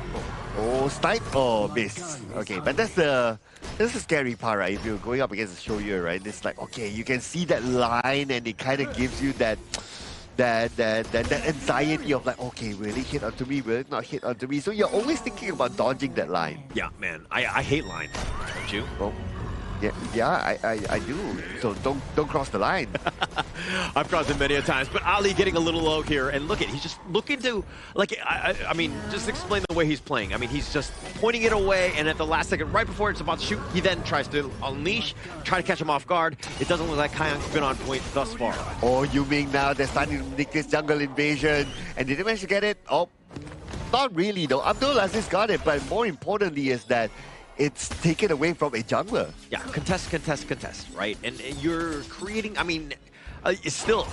Oh, snipe or miss. Okay, but that's the scary part, right? If you're going up against the Shoyu, right? It's like, okay, you can see that line and it kind of gives you that anxiety of like, okay, will it hit onto me? Will it not hit onto me? So you're always thinking about dodging that line. Yeah, man, I hate lines, don't you? Oh, yeah, I do. So don't cross the line. I've crossed it many a times, but Ali getting a little low here, and look at, he's just looking to, like, I mean, just explain the way he's playing. I mean, he's just pointing it away, and at the last second, right before it's about to shoot, he then tries to unleash, try to catch him off guard. It doesn't look like Kaiyang's been on point thus far. Oh, Yuming now, they're starting to nick this jungle invasion, and did they manage to get it? Oh, not really though. Abdulaziz got it, but more importantly is that it's taken away from a jungler. Yeah, contest, right? And you're creating, I mean, it's still,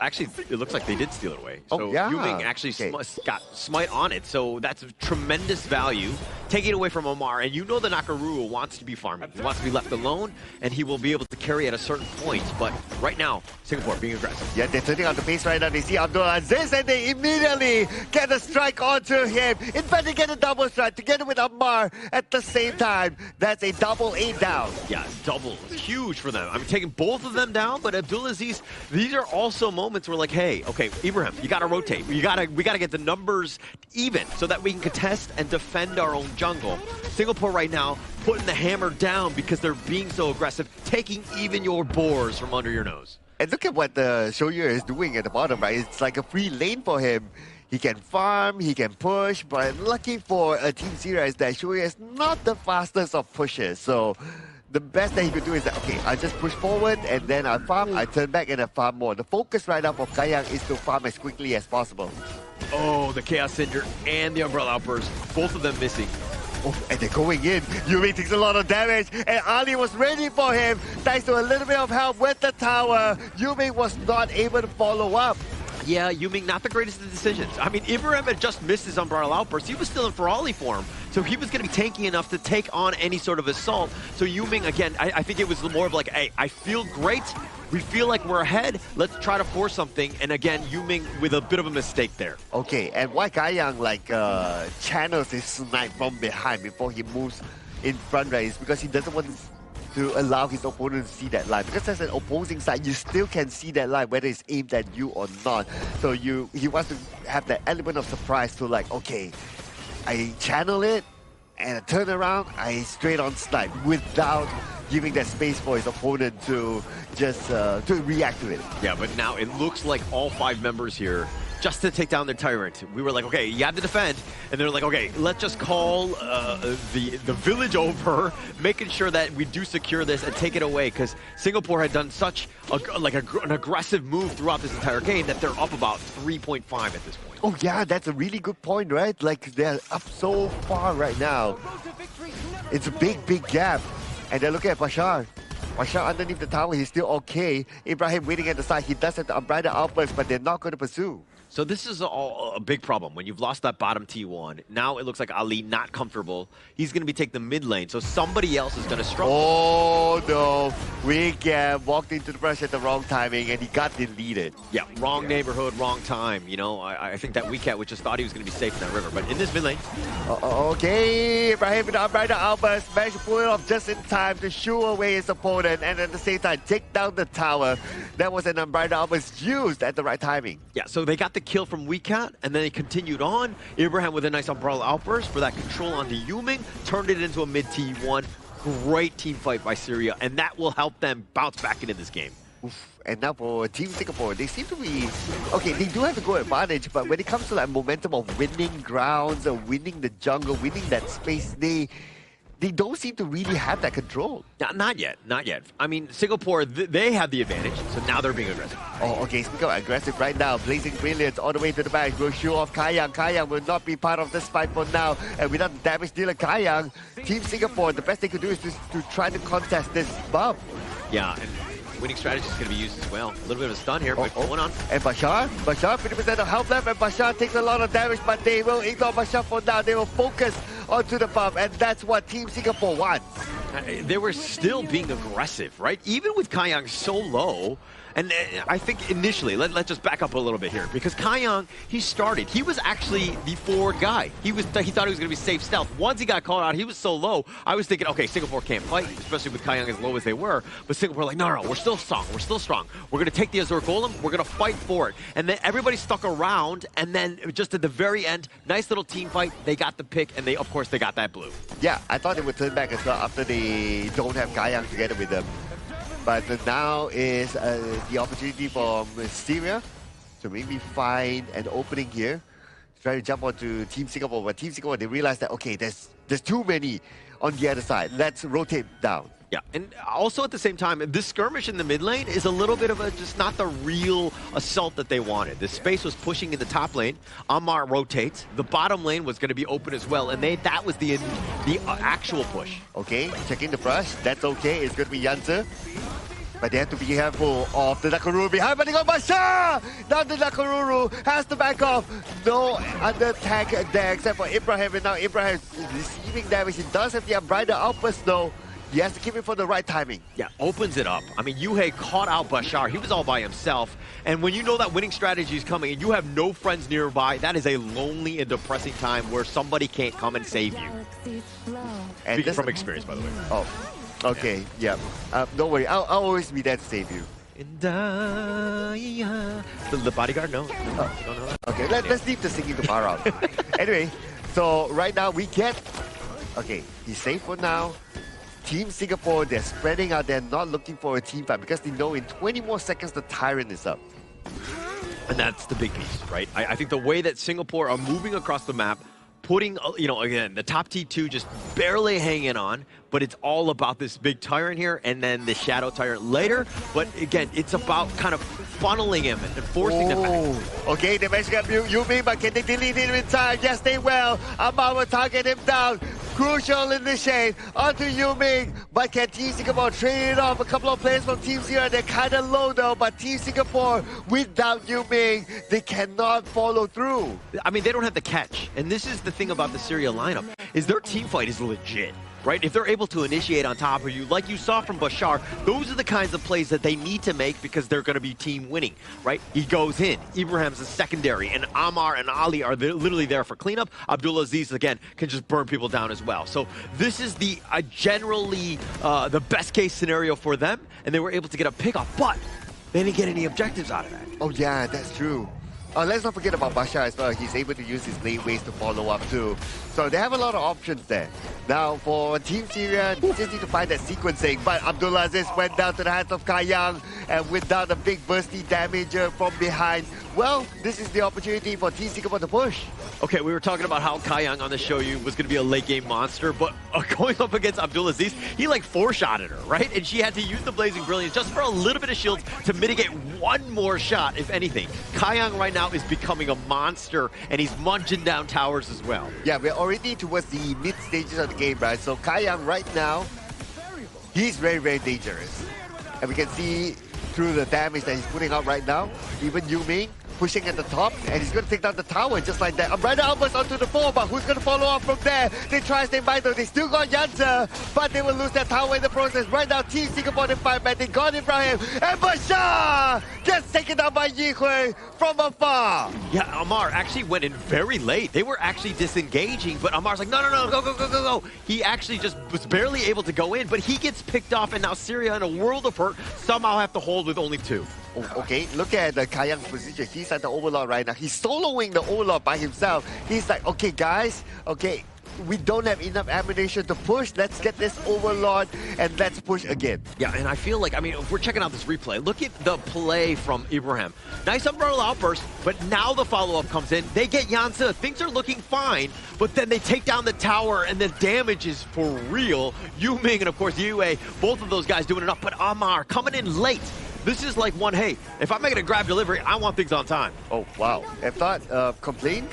actually, it looks like they did steal it away. So Yuming actually got smite on it, so that's tremendous value. Taking it away from Omar, and you know the Nakaruru wants to be farming. He wants to be left alone, and he will be able to carry at a certain point. But right now, Singapore being aggressive. Yeah, they're turning on the pace right now. They see Abdulaziz, and they immediately get a strike onto him. In fact, they get a double strike together with Ammar at the same time. That's a double 8 down. Yeah, double. Huge for them. I mean, taking both of them down, but Abdulaziz, these are also moments where like, hey, okay, Ibrahim, you gotta rotate. We gotta get the numbers even so that we can contest and defend our own jungle. Singapore right now putting the hammer down because they're being so aggressive, taking even your boars from under your nose. And look at what the Shoyu is doing at the bottom, right? It's like a free lane for him. He can farm, he can push, but lucky for a Team Syria is that Shoyu is not the fastest of pushes. So the best that he could do is that, okay, I just push forward and then I farm, I turn back and I farm more. The focus right now for Kaiyang is to farm as quickly as possible. Oh, the Chaos Cinder and the Umbrella Outburst, both of them missing. Oh, and they're going in. Yumi takes a lot of damage, and Ali was ready for him. Thanks to a little bit of help with the tower, Yumi was not able to follow up. Yeah, Yuming, not the greatest of decisions. I mean, Ibrahim had just missed his Umbrella Outburst. He was still in Ferali form, so he was going to be tanky enough to take on any sort of assault. So Yuming, again, I think it was more of like, hey, I feel great. We feel like we're ahead. Let's try to force something. And again, Yuming with a bit of a mistake there. Okay, and why Kaiyang like channels his snipe from behind before he moves in front, right? Is because he doesn't want to allow his opponent to see that line. Because as an opposing side, you still can see that line, whether it's aimed at you or not. So he wants to have that element of surprise to like, okay, I channel it, and I turn around, I straight on snipe without giving that space for his opponent to just to react to it. Yeah, but now it looks like all 5 members here just to take down their tyrant. We were like, okay, you have to defend, and they're like, okay, let's just call the village over, making sure that we do secure this and take it away, because Singapore had done such an aggressive move throughout this entire game that they're up about 3.5 at this point. Oh yeah, that's a really good point, right? Like they're up so far right now. It's a big gap, and they're looking at Bashar. Bashar underneath the tower, he's still okay. Ibrahim waiting at the side. He does have the unbridled outburst, but they're not going to pursue. So this is a big problem. When you've lost that bottom T1, now it looks like Ali not comfortable. He's going to be taking the mid lane, so somebody else is going to struggle. Oh no, Weekend walked into the brush at the wrong timing and he got deleted. Yeah, wrong neighborhood, wrong time. You know, I think that Weekend just thought he was going to be safe in that river. But in this mid lane... Okay, Ibrahim with the unbridled outburst managed to pull it off just in time to shoo away his opponent and at the same time take down the tower. That was an unbridled outburst used at the right timing. Yeah, so they got the kill from Weecat, and then they continued on. Ibrahim with a nice umbrella outburst for that control onto Yuming, turned it into a mid T1. Great team fight by Syria, and that will help them bounce back into this game. Oof. And now for Team Singapore, they seem to be... Okay, they do have a goal advantage, but when it comes to that momentum of winning grounds, or winning the jungle, winning that space, they don't seem to really have that control. Not yet, not yet. I mean, Singapore, they have the advantage, so now they're being aggressive. Oh, okay, speaking of aggressive right now, Blazing Brilliance all the way to the back, will show off Kayang. Kayang will not be part of this fight for now, and without the damage dealer Kayang, Team Singapore, the best they could do is to try to contest this buff. Yeah, and winning strategy is going to be used as well. A little bit of a stun here, but going on. And Bashar, 50% of health left, and Bashar takes a lot of damage, but they will ignore Bashar for now. They will focus onto the buff, and that's what Team Singapore wants. They were still being aggressive, right? Even with Kayang so low, and I think initially, let's just back up a little bit here, because Kayang, he was actually the forward guy. He thought he was going to be safe stealth. Once he got called out, he was so low, I was thinking, okay, Singapore can't fight, especially with Kayang as low as they were, but Singapore like, no, we're still strong, We're going to take the Azure Golem, we're going to fight for it. And then everybody stuck around, and then just at the very end, nice little team fight, they got the pick, and of course, they got that blue. Yeah, I thought they would turn back as well after they don't have Kayang together with them. But now is the opportunity for Syria to maybe find an opening here. Try to jump onto Team Singapore, but Team Singapore, they realize that, okay, there's too many on the other side. Let's rotate down. Yeah, and also at the same time, this skirmish in the mid lane is a little bit of just not the real assault that they wanted. The space was pushing in the top lane. Ammar rotates. The bottom lane was going to be open as well, and that was the actual push. Okay, checking the brush. That's okay. It's going to be Yanzi. But they have to be careful of the Nakaruru behind, but they got Bashar! Now the Nakaruru has to back off. No under attack there except for Ibrahim, and now Ibrahim is receiving damage. He does have the unbridled outburst though. He has to keep it for the right timing. Yeah, opens it up. I mean, Yuhei caught out Bashar. He was all by himself. And when you know that winning strategy is coming and you have no friends nearby, that is a lonely and depressing time where somebody can't come and save you. And Speaking from experience, by the way. Oh, okay, yeah. Don't worry, I'll always be there to save you. The bodyguard? No. Don't know that. Okay, let's leave the singing to bar out. Anyway, so right now we get... Okay, he's safe for now. Team Singapore, they're spreading out. They're not looking for a team fight because they know in 20 more seconds the Tyrant is up. And that's the big piece, right? I think the way that Singapore are moving across the map, putting, again, the top T2 just barely hanging on, but it's all about this big Tyrant here and then the Shadow Tyrant later. But again, it's about kind of funneling him and forcing them back. Okay, they managed to get Yumi, but can they delete him in time? Yes, they will. Ammar will target him down. Crucial in the shade onto Yuming, but can Team Singapore trade off a couple of players from Team Zero? They're kind of low though, but Team Singapore, without Yuming, they cannot follow through. I mean, they don't have the catch, and this is the thing about the Syria lineup, is their team fight is legit. Right? If they're able to initiate on top of you, like you saw from Bashar, those are the kinds of plays that they need to make because they're going to be team winning, right? He goes in. Ibrahim's a secondary, and Ammar and Ali are literally there for cleanup. Abdulaziz, again, can just burn people down as well. So this is generally the best case scenario for them, and they were able to get a pickoff, but they didn't get any objectives out of that. Oh yeah, that's true. Let's not forget about Bashar as well. He's able to use his lane ways to follow up too. So they have a lot of options there. Now for Team Syria, they just need to find that sequencing. But Abdulaziz went down to the hands of Kayang, and without a big bursty damage from behind, well, this is the opportunity for Team Singapore to push. Okay, we were talking about how Kayang on the show was going to be a late game monster, but going up against Abdulaziz, he like four-shotted her, right? And she had to use the Blazing Brilliance just for a little bit of shields to mitigate one more shot, if anything. Kayang right now is becoming a monster, and he's munching down towers as well. Yeah, we're already towards the mid stages of the game, right? So Kayang right now, he's very, very dangerous. And we can see through the damage that he's putting out right now, even Yu Ming pushing at the top, and he's going to take down the tower just like that. Umbrella Outburst onto the 4, but who's going to follow up from there? They try to stay by though. They still got Yanza, but they will lose their tower in the process. Right now, Team Singapore in 5 man, they got it from him. And Bashar gets taken down by Yi Hui from afar. Yeah, Amar actually went in very late. They were actually disengaging, but Amar's like, no, go. He actually just was barely able to go in, but he gets picked off, and now Syria, in a world of hurt, somehow have to hold with only 2. Oh, okay, look at Kayang's position. He's at the Overlord right now. He's soloing the Overlord by himself. He's like, okay, guys, okay, we don't have enough ammunition to push. Let's get this Overlord and let's push again. Yeah, and I feel like, I mean, if we're checking out this replay, look at the play from Ibrahim. Nice umbrella outburst, but now the follow-up comes in. They get Yansa. Things are looking fine, but then they take down the tower and the damage is for real. Yu Ming and, of course, Yue, both of those guys doing enough, but Amar coming in late. This is like one, hey, if I'm making a grab delivery, I want things on time. Oh, wow. If not, complain?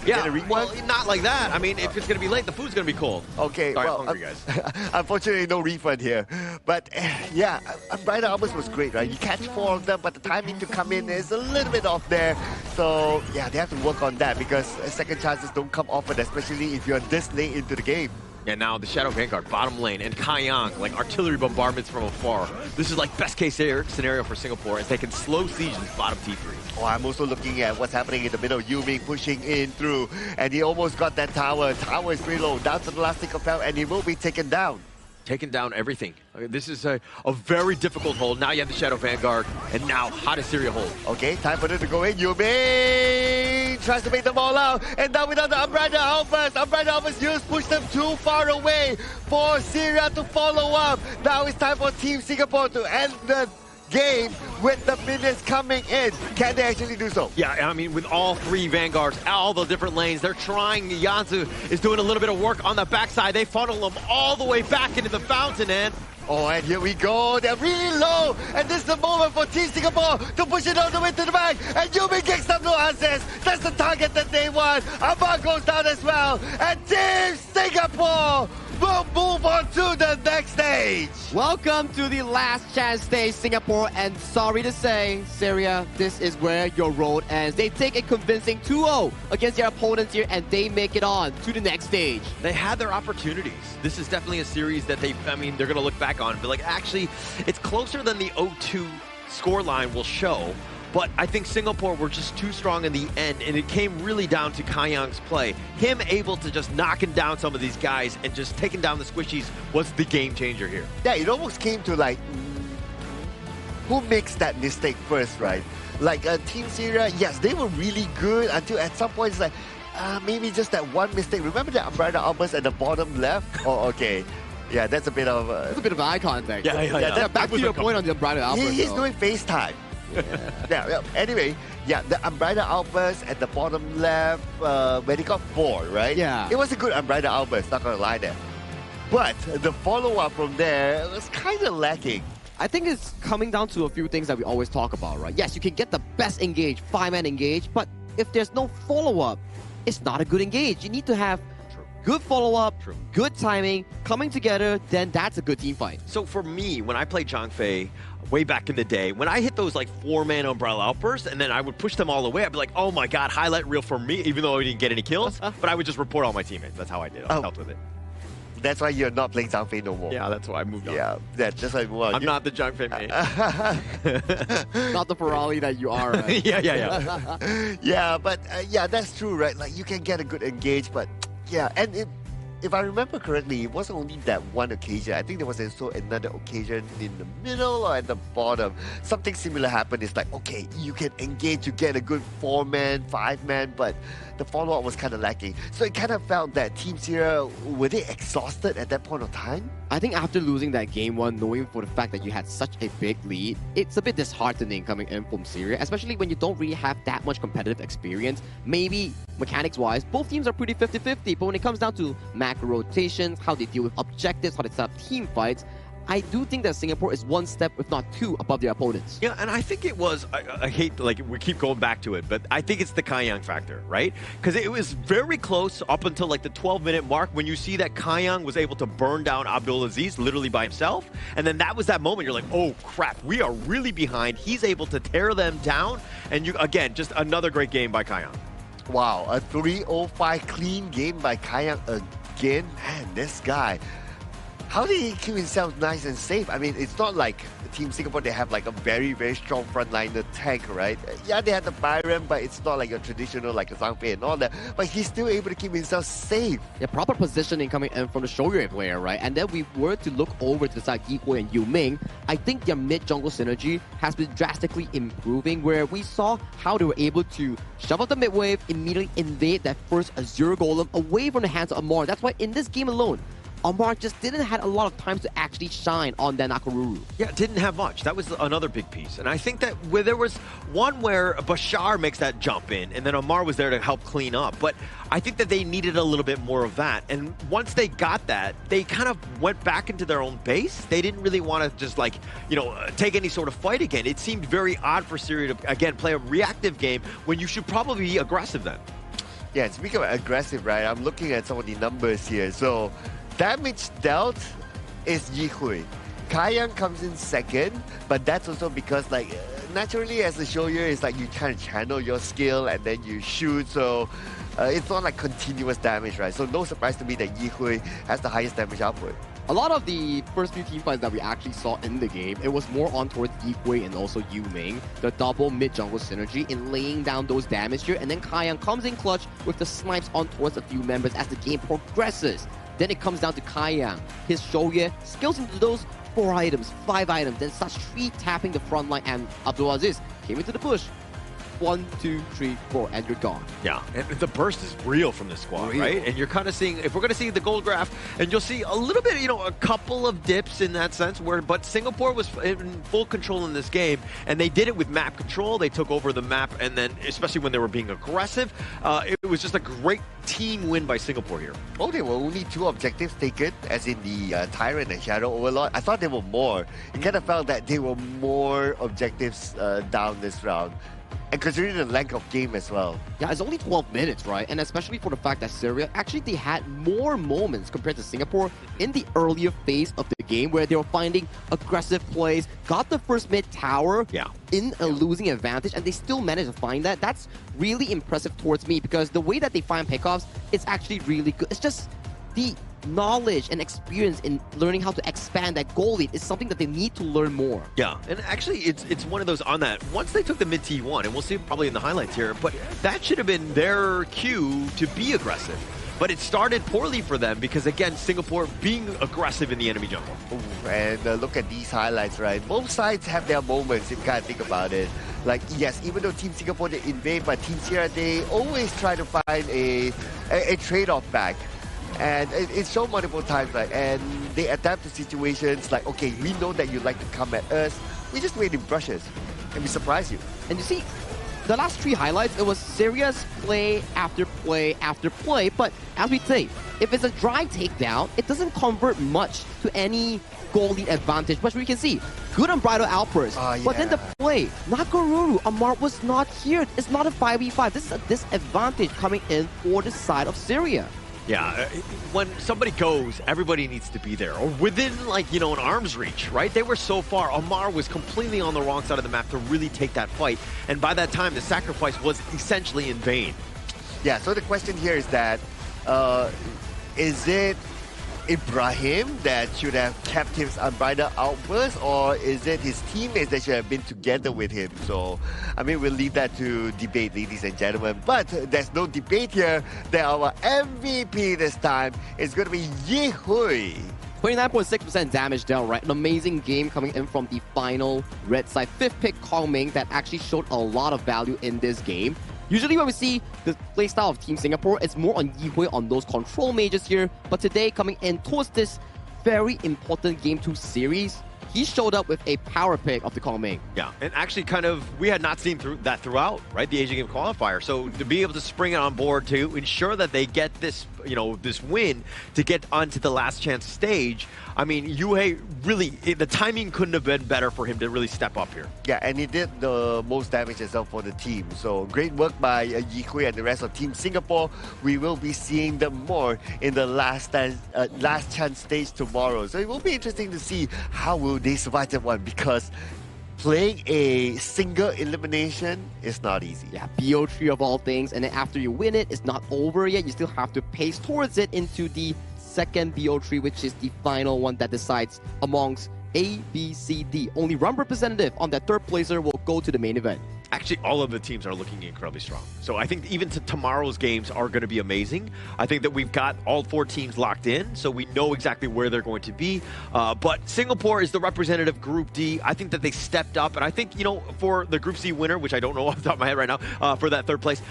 Yeah, well, not like that. I mean, if it's going to be late, the food's going to be cold. Okay, sorry, well, I'm hungry, guys. Unfortunately, no refund here. But, yeah, Umbrella Outburst was great, right? You catch 4 of them, but the timing to come in is a little bit off there. So, yeah, they have to work on that because second chances don't come often, especially if you're this late into the game. And now the Shadow Vanguard, bottom lane, and Kayang, like artillery bombardments from afar. This is like best case scenario for Singapore, as they can slow siege this bottom T3. Oh, I'm also looking at what's happening in the middle. Yu Ming pushing in through, and he almost got that tower. Tower is pretty low, down to the last tick of health, and he will be taken down. Taking down everything. This is a very difficult hold. Now you have the Shadow Vanguard, and now how does Syria hold? Okay, time for them to go in. Yu Ming tries to make them all out, and now without the Umbrella Outburst. Umbrella Outburst used push them too far away for Syria to follow up. Now it's time for Team Singapore to end the game with the minions coming in. Can they actually do so? Yeah, I mean, with all 3 Vanguards, all the different lanes, they're trying. Yanzu is doing a little bit of work on the backside. They funnel them all the way back into the fountain, and oh, and here we go. They're really low. And this is the moment for Team Singapore to push it all the way to the back. And Yu Ming gets some no answers. That's the target that they want. Amar goes down as well. And Team Singapore will move on to the next stage. Welcome to the last chance stage, Singapore. And sorry to say, Syria, this is where your road ends. They take a convincing 2-0 against their opponents here, and they make it on to the next stage. They had their opportunities. This is definitely a series that they're going to look back on and be like, actually, it's closer than the 0-2 scoreline will show. But I think Singapore were just too strong in the end, and it came really down to Kayang's play. Him able to just knocking down some of these guys and just taking down the squishies was the game changer here. Yeah, it almost came to like, who makes that mistake first, right? Like Team Syria, yes, they were really good until at some point it's like, maybe just that one mistake. Remember the Umbrella Outburst at the bottom left? Oh, okay. Yeah, that's a bit of... That's a bit of eye contact. Yeah. Back to your point on the Umbrella Outburst. He's doing FaceTime. Yeah. Anyway, yeah, the Umbrella Outburst at the bottom left, when he got 4, right? Yeah. It was a good Umbrella Outburst, not gonna lie there. But the follow-up from there was kind of lacking. I think it's coming down to a few things that we always talk about, right? Yes, you can get the best engage, 5-man engage, but if there's no follow-up, it's not a good engage. You need to have good follow-up, good timing, coming together, then that's a good team fight. So for me, when I played Zhangfei way back in the day, when I hit those like 4-man Umbrella Outbursts and then I would push them all the way, I'd be like, oh my god, highlight reel for me, even though I didn't get any kills, but I would just report all my teammates. That's how I did. I helped with it. That's why you're not playing Zhangfei no more. Yeah, that's why I moved on. Yeah, that's why I moved on. I'm not the Zhangfei main. Not the Ferrari that you are, right? Yeah. Yeah, but yeah, that's true, right? Like you can get a good engage, but yeah, and if I remember correctly, it wasn't only that one occasion. I think there was also another occasion in the middle or at the bottom. Something similar happened. It's like, okay, you can engage to get a good 4-man, 5-man, but the follow-up was kind of lacking. So it kind of felt that Team Syria, were they exhausted at that point of time? I think after losing that game 1, knowing for the fact that you had such a big lead, it's a bit disheartening coming in from Syria, especially when you don't really have that much competitive experience. Maybe mechanics-wise, both teams are pretty 50-50, but when it comes down to macro rotations, how they deal with objectives, how they set up team fights, I do think that Singapore is one step, if not two, above their opponents. Yeah, and I think it was, I hate, like, we keep going back to it, but I think it's the Kaiyang factor, right? Because it was very close up until like the 12-minute mark when you see that Kaiyang was able to burn down Abdulaziz literally by himself. And then that was that moment you're like, oh crap, we are really behind. He's able to tear them down. And you, again, just another great game by Kaiyang. Wow, a 305 clean game by Kaiyang again. Man, this guy. How did he keep himself nice and safe? I mean, it's not like Team Singapore, they have like a very, very strong frontliner tank, right? Yeah, they had the Byron, but it's not like a traditional like a Zhangfei and all that. But he's still able to keep himself safe. Yeah, proper positioning coming in from the Shoryue player, right? And then we were to look over to the side Yihui and Yu Ming. I think their mid-jungle synergy has been drastically improving, where we saw how they were able to shove up the mid-wave, immediately invade that first Azure Golem away from the hands of Amar. That's why in this game alone, Amar just didn't have a lot of time to actually shine on that Nakoruru. Yeah, didn't have much. That was another big piece. And I think that where there was one where Bashar makes that jump in, and then Amar was there to help clean up. But I think that they needed a little bit more of that. And once they got that, they kind of went back into their own base. They didn't really want to just like, you know, take any sort of fight again. It seemed very odd for Syria to, again, play a reactive game when you should probably be aggressive then. Yeah, speaking of aggressive, right, I'm looking at some of the numbers here. So damage dealt is Yihui. Kaiyang comes in second, but that's also because like naturally as a Shoryue, it's like you kind of channel your skill and then you shoot, so it's not like continuous damage, right? So no surprise to me that Yihui has the highest damage output. A lot of the first few team fights that we actually saw in the game, it was more on towards Yihui and also Yu Ming, the double mid-jungle synergy in laying down those damage here, and then Kaiyang comes in clutch with the snipes on towards a few members as the game progresses. Then it comes down to Kaiyang. His Shoryue skills into those 4 items, 5 items, then starts 3 tapping the front line, and Abdulaziz came into the push. 1, 2, 3, 4, and you're gone. Yeah, and the burst is real from this squad, right? And you're kind of seeing, if we're going to see the gold graph, and you'll see a little bit, you know, a couple of dips in that sense, where, but Singapore was in full control in this game, and they did it with map control. They took over the map, and then, especially when they were being aggressive, it was just a great team win by Singapore here. Oh, there were only 2 objectives taken, as in the Tyrant and Shadow Overlord. I thought there were more. It kind of felt that there were more objectives down this round. And considering the length of game as well. Yeah, it's only 12 minutes, right? And especially for the fact that Syria, actually they had more moments compared to Singapore in the earlier phase of the game where they were finding aggressive plays, got the first mid tower in a losing advantage, and they still managed to find that. That's really impressive towards me because the way that they find pickoffs is actually really good. It's just the knowledge and experience in learning how to expand that goal lead is something that they need to learn more. Yeah, and actually it's one of those on that. Once they took the mid T1, and we'll see probably in the highlights here, but that should have been their cue to be aggressive. But it started poorly for them because, again, Singapore being aggressive in the enemy jungle. Ooh, and look at these highlights, right? Both sides have their moments, if you kind of think about it. Like, yes, even though Team Singapore, they invade, but Team Sierra, they always try to find a trade-off back. And it's shown multiple times, right? And they adapt to situations like, okay, we know that you like to come at us. We just wait in brushes and we surprise you. And you see, the last 3 highlights, it was serious play after play after play. But as we say, if it's a dry takedown, it doesn't convert much to any goal lead advantage. But we can see, good unbridled outburst. But then the play, Nakoruru, Amar was not here. It's not a 5v5. This is a disadvantage coming in for the side of Syria. Yeah, when somebody goes, everybody needs to be there, or within, like, you know, an arm's reach, right? They were so far. Amar was completely on the wrong side of the map to really take that fight, and by that time, the sacrifice was essentially in vain. Yeah, so the question here is that, is it Ibrahim that should have kept his unbridled outburst, or is it his teammates that should have been together with him? So, I mean, we'll leave that to debate, ladies and gentlemen. But there's no debate here that our MVP this time is going to be Yihui. 29.6% damage dealt, right? An amazing game coming in from the final red side. 5th pick Kong Ming that actually showed a lot of value in this game. Usually when we see the playstyle of Team Singapore, it's more on Yihui on those control mages here. But today, coming in towards this very important Game 2 series, he showed up with a power pick of the Kong Ming. Yeah, and actually kind of, we had not seen that throughout, right? The Asian Game qualifier. So to be able to spring it on board to ensure that they get this this win to get onto the last chance stage. I mean, Yuhei really, the timing couldn't have been better for him to really step up here. Yeah, and he did the most damage as well for the team. So great work by Yi Kui and the rest of Team Singapore. We will be seeing them more in the last chance stage tomorrow. So it will be interesting to see how will they survive that one, because playing a single elimination is not easy. Yeah, BO3 of all things, and then after you win it, it's not over yet. You still have to pace towards it into the second BO3, which is the final one that decides amongst A, B, C, D. Only one representative on that third placer will go to the main event. Actually, all of the teams are looking incredibly strong. So I think even tomorrow's games are going to be amazing. I think that we've got all 4 teams locked in, so we know exactly where they're going to be. But Singapore is the representative Group D. I think that they stepped up, and I think, for the Group C winner, which I don't know off the top of my head right now, for that third place,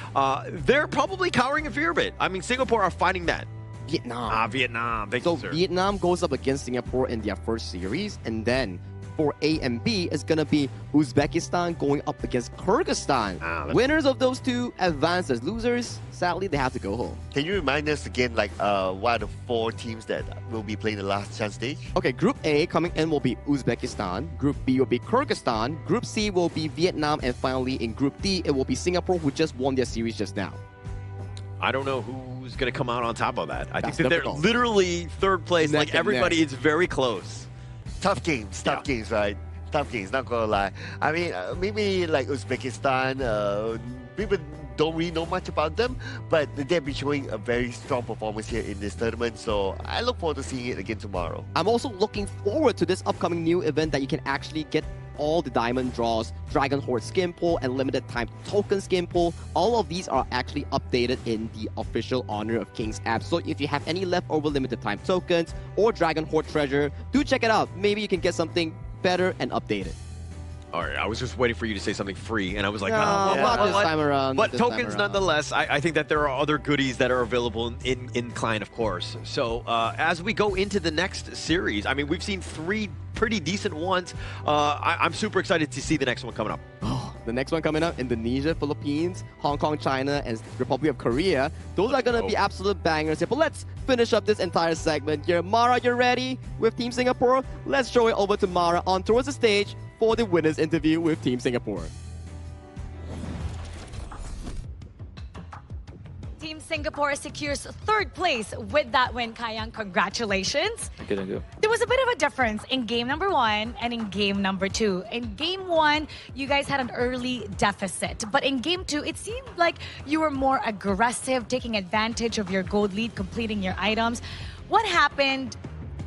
they're probably cowering in fear of it. I mean, Singapore are fighting that. Vietnam. Vietnam. Thank you, sir. Vietnam goes up against Singapore in their first series, and then for A and B is going to be Uzbekistan going up against Kyrgyzstan. Winners of those two advance as losers. Sadly, they have to go home. Can you remind us again, what are the 4 teams that will be playing the last chance stage? Okay, Group A coming in will be Uzbekistan. Group B will be Kyrgyzstan. Group C will be Vietnam. And finally, in Group D, it will be Singapore, who just won their series just now. I don't know who's going to come out on top of that. I That's think that difficult. they're literally third place. Neck Like, and everybody neck. is very close. Tough games, right? Tough games, not gonna lie. I mean, maybe like Uzbekistan, people don't really know much about them, but they've been showing a very strong performance here in this tournament, so I look forward to seeing it again tomorrow. I'm also looking forward to this upcoming new event that you can actually get all the diamond draws, Dragon Horde skin pull, and limited time token skin pull. All of these are actually updated in the official Honor of Kings app. So if you have any leftover limited time tokens or Dragon Horde treasure, do check it out. Maybe you can get something better and updated. All right, I was just waiting for you to say something free, and I was like, not this time around. But this time tokens around. nonetheless, I think that there are other goodies that are available in client, of course. So as we go into the next series, I mean, we've seen 3 pretty decent ones. I'm super excited to see the next one coming up. The next one coming up, Indonesia, Philippines, Hong Kong, China, and Republic of Korea. Those are going to be absolute bangers here. But let's finish up this entire segment here. Mara, you're ready with Team Singapore? Let's show it over to Mara on towards the stage for the winners interview with Team Singapore. Team Singapore secures 3rd place with that win. Kayang, congratulations. Thank you. There was a bit of a difference in game number 1 and in game number 2. In game 1, you guys had an early deficit. But in game 2, it seemed like you were more aggressive, taking advantage of your gold lead, completing your items. What happened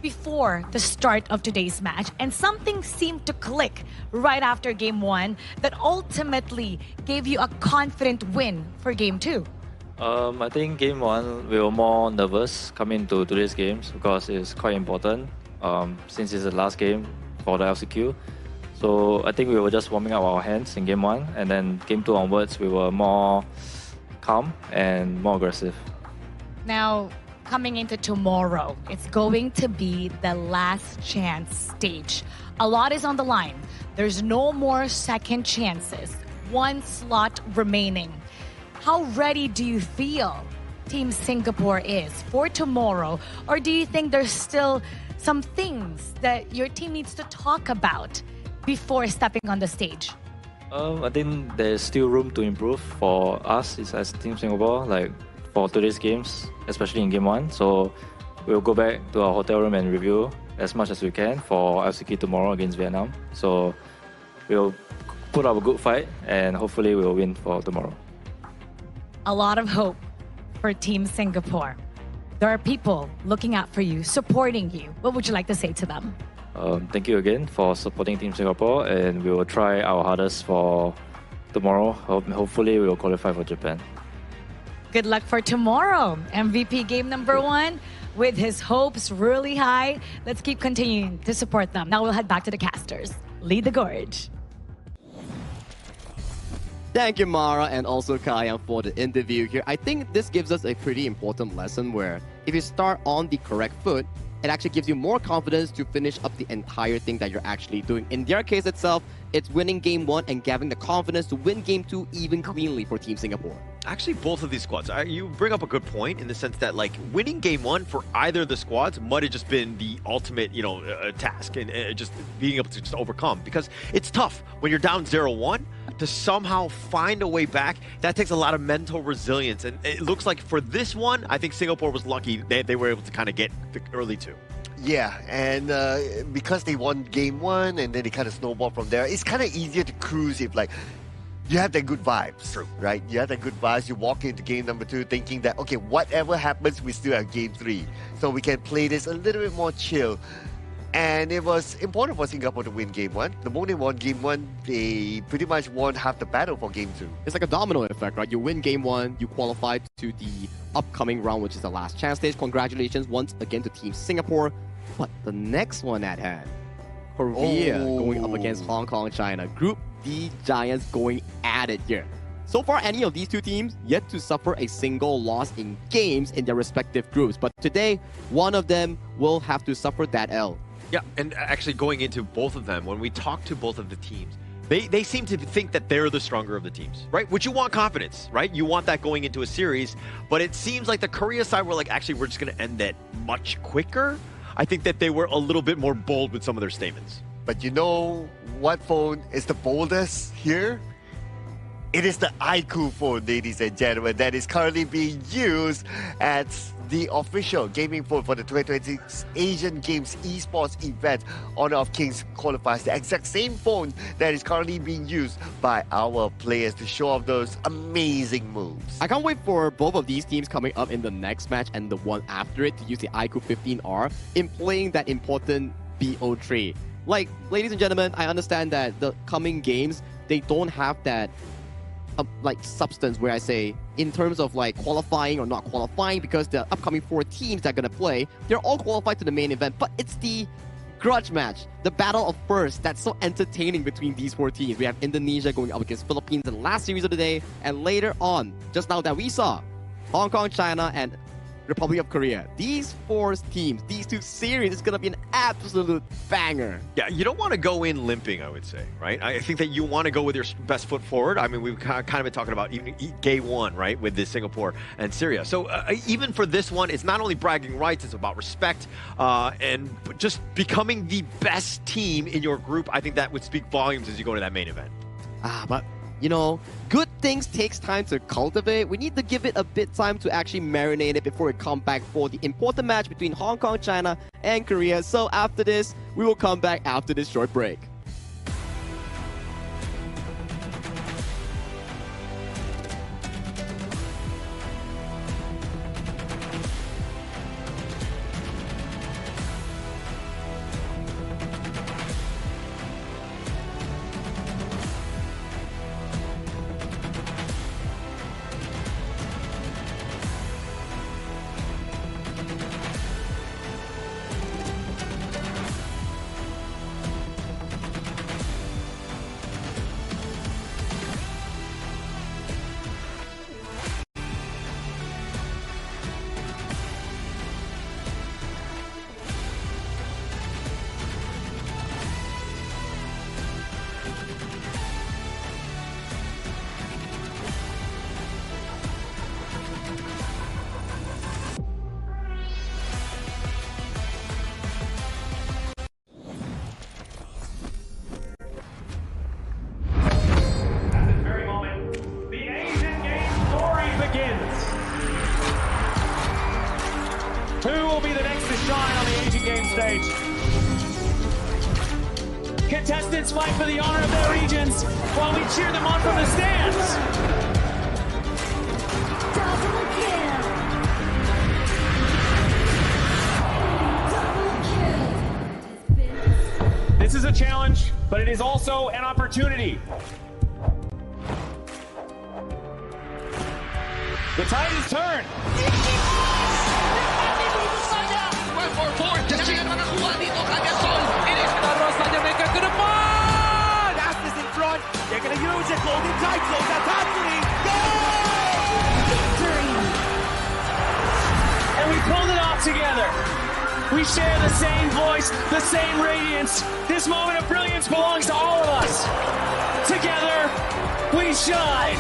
before the start of today's match? And something seemed to click right after game 1 that ultimately gave you a confident win for game 2. I think game 1 we were more nervous coming into today's games because it's quite important since it's the last game for the LCQ. So I think we were just warming up our hands in game 1, and then game 2 onwards we were more calm and more aggressive. Now, coming into tomorrow, it's going to be the last chance stage. A lot is on the line. There's no more second chances. 1 slot remaining. How ready do you feel Team Singapore is for tomorrow? Or do you think there's still some things that your team needs to talk about before stepping on the stage? I think there's still room to improve for us as Team Singapore, like for today's games, especially in game 1. So we'll go back to our hotel room and review as much as we can for LCK tomorrow against Vietnam. So we'll put up a good fight and hopefully we'll win for tomorrow. A lot of hope for Team Singapore. There are people looking out for you, supporting you. What would you like to say to them? Thank you again for supporting Team Singapore, and we will try our hardest for tomorrow. Hopefully we will qualify for Japan. Good luck for tomorrow. MVP game number 1 with his hopes really high. Let's keep continuing to support them. Now we'll head back to the casters. Lead the gorge. Thank you, Mara, and also Kayang for the interview here. I think this gives us a pretty important lesson where if you start on the correct foot, it actually gives you more confidence to finish up the entire thing that you're actually doing. In their case itself, it's winning game 1 and having the confidence to win game 2 even cleanly for Team Singapore. Actually, both of these squads. You bring up a good point in the sense that, like, winning game one for either of the squads might have just been the ultimate, task and just being able to just overcome, because it's tough when you're down 0-1 to somehow find a way back. That takes a lot of mental resilience, and it looks like for this one, I think Singapore was lucky they were able to kind of get the early two. Yeah, and because they won game one and then they kind of snowballed from there, it's kind of easier to cruise if, like, you have that good vibes, right? You have that good vibes. You walk into game number two thinking that, okay, whatever happens, we still have game three. So we can play this a little bit more chill. And it was important for Singapore to win game one. The moment they won game one, they pretty much won half the battle for game two. It's like a domino effect, right? You win game one, you qualify to the upcoming round, which is the last chance stage. Congratulations once again to Team Singapore. But the next one at hand, Korea going up against Hong Kong, China. Group D Giants going at it here. So far, any of these two teams yet to suffer a single loss in games in their respective groups. But today, one of them will have to suffer that L. Yeah, and actually going into both of them, when we talk to both of the teams, they seem to think that they're the stronger of the teams, right? Which you want confidence, right? You want that going into a series, but it seems like the Korea side were like, actually, we're just going to end that much quicker. I think that they were a little bit more bold with some of their statements. But you know what phone is the boldest here? It is the iQOO phone, ladies and gentlemen, that is currently being used as the official gaming phone for the 2026 Asian Games Esports event Honor of Kings qualifiers. The exact same phone that is currently being used by our players to show off those amazing moves. I can't wait for both of these teams coming up in the next match and the one after it to use the iQOO 15R in playing that important BO trade. Like, ladies and gentlemen, I understand that the coming games, they don't have that substance where I say in terms of like qualifying or not qualifying, because the upcoming 4 teams that are going to play, they're all qualified to the main event, but it's the grudge match, the battle of first, that's so entertaining between these 4 teams. We have Indonesia going up against Philippines in the last series of the day, and later on, just now that we saw, Hong Kong, China, and Republic of Korea. These 4 teams, these 2 series, is going to be an absolute banger. Yeah, you don't want to go in limping, I would say, right? I think that you want to go with your best foot forward. I mean, we've kind of been talking about even game one, right, with this Singapore and Syria. So even for this one, it's not only bragging rights, it's about respect and just becoming the best team in your group. I think that would speak volumes as you go to that main event. But you know, good things takes time to cultivate. We need to give it a bit time to actually marinate it before we come back for the important match between Hong Kong, China, and Korea. So after this, we will come back after this short break. Who will be the next to shine on the Asian Games stage? Contestants fight for the honor of their regions while we cheer them on from the stands. Double kill. This is a challenge, but it is also an opportunity. The tide is turned. Aspas in front. They're going to use it. Golden tight close out top 3. And we pulled it off together. We share the same voice, the same radiance. This moment of brilliance belongs to all of us. Together, we shine.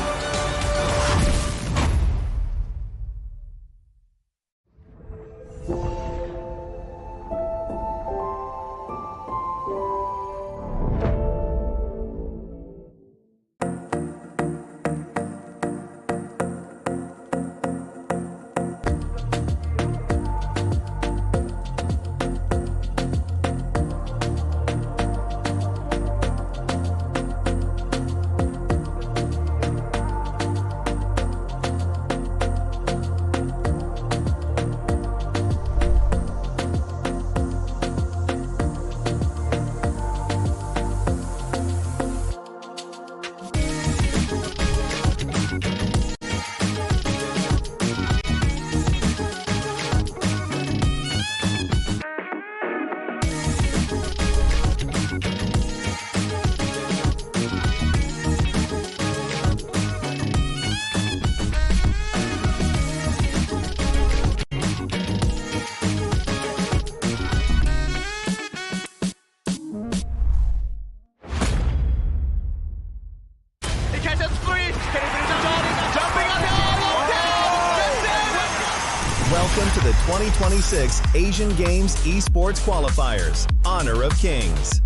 Welcome to the 2026 Asian Games Esports Qualifiers, Honor of Kings.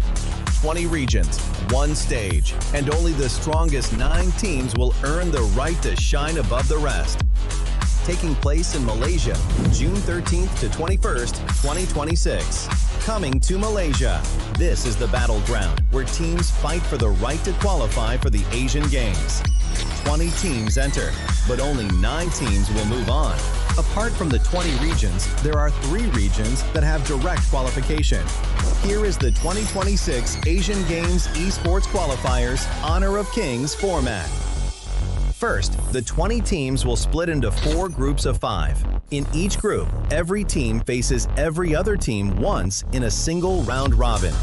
20 regions, one stage, and only the strongest 9 teams will earn the right to shine above the rest. Taking place in Malaysia, June 13th to 21st, 2026. Coming to Malaysia, this is the battleground where teams fight for the right to qualify for the Asian Games. 20 teams enter, but only 9 teams will move on. Apart from the 20 regions, there are 3 regions that have direct qualification. Here is the 2026 Asian Games Esports Qualifiers Honor of Kings format. First, the 20 teams will split into 4 groups of 5. In each group, every team faces every other team once in a single round robin,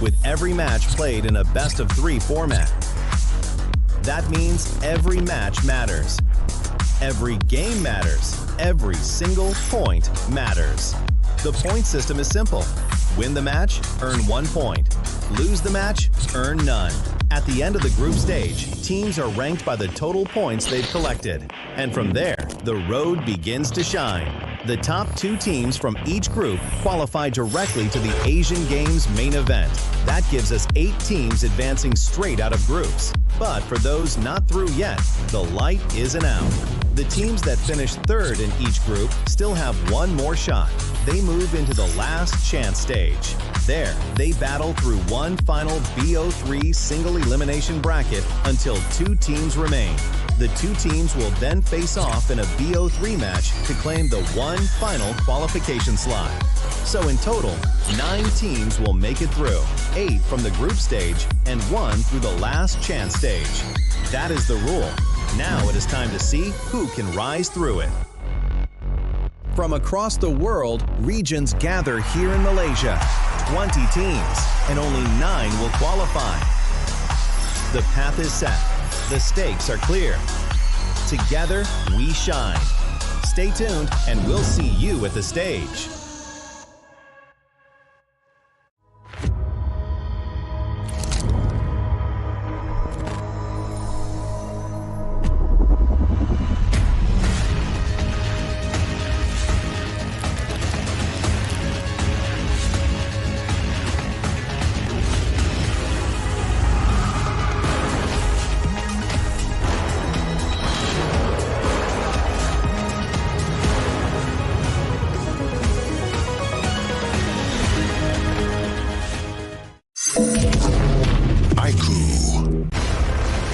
with every match played in a best-of-3 format. That means every match matters. Every game matters. Every single point matters. The point system is simple. Win the match, earn 1 point. Lose the match, earn none. At the end of the group stage, teams are ranked by the total points they've collected. And from there, the road begins to shine. The top 2 teams from each group qualify directly to the Asian Games main event. That gives us 8 teams advancing straight out of groups. But for those not through yet, the light isn't out. The teams that finish 3rd in each group still have 1 more shot. They move into the last chance stage. There, they battle through one final BO3 single elimination bracket until 2 teams remain. The 2 teams will then face off in a BO3 match to claim the one final qualification slot. So in total, 9 teams will make it through, 8 from the group stage and 1 through the last chance stage. That is the rule. Now it is time to see who can rise through it. From across the world, regions gather here in Malaysia. 20 teams, and only 9 will qualify. The path is set. The stakes are clear. Together, we shine. Stay tuned, and we'll see you at the stage.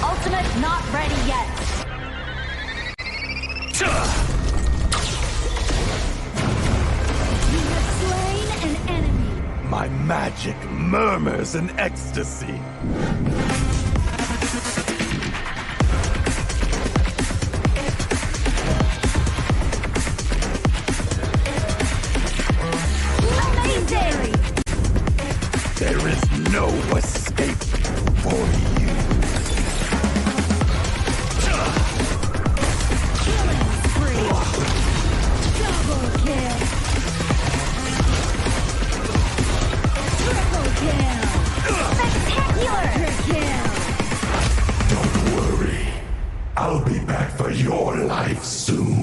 Ultimate not ready yet. You have slain an enemy. My magic murmurs in ecstasy. Amazing! There is no escape for you. Killing spree. Double kill. Triple kill. Spectacular kill. Don't worry. I'll be back for your life soon.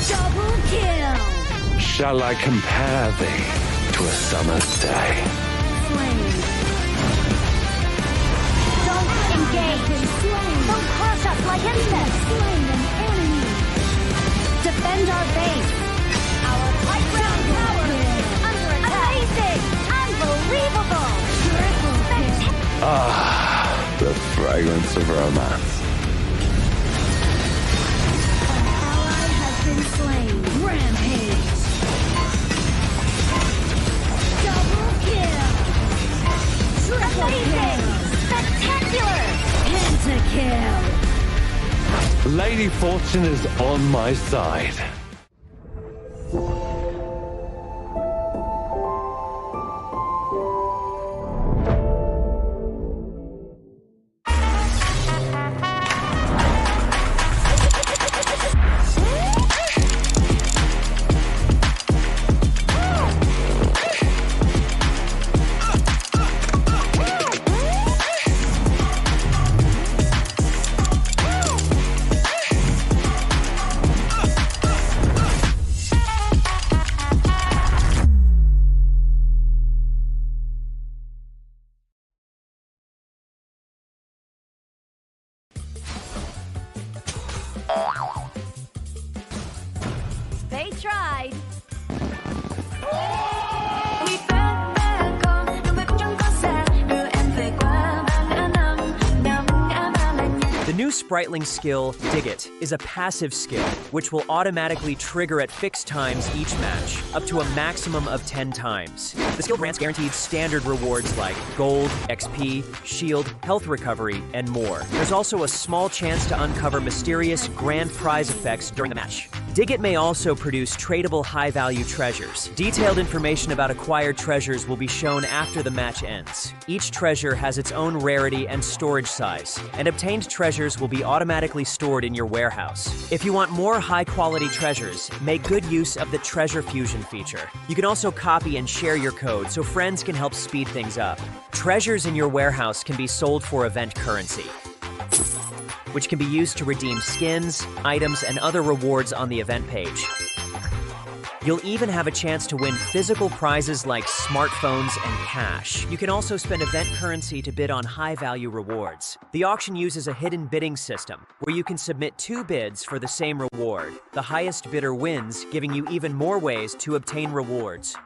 Double kill. Shall I compare thee to a summer's day? Slain. Don't engage. Slain. Don't crush us like insects. Slain an enemy. Defend our base. Our high ground tower is under attack. Amazing. Unbelievable. Triple Ah, the fragrance of romance. Lady Fortune is on my side. They tried. The new Spritling skill, Dig It, is a passive skill, which will automatically trigger at fixed times each match, up to a maximum of 10 times. The skill grants guaranteed standard rewards like gold, XP, shield, health recovery, and more. There's also a small chance to uncover mysterious grand prize effects during the match. Dig It may also produce tradable high-value treasures. Detailed information about acquired treasures will be shown after the match ends. Each treasure has its own rarity and storage size, and obtained treasures will be automatically stored in your warehouse. If you want more high-quality treasures, make good use of the Treasure Fusion feature. You can also copy and share your code so friends can help speed things up. Treasures in your warehouse can be sold for event currency, which can be used to redeem skins, items, and other rewards on the event page. You'll even have a chance to win physical prizes like smartphones and cash. You can also spend event currency to bid on high-value rewards. The auction uses a hidden bidding system, where you can submit 2 bids for the same reward. The highest bidder wins, giving you even more ways to obtain rewards.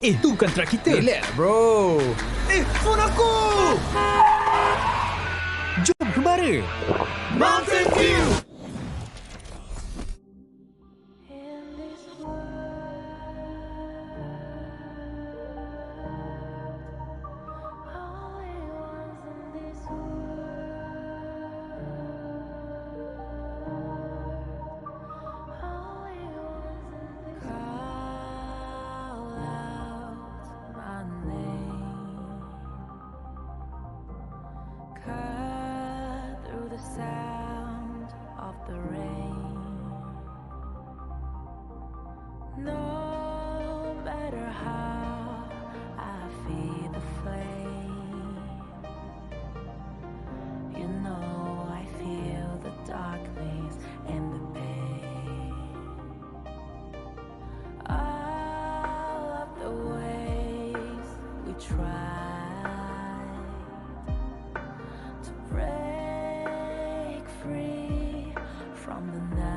Itu kontrak kita. Relax, bro. Phone aku! Jom kembara. Mountain View! No matter how I feed the flame, you know I feel the darkness and the pain. All of the ways we tried to break free from the night.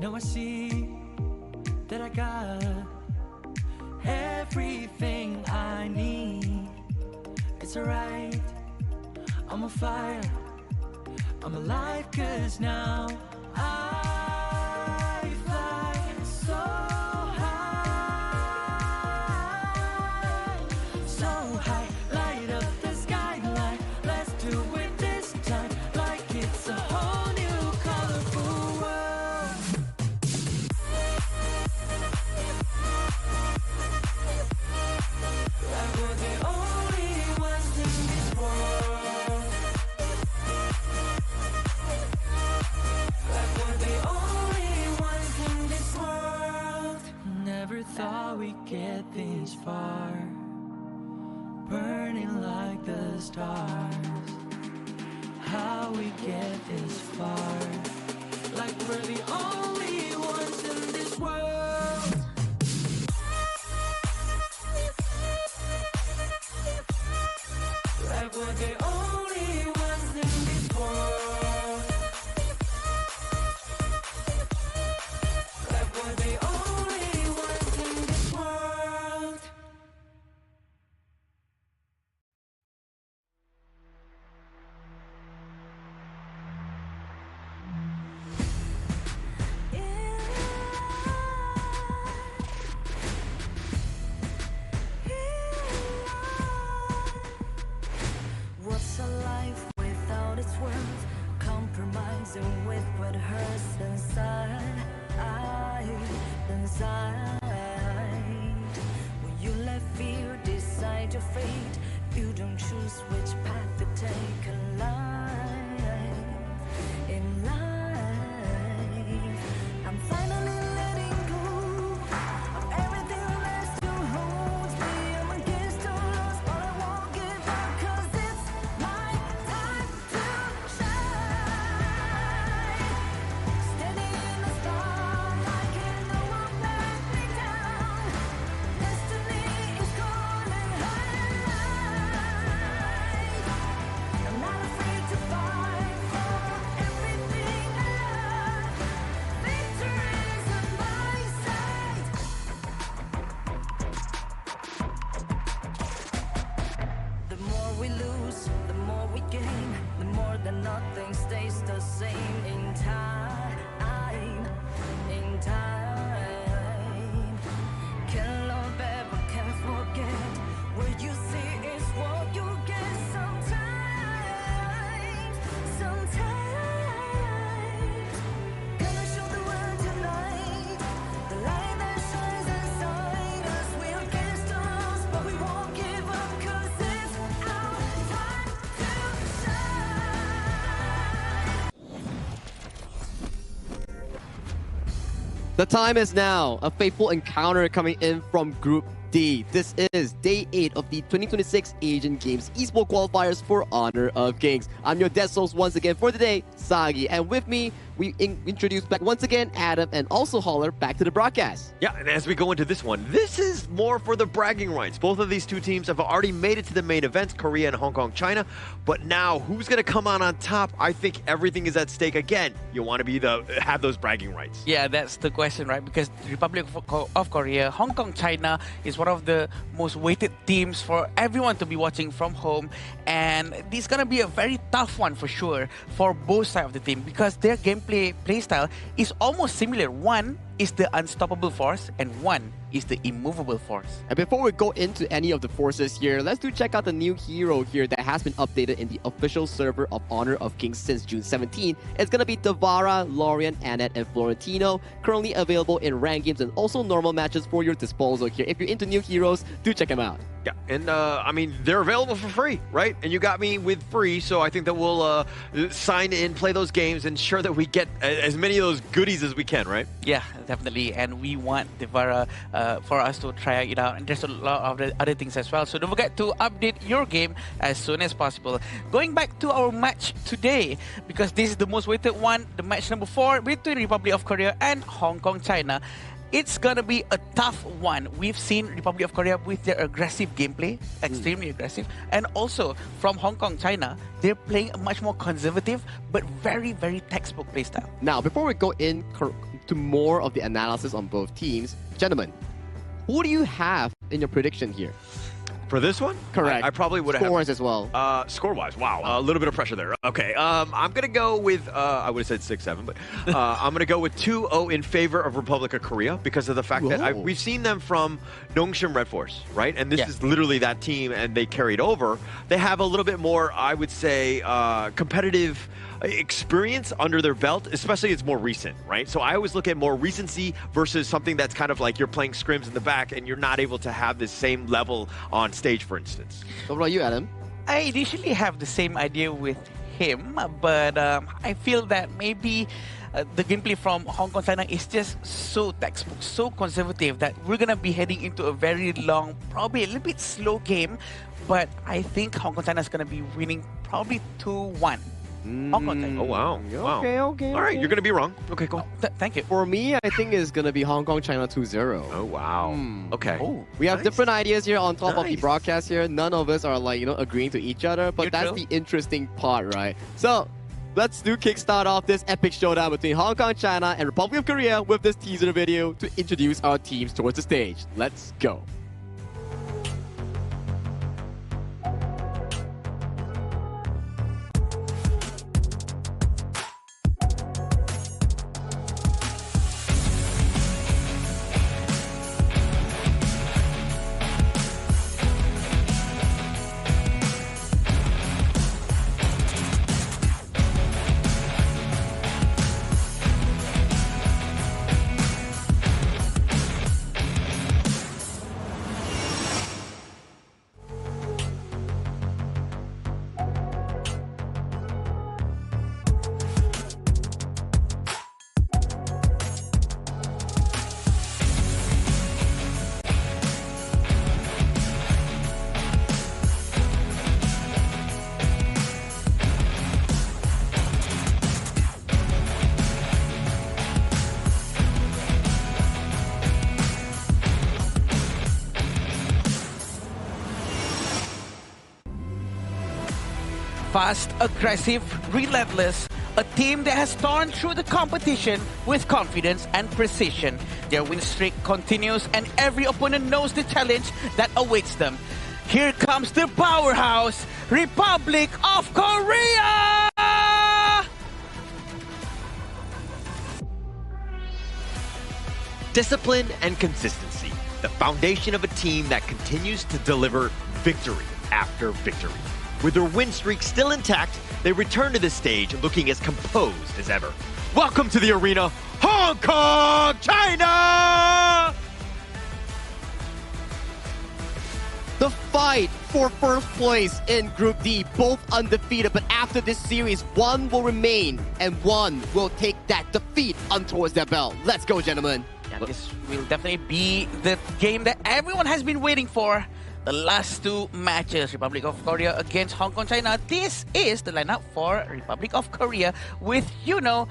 Now I see that I got everything I need. It's alright, I'm on fire, I'm alive, 'cause now I fly so high, so high, light up the skyline. Let's do it this time, like it's a whole new colorful world. Like we're the only ones in this world. Like this far, burning like the stars. How we get this far, like we're the only ones in this world. Like we're the only ones in this world. Like we're the only ones in this world. What's a life without its worth? Compromising with what hurts inside. When you let fear decide your fate, you don't choose which path to take in life. In life, I'm finally letting go of everything that still holds me. I'm against all odds, but I won't give up, 'cause it's my time to shine. Standing in the spotlight, and no one let me down. Destiny is calling high. I'm not afraid to fight for everything I love. Victory's on my side. The more we lose, the more we gain. The more that nothing stays the same. In time, can love ever, can't forget. What you see is what you get. Sometimes, gonna show the world tonight. The light that shines inside us. We're against the odds, but we won't give up, 'cause it's our time to shine. The time is now. A fateful encounter coming in from Group D. This is Day 8 of the 2026 Asian Games Esports Qualifiers for Honor of Kings. I'm your desk host once again for today, Sagi. And with me, we introduce back once again Adam and also Holler back to the broadcast. Yeah, and as we go into this one, this is more for the bragging rights. Both of these two teams have already made it to the main events, Korea and Hong Kong, China. But now, who's going to come on top? I think everything is at stake again. You want to have those bragging rights. Yeah, that's the question, right? Because the Republic of Korea, Hong Kong, China is one of the most weighted teams for everyone to be watching from home. And this is going to be a very tough one for sure for both sides of the team, because their gameplay playstyle is almost similar. One is the unstoppable force and one is the immovable force. And before we go into any of the forces here, let's check out the new hero here that has been updated in the official server of Honor of Kings since June 17. It's going to be Tavara, Lorian, Annette, and Florentino. Currently available in ranked games and also normal matches for your disposal here. If you're into new heroes, do check them out. Yeah, and I mean, they're available for free, right? And you got me with free, so I think that we'll sign in, play those games, ensure that we get as many of those goodies as we can, right? Yeah, definitely. And we want Devara for us to try it out. And there's a lot of other things as well. So don't forget to update your game as soon as possible. Going back to our match today, because this is the most weighted one, the match number 4 between Republic of Korea and Hong Kong, China. It's gonna be a tough one. We've seen Republic of Korea with their aggressive gameplay, extremely aggressive, and also from Hong Kong, China, they're playing a much more conservative but very, very textbook playstyle. Now, before we go into more of the analysis on both teams, gentlemen, who do you have in your prediction here? For this one? Correct. I probably would have... Score-wise as well. Score-wise, wow. A little bit of pressure there. Okay, I'm going to go with... I would have said 6-7, but I'm going to go with 2-0 in favor of Republic of Korea because of the fact that we've seen them from Nongshim Red Force, right? And this is literally that team, and they carried over. They have a little bit more, I would say, competitive experience under their belt, especially it's more recent, right? So I always look at more recency versus something that's kind of like you're playing scrims in the back and you're not able to have the same level on stage, for instance. What about you, Adam? I initially have the same idea with him, but I feel that maybe the gameplay from Hong Kong China is just so textbook, so conservative that we're gonna be heading into a very long, probably a little bit slow game. But I think Hong Kong China is gonna be winning probably 2-1. Hong Kong China. Oh wow! Wow. Okay. All right, you're gonna be wrong. Okay, cool. Thank you. For me, I think it's gonna be Hong Kong China 2-0. Oh wow. Okay. Oh, We have different ideas here on top of the Nice. broadcast here. None of us are like, agreeing to each other, but that's Neutral. the interesting part, right? So, let's kickstart off this epic showdown between Hong Kong, China, and Republic of Korea with this teaser video to introduce our teams towards the stage. Let's go. Fast, aggressive, relentless, a team that has torn through the competition with confidence and precision. Their win streak continues and every opponent knows the challenge that awaits them. Here comes the powerhouse, Republic of Korea! Discipline and consistency, the foundation of a team that continues to deliver victory after victory. With their win streak still intact, they return to the stage looking as composed as ever. Welcome to the arena, Hong Kong, China! The fight for first place in Group D, both undefeated, but after this series, one will remain and one will take that defeat towards their belt. Let's go, gentlemen. And this will definitely be the game that everyone has been waiting for. The last two matches, Republic of Korea against Hong Kong, China. This is the lineup for Republic of Korea with Jihoon,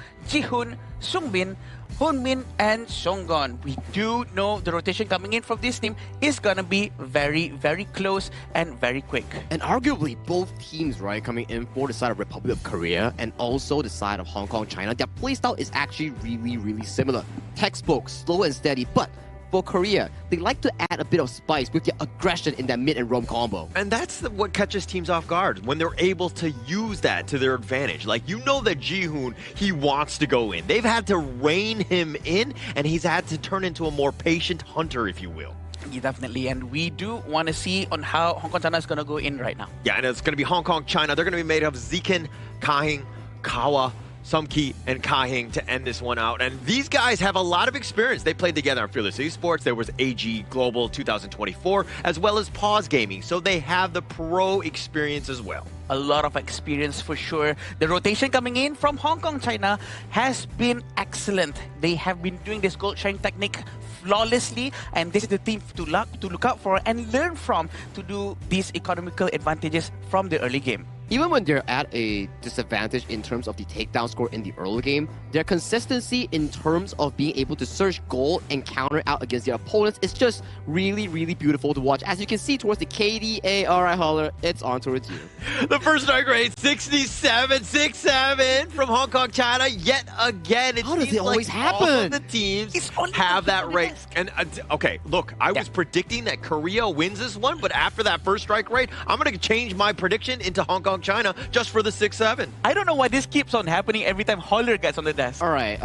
Sungbin, Hoonmin, and Songgon. We do know the rotation coming in from this team is gonna be very, very close and very quick. And arguably, both teams, right, coming in for the side of Republic of Korea and also the side of Hong Kong, China, their playstyle is actually really, really similar. Textbook, slow and steady, but for Korea, they like to add a bit of spice with their aggression in that mid and roam combo. And that's what catches teams off guard, when they're able to use that to their advantage. Like, you know that Jihoon, he wants to go in. They've had to rein him in, and he's had to turn into a more patient hunter, if you will. Yeah, definitely, and we do want to see on how Hong Kong China is going to go in right now. Yeah, and it's going to be Hong Kong, China. They're going to be made of Zikin, Kahing, Kawa, Sumki, and Kahing to end this one out. And these guys have a lot of experience. They played together on Fearless Esports. There was AG Global 2024, as well as Pause Gaming. So they have the pro experience as well. A lot of experience for sure. The rotation coming in from Hong Kong, China has been excellent. They have been doing this gold sharing technique flawlessly, and this is the team to look out for and learn from to do these economical advantages from the early game. Even when they're at a disadvantage in terms of the takedown score in the early game, their consistency in terms of being able to search goal and counter out against their opponents is just really, really beautiful to watch. As you can see towards the KDA, all right, Holler, it's on towards you. The first strike rate, 67-6-7 from Hong Kong, China. Yet again, it How does seems it always like happen? all of the teams have that rate. And okay, look, I was predicting that Korea wins this one, but after that first strike rate, I'm going to change my prediction into Hong Kong, China, just for the 6-7. I don't know why this keeps on happening every time Holler gets on the desk. All right,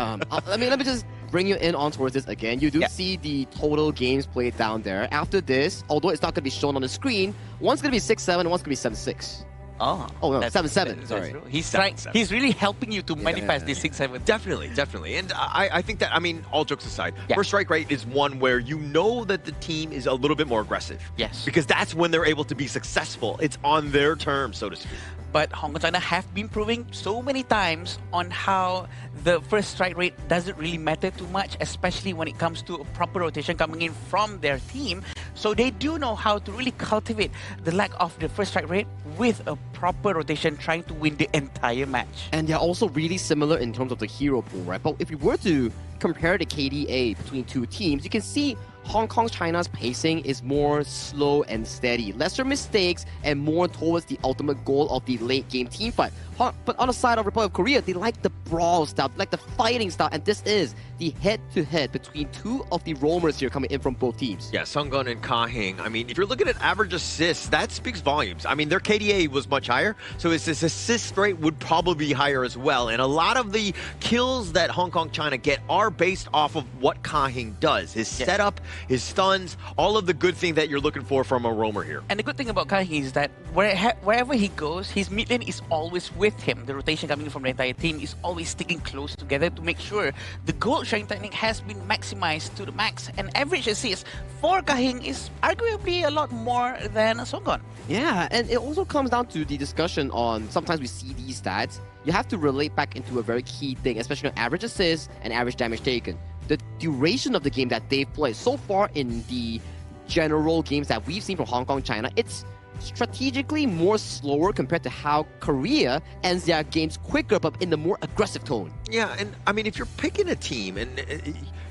let me just bring you in on towards this again. You do see the total games played down there. After this, although it's not going to be shown on the screen, one's going to be 6-7 and one's going to be 7-6. Oh, no, that's- 7-7. that's Sorry. true. He's trying. 7-7. He's really helping you to manifest this 6-7. Definitely. And I think that, I mean, all jokes aside, first strike rate is one where you know that the team is a little bit more aggressive. Yes. Because that's when they're able to be successful. It's on their terms, so to speak. But Hong Kong China have been proving so many times on how the first strike rate doesn't really matter too much, especially when it comes to a proper rotation coming in from their team. So they do know how to really cultivate the lack of the first strike rate with a proper rotation, trying to win the entire match. And they're also really similar in terms of the hero pool, right? But if you were to compare the KDA between two teams, you can see Hong Kong China's pacing is more slow and steady, lesser mistakes, and more towards the ultimate goal of the late game team fight. But on the side of Republic of Korea, they like the brawl style, like the fighting style, and this is the head-to-head between two of the roamers here coming in from both teams. Yeah, Sunggun and Ka Hing. I mean, if you're looking at average assists, that speaks volumes. I mean, their KDA was much higher, so his assist rate would probably be higher as well. And a lot of the kills that Hong Kong China get are based off of what Ka Hing does. His setup, his stuns, all of the good things that you're looking for from a roamer here. And the good thing about Kai is that wherever he goes, his mid lane is always with him. The rotation coming from the entire team is always sticking close together to make sure the gold sharing technique has been maximized to the max. And average assist for Kahing is arguably a lot more than Songgon. Yeah, and it also comes down to the discussion on sometimes we see these stats. You have to relate back into a very key thing, especially on average assists and average damage taken. The duration of the game that they've played so far in the general games that we've seen from Hong Kong, China, it's strategically more slower compared to how Korea ends their games quicker but in the more aggressive tone. Yeah, and I mean, if you're picking a team, and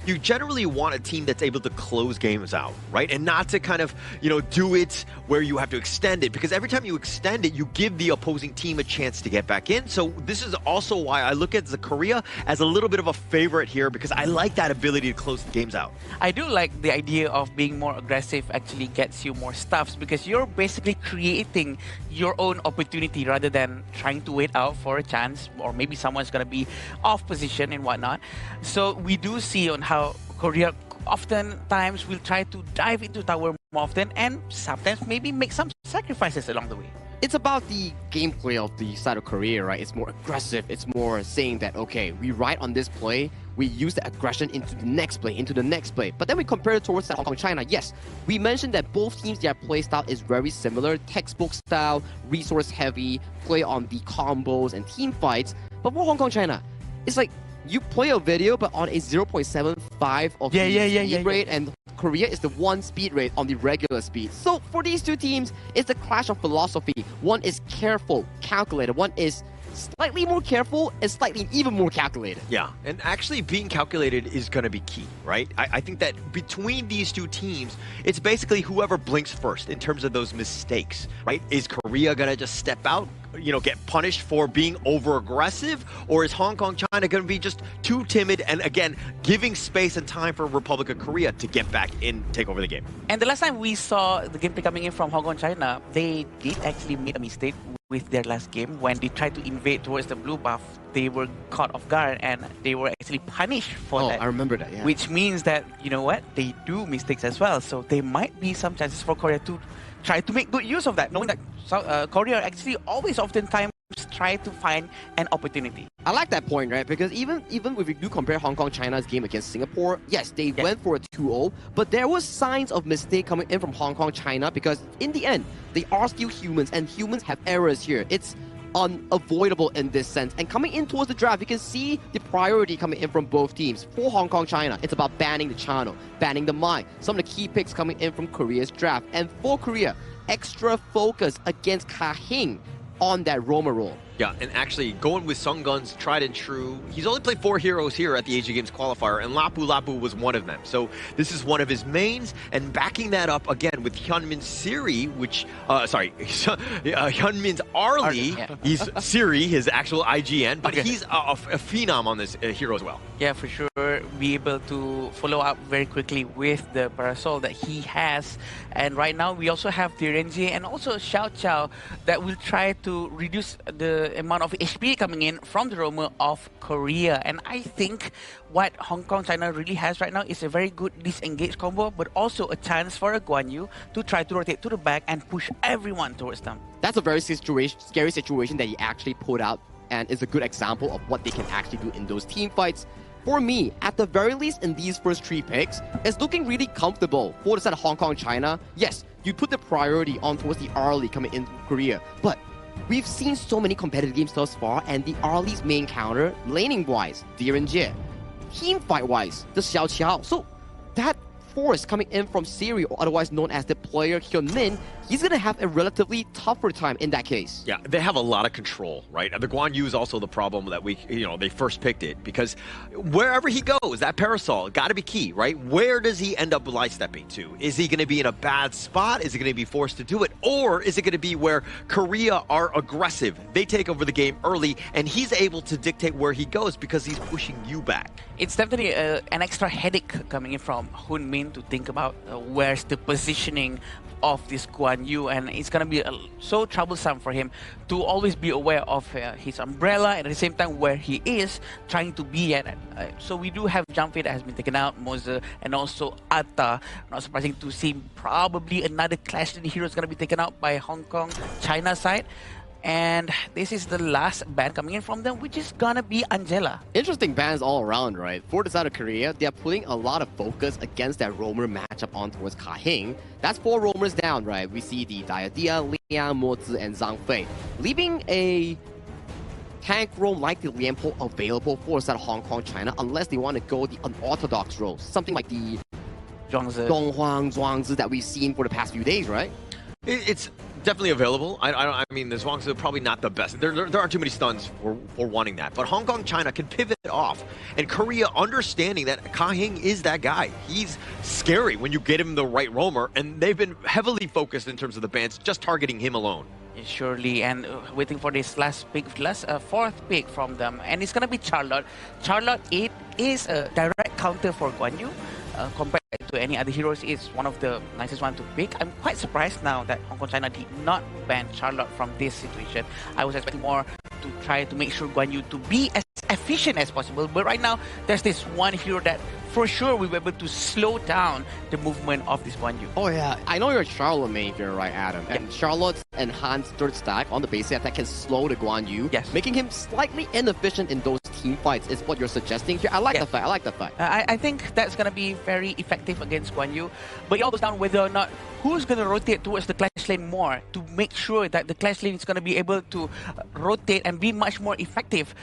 you generally want a team that's able to close games out, right? And not to kind of, do it where you have to extend it, because every time you extend it, you give the opposing team a chance to get back in. So this is also why I look at the Korea as a little bit of a favorite here, because I like that ability to close the games out. I do like the idea of being more aggressive actually gets you more stuffs, because you're basically creating your own opportunity rather than trying to wait out for a chance, or maybe someone's going to be off position and whatnot. So we do see on how Korea oftentimes will try to dive into tower more often, and sometimes maybe make some sacrifices along the way. It's about the gameplay of the side of Korea, right? It's more aggressive. It's more saying that, okay, we ride on this play, we use the aggression into the next play, But then we compare it towards Hong Kong, China. Yes, we mentioned that both teams, their play style is very similar. Textbook style, resource heavy, play on the combos and team fights. But for Hong Kong, China, it's like you play a video, but on a 0.75 of speed rate, and Korea is the 1 speed rate on the regular speed. So for these two teams, it's the clash of philosophy. One is careful, calculated. One is slightly more careful and slightly even more calculated. Yeah, and actually being calculated is going to be key, right? I think that between these two teams, it's basically whoever blinks first in terms of those mistakes, right? Is Korea going to just step out, get punished for being over-aggressive? Or is Hong Kong, China going to be just too timid and, again, giving space and time for Republic of Korea to get back in, take over the game? And the last time we saw the gameplay coming in from Hong Kong, China, they did actually make a mistake with their last game. When they tried to invade towards the blue buff, they were caught off guard and they were actually punished for that. I remember that, yeah. Which means that, they do mistakes as well. So there might be some chances for Korea to try to make good use of that, knowing that Korea actually oftentimes try to find an opportunity. I like that point, right? Because even if you do compare Hong Kong, China's game against Singapore, yes, they went for a 2-0, but there was signs of mistake coming in from Hong Kong, China, because in the end, they are still humans, and humans have errors here. It's unavoidable in this sense. And coming in towards the draft, you can see the priority coming in from both teams. For Hong Kong, China, it's about banning the channel, banning the mine. Some of the key picks coming in from Korea's draft. And for Korea, extra focus against Ka-hing on that roamer role. Yeah, and actually going with Sunggun's tried and true. He's only played 4 heroes here at the Asian Games qualifier, and Lapu was one of them. So this is one of his mains, and backing that up again with Hyunmin's Siri, which, Hyunmin's Arlie. He's Siri, his actual IGN, but he's a phenom on this hero as well. Yeah, for sure. Be able to follow up very quickly with the Parasol that he has. And right now, we also have the Renji and also Xiao Qiao that will try to reduce the the amount of HP coming in from the roamer of Korea. And I think what Hong Kong China really has right now is a very good disengage combo, but also a chance for a Guan Yu to try to rotate to the back and push everyone towards them. That's a very scary situation that he actually put out, and is a good example of what they can actually do in those team fights. For me, at the very least in these first 3 picks, it's looking really comfortable for the side of Hong Kong China. Yes, you put the priority on towards the early coming in Korea, but we've seen so many competitive games thus far, and the early's main counter, laning-wise, Deeren Jie, team fight-wise, the Xiao Qiao. So that force coming in from Siri, or otherwise known as the player Hyun Min, he's going to have a relatively tougher time in that case. Yeah, they have a lot of control, right? The Guan Yu is also the problem that they first picked it, because wherever he goes, that parasol got to be key, right? Where does he end up light stepping to? Is he going to be in a bad spot? Is he going to be forced to do it? Or is it going to be where Korea are aggressive? They take over the game early, and he's able to dictate where he goes because he's pushing you back. It's definitely an extra headache coming in from Hun Min to think about where's the positioning of this Guan Yu, and it's going to be so troublesome for him to always be aware of his umbrella, and at the same time where he is trying to be at. So we do have Jumpy that has been taken out, Moze, and also Atta. Not surprising to see probably another Clash Lane hero is going to be taken out by Hong Kong China side. And this is the last ban coming in from them, which is gonna be Angela. Interesting bans all around, right? For the side of Korea, they're putting a lot of focus against that roamer matchup on towards Ka-Hing. That's 4 roamers down, right? We see the Diadia, Liang, Mozi, and Zhang Fei, leaving a tank roam like the Lian Po available for the side of Hong Kong China, unless they want to go the unorthodox roles, something like the Donghuang, Zhuangzi that we've seen for the past few days, right? It's definitely available. I mean, the Zhuangzi are probably not the best. There aren't too many stuns for wanting that. But Hong Kong China can pivot off. And Korea understanding that Ka-Hing is that guy. He's scary when you get him the right roamer. And they've been heavily focused in terms of the bans, just targeting him alone. Surely, and waiting for this last pick, fourth pick from them. And it's going to be Charlotte. Charlotte, it is a direct counter for Guan Yu. Compared to any other heroes, it's one of the nicest one to pick. I'm quite surprised now that Hong Kong China did not ban Charlotte from this situation. I was expecting more to try to make sure Guan Yu to be as efficient as possible. But right now, there's this one hero that for sure we were able to slow down the movement of this Guan Yu. Oh yeah, I know you're a Charlotte main if you're right, Adam. And Charlotte's enhanced third stack on the basic attack can slow the Guan Yu, making him slightly inefficient in those team fights is what you're suggesting here. I like the fight, I like the fight. I think that's going to be very effective against Guan Yu, but it all goes down whether or not who's going to rotate towards the Clash Lane more to make sure that the Clash Lane is going to be able to rotate and be much more effective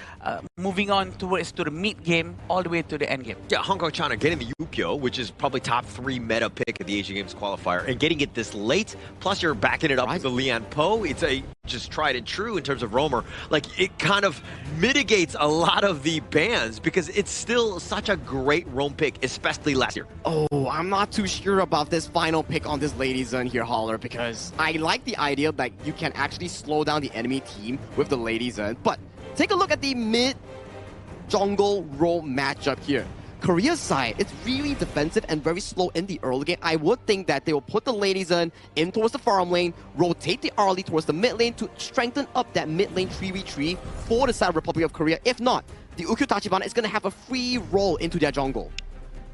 moving on towards to the mid game all the way to the end game. Yeah, Hong Kong China getting the Yukio, which is probably top 3 meta pick at the Asian Games qualifier, and getting it this late, plus you're backing it up with the Lian Po. It's a just tried and true in terms of roamer. Like, it kind of mitigates a lot of the bans because it's still such a great roam pick, especially last year. Oh, I'm not too sure about this final pick on this Lady Zun here, Holler, because I like the idea that you can actually slow down the enemy team with the Lady Zun, but take a look at the mid-jungle roam matchup here. Korea's side, it's really defensive and very slow in the early game. I would think that they will put the Lady Zun in towards the farm lane, rotate the early towards the mid lane to strengthen up that mid lane 3v3 for the side of Republic of Korea. If not, the Ukyu Tachibana is going to have a free roll into their jungle.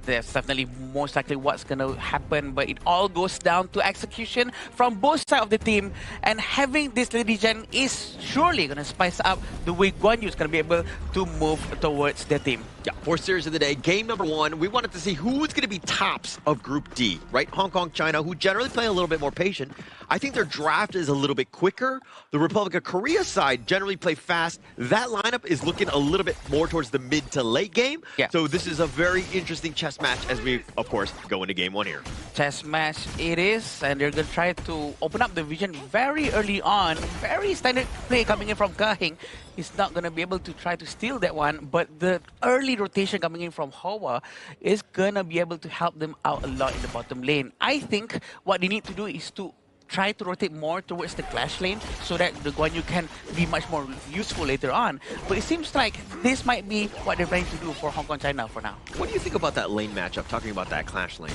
That's definitely most likely what's going to happen, but it all goes down to execution from both sides of the team, and having this Lady Zun is surely going to spice up the way Guan Yu is going to be able to move towards the team. Yeah, 4 series of the day. Game number 1, we wanted to see who's going to be tops of Group D, right? Hong Kong, China, who generally play a little bit more patient. I think their draft is a little bit quicker. The Republic of Korea side generally play fast. That lineup is looking a little bit more towards the mid to late game. Yeah. So this is a very interesting chess match as we, of course, go into game 1 here. Chess match it is, and they're going to try to open up the vision very early on. Very standard play coming in from Ka-Hing. He's not going to be able to try to steal that one, but the early rotation coming in from Hoa is going to be able to help them out a lot in the bottom lane. I think what they need to do is to try to rotate more towards the clash lane so that the Guan Yu can be much more useful later on. But it seems like this might be what they're planning to do for Hong Kong China for now. What do you think about that lane matchup, talking about that clash lane?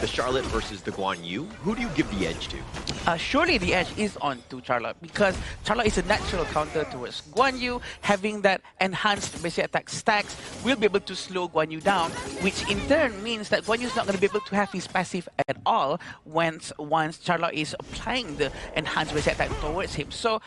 The Charlotte versus the Guan Yu? Who do you give the edge to? Surely the edge is on to Charlotte because Charlotte is a natural counter towards Guan Yu. Having that enhanced basic attack stacks will be able to slow Guan Yu down, which in turn means that Guan Yu is not going to be able to have his passive at all once Charlotte is applying the enhanced basic attack towards him. So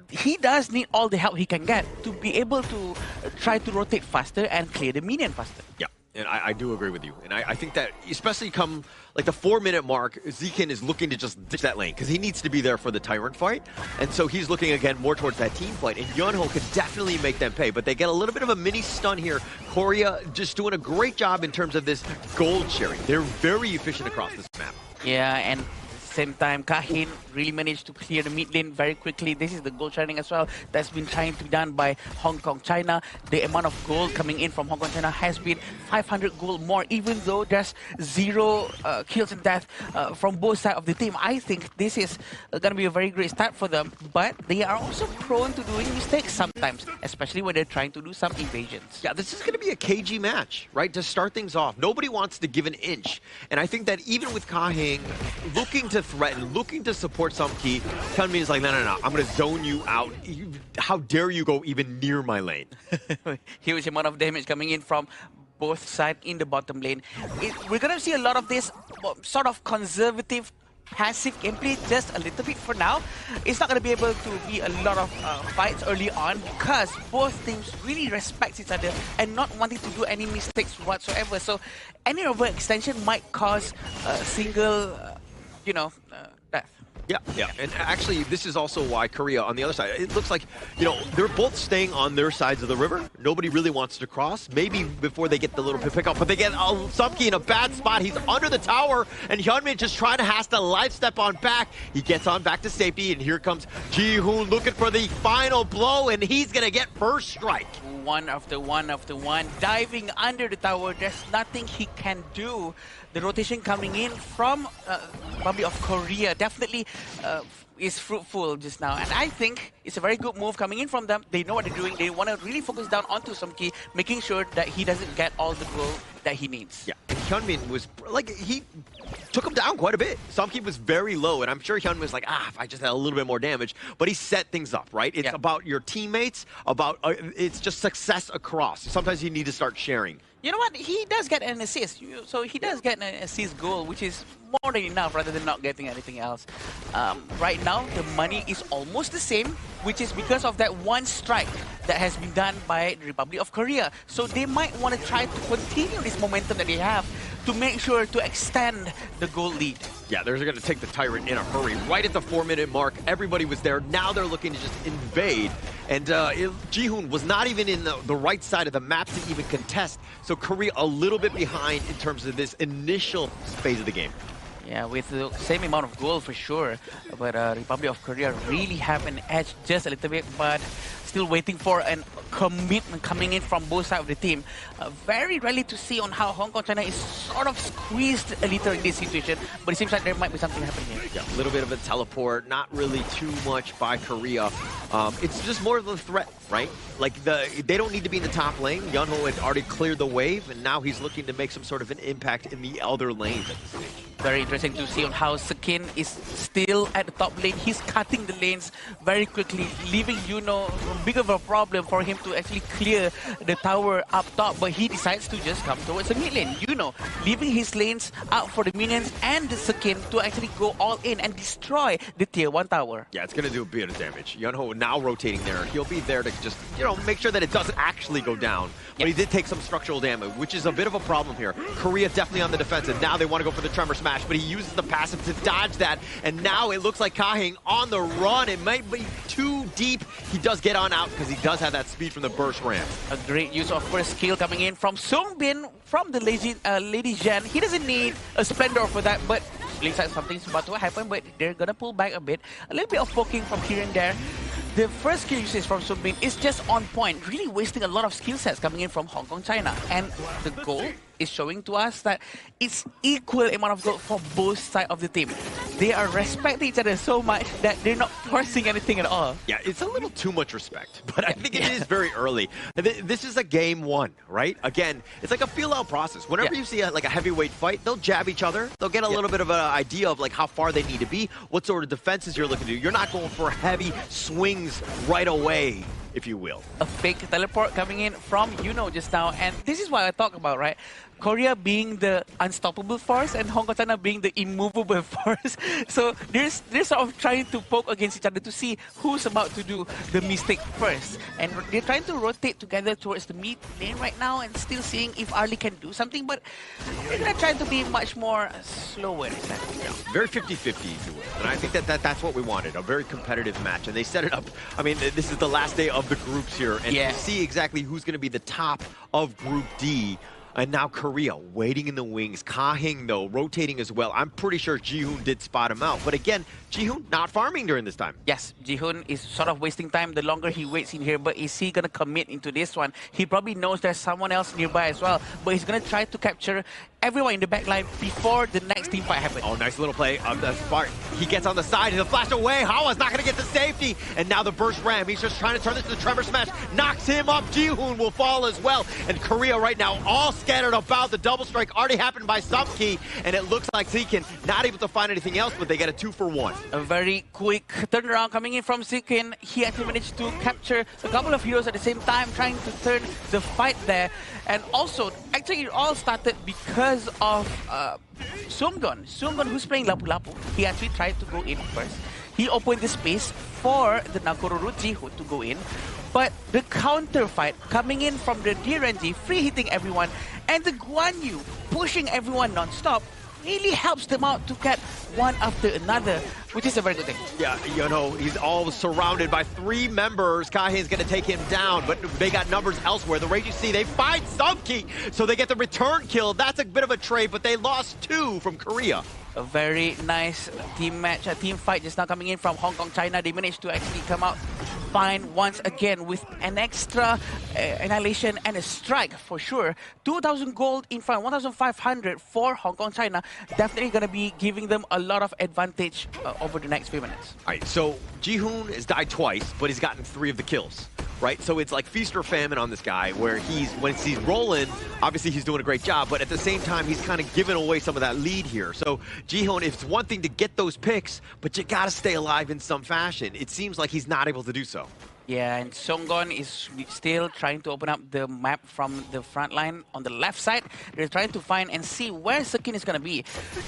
he does need all the help he can get to be able to try to rotate faster and clear the minion faster. Yeah. And I do agree with you. And I think that, especially come like the 4-minute mark, Zekin is looking to just ditch that lane because he needs to be there for the Tyrant fight. And so he's looking again more towards that team fight. And Yunho could definitely make them pay. But they get a little bit of a mini stun here. Korea just doing a great job in terms of this gold sharing. They're very efficient across this map. Yeah, and same time, Kahin really managed to clear the mid lane very quickly. This is the gold sharing as well that's been trying to be done by Hong Kong China. The amount of gold coming in from Hong Kong China has been 500 gold more, even though there's 0 kills and death from both sides of the team. I think this is going to be a very great start for them, but they are also prone to doing mistakes sometimes, especially when they're trying to do some invasions. Yeah, this is going to be a cagey match, right? To start things off, nobody wants to give an inch. And I think that even with Kahing looking to threaten, looking to support Sumki, Hyunmin is like, no, I'm going to zone you out. How dare you go even near my lane? Huge amount of damage coming in from both sides in the bottom lane. We're going to see a lot of this sort of conservative passive gameplay just a little bit for now. It's not going to be able to be a lot of fights early on because both teams really respect each other and not wanting to do any mistakes whatsoever. So any overextension might cause a single, death. Yeah, and actually, this is also why Korea, on the other side, it looks like, they're both staying on their sides of the river. Nobody really wants to cross. Maybe before they get the little pickup, but they get Sumki in a bad spot. He's under the tower, and Hyunmin just trying to has to life step on back. He gets on back to safety, and here comes Ji-hoon looking for the final blow, and he's going to get first strike. One after one, diving under the tower. There's nothing he can do. The rotation coming in from Republic of Korea definitely is fruitful just now. And I think it's a very good move coming in from them. They know what they're doing. They want to really focus down onto Sumki, making sure that he doesn't get all the gold that he needs. Yeah, and Hyunmin was, he took him down quite a bit. Sumki was very low, and I'm sure Hyunmin was like, if I just had a little bit more damage. But he set things up, right? It's about your teammates, it's just success across. Sometimes you need to start sharing. You know what? He does get an assist. So he does get an assist goal, which is more than enough rather than not getting anything else. Right now, the money is almost the same, which is because of that one strike that has been done by the Republic of Korea. So they might want to try to continue this momentum that they have to make sure to extend the goal lead. Yeah, they're going to take the Tyrant in a hurry. Right at the 4-minute mark, everybody was there. Now they're looking to just invade. And Ji-hoon was not even in the right side of the map to even contest. So Korea a little bit behind in terms of this initial phase of the game. Yeah, with the same amount of goal for sure. But Republic of Korea really have an edge just a little bit, but still waiting for a commitment coming in from both sides of the team. Very rarely to see on how Hong Kong China is sort of squeezed a little in this situation, but it seems like there might be something happening here. Yeah, a little bit of a teleport, not really too much by Korea. It's just more of a threat, right? Like, they don't need to be in the top lane. Yunho had already cleared the wave, and now he's looking to make some sort of an impact in the other lanes at this stage. Very interesting to see on how Sekin is still at the top lane. He's cutting the lanes very quickly, leaving big of a problem for him to actually clear the tower up top, but he decides to just come towards the mid lane. Leaving his lanes out for the minions and the Sekin to actually go all in and destroy the tier 1 tower. Yeah, it's going to do a bit of damage. Yunho now rotating there. He'll be there to just, make sure that it doesn't actually go down. But he did take some structural damage, which is a bit of a problem here. Korea definitely on the defensive. Now they want to go for the Tremor Smash, but he uses the passive to dodge that. And now it looks like Kahing on the run. It might be too deep. He does get on out because he does have that speed from the burst ramp. A great use of first skill coming in from Sungbin from the Lady Zhen. He doesn't need a Splendor for that, but looks like something's about to happen, but they're gonna pull back a bit. A little bit of poking from here and there. The first skill usage from Sungbin is just on point, really wasting a lot of skill sets coming in from Hong Kong China. And the goal is showing to us that it's equal amount of gold for both sides of the team. they are respecting each other so much that they're not forcing anything at all. Yeah, it's a little too much respect, but I think it is very early. This is a game one, right? Again, it's like a feel-out process. Whenever you see a heavyweight fight, they'll jab each other. They'll get a little bit of an idea of like how far they need to be, what sort of defenses you're looking to do. You're not going for heavy swings right away, if you will. A fake teleport coming in from just now, and this is what I talk about, right? Korea being the unstoppable force and Hong Kong China being the immovable force. So they're sort of trying to poke against each other to see who's about to do the mistake first. And they're do to rotate together towards the mid lane right now and still seeing if Arlie can do something, but they're going to try to be much more slower. Very 50-50, if you will. And I think that's what we wanted, a very competitive match. And they set it up. I mean, this is the last day of the groups here. And to see exactly who's going to be the top of Group D. And now Korea waiting in the wings. Ka-hing, though, rotating as well. I'm pretty sure Ji-hoon did spot him out. But again, Ji-hoon not farming during this time. Yes, Ji-hoon is sort of wasting time the longer he waits in here. But is he going to commit into this one? He probably knows there's someone else nearby as well. But he's going to try to capture everyone in the back line before the next team fight happens. Oh, nice little play of the Spark. He gets on the side. He'll flash away. Hawa's not going to get the safety. And now the burst ram. He's just trying to turn this into the Tremor Smash. Knocks him up. Ji-hoon will fall as well. And Korea right now all scattered about. The double strike already happened by Sumki. And it looks like Zikin not able to find anything else, but they get a 2-for-1. A very quick turnaround coming in from Zikin. He actually managed to capture a couple of heroes at the same time, trying to turn the fight there. And also, actually, it all started because of Sumgon. Sumgon, who's playing Lapu Lapu, he actually tried to go in first. He opened the space for the Nakoruru Ji-hoon to go in. But the counter fight coming in from the DRNG, free hitting everyone, and the Guan Yu pushing everyone non-stop really helps them out to get one after another, which is a very good thing. Yeah, he's all surrounded by 3 members. Ka-hing's going to take him down, but they got numbers elsewhere. The Raging Sea, they find Sumki, so they get the return kill. That's a bit of a trade, but they lost 2 from Korea. A very nice team match, a team fight just now coming in from Hong Kong, China. They managed to actually come out fine once again with an extra annihilation and a strike for sure. 2,000 gold in front, 1,500 for Hong Kong, China. Definitely going to be giving them a lot of advantage over the next few minutes. All right, so Ji-hoon has died twice, but he's gotten 3 of the kills. Right, so it's like feast or famine on this guy, where when he's rolling, obviously he's doing a great job, but at the same time, he's kind of giving away some of that lead here. So Ji-hoon, it's one thing to get those picks, but you gotta stay alive in some fashion. It seems like he's not able to do so. Yeah, and Songgon is still trying to open up the map from the front line on the left side. They're trying to find and see where Sekin is going to be.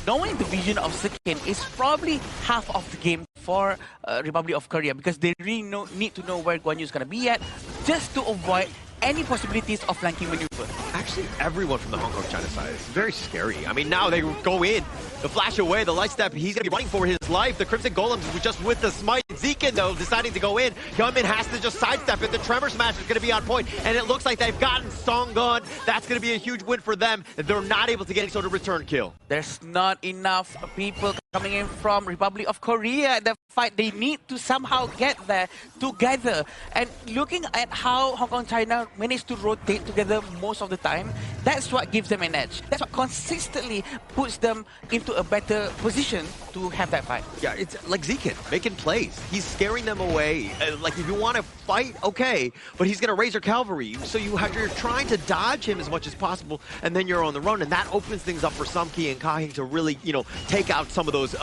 Knowing the vision of Sekin is probably half of the game for Republic of Korea, because they really need to know where Guan Yu is going to be at, just to avoid any possibilities of flanking maneuver. Actually, everyone from the Hong Kong China side is very scary. I mean, now they go in, the flash away, the light step, he's going to be running for his life. The Crimson Golem just with the smite. Zikin, though, deciding to go in. Hyunmin has to just sidestep it. The Tremor Smash is going to be on point, and it looks like they've gotten Songgon. That's going to be a huge win for them. They're not able to get any sort of return kill. There's not enough people coming in from Republic of Korea. The fight, they need to somehow get there together. And looking at how Hong Kong China managed to rotate together most of the time, that's what gives them an edge. That's what consistently puts them into a better position to have that fight. Yeah, it's like Zikin making plays. He's scaring them away. Like, if you want to fight, okay, but he's going to raise your cavalry. So you're trying to dodge him as much as possible, and then you're on the run, and that opens things up for Sumki and Ka-hing to really, take out some of those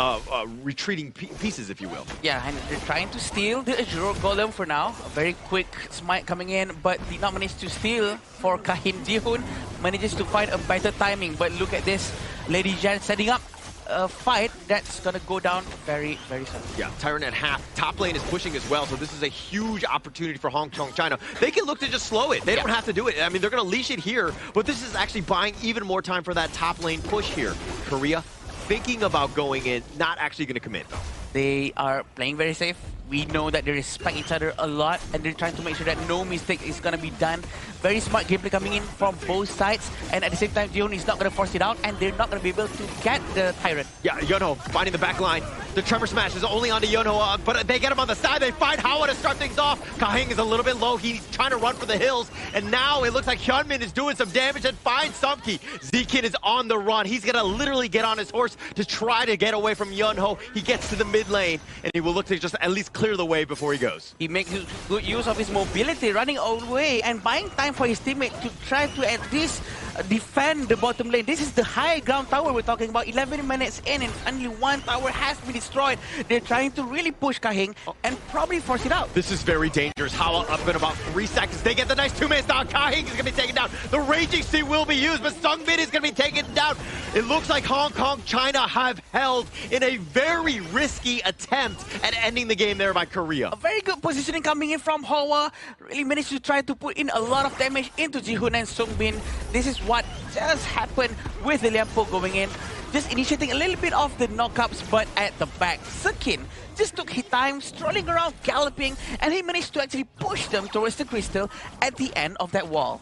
retreating pieces, if you will. Yeah, and they're trying to steal the Azure Golem for now. A very quick smite coming in, but did not manage to steal for Ka-hing. Ji-hoon manages to find a better timing, but look at this. Lady Jan setting up a fight that's going to go down very, very soon. Yeah, Tyrant at half. Top lane is pushing as well, so this is a huge opportunity for Hong Kong China. They can look to just slow it. They don't have to do it. I mean, they're going to leash it here, but this is actually buying even more time for that top lane push here. Korea thinking about going in, not actually going to commit, though. They are playing very safe. We know that they respect each other a lot, and they're trying to make sure that no mistake is going to be done. Very smart gameplay coming in from both sides, and at the same time, Ji-hoon is not going to force it out, and they're not going to be able to get the Tyrant. Yeah, finding the back line. The Tremor Smash is only onto Yunho, but they get him on the side. They find Hawa to start things off. Kahing is a little bit low. He's trying to run for the hills. And now it looks like Hyunmin is doing some damage and finds Sumki. Zekin is on the run. He's going to literally get on his horse to try to get away from Yunho. He gets to the mid lane, and he will look to just at least clear the way before he goes. He makes good use of his mobility, running away and buying time for his teammate to try to at least defend the bottom lane. This is the high ground tower we're talking about. 11 minutes in and only one tower has been destroyed. They're trying to really push Kahing and probably force it out. This is very dangerous. Hawa up in about 3 seconds. They get the nice 2-man style. Kahing is going to be taken down. The Raging Sea will be used, but Sungbin is going to be taken down. It looks like Hong Kong, China have held in a very risky attempt at ending the game there by Korea. A very good positioning coming in from Hawa. Really managed to try to put in a lot of damage into Jihoon and Sungbin. This is what just happened with the Liampo going in. Just initiating a little bit of the knockups, but at the back, Sekin just took his time, strolling around, galloping, and he managed to actually push them towards the crystal at the end of that wall.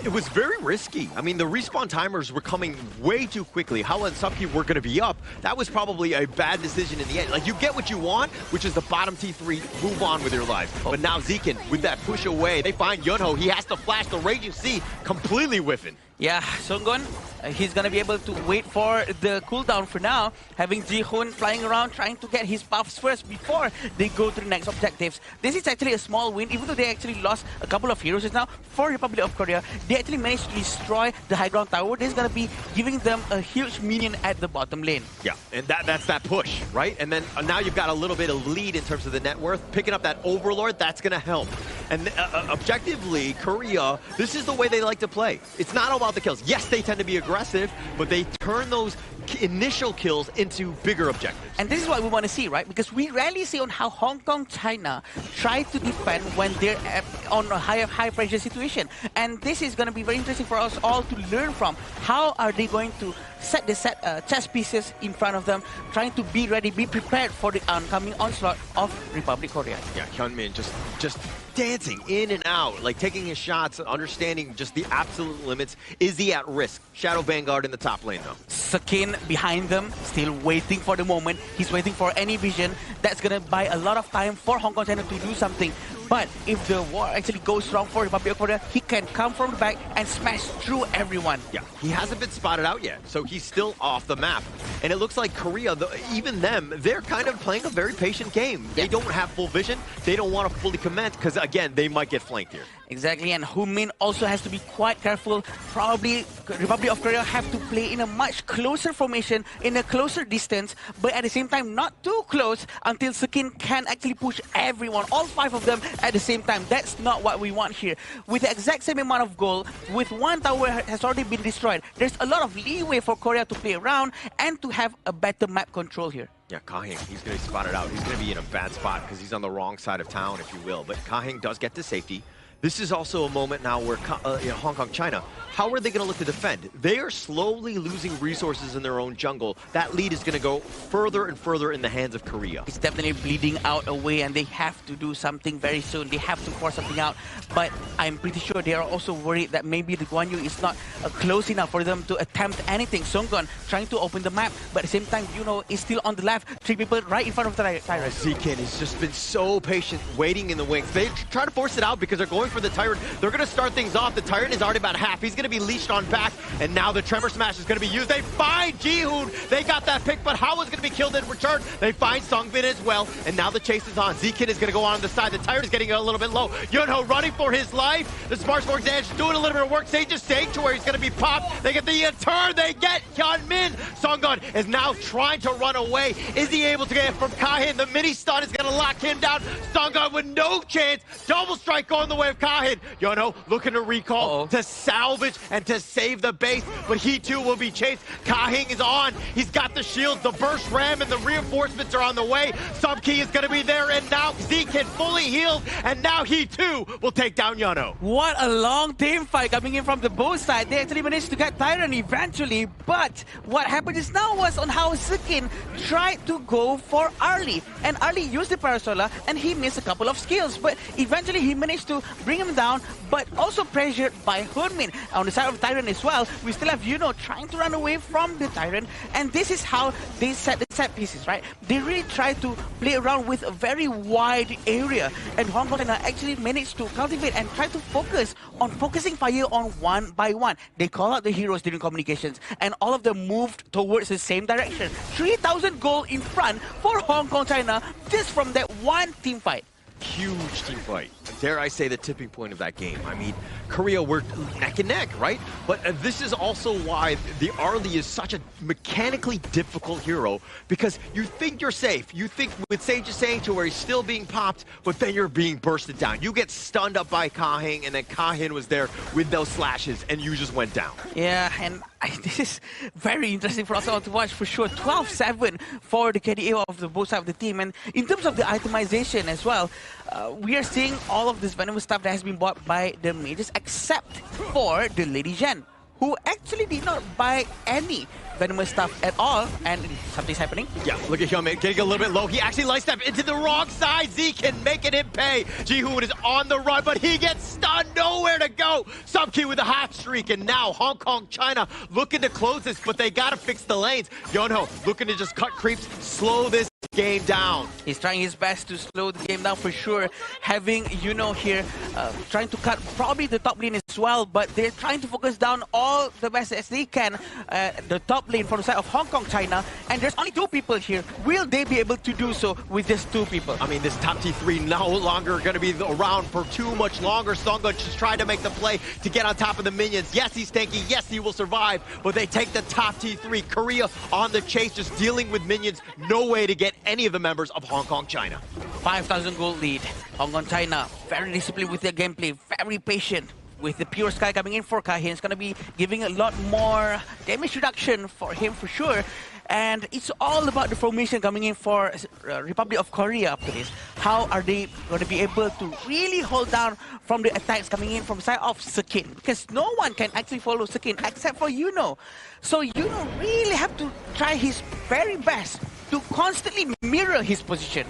It was very risky. I mean, the respawn timers were coming way too quickly. Hawa and Subki were going to be up. That was probably a bad decision in the end. Like, you get what you want, which is the bottom T3, move on with your life. But now Zekin, with that push away, they find Yunho. He has to flash the Raging Sea, completely whiffing. Yeah, Sungon, he's going to be able to wait for the cooldown for now, having Jihoon flying around, trying to get his buffs first before they go to the next objectives. This is actually a small win, even though they actually lost a couple of heroes just now. For Republic of Korea, they actually managed to destroy the high ground tower. This is going to be giving them a huge minion at the bottom lane. Yeah, and that's that push, right? And then now you've got a little bit of lead in terms of the net worth. Picking up that Overlord, that's going to help. And objectively, Korea, this is the way they like to play. It's not all about the kills. Yes, they tend to be aggressive, but they turn those initial kills into bigger objectives. And this is what we want to see, right? Because we rarely see on how Hong Kong, China try to defend when they're on a high pressure situation. And this is going to be very interesting for us all to learn from. How are they going to set the chess pieces in front of them, trying to be ready, be prepared for the oncoming onslaught of Republic Korea. Yeah, Hyunmin just dancing in and out, like taking his shots, understanding just the absolute limits. Is he at risk? Shadow Vanguard in the top lane, though. Sekin behind them, still waiting for the moment. He's waiting for any vision. That's going to buy a lot of time for Hong Kong China to do something. But if the war actually goes wrong for Republic of Korea, he can come from the back and smash through everyone. Yeah, he hasn't been spotted out yet, so he's still off the map. And it looks like Korea, even them, they're kind of playing a very patient game. They don't have full vision. They don't want to fully commit because, again, they might get flanked here. Exactly, and Hunmin also has to be quite careful. Probably Republic of Korea have to play in a much closer formation, in a closer distance, but at the same time not too close until Sekin can actually push everyone, all 5 of them at the same time. That's not what we want here. With the exact same amount of gold, with one tower has already been destroyed, there's a lot of leeway for Korea to play around and to have a better map control here. Yeah, Kahing, he's going to be spotted out. He's going to be in a bad spot because he's on the wrong side of town, if you will. But Kahing does get to safety. This is also a moment now where Hong Kong, China, how are they going to look to defend? They are slowly losing resources in their own jungle. That lead is going to go further and further in the hands of Korea. It's definitely bleeding out away, and they have to do something very soon. They have to force something out. But I'm pretty sure they are also worried that maybe the Guan Yu is not close enough for them to attempt anything. Songgon trying to open the map, but at the same time, you know, is still on the left. 3 people right in front of the Tyrant. Zekin has just been so patient, waiting in the wings. They try to force it out because they're going for the Tyrant. They're going to start things off. The Tyrant is already about half. He's going to be leashed on back, and now the Tremor Smash is going to be used. They find Jihoon. They got that pick, but Hawa's going to be killed in return. They find Sungbin as well, and now the chase is on. Zekin is going to go on the side. The Tyrant is getting a little bit low. Yunho running for his life. The Smart Sports Edge doing a little bit of work. Sage's Sanctuary is going to be popped. They get the turn. They get Hyunmin. Sungun is now trying to run away. Is he able to get it from Kahin? The mini stun is going to lock him down. Sungun with no chance. Double strike going the way of Kahin. Yunho looking to recall, to salvage, and to save the base, but he too will be chased. Kahing is on. He's got the shields, the burst ram, and the reinforcements are on the way. Subkey is going to be there, and now Zekin fully healed, and now he too will take down Yunho. What a long team fight coming in from the both side. They actually managed to get Tyrant eventually, but what happened just now was on how Zekin tried to go for Arlie, and Arlie used the Parasola, and he missed a couple of skills, but eventually he managed to bring him down, but also pressured by Hunmin. On the side of Tyrant as well, we still have Yuno trying to run away from the Tyrant, and this is how they set the set pieces, right? They really try to play around with a very wide area, and Hong Kong China actually managed to cultivate and try to focus on focusing fire on one by one. They call out the heroes during communications, and all of them moved towards the same direction. 3,000 goal in front for Hong Kong China just from that one team fight. Huge team fight. Dare I say the tipping point of that game. I mean, Korea were neck and neck, right? But this is also why the Arlie is such a mechanically difficult hero, because you think you're safe. You think with Sage's Sanctuary where he's still being popped, but then you're being bursted down. You get stunned up by Kahin, and then Kahin was there with those slashes, and you just went down. Yeah, and this is very interesting for us all to watch for sure. 12-7 for the KDA of the both sides of the team. And in terms of the itemization as well, we are seeing all of this venomous stuff that has been bought by the mages, except for the Lady Zhen, who actually did not buy any venomous stuff at all, and something's happening. Yeah, look at him getting a little bit low. He actually light step into the wrong side. Zekin making him pay. Jihoon is on the run, but he gets stunned. Nowhere to go. Subkey with a hot streak, and now Hong Kong China looking to close this, but they gotta fix the lanes. Yonho looking to just cut creeps, slow this game down. He's trying his best to slow the game down for sure. Having Yuno here, trying to cut probably the top lane as well, but they're trying to focus down all the best as they can. The top lane from the side of Hong Kong China, and there's only 2 people here. Will they be able to do so with just 2 people? I mean, this top T3 no longer going to be around for too much longer. Songa just tried to make the play to get on top of the minions. Yes, he's tanky. Yes, he will survive, but they take the top T3. Korea on the chase, just dealing with minions. No way to get any of the members of Hong Kong China. 5,000 gold lead. Hong Kong China, very disciplined with their gameplay, very patient. With the Pure Sky coming in for Kahin, it's going to be giving a lot more damage reduction for him for sure. And it's all about the formation coming in for Republic of Korea after this. How are they going to be able to really hold down from the attacks coming in from the side of Sekin? Because no one can actually follow Sekin except for Yuno. So Yuno really have to try his very best to constantly mirror his position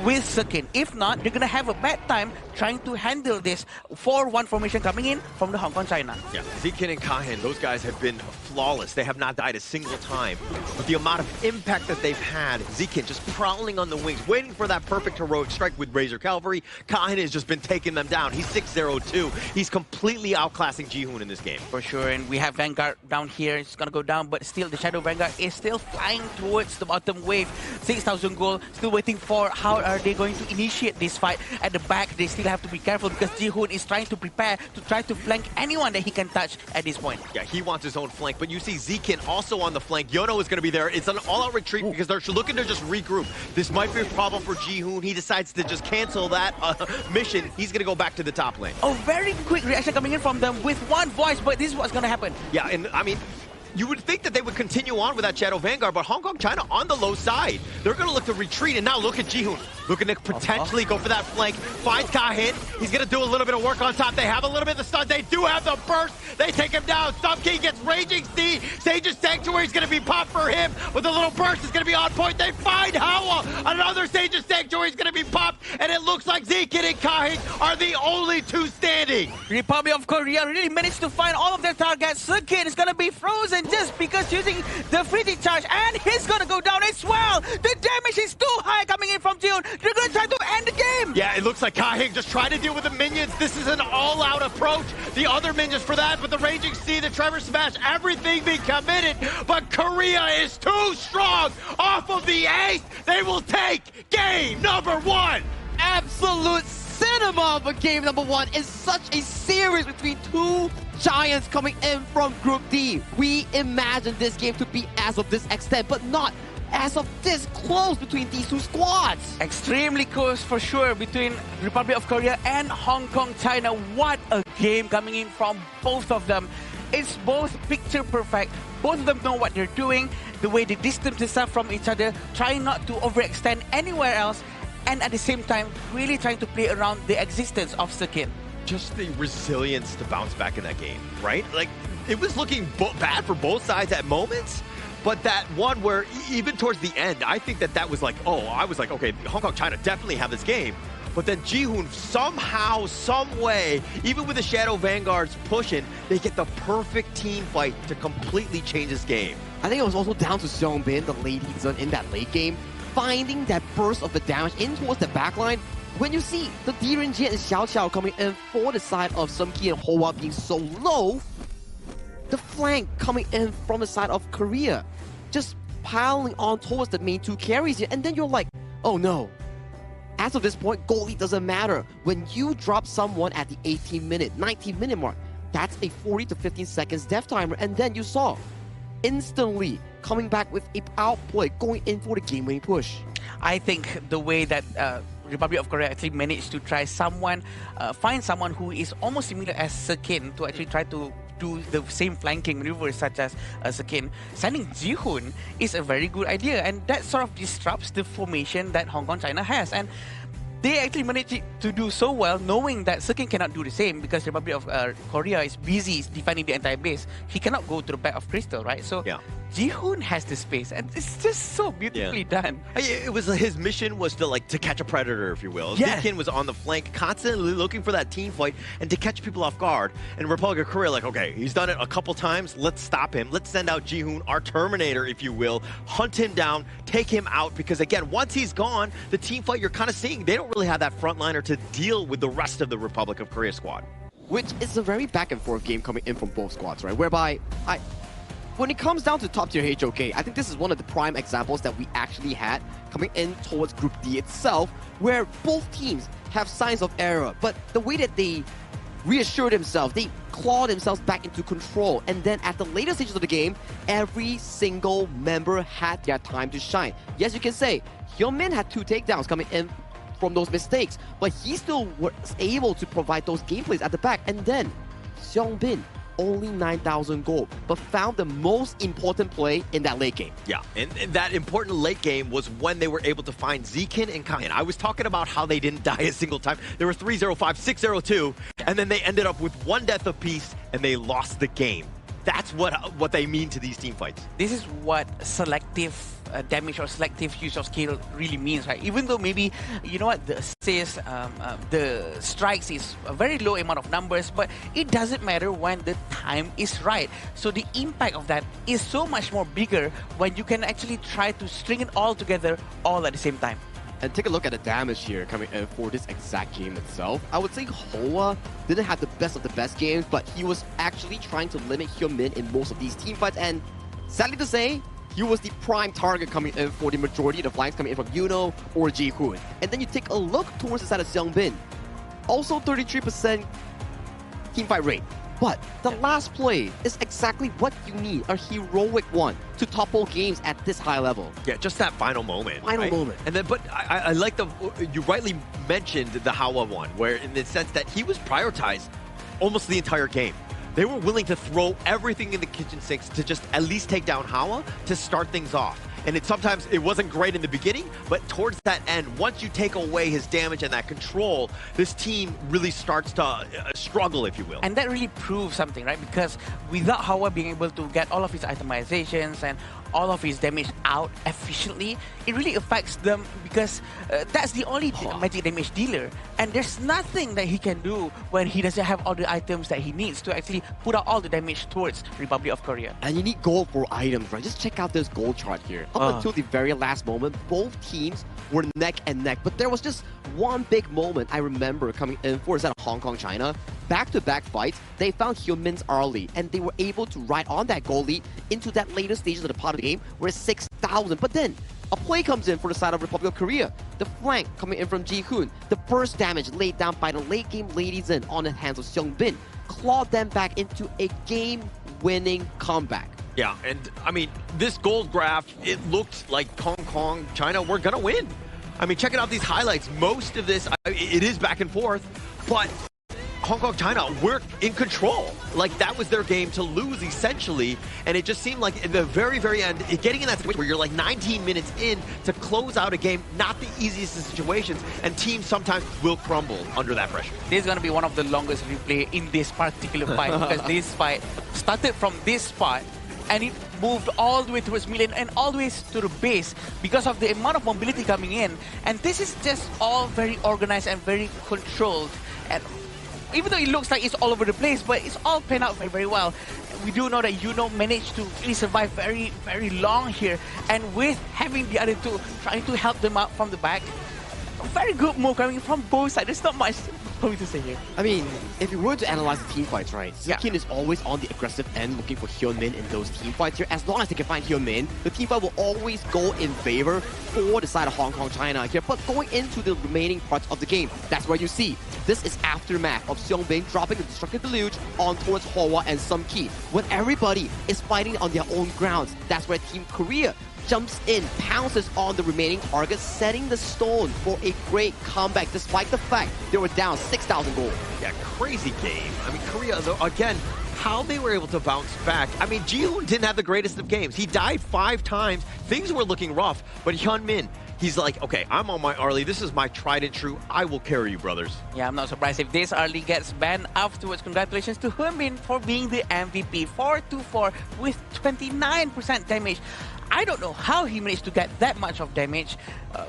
with Sekin. If not, they're going to have a bad time trying to handle this 4-1 formation coming in from the Hong Kong China. Yeah, Zekin and Kahin, those guys have been flawless. They have not died a single time. But the amount of impact that they've had, Zekin just prowling on the wings, waiting for that perfect heroic strike with Razor Cavalry. Kahin has just been taking them down. He's 6-0-2. He's completely outclassing Jihoon in this game. For sure, and we have Vanguard down here. It's going to go down, but still the Shadow Vanguard is still flying towards the bottom wave. 6,000 gold, still waiting for how are they going to initiate this fight. At the back, they still have to be careful because Jihoon is trying to prepare to try to flank anyone that he can touch at this point. Yeah, he wants his own flank, but you see Zekin also on the flank. Yono is going to be there. It's an all-out retreat because they're looking to just regroup. This might be a problem for Jihoon. He decides to just cancel that mission. He's going to go back to the top lane. Oh, very quick reaction coming in from them with one voice, but this is what's going to happen. Yeah, and I mean, you would think that they would continue on with that Shadow Vanguard, but Hong Kong China on the low side. They're going to look to retreat, and now look at Jihoon. Looking to potentially go for that flank. Finds Kahin. He's going to do a little bit of work on top. They have a little bit of the stun. They do have the burst. They take him down. Subkey gets Raging Steed. Sage's Sanctuary is going to be popped for him, but the little burst is going to be on point. They find Hawa. Another Sage's Sanctuary is going to be popped, and it looks like Zekin and Kahin are the only 2 standing. Republic of Korea really managed to find all of their targets. Sekin is going to be frozen just because using the freezing charge, and he's going to go down as well. The damage is too high coming in from Jihoon. They're going to try to end the game. Yeah, it looks like Kahin just trying to deal with the minions. This is an all-out approach. The other minions for that, but the Raging Steed, the Trevor Smash, everything being committed. But Korea is too strong. Off of the ace, they will take game number 1. Absolute cinema of a game number 1 is such a series between 2 giants coming in from Group D. We imagined this game to be as of this extent, but not as of this close between these 2 squads. Extremely close for sure between Republic of Korea and Hong Kong China. What a game coming in from both of them. It's both picture perfect. Both of them know what they're doing, the way they distance themselves from each other, trying not to overextend anywhere else, and at the same time, really trying to play around the existence of Sekin. Just the resilience to bounce back in that game, right? Like, it was looking bad for both sides at moments, but that one where even towards the end, I think that was like, oh, I was like, okay, Hong Kong China definitely have this game. but then Jihoon somehow, some way, even with the Shadow Vanguards pushing, they get the perfect team fight to completely change this game. I think it was also down to Seongbin, the late Zun in that late game, finding that burst of the damage in towards the backline. When you see the Direnjie and Xiao Xiao coming in for the side of Sumki and Hoa being so low, the flank coming in from the side of Korea, just piling on towards the main two carries here, and then you're like, oh no. As of this point, goal lead doesn't matter. When you drop someone at the 18-minute, 19-minute mark, that's a 40 to 15 seconds death timer, and then you saw instantly coming back with a outplay, going in for the game-winning push. I think the way that Republic of Korea actually managed to try someone, find someone who is almost similar as Sekin to actually try to do the same flanking maneuvers such as Sekin. Sending Jihoon is a very good idea, and that sort of disrupts the formation that Hong Kong China has. And they actually managed to do so well, knowing that Sekin cannot do the same because the Republic of Korea is busy defending the entire base. He cannot go to the back of Crystal, right? So Jihoon has the space, and it's just so beautifully done. It was his mission was to catch a predator, if you will. Sekin was on the flank, constantly looking for that team fight and to catch people off guard. And Republic of Korea, like, okay, he's done it a couple times. Let's stop him. Let's send out Jihoon, our Terminator, if you will, hunt him down, take him out. Because again, once he's gone, the team fight you're kind of seeing, they don't really have that frontliner to deal with the rest of the Republic of Korea squad. Which is a very back and forth game coming in from both squads, right? Whereby when it comes down to top tier HOK, I think this is one of the prime examples that we actually had coming in towards Group D itself, where both teams have signs of error, but the way that they reassure themselves, they claw themselves back into control, and then at the later stages of the game, every single member had their time to shine. Yes, you can say, Hyunmin had 2 takedowns coming in from those mistakes, but he still was able to provide those gameplays at the back, and then Seongbin, only 9,000 gold, but found the most important play in that late game. Yeah, and that important late game was when they were able to find Zekin and Kayan. I was talking about how they didn't die a single time. They were 3-0-5, 6-0-2, and then they ended up with 1 death apiece, and they lost the game. That's what they mean to these team fights. This is what selective damage or selective use of skill really means, right? Even though maybe, you know what, the assists, the strikes is a very low amount of numbers, but it doesn't matter when the time is right. So the impact of that is so much more bigger when you can actually try to string it all together all at the same time. And take a look at the damage here coming in for this exact game itself. I would say Hoa didn't have the best of the best games, but he was actually trying to limit Hyunmin in most of these team fights, and sadly to say, he was the prime target coming in for the majority of the flanks coming in from Yuno or Jihoon. And then you take a look towards the side of Seongbin. Also 33% team fight rate. But the last play is exactly what you need, a heroic one, to topple games at this high level. Yeah, just that final moment. Final moment. And then, but I like you rightly mentioned the Hawa one, where in the sense that he was prioritized almost the entire game. They were willing to throw everything in the kitchen sinks to just at least take down Hawa to start things off. And sometimes it wasn't great in the beginning, but towards that end, once you take away his damage and that control, this team really starts to struggle, if you will. And that really proves something, right? Because without Hawa being able to get all of his itemizations and all of his damage out efficiently, it really affects them because that's the only magic damage dealer. And there's nothing that he can do when he doesn't have all the items that he needs to actually put out all the damage towards Republic of Korea. And you need gold for items, right? Just check out this gold chart here. Up until the very last moment, both teams were neck and neck. But there was just one big moment I remember coming in for is that Hong Kong, China. Back-to-back fights, they found Hyunmin's early, and they were able to ride on that goal lead into that later stages of the part of the game, where it's 6,000. But then, a play comes in for the side of Republic of Korea. The flank coming in from Jihoon. The burst damage laid down by the late-game ladies in on the hands of Seongbin clawed them back into a game-winning comeback. Yeah, and I mean, this gold graph, it looked like Hong Kong, China, we're gonna win. I mean, checking out these highlights, most of this, it is back and forth, but Hong Kong, China, we're in control. Like, that was their game to lose, essentially. And it just seemed like at the very, very end, getting in that situation where you're like 19 minutes in to close out a game, not the easiest of situations. And teams sometimes will crumble under that pressure. This is going to be one of the longest replay in this particular fight because this fight started from this spot and it moved all the way towards Milan and all the way to the base because of the amount of mobility coming in. And this is just all very organized and very controlled. And even though it looks like it's all over the place, but it's all panned out very, very well. We do know that Yuno managed to really survive very, very long here. And with having the other two trying to help them out from the back, a very good move coming from both sides. There's not much for me to say here. I mean, if you were to analyze the team fights, right, Sukin is always on the aggressive end looking for Hyunmin in those team fights here. As long as they can find Hyunmin, the team fight will always go in favor for the side of Hong Kong China here. But going into the remaining parts of the game, that's where you see this is aftermath of Seongbin dropping the Destructive Deluge on towards Hwa and Sum Ki. When everybody is fighting on their own grounds, that's where Team Korea jumps in, pounces on the remaining targets, setting the stone for a great comeback despite the fact they were down 6,000 gold. Yeah, crazy game. I mean, Korea, again, how they were able to bounce back. I mean, Jihoon didn't have the greatest of games. He died 5 times. Things were looking rough, but Hyunmin, he's like, okay, I'm on my Arlie. This is my tried and true. I will carry you, brothers. Yeah, I'm not surprised if this Arlie gets banned afterwards. Congratulations to Hyunmin for being the MVP. 4-4 with 29% damage. I don't know how he managed to get that much of damage,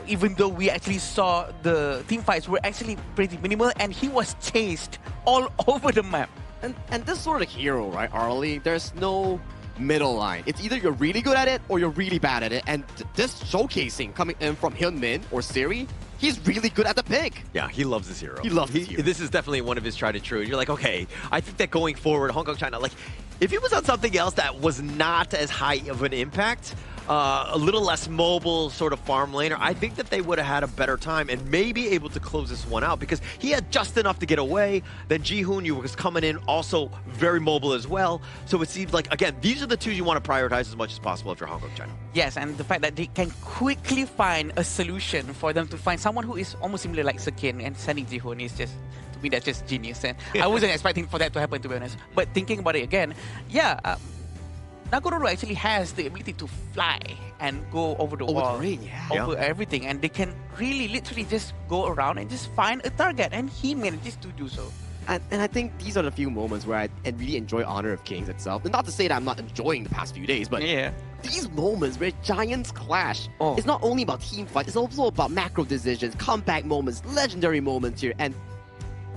even though we actually saw the team fights were actually pretty minimal and he was chased all over the map. And this sort of hero, right, Arlie, there's no middle line. It's either you're really good at it or you're really bad at it. And this showcasing coming in from Hyunmin or Siri, he's really good at the pick. Yeah, he loves this hero. He loves this hero. This is definitely one of his tried and true. You're like, okay, I think that going forward, Hong Kong, China, like, if he was on something else that was not as high of an impact, a little less mobile sort of farm laner, I think that they would have had a better time and maybe able to close this one out because he had just enough to get away. Then Jihoon, you was coming in also very mobile as well. So it seems like, again, these are the two you want to prioritize as much as possible if you're Hong Kong, China. Yes, and the fact that they can quickly find a solution for them to find someone who is almost similar like Sekin and sending Jihoon is just, to me, that's just genius. And I wasn't expecting for that to happen, to be honest. But thinking about it again, yeah, Nagororo actually has the ability to fly and go over the wall, over everything, and they can really literally just go around and just find a target, and he manages to do so. And I think these are the few moments where I really enjoy Honor of Kings itself. And not to say that I'm not enjoying the past few days, but these moments where giants clash, it's not only about team fights, it's also about macro decisions, comeback moments, legendary moments here. And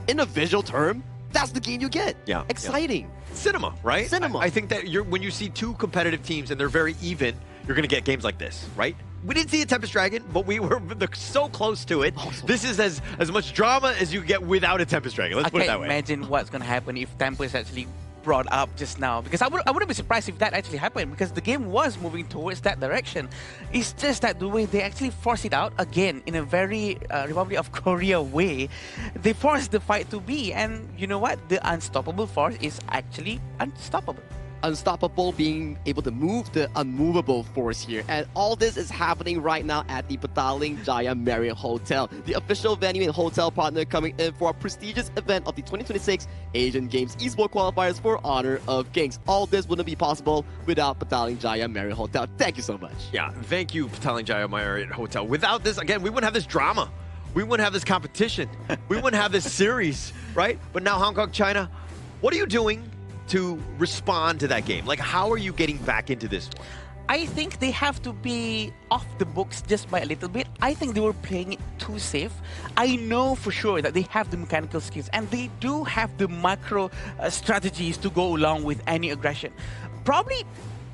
in a visual term, that's the game you get. Yeah. Exciting. Cinema, right? Cinema. I think that when you see two competitive teams and they're very even, you're going to get games like this, right? We didn't see a Tempest Dragon, but we were so close to it. This is as much drama as you get without a Tempest Dragon. Let's put it that way. I can't imagine what's going to happen if Tempest actually brought up just now, because I wouldn't be surprised if that actually happened, because the game was moving towards that direction. It's just that the way they actually force it out, again, in a very Republic of Korea way, they force the fight to be, and you know what? The unstoppable force is actually unstoppable. Unstoppable being able to move the unmovable force here. And all this is happening right now at the Petaling Jaya Marriott Hotel, the official venue and hotel partner coming in for a prestigious event of the 2026 Asian Games Esports Qualifiers for Honor of Kings. All this wouldn't be possible without Petaling Jaya Marriott Hotel. Thank you so much. Yeah, thank you, Petaling Jaya Marriott Hotel. Without this, again, we wouldn't have this drama. We wouldn't have this competition. We wouldn't have this series, right? But now Hong Kong, China, what are you doing to respond to that game? Like, how are you getting back into this one? I think they have to be off the books just by a little bit. I think they were playing it too safe. I know for sure that they have the mechanical skills and they do have the macro strategies to go along with any aggression. Probably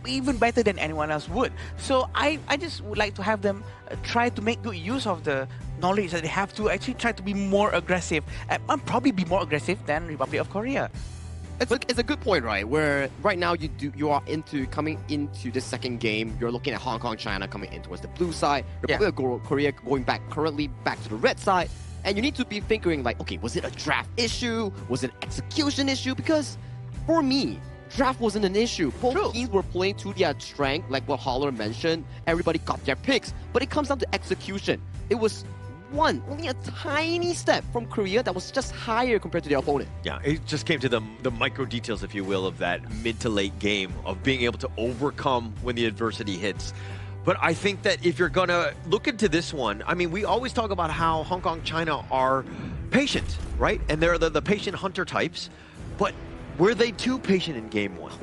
even better than anyone else would. So I just would like to have them try to make good use of the knowledge that they have to actually try to be more aggressive and probably be more aggressive than Republic of Korea. It's a good point, right? Where right now you are coming into the second game. You're looking at Hong Kong, China coming in towards the blue side. Republic of Korea going currently back to the red side. And you need to be thinking like, okay, was it a draft issue? Was it an execution issue? Because for me, draft wasn't an issue. Both teams were playing to their strength, like what Holler mentioned. Everybody got their picks, but it comes down to execution. It was only a tiny step from Korea that was just higher compared to their opponent. Yeah, it just came to the micro details, if you will, of that mid to late game, of being able to overcome when the adversity hits. But I think that if you're going to look into this one, I mean, we always talk about how Hong Kong, China are patient, right? And they're the patient hunter types. But were they too patient in game one?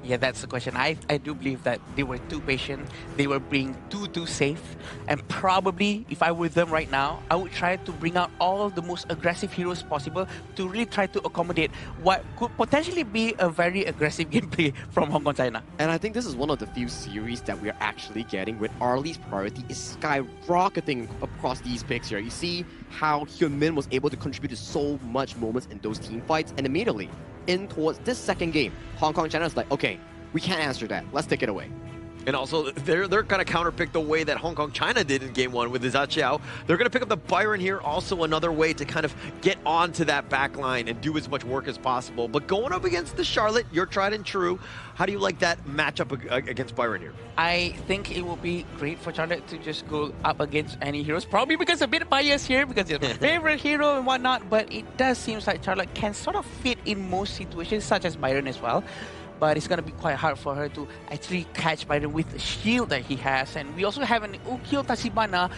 Yeah, that's the question. I do believe that they were too patient. They were being too safe. And probably, if I were them right now, I would try to bring out all the most aggressive heroes possible to really try to accommodate what could potentially be a very aggressive gameplay from Hong Kong, China. And I think this is one of the few series that we're actually getting with Arlie's priority is skyrocketing across these picks here. You see how Hyun-min was able to contribute to so much moments in those team fights, and immediately in towards this second game, Hong Kong China is like, okay, we can't answer that. Let's take it away. And also, they're going to counterpick the way that Hong Kong China did in game one with the Zaqiao. They're going to pick up the Byron here, also another way to kind of get onto that back line and do as much work as possible. But going up against the Charlotte, you're tried and true. How do you like that matchup against Byron here? I think it would be great for Charlotte to just go up against any heroes. Probably because a bit biased here, because it's my favorite hero and whatnot. But it does seem like Charlotte can sort of fit in most situations, such as Byron as well. But it's going to be quite hard for her to actually catch Byron with the shield that he has. And we also have an Ukyo Tachibana.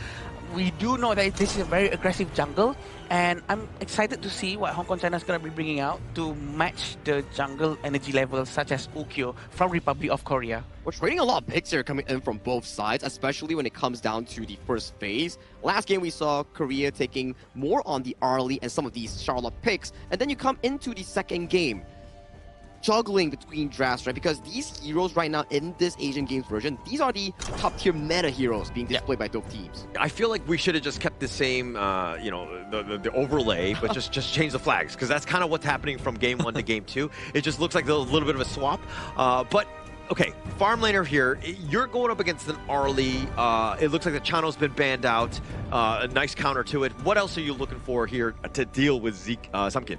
We do know that this is a very aggressive jungle. And I'm excited to see what Hong Kong China is going to be bringing out to match the jungle energy levels, such as Ukyo from Republic of Korea. We're trading a lot of picks here coming in from both sides, especially when it comes down to the first phase. Last game we saw Korea taking more on the Arlie and some of these Charlotte picks. And then you come into the second game, juggling between drafts, right? Because these heroes right now in this Asian Games version, these are the top tier meta heroes being displayed by both teams. I feel like we should have just kept the same, you know, the overlay, but just change the flags, because that's kind of what's happening from game one to game two. It just looks like a little bit of a swap. But okay, farm laner here, you're going up against an Arlie. It looks like the Chano's been banned out. A nice counter to it. What else are you looking for here to deal with Zeke Sumkin?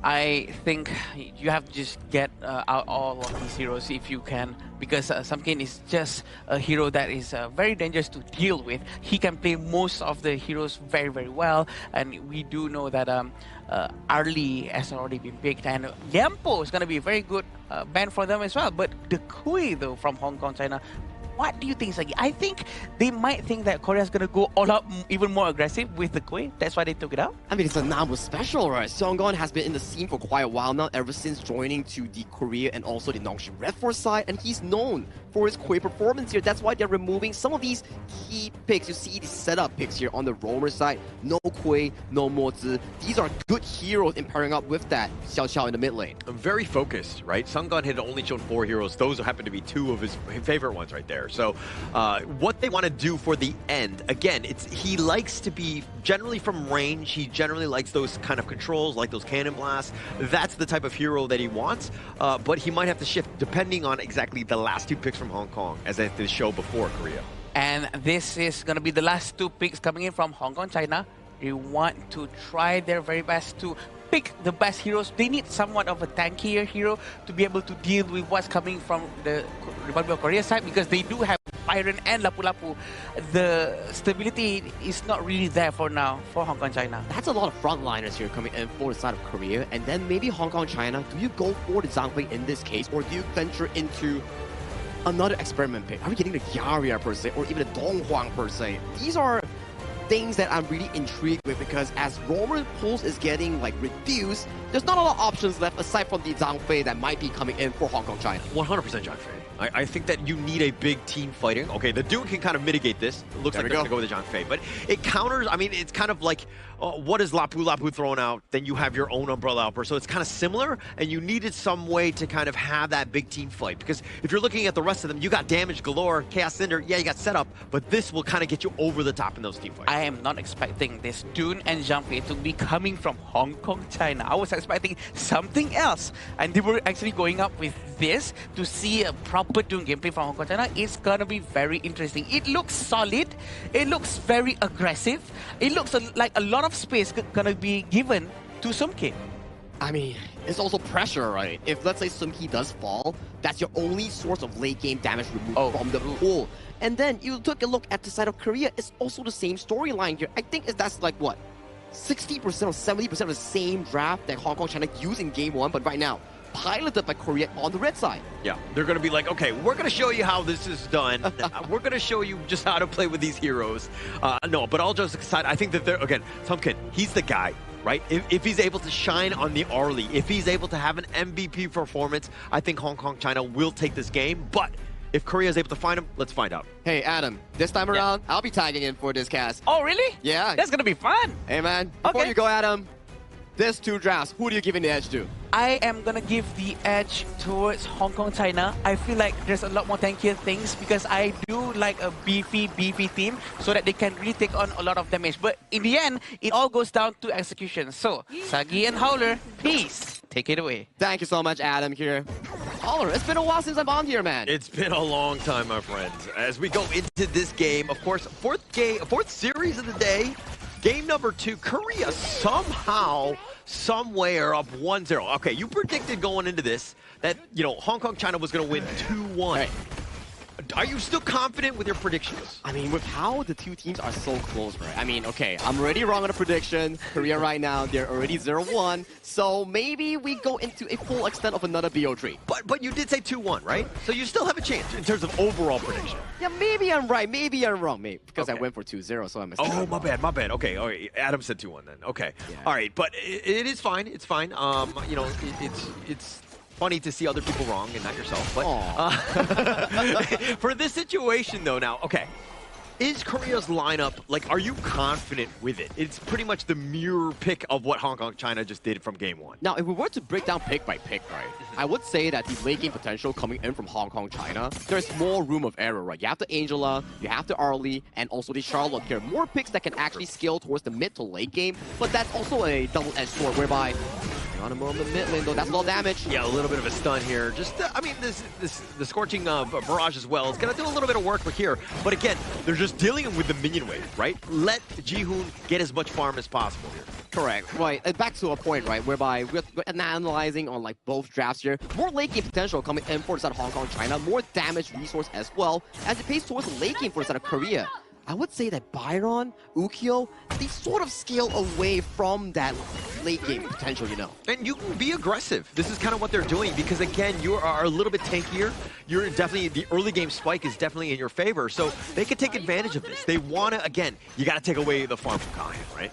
I think you have to just get out all of these heroes if you can, because Sumkin is just a hero that is very dangerous to deal with. He can play most of the heroes very, very well, and we do know that Arlie has already been picked, and Liampo is going to be a very good ban for them as well. But the Kui, though, from Hong Kong, China, what do you think, Sagi? I think they might think that Korea is going to go all out even more aggressive with the Kui. That's why they took it out. I mean, it's a Namu special, right? Seonggon has been in the scene for quite a while now, ever since joining to the Korea and also the Nongshi Red Force side, and he's known for his Kui performance here. That's why they're removing some of these key picks. You see the setup picks here on the roamer side. No Kui, no Mozi. These are good heroes in pairing up with that Xiao Xiao in the mid lane. Very focused, right? Seonggon had only shown 4 heroes. Those happen to be 2 of his favorite ones right there. So what they want to do for the end, again, he likes to be generally from range. He generally likes those kind of controls, like those cannon blasts. That's the type of hero that he wants, but he might have to shift depending on exactly the last 2 picks from Hong Kong, as at the show before Korea. And this is going to be the last 2 picks coming in from Hong Kong, China. They want to try their very best to pick the best heroes. They need somewhat of a tankier hero to be able to deal with what's coming from the Republic of Korea side, because they do have Byron and Lapu-Lapu. The stability is not really there for now for Hong Kong, China. That's a lot of frontliners here coming in for the side of Korea. And then maybe Hong Kong, China, do you go for the Zhang Fei in this case, or do you venture into another experiment pick? Are we getting the Yaria per se, or even the Dong Huang per se? These are things that I'm really intrigued with, because as roamer pools is getting like reduced, there's not a lot of options left aside from the Zhang Fei that might be coming in for Hong Kong, China. 100% Zhang Fei. I think that you need a big team fighting. Okay, the Dune can kind of mitigate this. It looks like they're going to go with the Zhang Fei. But it counters, I mean, it's kind of like, what is Lapu-Lapu thrown out? Then you have your own Umbrella Upper. So it's kind of similar, and you needed some way to kind of have that big team fight. Because if you're looking at the rest of them, you got damage galore, Chaos Cinder, yeah, you got setup, but this will kind of get you over the top in those team fights. I am not expecting this Dune and Zhang Fei to be coming from Hong Kong, China. I was expecting something else. And they were actually going up with this to see a proper Dune gameplay from Hong Kong, China. It's gonna be very interesting. It looks solid. It looks very aggressive. It looks like a lot of space gonna be given to Sumki. I mean, it's also pressure, right? If, let's say, Sumki does fall, that's your only source of late game damage removed from the pool. And then you took a look at the side of Korea, it's also the same storyline here. I think that's like, what, 60% or 70% of the same draft that Hong Kong, China used in game 1, but right now, piloted by Korea on the red side. Yeah, they're going to be like, okay, we're going to show you how this is done. We're going to show you just how to play with these heroes. No, but all jokes aside, I think that they're, again, Sumkin, he's the guy. right? If he's able to shine on the early, if he's able to have an MVP performance, I think Hong Kong China will take this game. But if Korea is able to find him, let's find out. Hey, Adam, this time around, I'll be tagging in for this cast. Oh, really? Yeah. That's gonna be fun. Hey, man, before you go, Adam, there's 2 drafts. Who do you give the edge to? I am gonna give the edge towards Hong Kong China. I feel like there's a lot more tankier things because I do like a beefy team so that they can really take on a lot of damage. But in the end, it all goes down to execution. So, Sagi and Howler, please take it away. Thank you so much, Adam, here. Howler, it's been a while since I'm on here, man. It's been a long time, my friends. As we go into this game, of course, fourth series of the day. Game number 2, Korea somehow, somewhere up 1-0. Okay, you predicted going into this that, Hong Kong China was going to win 2-1. Right. Are you still confident with your predictions? I mean, with how the 2 teams are so close, right? I mean, okay, I'm already wrong on the prediction. Korea right now, they're already 0-1. So maybe we go into a full extent of another BO3. But you did say 2-1, right? So you still have a chance in terms of overall prediction. Yeah, maybe I'm right, maybe I'm wrong, maybe. Because I went for 2-0, so I missed Oh, my bad. Okay, all right. Adam said 2-1 then. Okay. Yeah. All right, but it is fine. It's fine. It's funny to see other people wrong and not yourself. But for this situation, though, now, okay, is Korea's lineup, like, are you confident with it? It's pretty much the mirror pick of what Hong Kong China just did from game 1. Now, if we were to break down pick by pick, right, I would say that the late game potential coming in from Hong Kong China, there's more room of error, right? You have the Angela, you have the Arlie, and also the Charlotte here. More picks that can actually scale towards the mid to late game, but that's also a double-edged sword whereby on a moment mid lane, though, that's a lot of damage. Yeah, a little bit of a stun here. Just, I mean, the Scorching Barrage as well. It's going to do a little bit of work here. But again, they're just dealing with the minion wave, right? Let Jihoon get as much farm as possible here. Correct, right. And back to a point, right, whereby we're analyzing on, like, both drafts here. More late game potential coming in for the side of Hong Kong China. More damage resource as well as it pays towards the late game for the side of Korea. I would say that Byron, Ukyo, they sort of scale away from that late game potential, And you can be aggressive. This is kind of what they're doing because, again, you are a little bit tankier. You're definitely, the early game spike is definitely in your favor. So they can take advantage of this. They want to, again, you got to take away the farm from Kayan, right?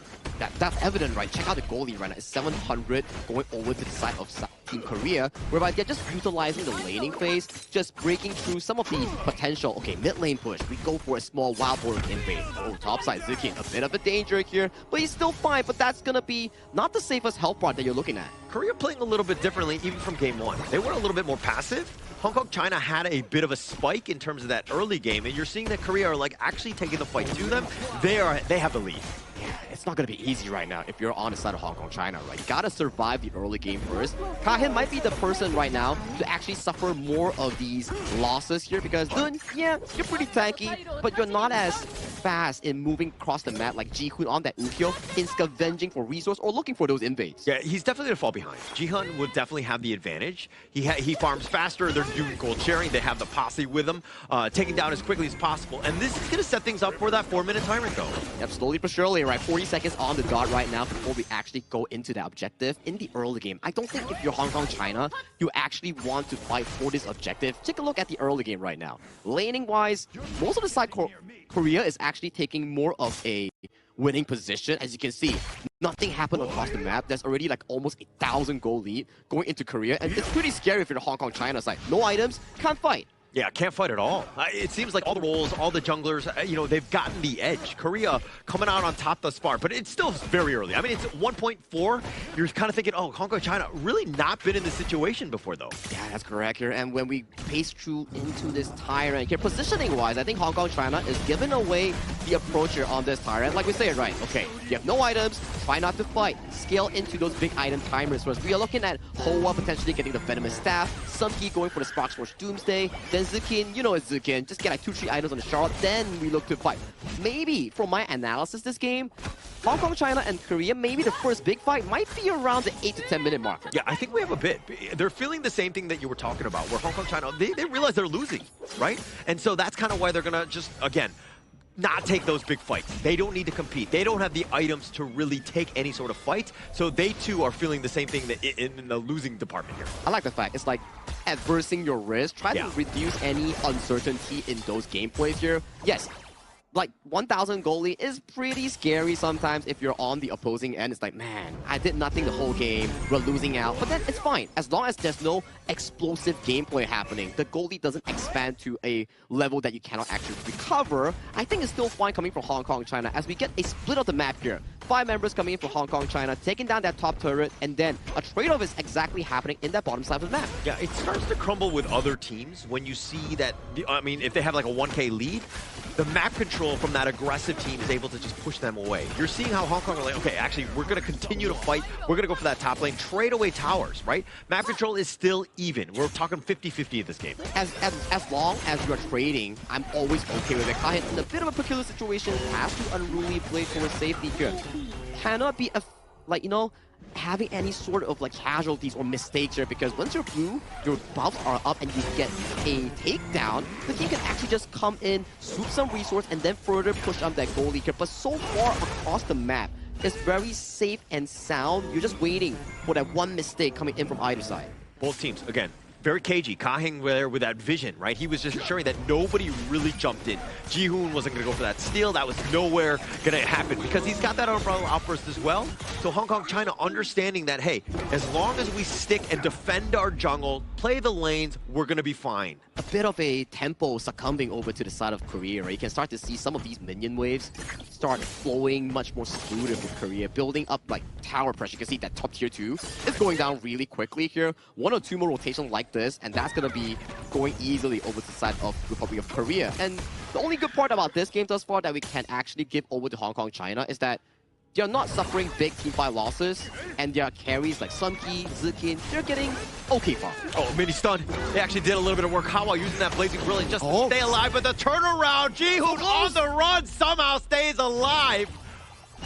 That's evident, right? Check out the goalie right now. It's 700 going over to the side of Team Korea, whereby they're just utilizing the laning phase, just breaking through some of the potential. Okay, mid lane push. We go for a small wild boar invade. Oh, topside Zukin, a bit of a danger here, but he's still fine. But that's gonna be not the safest health part that you're looking at. Korea playing a little bit differently, even from game 1. They were a little bit more passive. Hong Kong China had a bit of a spike in terms of that early game, and you're seeing that Korea are like actually taking the fight to them. They have the lead. Yeah, it's not going to be easy right now if you're on the side of Hong Kong China, right? You got to survive the early game first. Kahin might be the person right now to actually suffer more of these losses here because, Dun, yeah, you're pretty tanky, but you're not as fast in moving across the map like Jihoon on that Ukyo in scavenging for resource or looking for those invades. Yeah, he's definitely going to fall behind. Jihoon would definitely have the advantage. He farms faster. They're doing gold sharing. They have the posse with them, taking down as quickly as possible. And this is going to set things up for that 4-minute timer, though. Yep, slowly but surely, right? 40 seconds on the dot right now before we actually go into the objective in the early game. I don't think if you're Hong Kong China, you actually want to fight for this objective. Take a look at the early game right now. Laning-wise, most of the side Korea is actually taking more of a winning position. As you can see, nothing happened across the map. There's already like almost 1,000 goal lead going into Korea, and it's pretty scary if you're the Hong Kong China side. No items, can't fight. Yeah, can't fight at all. It seems like all the roles, all the junglers, they've gotten the edge. Korea coming out on top thus far, but it's still very early. I mean, it's 1.4. You're kind of thinking, oh, Hong Kong, China, really not been in this situation before, though. Yeah, that's correct here. And when we pace through into this tyrant here, positioning-wise, I think Hong Kong, China is giving away the approach here on this tyrant. Like we say, right, okay, you have no items, try not to fight. Scale into those big item timers first. We are looking at Hoa potentially getting the Venomous Staff, Sumki going for the Spark Force Doomsday, then Zukin, it's Zukin, just get like 2-3 items on the Charlotte, then we look to fight. Maybe, from my analysis this game, Hong Kong, China, and Korea, maybe the first big fight might be around the 8 to 10 minute mark. Yeah, I think we have a bit. They're feeling the same thing that you were talking about, where Hong Kong, China, they realize they're losing, right? And so that's kind of why they're going to just, again, not take those big fights. They don't need to compete. They don't have the items to really take any sort of fight. So they too are feeling the same thing that in the losing department here. I like the fact it's like adversing your risk. Try to reduce any uncertainty in those gameplays here. Yes, like 1,000 goalie is pretty scary sometimes if you're on the opposing end. It's like, man, I did nothing the whole game. We're losing out. But then it's fine. As long as there's no explosive gameplay happening, the goalie doesn't expand to a level that you cannot actually recover. I think it's still fine coming from Hong Kong, China, as we get a split of the map here. 5 members coming in from Hong Kong, China, taking down that top turret, and then a trade-off is exactly happening in that bottom side of the map. Yeah, it starts to crumble with other teams when you see that, I mean, if they have like a 1K lead, the map control from that aggressive team is able to just push them away. You're seeing how Hong Kong are like, okay, actually, we're going to continue to fight. We're going to go for that top lane, trade away towers, right? Map control is still even. We're talking 50-50 in this game. As long as you're trading, I'm always okay with it. Kahin, in a bit of a peculiar situation, has to unruly play towards safety here. Cannot be, like, you know, having any sort of like casualties or mistakes here, because once you're blue, your buffs are up and you get a takedown, the team can actually just come in, swoop some resource, and then further push up that goalie here. But so far across the map, it's very safe and sound. You're just waiting for that one mistake coming in from either side. Both teams, again, very cagey. Kahing there with that vision, right? He was just ensuring that nobody really jumped in. Jihoon wasn't going to go for that steal. That was nowhere going to happen because he's got that umbrella outburst as well. So Hong Kong, China understanding that, hey, as long as we stick and defend our jungle, play the lanes, we're going to be fine. A bit of a tempo succumbing over to the side of Korea, right? You can start to see some of these minion waves start flowing much more smoothly with Korea, building up like tower pressure. You can see that top tier 2 is going down really quickly here. 1 or 2 more rotations like this, and that's going to be going easily over to the side of Republic of Korea. And the only good part about this game thus far that we can actually give over to Hong Kong, China is that they're not suffering big team fight losses, and their carries like Sumki, Zikin, they're getting okay far. Oh, mini stun. They actually did a little bit of work. Hawa using that Blazing Brilliant just to stay alive, but the turnaround, Jihoon on the run somehow stays alive.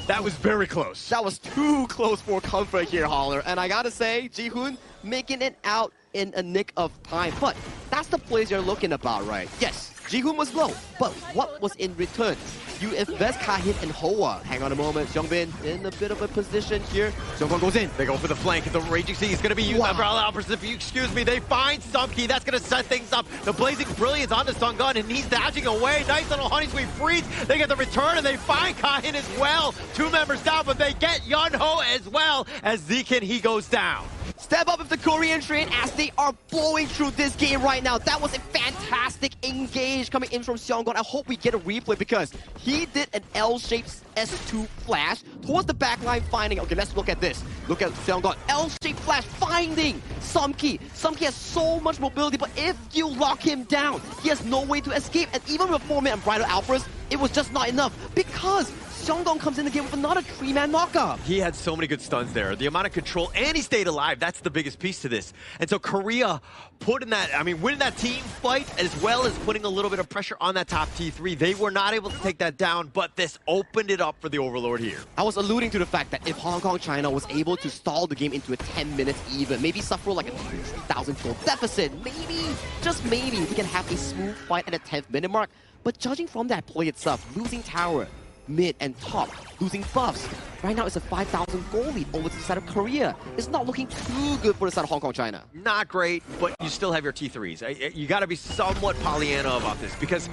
That was very close. That was too close for comfort here, Holler. And I gotta say, Jihoon making it out in a nick of time. But that's the plays you're looking about, right? Yes, Jihoon was low, but what was in return? You invest Kahin and Hoa. Hang on a moment, Seongbin in a bit of a position here. Seongbin goes in. They go for the flank. The Raging Sea is going to be used. Umbrella Outburst, if you excuse me. They find Sumki. That's going to set things up. The Blazing Brilliance on the Sun Gun, and he's dashing away. Nice little Honey Sweet freeze. They get the return, and they find Kahin as well. 2 members down, but they get Yunho as well. As Zikin, he goes down. Step up with the Korean train as they are blowing through this game right now. That was a fantastic engage coming in from Seonggon. I hope we get a replay because he did an L-shaped S2 flash towards the backline, finding. Okay, let's look at this. Look at Seonggon. L-shaped flash finding Sumki. Sumki has so much mobility, but if you lock him down, he has no way to escape. And even with a 4-man Bridal Outburst, it was just not enough because Seonggon comes in the game with another 3-man knockup. He had so many good stuns there. The amount of control, and he stayed alive. That's the biggest piece to this. And so Korea putting that, I mean, winning that team fight as well as putting a little bit of pressure on that top T3. They were not able to take that down, but this opened it up for the Overlord here. I was alluding to the fact that if Hong Kong, China was able to stall the game into a 10 minutes even, maybe suffer like a 3,000 goal deficit, maybe, just maybe, we can have a smooth fight at the 10th minute mark. But judging from that play itself, losing tower, mid and top, losing buffs. Right now it's a 5,000 goal lead over to the side of Korea. It's not looking too good for the side of Hong Kong, China. Not great, but you still have your T3s. You got to be somewhat Pollyanna about this because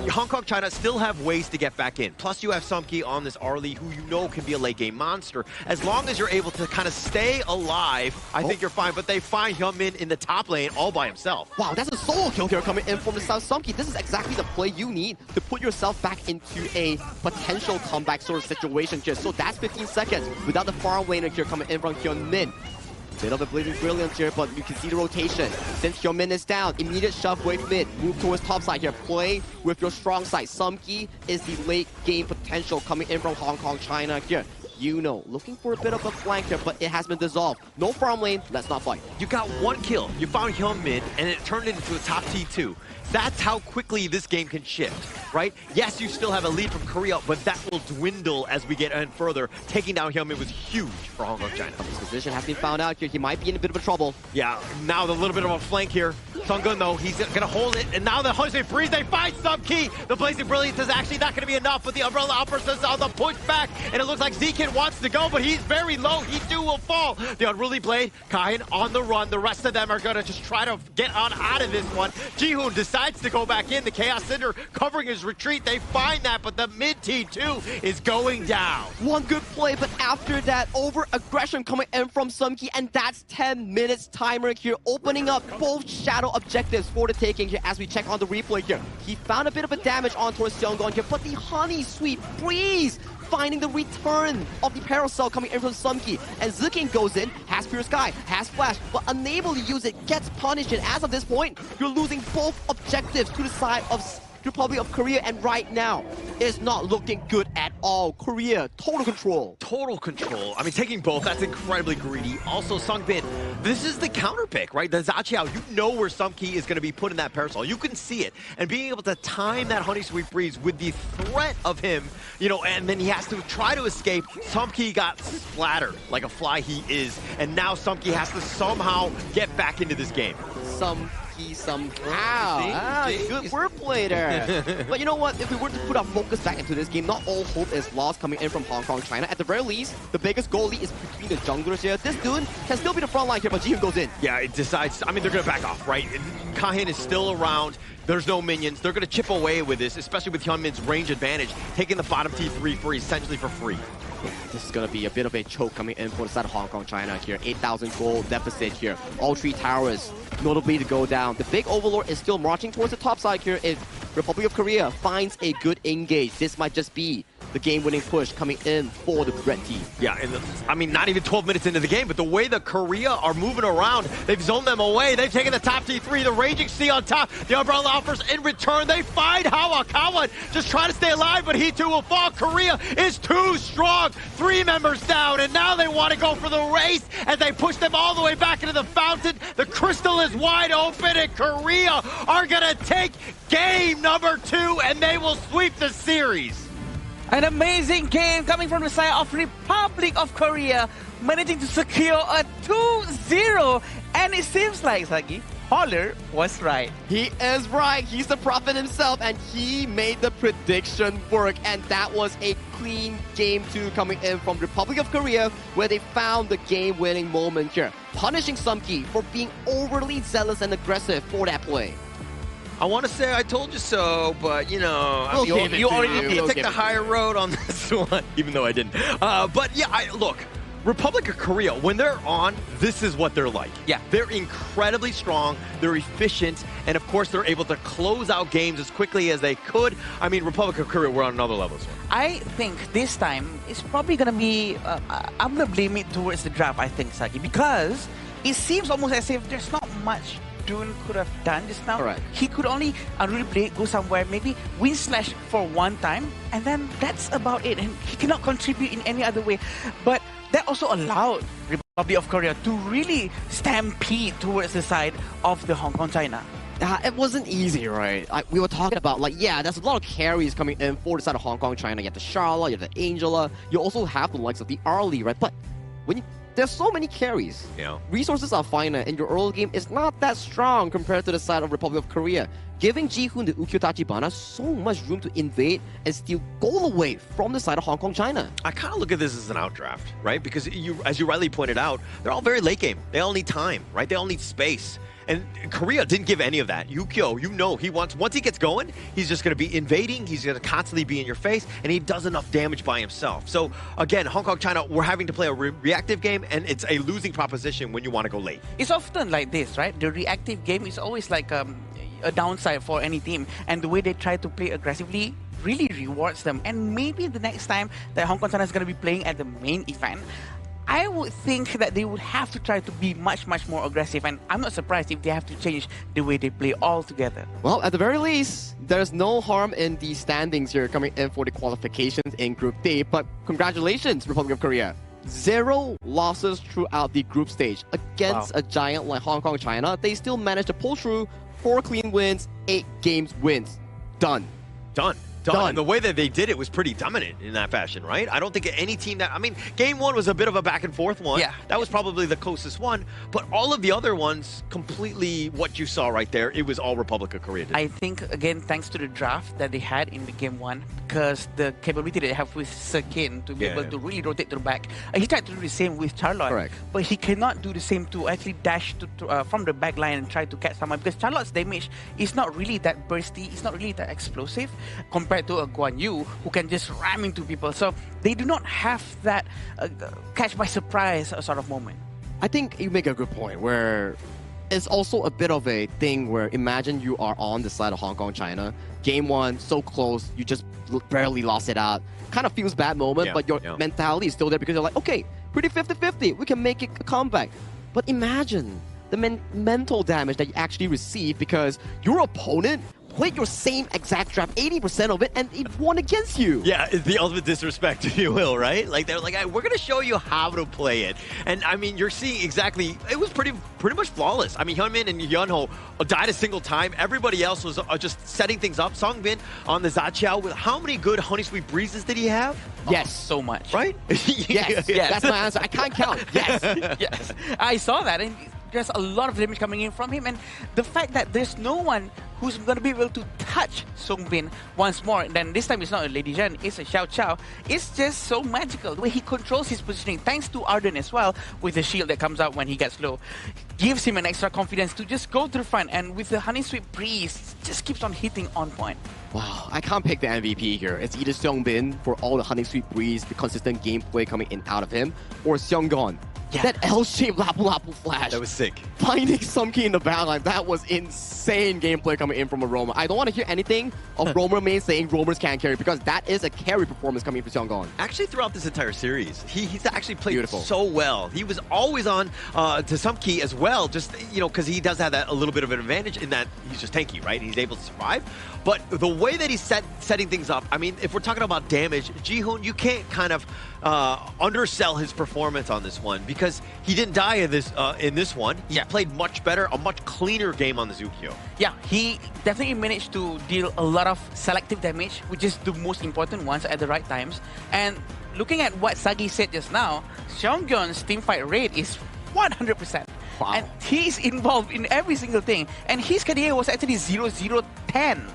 Hong Kong, China still have ways to get back in. Plus you have Sumki on this Arlie who you know can be a late game monster. As long as you're able to kind of stay alive, I think you're fine. But they find Hyunmin in the top lane all by himself. Wow, that's a solo kill here coming in from the side of Sumki. This is exactly the play you need to put yourself back into a potential comeback sort of situation here. So that's 15 seconds without the farm laner here coming in from Hyunmin. Bit of a Blazing Brilliance here, but you can see the rotation. Since Hyunmin is down, immediate shove wave mid, move towards top side here. Play with your strong side. Sumki is the late game potential coming in from Hong Kong, China here. You know, looking for a bit of a flank here, but it has been dissolved. No farm lane, let's not fight. You got 1 kill. You found Hyunmin, and it turned it into a top T2. That's how quickly this game can shift, right? Yes, you still have a lead from Korea, but that will dwindle as we get in further. Taking down Hyunmin was huge for Hong Kong, China. His position has been found out here. He might be in a bit of a trouble. Yeah, now the little bit of a flank here. Sungun, though, he's going to hold it, and now the Jose Freeze, they find Sumki. The Blazing Brilliance is actually not going to be enough, but the Umbrella Outburst is on the pushback, and it looks like Zikin Kahin wants to go, but he's very low. He too will fall. The unruly blade, Kahin on the run. The rest of them are going to just try to get on out of this one. Jihoon decides to go back in. The Chaos Cinder covering his retreat. They find that, but the mid T2 is going down. One good play, but after that, over-aggression coming in from Sumki, and that's 10 minutes timer here, opening up both shadow objectives for the taking here as we check on the replay here. He found a bit of a damage on towards Seongon here, but the Honey Sweet Breeze finding the return of the Parasol coming in from Sumki. And Zukin goes in, has Pure Sky, has Flash, but unable to use it, gets punished. And as of this point, you're losing both objectives to the side of Republic of Korea, and right now it's not looking good at all. Korea, total control. Total control. I mean, taking both, that's incredibly greedy. Also, Sungbin, this is the counter pick, right? The Zachiao, you know where Sumki is going to be put in that Parasol. You can see it. And being able to time that Honey Sweet Breeze with the threat of him, you know, and then he has to try to escape. Sumki got splattered like a fly he is. And now Sumki has to somehow get back into this game. Somehow. Good wordplay there. But you know what? If we were to put our focus back into this game, not all hope is lost coming in from Hong Kong, China. At the very least, the biggest goalie is between the junglers here. This dude can still be the front line here, but Jihoon goes in. Yeah, it decides. I mean, they're going to back off, right? Kahin is still around. There's no minions. They're going to chip away with this, especially with Hyunmin's range advantage, taking the bottom T3 for essentially for free. Yeah, this is going to be a bit of a choke coming in for the side of Hong Kong, China here. 8,000 gold deficit here. All three towers notably to go down. The big Overlord is still marching towards the top side here. If Republic of Korea finds a good engage, this might just be the game-winning push coming in for the red team. Yeah, and I mean, not even 12 minutes into the game, but the way the Korea are moving around, they've zoned them away. They've taken the top T3, the Raging Sea on top. The Umbrella offers in return. They find Hawa. Kawan just trying to stay alive, but he too will fall. Korea is too strong. 3 members down, and now they want to go for the race as they push them all the way back into the fountain. The crystal is wide open, and Korea are going to take game number 2, and they will sweep the series. An amazing game coming from the side of Republic of Korea, managing to secure a 2-0. And it seems like, Sagi, Holler was right. He is right. He's the prophet himself, and he made the prediction work. And that was a clean game 2 coming in from Republic of Korea, where they found the game-winning moment here, punishing Sumki for being overly zealous and aggressive for that play. I want to say I told you so, but you know, you already did. Take the higher road on this one, even though I didn't. But yeah, look, Republic of Korea, when they're on, this is what they're like. Yeah. They're incredibly strong, they're efficient, and of course they're able to close out games as quickly as they could. I mean, Republic of Korea, we're on another level. I think this time it's probably going to be, I'm going to blame it towards the draft, I think, Sagi, because it seems almost as if there's not much Dune could have done just now. Correct. He could only unruly blade go somewhere, maybe win slash for one time, and then that's about it. And he cannot contribute in any other way. But that also allowed Republic of Korea to really stampede towards the side of the Hong Kong China. It wasn't easy, right? We were talking about, like, yeah, there's a lot of carries coming in for the side of Hong Kong China. You have the Charla, you have the Angela, you also have the likes of the Arlie, right? But when there's so many carries. Yeah. Resources are finite, and your early game is not that strong compared to the side of Republic of Korea, giving Jihoon the Ukkyo Tachibana so much room to invade and steal goal away from the side of Hong Kong China. I kind of look at this as an outdraft, right? Because as you rightly pointed out, they're all very late game. They all need time, right? They all need space. And Korea didn't give any of that. Ukkyo, you know, once he gets going, he's just going to be invading. He's going to constantly be in your face, and he does enough damage by himself. So again, Hong Kong, China, we're having to play a reactive game, and it's a losing proposition when you want to go late. It's often like this, right? The reactive game is always like a downside for any team, and the way they try to play aggressively really rewards them. And maybe the next time that Hong Kong China is going to be playing at the main event, I would think that they would have to try to be much, much more aggressive, and I'm not surprised if they have to change the way they play altogether. Well, at the very least, there's no harm in the standings here coming in for the qualifications in Group D, but congratulations, Republic of Korea. 0 losses throughout the group stage. Against a giant like Hong Kong China, they still managed to pull through 4 clean wins, 8 games wins. Done. done. And the way that they did it was pretty dominant in that fashion, right? I don't think any team that, I mean, game one was a bit of a back and forth one. Yeah. That was probably the closest one. But all of the other ones, completely what you saw right there, it was all Republic of Korea. I think, again, thanks to the draft that they had in the game one, because the capability they have with Sekin to be able to really rotate to the back. He tried to do the same with Charlotte, Correct. but he cannot do the same to actually dash from the back line and try to catch someone, because Charlotte's damage is not really that bursty, it's not really that explosive compared to a Guan Yu who can just ram into people. So they do not have that catch by surprise sort of moment. I think you make a good point where it's also a bit of a thing where imagine you are on the side of Hong Kong, China. Game one, so close, you just barely lost it out. Kind of feels bad moment, but your mentality is still there because you're like, okay, pretty 50-50, we can make it a comeback. But imagine the mental damage that you actually receive because your opponent played your same exact draft, 80% of it, and it won against you. Yeah, it's the ultimate disrespect, if you will, right? Like, they're like, we're going to show you how to play it. And, I mean, you're seeing exactly, it was pretty much flawless. I mean, Hyunmin and Yunho died a single time. Everybody else was just setting things up. Songbin on the Zaqiao, with how many good Honey Sweet Breezes did he have? Yes. Oh, so much. Right? Yes. That's my answer. I can't count. Yes. Yes. I saw that, and there's a lot of damage coming in from him, and the fact that there's no one who's going to be able to touch Songbin once more, and then this time it's not a Lady Zhen, it's a Xiao Chao. It's just so magical the way he controls his positioning, thanks to Arden as well, with the shield that comes out when he gets low. Gives him an extra confidence to just go to the front, and with the Honey Sweet Breeze, just keeps on hitting on point. Wow, I can't pick the MVP here. It's either Seongbin for all the Honey Sweet Breeze, the consistent gameplay coming in out of him, or Seonggon. Yeah. That L-shaped Lapu Lapu flash. That was sick. Finding Sumki in the backline, that was insane gameplay coming in from a Roamer. I don't want to hear anything of Roamer main saying Roamers can't carry because that is a carry performance coming from Seonggon. Actually, throughout this entire series, he's actually played so well. He was always on to Sumki as well, just, you know, because he does have that a little bit of an advantage in that he's just tanky, right? He's able to survive. But the way that he's setting things up, I mean, if we're talking about damage, Jihoon, you can't kind of undersell his performance on this one because he didn't die in this one. He played much better, a much cleaner game on the Zukyo. Yeah, he definitely managed to deal a lot of selective damage, which is the most important ones at the right times. And looking at what Sagi said just now, Seonggyon's teamfight rate is 100%. Wow. And he's involved in every single thing. And his KDA was actually 0-0-10.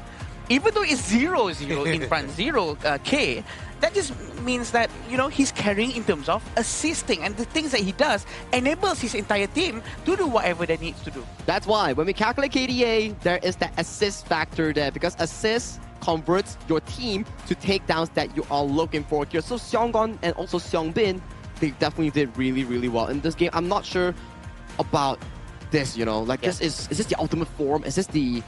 Even though it's 0-0 in front, 0K, that just means that, you know, he's carrying in terms of assisting, and the things that he does enables his entire team to do whatever they needs to do. That's why when we calculate KDA, there is that assist factor there because assist converts your team to takedowns that you are looking for here. So Seonggon and also Seongbin, they definitely did really, really well in this game. I'm not sure about this, you know, like this is this the ultimate form? Is this the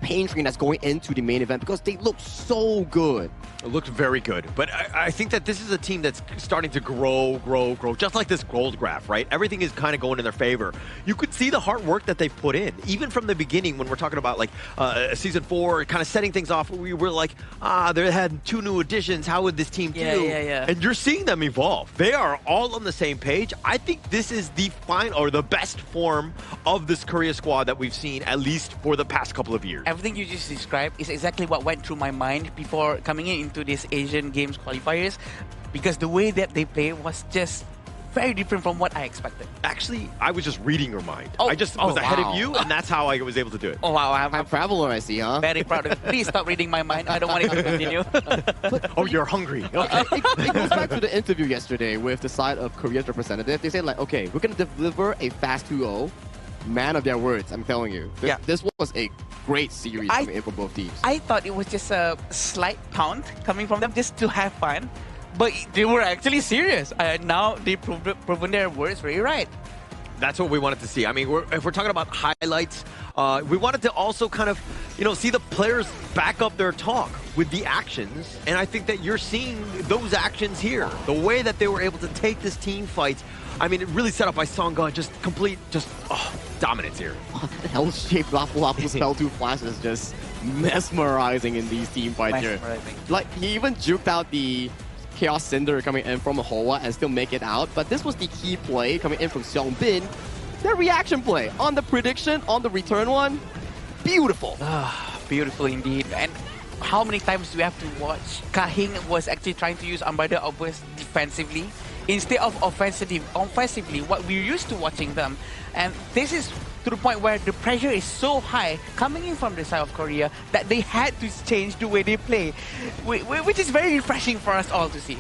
pain train that's going into the main event because they look so good. It looked very good, but I think that this is a team that's starting to grow, just like this gold graph, right? Everything is kind of going in their favor. You could see the hard work that they've put in, even from the beginning when we're talking about like Season 4, kind of setting things off. We were like, they had 2 new additions. How would this team do? Yeah. And you're seeing them evolve. They are all on the same page. I think this is the final or the best form of this Korea squad that we've seen, at least for the past couple of years. Everything you just described is exactly what went through my mind before coming into this Asian Games qualifiers, because the way that they play was just very different from what I expected. Actually, I was just reading your mind. I just was ahead of you, and that's how I was able to do it. Oh, wow. I'm traveler, I see, huh? Very proud of you. Please stop reading my mind. I don't want it to continue. Oh, you're hungry. Okay. It goes back to the interview yesterday with the side of Korea's representative. They said, like, okay, we're going to deliver a fast 2-0. Man of their words, I'm telling you. This was a great series coming in for both teams. I thought it was just a slight pound coming from them just to have fun, but they were actually serious. Now they've proven their words very right. That's what we wanted to see. I mean, if we're talking about highlights, we wanted to also kind of, you know, see the players back up their talk with the actions, and I think that you're seeing those actions here. The way that they were able to take this team fight, I mean, it really set up by Songgyeon, just complete, dominance here. L-shaped Lapu Lapu spell 2 flash is just mesmerizing in these team fights here. Like, he even juked out the Chaos Cinder coming in from Hoa and still make it out, but this was the key play coming in from Seongbin. Their reaction play on the prediction, on the return one, beautiful. Beautiful indeed. And how many times do we have to watch? Kahing was actually trying to use Umbrella Outburst defensively instead of offensively, what we're used to watching them. And this is to the point where the pressure is so high coming in from the side of Korea that they had to change the way they play, which is very refreshing for us all to see.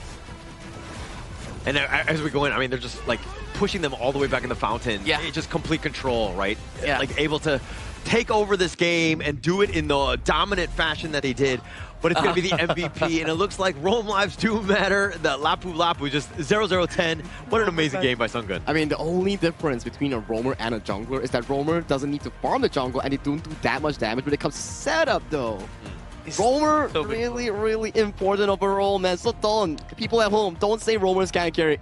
And as we go in, I mean, they're just like pushing them all the way back in the fountain. Yeah. Just complete control, right? Yeah. Like able to take over this game and do it in the dominant fashion that they did. But it's going to be the MVP, and it looks like roam lives do matter. The Lapu Lapu just 0-0-10. What an amazing game by Sungun. I mean, the only difference between a roamer and a jungler is that roamer doesn't need to farm the jungle, and they don't do that much damage when it comes to setup, though. Roamer, so really, really important overall, man. So don't, people at home, don't say roamers can't carry.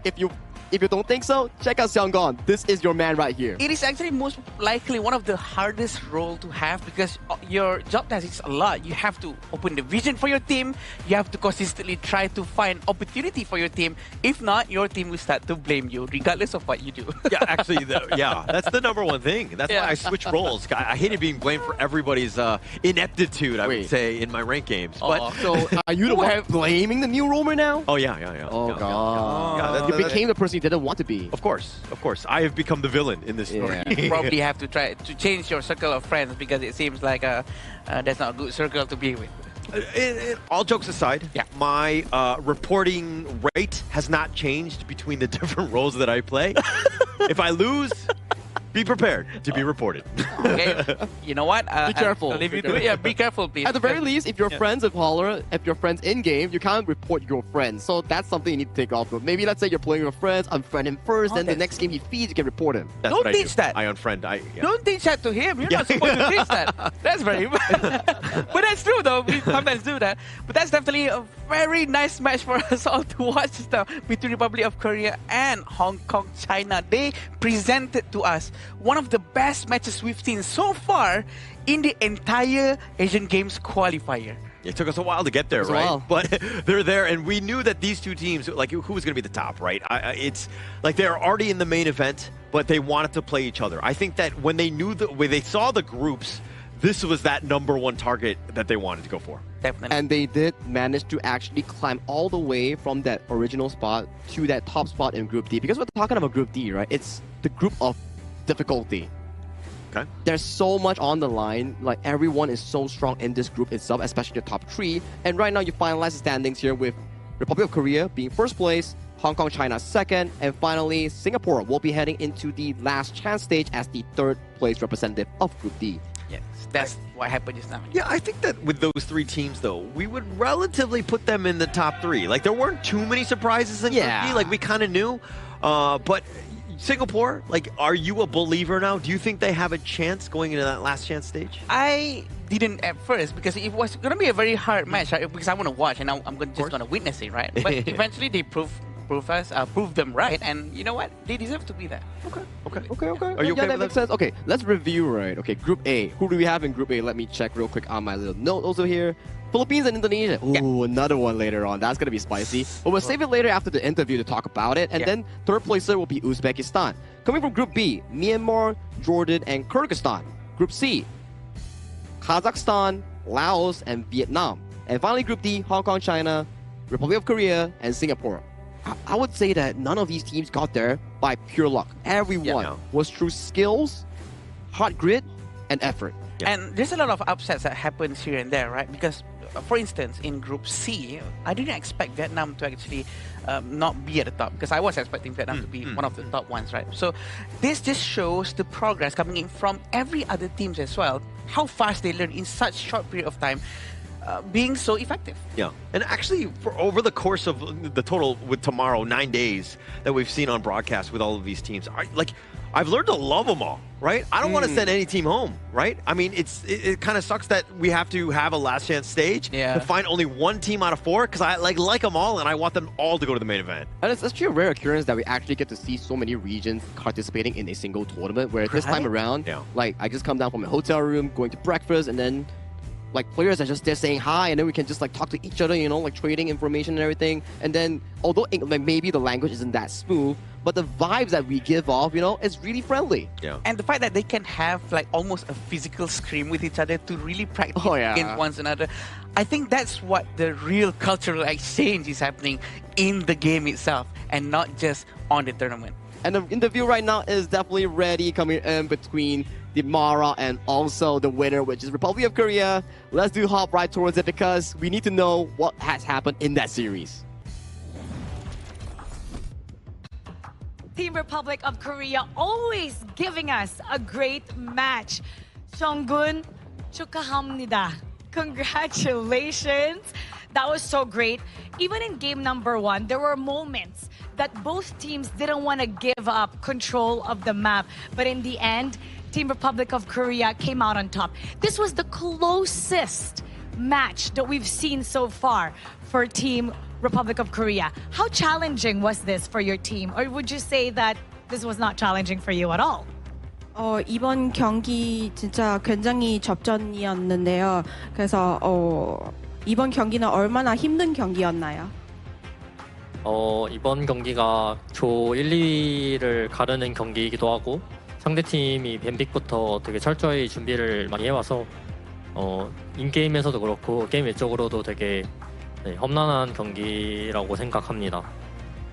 If you don't think so, check out Seonggon. This is your man right here. It is actually most likely one of the hardest role to have because your job task is a lot. You have to open the vision for your team. You have to consistently try to find opportunity for your team. If not, your team will start to blame you regardless of what you do. Yeah, actually, that's the number one thing. That's why I switched roles. I hated being blamed for everybody's ineptitude, I would say, in my rank games. But so are you the one blaming the new roamer now? Oh, yeah. Oh, God. Yeah, you became the person you didn't want to be. Of course. I have become the villain in this story. You probably have to try to change your circle of friends because it seems like that's not a good circle to be with. All jokes aside, my reporting rate has not changed between the different roles that I play. If I lose, be prepared to be reported. Okay, you know what? Be careful. I'll leave you to it. Yeah, be careful, please. At the very least, if you're friends with Holler, if you're friends in-game, you can't report your friends. So that's something you need to take off of. Maybe let's say you're playing with friends, unfriend him first, then the next game he feeds, you can report him. That's Don't what teach that. I unfriend. Don't teach that to him. You're not supposed to teach that. That's very bad. But that's true, though. We sometimes do that. But that's definitely a very nice match for us all to watch now between Republic of Korea and Hong Kong, China. They presented to us one of the best matches we've seen so far in the entire Asian Games qualifier. It took us a while to get there, right? But they're there, and we knew that these two teams, like, who was going to be the top, right? It's like they're already in the main event, but they wanted to play each other. I think that when they saw the groups, this was that number one target that they wanted to go for. Definitely. And they did manage to actually climb all the way from that original spot to that top spot in Group D. Because we're talking about Group D, right? It's the group of difficulty. Okay. There's so much on the line. Like, everyone is so strong in this group itself, especially the top three. And right now, you finalize the standings here with Republic of Korea being first place, Hong Kong, China second, and finally, Singapore will be heading into the last chance stage as the third place representative of Group D. Yes, that's what happened just now. Yeah, I think that with those three teams, though, we would relatively put them in the top three. Like, there weren't too many surprises in Group D. Like, we kind of knew. But Singapore, like, are you a believer now? Do you think they have a chance going into that last chance stage? I didn't at first because it was going to be a very hard match, right? Because I want to watch and I'm just going to witness it, right? But eventually they proved them right, and you know what? They deserve to be there. Okay. Are you okay that with makes that? sense. Okay, let's review, right? Okay, Group A. Who do we have in Group A? Let me check real quick on my little note also here. Philippines and Indonesia. Ooh, another one later on. That's going to be spicy. But we'll save it later after the interview to talk about it. And then third placer will be Uzbekistan. Coming from Group B, Myanmar, Jordan, and Kyrgyzstan. Group C, Kazakhstan, Laos, and Vietnam. And finally, Group D, Hong Kong, China, Republic of Korea, and Singapore. I would say that none of these teams got there by pure luck. Everyone was through skills, hard grit, and effort. And there's a lot of upsets that happens here and there, right? Because, for instance, in Group C, I didn't expect Vietnam to actually not be at the top because I was expecting Vietnam to be one of the top ones, right? So this just shows the progress coming in from every other teams as well, how fast they learn in such short period of time. Being so effective. Yeah, and actually, for over the course of the total with tomorrow 9 days that we've seen on broadcast with all of these teams, I've learned to love them all. Right? I don't want to send any team home. Right? I mean, it kind of sucks that we have to have a last chance stage to find only one team out of four because I like them all and I want them all to go to the main event. And it's actually a rare occurrence that we actually get to see so many regions participating in a single tournament. Where this time around, like I just come down from a hotel room, going to breakfast, and then like players are just there saying hi, and then we can just like talk to each other, you know, like trading information and everything. And then although like maybe the language isn't that smooth, but the vibes that we give off, you know, is really friendly. Yeah. And the fact that they can have like almost a physical scrim with each other to really practice against one another, I think that's what the real cultural exchange is happening in the game itself and not just on the tournament. And the interview right now is definitely ready, coming in between the Mara and also the winner, which is Republic of Korea. Let's hop right towards it because we need to know what has happened in that series. Team Republic of Korea always giving us a great match. Seonggun, 축하합니다. Congratulations. That was so great. Even in game number 1, there were moments that both teams didn't want to give up control of the map. But in the end, Team Republic of Korea came out on top. This was the closest match that we've seen so far for Team Republic of Korea. How challenging was this for your team? Or would you say that this was not challenging for you at all? 이번 경기 진짜 굉장히 접전이었는데요. 그래서 이번 경기는 얼마나 힘든 경기였나요? 이번 경기가 조 1, 2위를 가르는 경기이기도 하고 상대팀이 뱀픽부터 되게 철저히 준비를 많이 해와서 인게임에서도 그렇고 게임 외적으로도 되게 험난한 경기라고 생각합니다.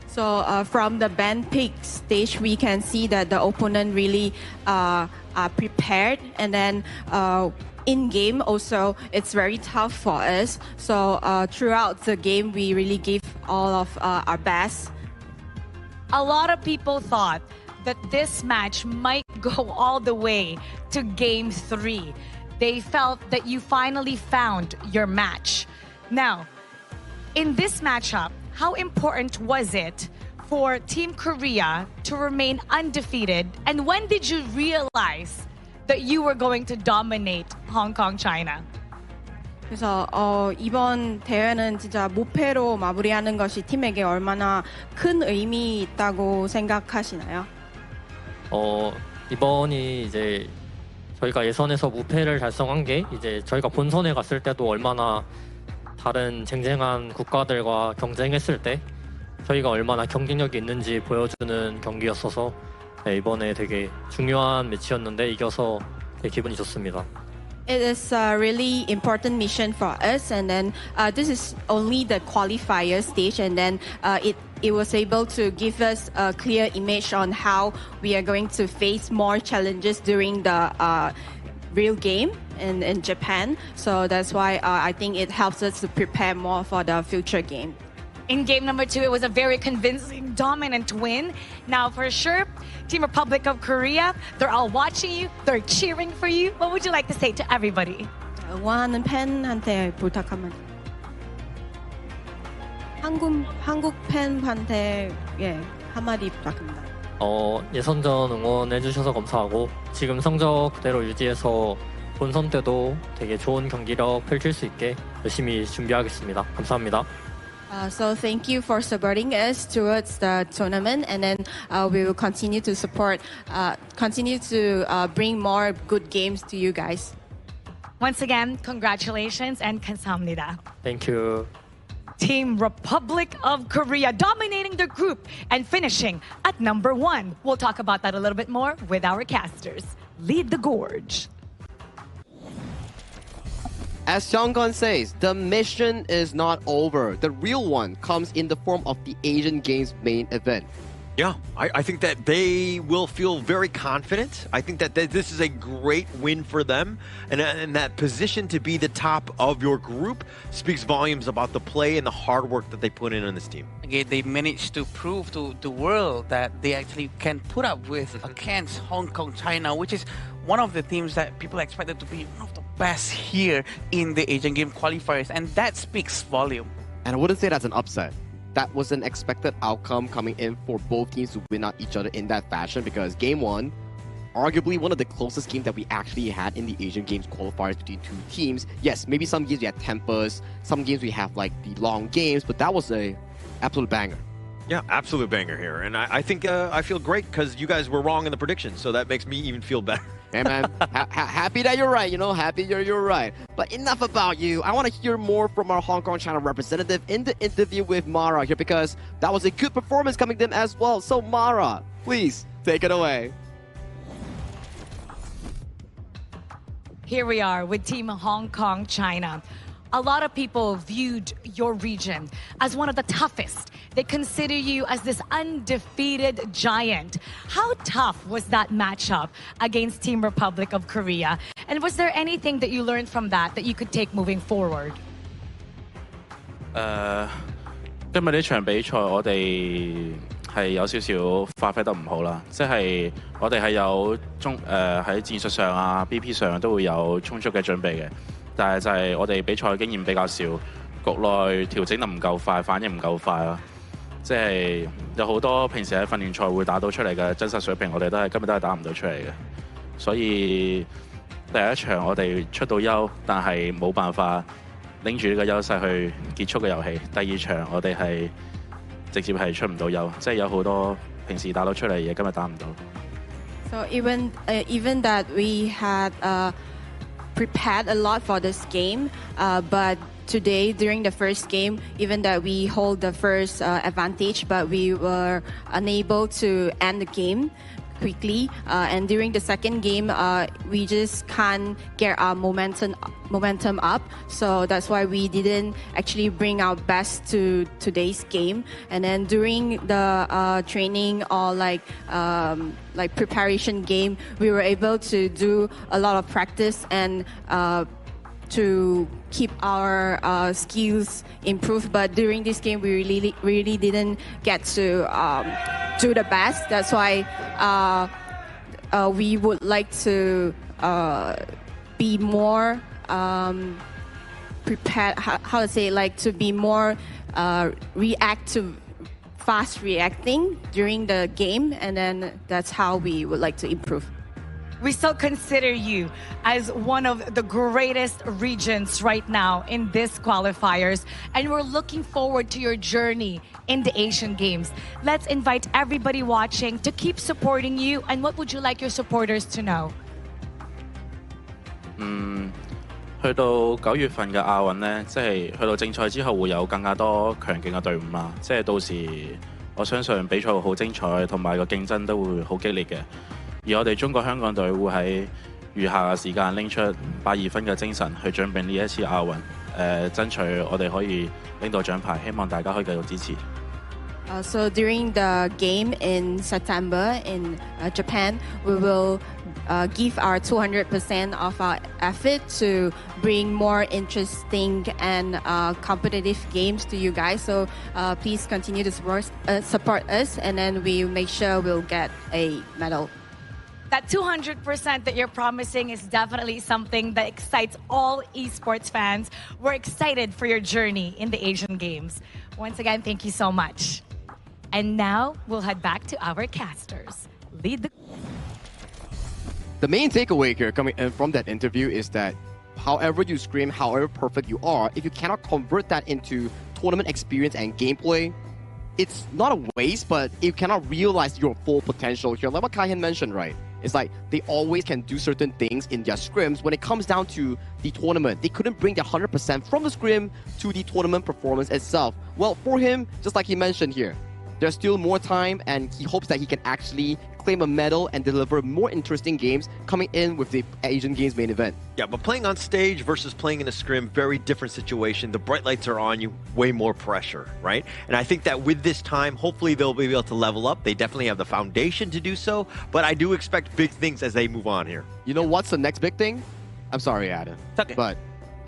So from the band pick stage, we can see that the opponent really are prepared, and then in game also it's very tough for us. So throughout the game, we really gave all of our best. A lot of people thought that this match might go all the way to game 3. They felt that you finally found your match. Now, in this matchup, how important was it for Team Korea to remain undefeated? And when did you realize that you were going to dominate Hong Kong, China? 그래서 이번 대회는 진짜 무패로 마무리하는 것이 팀에게 얼마나 큰 의미 있다고 생각하시나요? 이번이 이제 저희가 예선에서 무패를 달성한 게 이제 저희가 본선에 갔을 때도 얼마나 다른 쟁쟁한 국가들과 경쟁했을 때 저희가 얼마나 경쟁력이 있는지 보여주는 경기였어서 이번에 되게 중요한 매치였는데 이겨서 되게 기분이 좋습니다. It is a really important mission for us, and then this is only the qualifier stage, and then it was able to give us a clear image on how we are going to face more challenges during the real game in Japan. So that's why I think it helps us to prepare more for the future game. In game number 2, it was a very convincing, dominant win. Now, for sure, Team Republic of Korea, they're all watching you, they're cheering for you. What would you like to say to everybody? 응원하는 팬한테 부탁합니다. 한국 팬한테 한마디 부탁합니다. 예선전 응원해주셔서 감사하고 지금 성적 그대로 유지해서 본선 때도 되게 좋은 경기력 펼칠 수 있게 열심히 준비하겠습니다. 감사합니다. So thank you for supporting us towards the tournament, and then we will continue to support, continue to bring more good games to you guys. Once again, congratulations and 감사합니다. Thank you. Team Republic of Korea dominating their group and finishing at number 1. We'll talk about that a little bit more with our casters. Lead the gorge. As Seonggun says, the mission is not over. The real one comes in the form of the Asian Games main event. Yeah, I think that they will feel very confident. I think that this is a great win for them. And that position to be the top of your group speaks volumes about the play and the hard work that they put in on this team. Again, they managed to prove to the world that they actually can put up with against Hong Kong, China, which is one of the teams that people expected to be one of the best here in the Asian Game qualifiers. And that speaks volume. And I wouldn't say that's an upset. That was an expected outcome coming in for both teams to win out each other in that fashion, because game 1, arguably one of the closest games that we actually had in the Asian Games qualifiers between two teams. Yes, maybe some games we had tempers, some games we have like the long games, but that was a absolute banger. Yeah, absolute banger here. And I think I feel great because you guys were wrong in the predictions, so that makes me even feel better. Hey man, happy that you're right, happy you're right. But enough about you. I want to hear more from our Hong Kong China representative in the interview with Mara here because that was a good performance coming them as well. So Mara, please take it away. Here we are with Team Hong Kong China. A lot of people viewed your region as one of the toughest. They consider you as this undefeated giant. How tough was that matchup against Team Republic of Korea? And was there anything that you learned from that you could take moving forward? 今日呢場比賽我哋係有少少發揮得唔好啦，即係我哋係有喺戰術上啊、BP 上都會有充足嘅準備嘅。但係就係我哋比賽經驗比較少，局內調整得唔夠快，反應唔夠快咯。即係有好多平時喺訓練賽會打到出嚟嘅真實水平，我哋今日都係打唔到出嚟嘅。所以第一場我哋出到優，但係冇辦法拎住呢個優勢去結束嘅遊戲。第二場我哋係直接係出唔到優，即係有好多平時打到出嚟嘅嘢，今日打唔到。So even that we had prepared a lot for this game, but today during the first game, even that we hold the first advantage, but we were unable to end the game quickly. And during the second game, we just can't get our momentum up. So that's why we didn't actually bring our best to today's game. And then during the training or like preparation game, we were able to do a lot of practice and to keep our skills improved. But during this game, we really didn't get to do the best. That's why we would like to be more prepared. How to say, like to be more fast reacting during the game, and then that's how we would like to improve. We still consider you as one of the greatest regions right now in this qualifiers, and we're looking forward to your journey in the Asian Games. Let's invite everybody watching to keep supporting you, and what would you like your supporters to know? 去到9月份嘅亞運呢，即係去到正賽之後會有更加多強勁嘅隊伍嘛，即係到時我相信比賽會好精彩，同埋個競爭都會好激烈嘅。而我哋中國香港隊會喺餘下嘅時間拎出82分嘅精神去準備呢一次亞運，爭取我哋可以拎到獎牌，希望大家可以繼續支持。So during the game in September in Japan, we will give our 200% of our effort to bring more interesting and competitive games to you guys. So please continue to support us, and then we make sure we'll get a medal. That 200% that you're promising is definitely something that excites all esports fans. We're excited for your journey in the Asian Games. Once again, thank you so much. And now we'll head back to our casters. The main takeaway here coming in from that interview is that however you scream, however perfect you are, if you cannot convert that into tournament experience and gameplay, it's not a waste, but you cannot realize your full potential here. Like what Kai-Hen mentioned, right? It's like they always can do certain things in their scrims. When it comes down to the tournament, they couldn't bring their 100% from the scrim to the tournament performance itself. Well, for him, just like he mentioned here, there's still more time, and he hopes that he can actually claim a medal and deliver more interesting games coming in with the Asian Games main event. Yeah, but playing on stage versus playing in a scrim, very different situation. The bright lights are on you, way more pressure, right? And I think that with this time, hopefully they'll be able to level up. They definitely have the foundation to do so, but I do expect big things as they move on here. You know what's the next big thing? I'm sorry, Adam, okay, but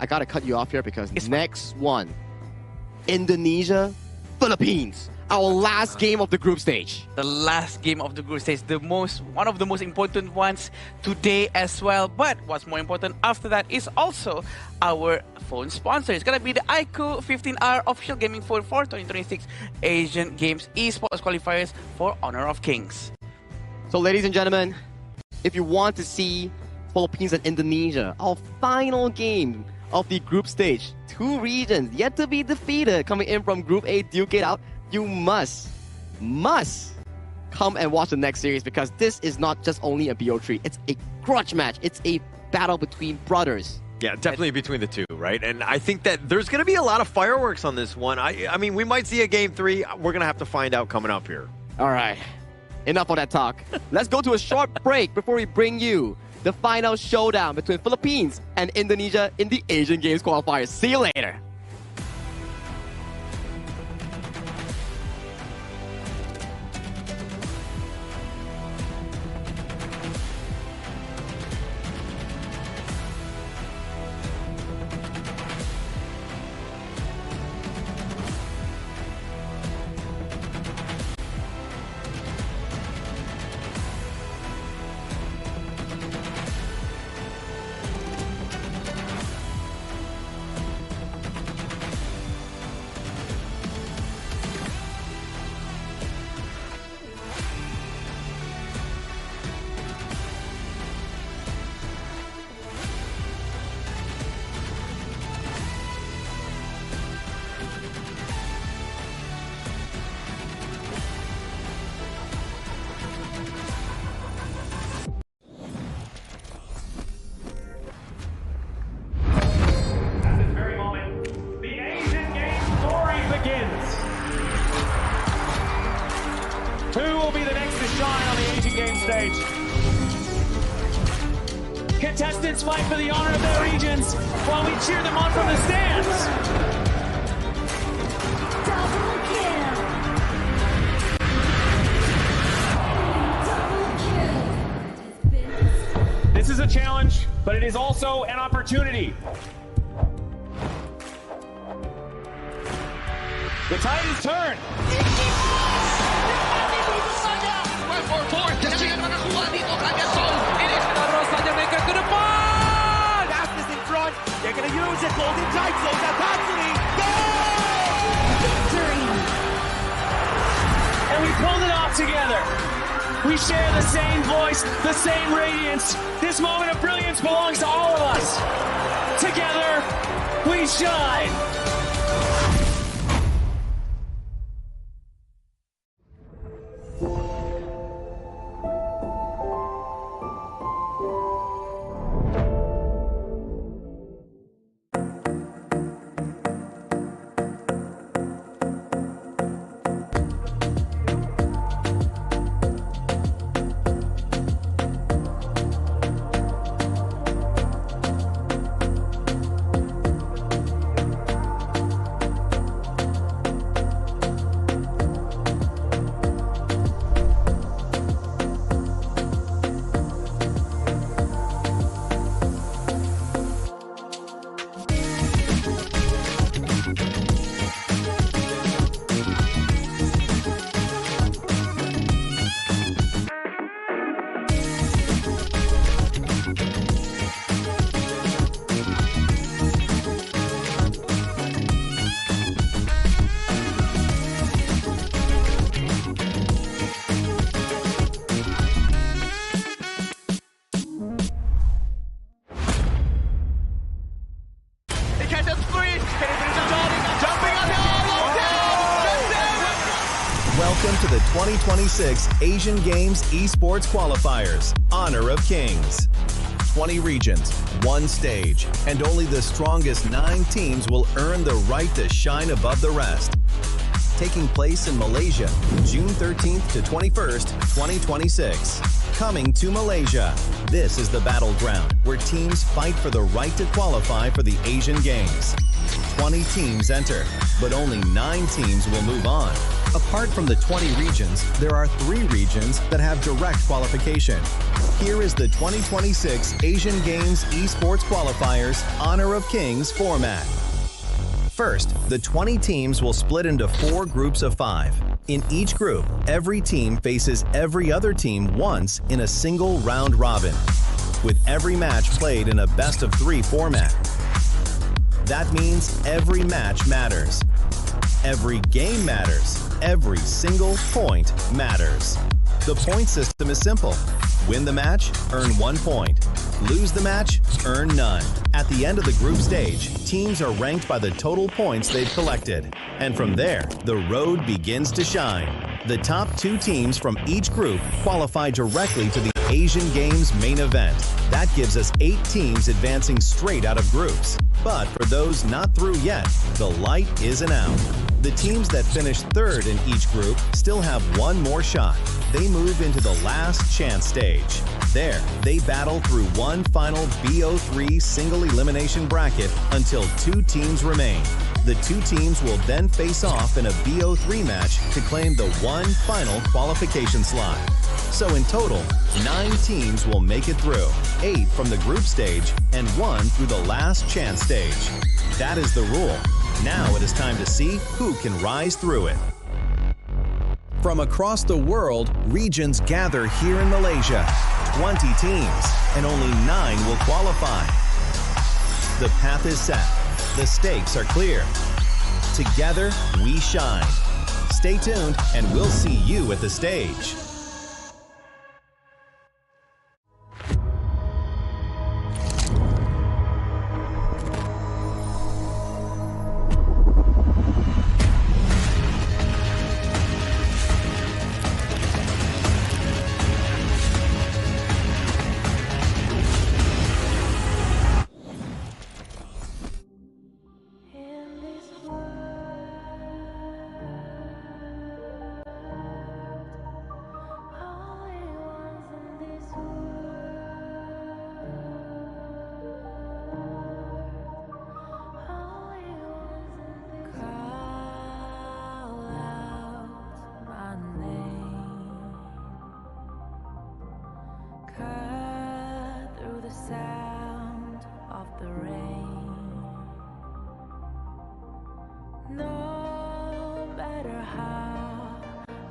I gotta cut you off here because next one, Indonesia, Philippines. Our last game of the group stage. The last game of the group stage, one of the most important ones today as well. But what's more important after that is also our phone sponsor. It's gonna be the iQOO 15R official gaming phone for 2026 Asian Games Esports qualifiers for Honor of Kings. So ladies and gentlemen, if you want to see Philippines and Indonesia, our final game of the group stage, two regions yet to be defeated coming in from Group A, duke it out, you must must come and watch the next series because this is not just only a BO3. It's a grudge match. It's a battle between brothers. Yeah, definitely between the two, right? And I think that there's going to be a lot of fireworks on this one. I mean, we might see a Game 3. We're going to have to find out coming up here. All right. Enough of that talk. Let's go to a short break before we bring you the final showdown between Philippines and Indonesia in the Asian Games qualifiers. See you later. Who will be the next to shine on the Asian Games stage? Contestants fight for the honor of their regions while we cheer them on from the stands. This is a challenge, but it is also an opportunity. The tide is turned. Aspas in front. They're going to use it. Golden tight zones. Atatsumi. Victory! And we pulled it off together. We share the same voice, the same radiance. This moment of brilliance belongs to all of us. Together, we shine. Welcome to the 2026 Asian Games Esports Qualifiers, Honor of Kings. 20 regions, one stage, and only the strongest 9 teams will earn the right to shine above the rest. Taking place in Malaysia, June 13th to 21st, 2026. Coming to Malaysia, this is the battleground where teams fight for the right to qualify for the Asian Games. 20 teams enter, but only 9 teams will move on. Apart from the 20 regions, there are 3 regions that have direct qualification. Here is the 2026 Asian Games Esports Qualifiers Honor of Kings format. First, the 20 teams will split into 4 groups of 5. In each group, every team faces every other team once in a single round robin, with every match played in a best-of-3 format. That means every match matters. Every game matters. Every single point matters. The point system is simple. Win the match, earn 1 point. Lose the match, earn none. At the end of the group stage, teams are ranked by the total points they've collected. And from there, the road begins to shine. The top 2 teams from each group qualify directly to the Asian Games main event. That gives us 8 teams advancing straight out of groups. But for those not through yet, the light isn't out. The teams that finish 3rd in each group still have one more shot. They move into the last chance stage. There, they battle through one final BO3 single elimination bracket until 2 teams remain. The 2 teams will then face off in a BO3 match to claim the one final qualification slot. So in total, 9 teams will make it through, 8 from the group stage and 1 through the last chance stage. That is the rule. Now it is time to see who can rise through it. From across the world, regions gather here in Malaysia. 20 teams, and only 9 will qualify. The path is set. The stakes are clear. Together, we shine. Stay tuned, and we'll see you at the stage. Sound of the rain. No matter how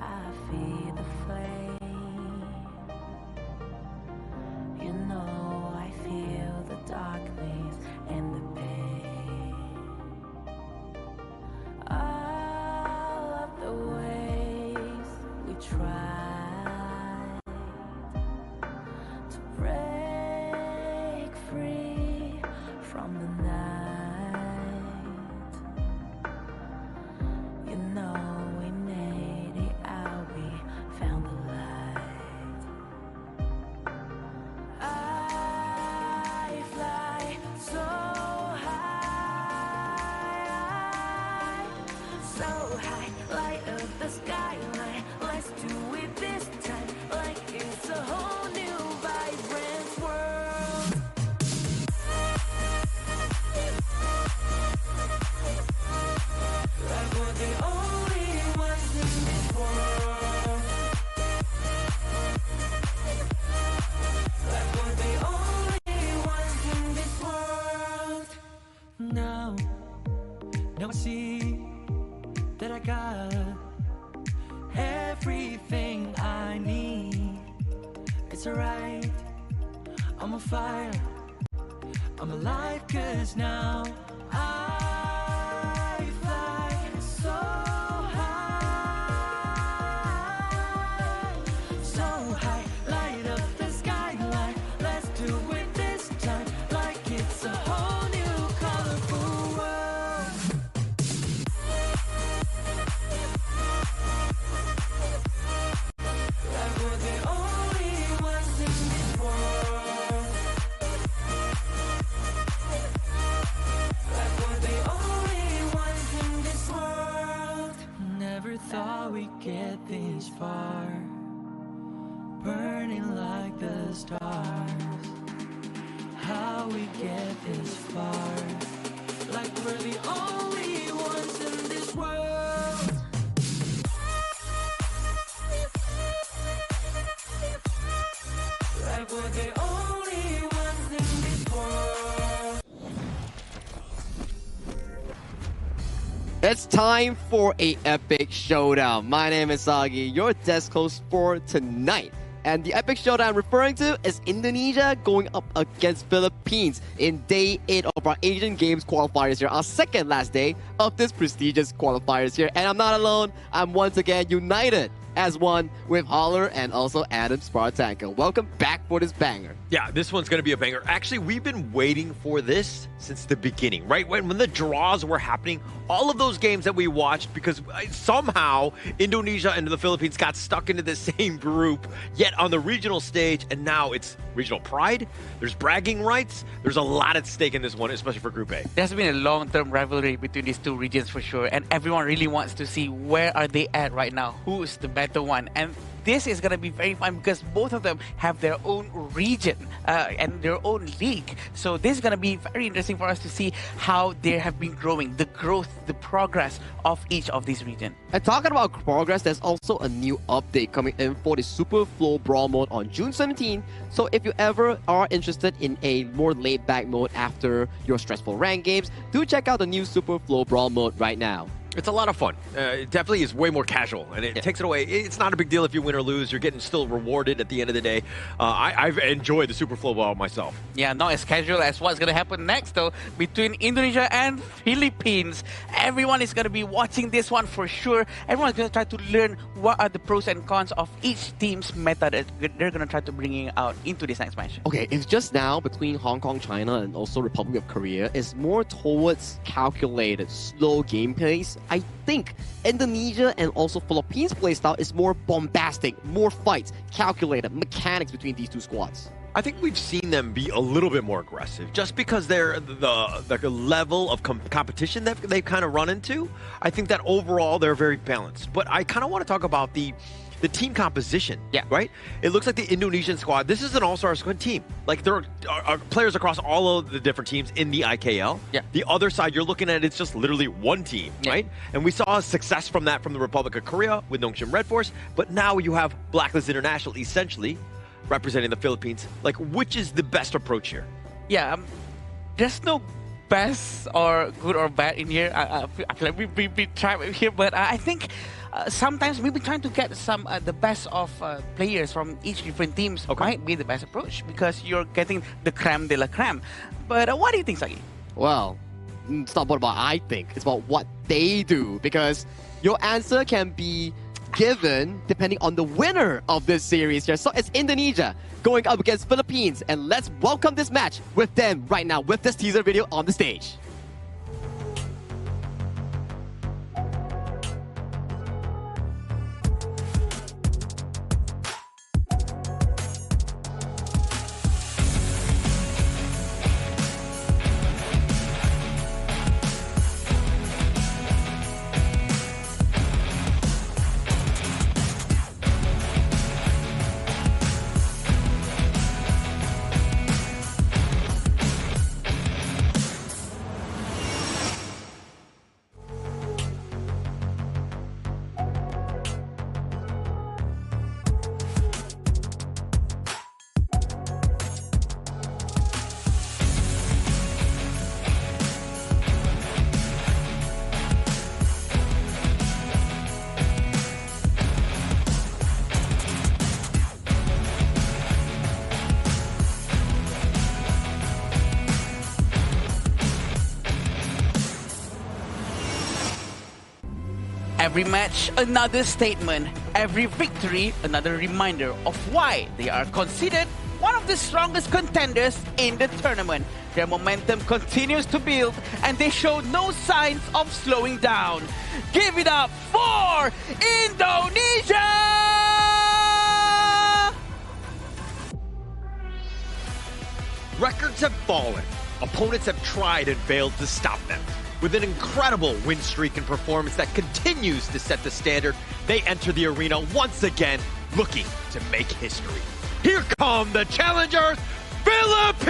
I feed the flame, you know I feel the darkness and the pain. All of the ways we tried to break free from the night, you know we made it out, we found the light. I fly so high, light up the skyline. Let's do it this time, like it's a whole new vibrant world. Like we're the only ones in this world. Like we're the only ones in this world. Now I see that I got everything I need. It's alright, I'm on fire, I'm alive, 'cause now I fly so high, light up the skyline. Let's do it this time, like it's a whole new colorful world. Like we're the only ones in this world. Like we're the only ones in this world. Never thought we'd get this far, burning like the stars. How we get this far, like we're the only ones in this world. Like we're the only ones in this world. It's time for a epic showdown. My name is Sagi, your desk host for tonight. And the epic showdown I'm referring to is Indonesia going up against Philippines in day 8 of our Asian Games qualifiers here, our second last day of this prestigious qualifiers here. And I'm not alone, I'm once again united as one with Holler and also Adam Spartanko. Welcome back for this banger. Yeah, this one's going to be a banger. Actually, we've been waiting for this since the beginning, right? When the draws were happening all of those games that we watched, because somehow Indonesia and the Philippines got stuck into the same group, yet on the regional stage, and now it's regional pride, there's bragging rights, there's a lot at stake in this one, especially for Group A. There's been a long-term rivalry between these two regions for sure, and everyone really wants to see where are they at right now, who's the better one. And this is going to be very fun because both of them have their own region and their own league. So this is going to be very interesting for us to see how they have been growing, the growth, the progress of each of these regions. And talking about progress, there's also a new update coming in for the Super Flow Brawl mode on June 17. So if you ever are interested in a more laid-back mode after your stressful rank games, do check out the new Super Flow Brawl mode right now. It's a lot of fun. It definitely is way more casual, and it takes it away. It's not a big deal if you win or lose. You're getting still rewarded at the end of the day. I've enjoyed the Super Flow Ball myself. Yeah, not as casual as what's going to happen next, though, between Indonesia and Philippines. Everyone is going to be watching this one for sure. Everyone's going to try to learn what are the pros and cons of each team's meta that they're going to try to bring out into this next match. Okay, it's just now between Hong Kong, China, and also Republic of Korea is more towards calculated, slow gameplays. I think Indonesia and also Philippines playstyle is more bombastic, more fights, calculated, mechanics between these two squads. I think we've seen them be a little bit more aggressive just because they're the level of competition that they've kind of run into. I think that overall they're very balanced. But I kind of want to talk about the team composition, right? It looks like the Indonesian squad, this is an all-star squad team. Like, there are players across all of the different teams in the IKL. The other side, you're looking at, it's just literally one team, right? And we saw success from that from the Republic of Korea with Nongshim Red Force, but now you have Blacklist International essentially representing the Philippines. Like, which is the best approach here? Yeah, there's no best or good or bad in here. I feel like we try here, but I think sometimes maybe trying to get some the best of players from each different teams might be the best approach because you're getting the creme de la creme. But what do you think, Sagi? Well, it's not about I think, it's about what they do, because your answer can be given depending on the winner of this series here. So it's Indonesia going up against Philippines, and let's welcome this match with them right now with this teaser video on the stage. Every match, another statement. Every victory, another reminder of why they are considered one of the strongest contenders in the tournament. Their momentum continues to build, and they show no signs of slowing down. Give it up for Indonesia! Records have fallen. Opponents have tried and failed to stop them. With an incredible win streak and performance that continues to set the standard, they enter the arena once again looking to make history. Here come the challengers, Philippines!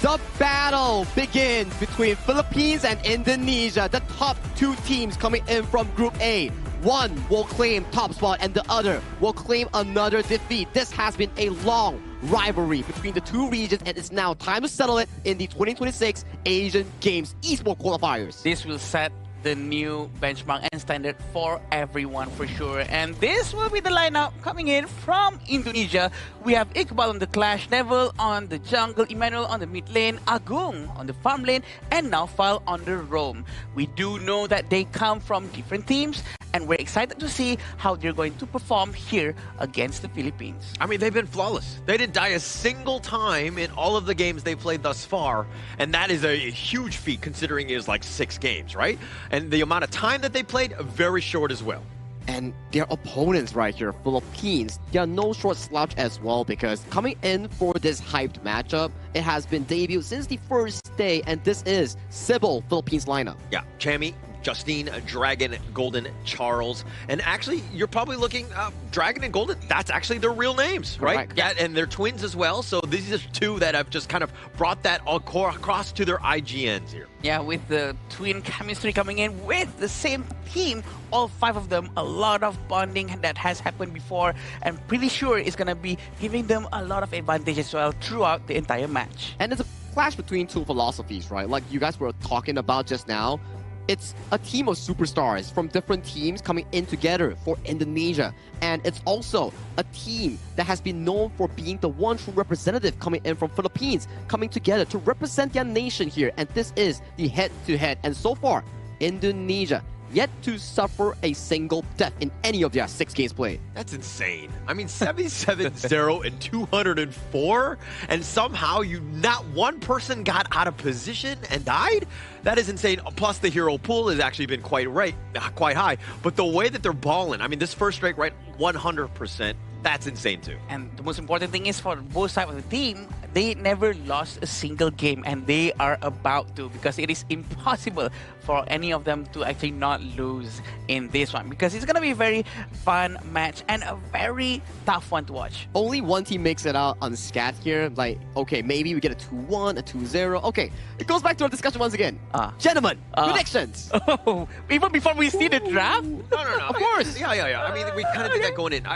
The battle begins between Philippines and Indonesia, the top two teams coming in from Group A. One will claim top spot and the other will claim another defeat. This has been a long rivalry between the two regions, and it's now time to settle it in the 2026 Asian Games Esports qualifiers. This will set the new benchmark and standard for everyone for sure. And this will be the lineup coming in from Indonesia. We have Iqbal on the Clash, Neville on the jungle, Emmanuel on the mid lane, Agung on the farm lane, and Naufal on the roam. We do know that they come from different teams, and we're excited to see how they're going to perform here against the Philippines. I mean, they've been flawless. They didn't die a single time in all of the games they played thus far, and that is a huge feat considering it is like 6 games, right? And the amount of time that they played, very short as well. And their opponents right here, Philippines, they are no short slouch as well, because coming in for this hyped matchup, it has been debuted since the first day, and this is Sybil, Philippines lineup. Yeah, Chammy, Justine, Dragon, Golden, Charles. And actually, you're probably looking, Dragon and Golden, that's actually their real names, right? Correct. Yeah, and they're twins as well. So these are 2 that have just kind of brought that all across to their IGNs here. Yeah, with the twin chemistry coming in with the same team, all 5 of them, a lot of bonding that has happened before, and pretty sure it's going to be giving them a lot of advantage as well throughout the entire match. And it's a clash between 2 philosophies, right? Like you guys were talking about just now. It's a team of superstars from different teams coming in together for Indonesia. And it's also a team that has been known for being the one true representative coming in from Philippines, coming together to represent their nation here. And this is the head-to-head. And so far, Indonesia yet to suffer a single death in any of their 6 games played. That's insane. I mean, 77-0 and 204, and somehow not one person got out of position and died? That is insane. Plus, the hero pool has actually been quite high. But the way that they're balling, I mean, this first strike, right, 100%. That's insane too. And the most important thing is for both sides of the team, they never lost a single game, and they are about to, because it is impossible for any of them to actually not lose in this one, because it's going to be a very fun match and a very tough one to watch. Only one team makes it out unscathed here. Like, okay, maybe we get a 2-1, a 2-0. Okay, it goes back to our discussion once again. Gentlemen, predictions. Oh, even before we see the draft? No. Of course. Yeah. I mean, we kind of did that going in.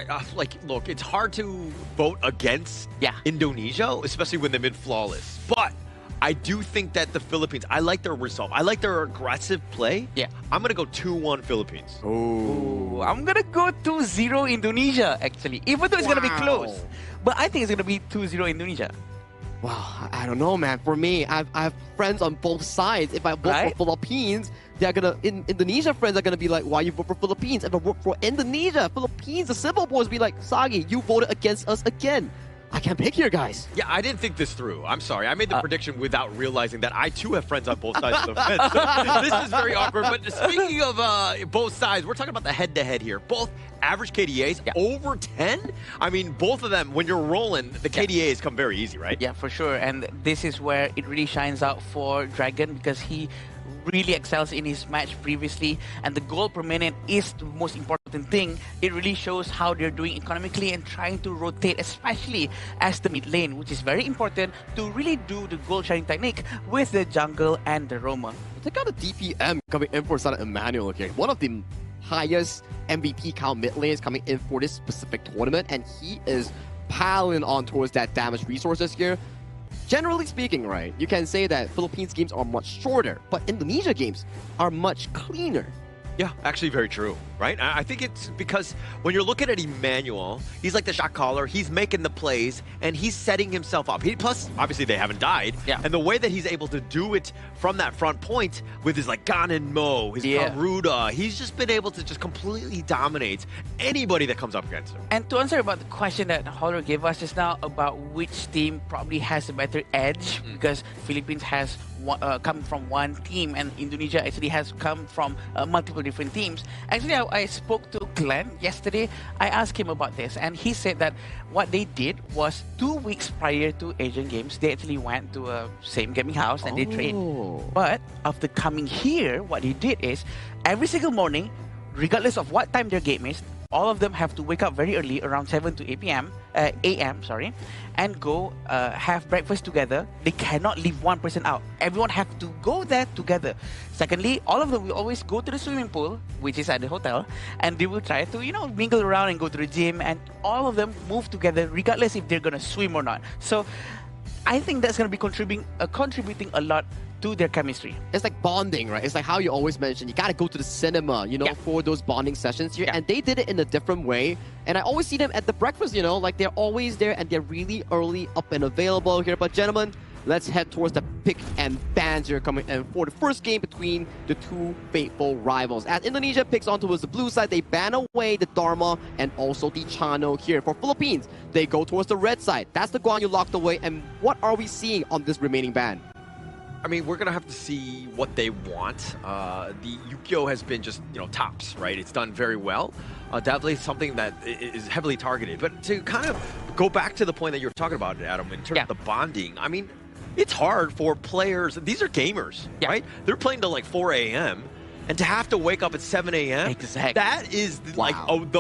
Look, it's hard to vote against Indonesia, especially when they've been flawless. But I do think that the Philippines, I like their resolve. I like their aggressive play. Yeah. I'm going to go 2-1 Philippines. Ooh, I'm going to go 2-0 Indonesia, actually. Even though it's going to be close. But I think it's going to be 2-0 Indonesia. Wow, I don't know, man. For me, I have friends on both sides. If I vote for Philippines, they're gonna Indonesia friends are gonna be like, why you vote for Philippines? If I vote for Indonesia, Philippines, the Sybil boys be like, Sagi, you voted against us again. I can't pick here, guys. Yeah, I didn't think this through. I'm sorry. I made the prediction without realizing that I too have friends on both sides of the fence. So this is very awkward. But speaking of both sides, we're talking about the head-to-head here. Both average KDAs over 10. I mean, both of them, when you're rolling, the KDAs come very easy, right? Yeah, for sure. And this is where it really shines out for Dragon, because he really excels in his match previously, and the goal per minute is the most important thing. It really shows how they're doing economically and trying to rotate, especially as the mid lane, which is very important to really do the goal sharing technique with the jungle and the roamer. Check out the DPM coming in for Sana Emmanuel here. One of the highest MVP count mid lanes coming in for this specific tournament, and he is piling on towards that damage resources here. Generally speaking, right, you can say that Philippines games are much shorter, but Indonesia games are much cleaner. Yeah, actually very true, right? I think it's because when you're looking at Emmanuel, he's like the shot caller, he's making the plays, and he's setting himself up. Plus, obviously they haven't died, and the way that he's able to do it from that front point with his like Ganon Mo, his Garuda, he's just been able to just completely dominate anybody that comes up against him. And to answer about the question that Holler gave us just now about which team probably has a better edge, because Philippines has come from one team and Indonesia actually has come from multiple different teams. Actually, I spoke to Glenn yesterday. I asked him about this, and he said that what they did was 2 weeks prior to Asian Games, they actually went to a same gaming house and they trained. But after coming here, what they did is every single morning, regardless of what time their game is, all of them have to wake up very early, around 7 to 8 p.m. a.m. And go have breakfast together. They cannot leave one person out. Everyone have to go there together. Secondly, all of them will always go to the swimming pool, which is at the hotel, and they will try to, mingle around and go to the gym, and all of them move together regardless if they're going to swim or not. So I think that's going to be contributing a lot to their chemistry. It's like bonding, right? It's like how you always mention, you gotta go to the cinema, for those bonding sessions here. And they did it in a different way. And I always see them at the breakfast, like they're always there and they're really early up and available here. But gentlemen, let's head towards the pick and bans here coming in for the first game between the two faithful rivals. As Indonesia picks on towards the blue side, they ban away the Dharma and also the Chano here. For Philippines, they go towards the red side. That's the Guan Yu locked away. And what are we seeing on this remaining ban? I mean, we're gonna have to see what they want. The Yukio has been just, tops, right? It's done very well. Definitely something that is heavily targeted. But to kind of go back to the point that you were talking about, Adam, in terms of the bonding, I mean, it's hard for players. These are gamers, right? They're playing till like 4 a.m. And to have to wake up at 7 a.m., that is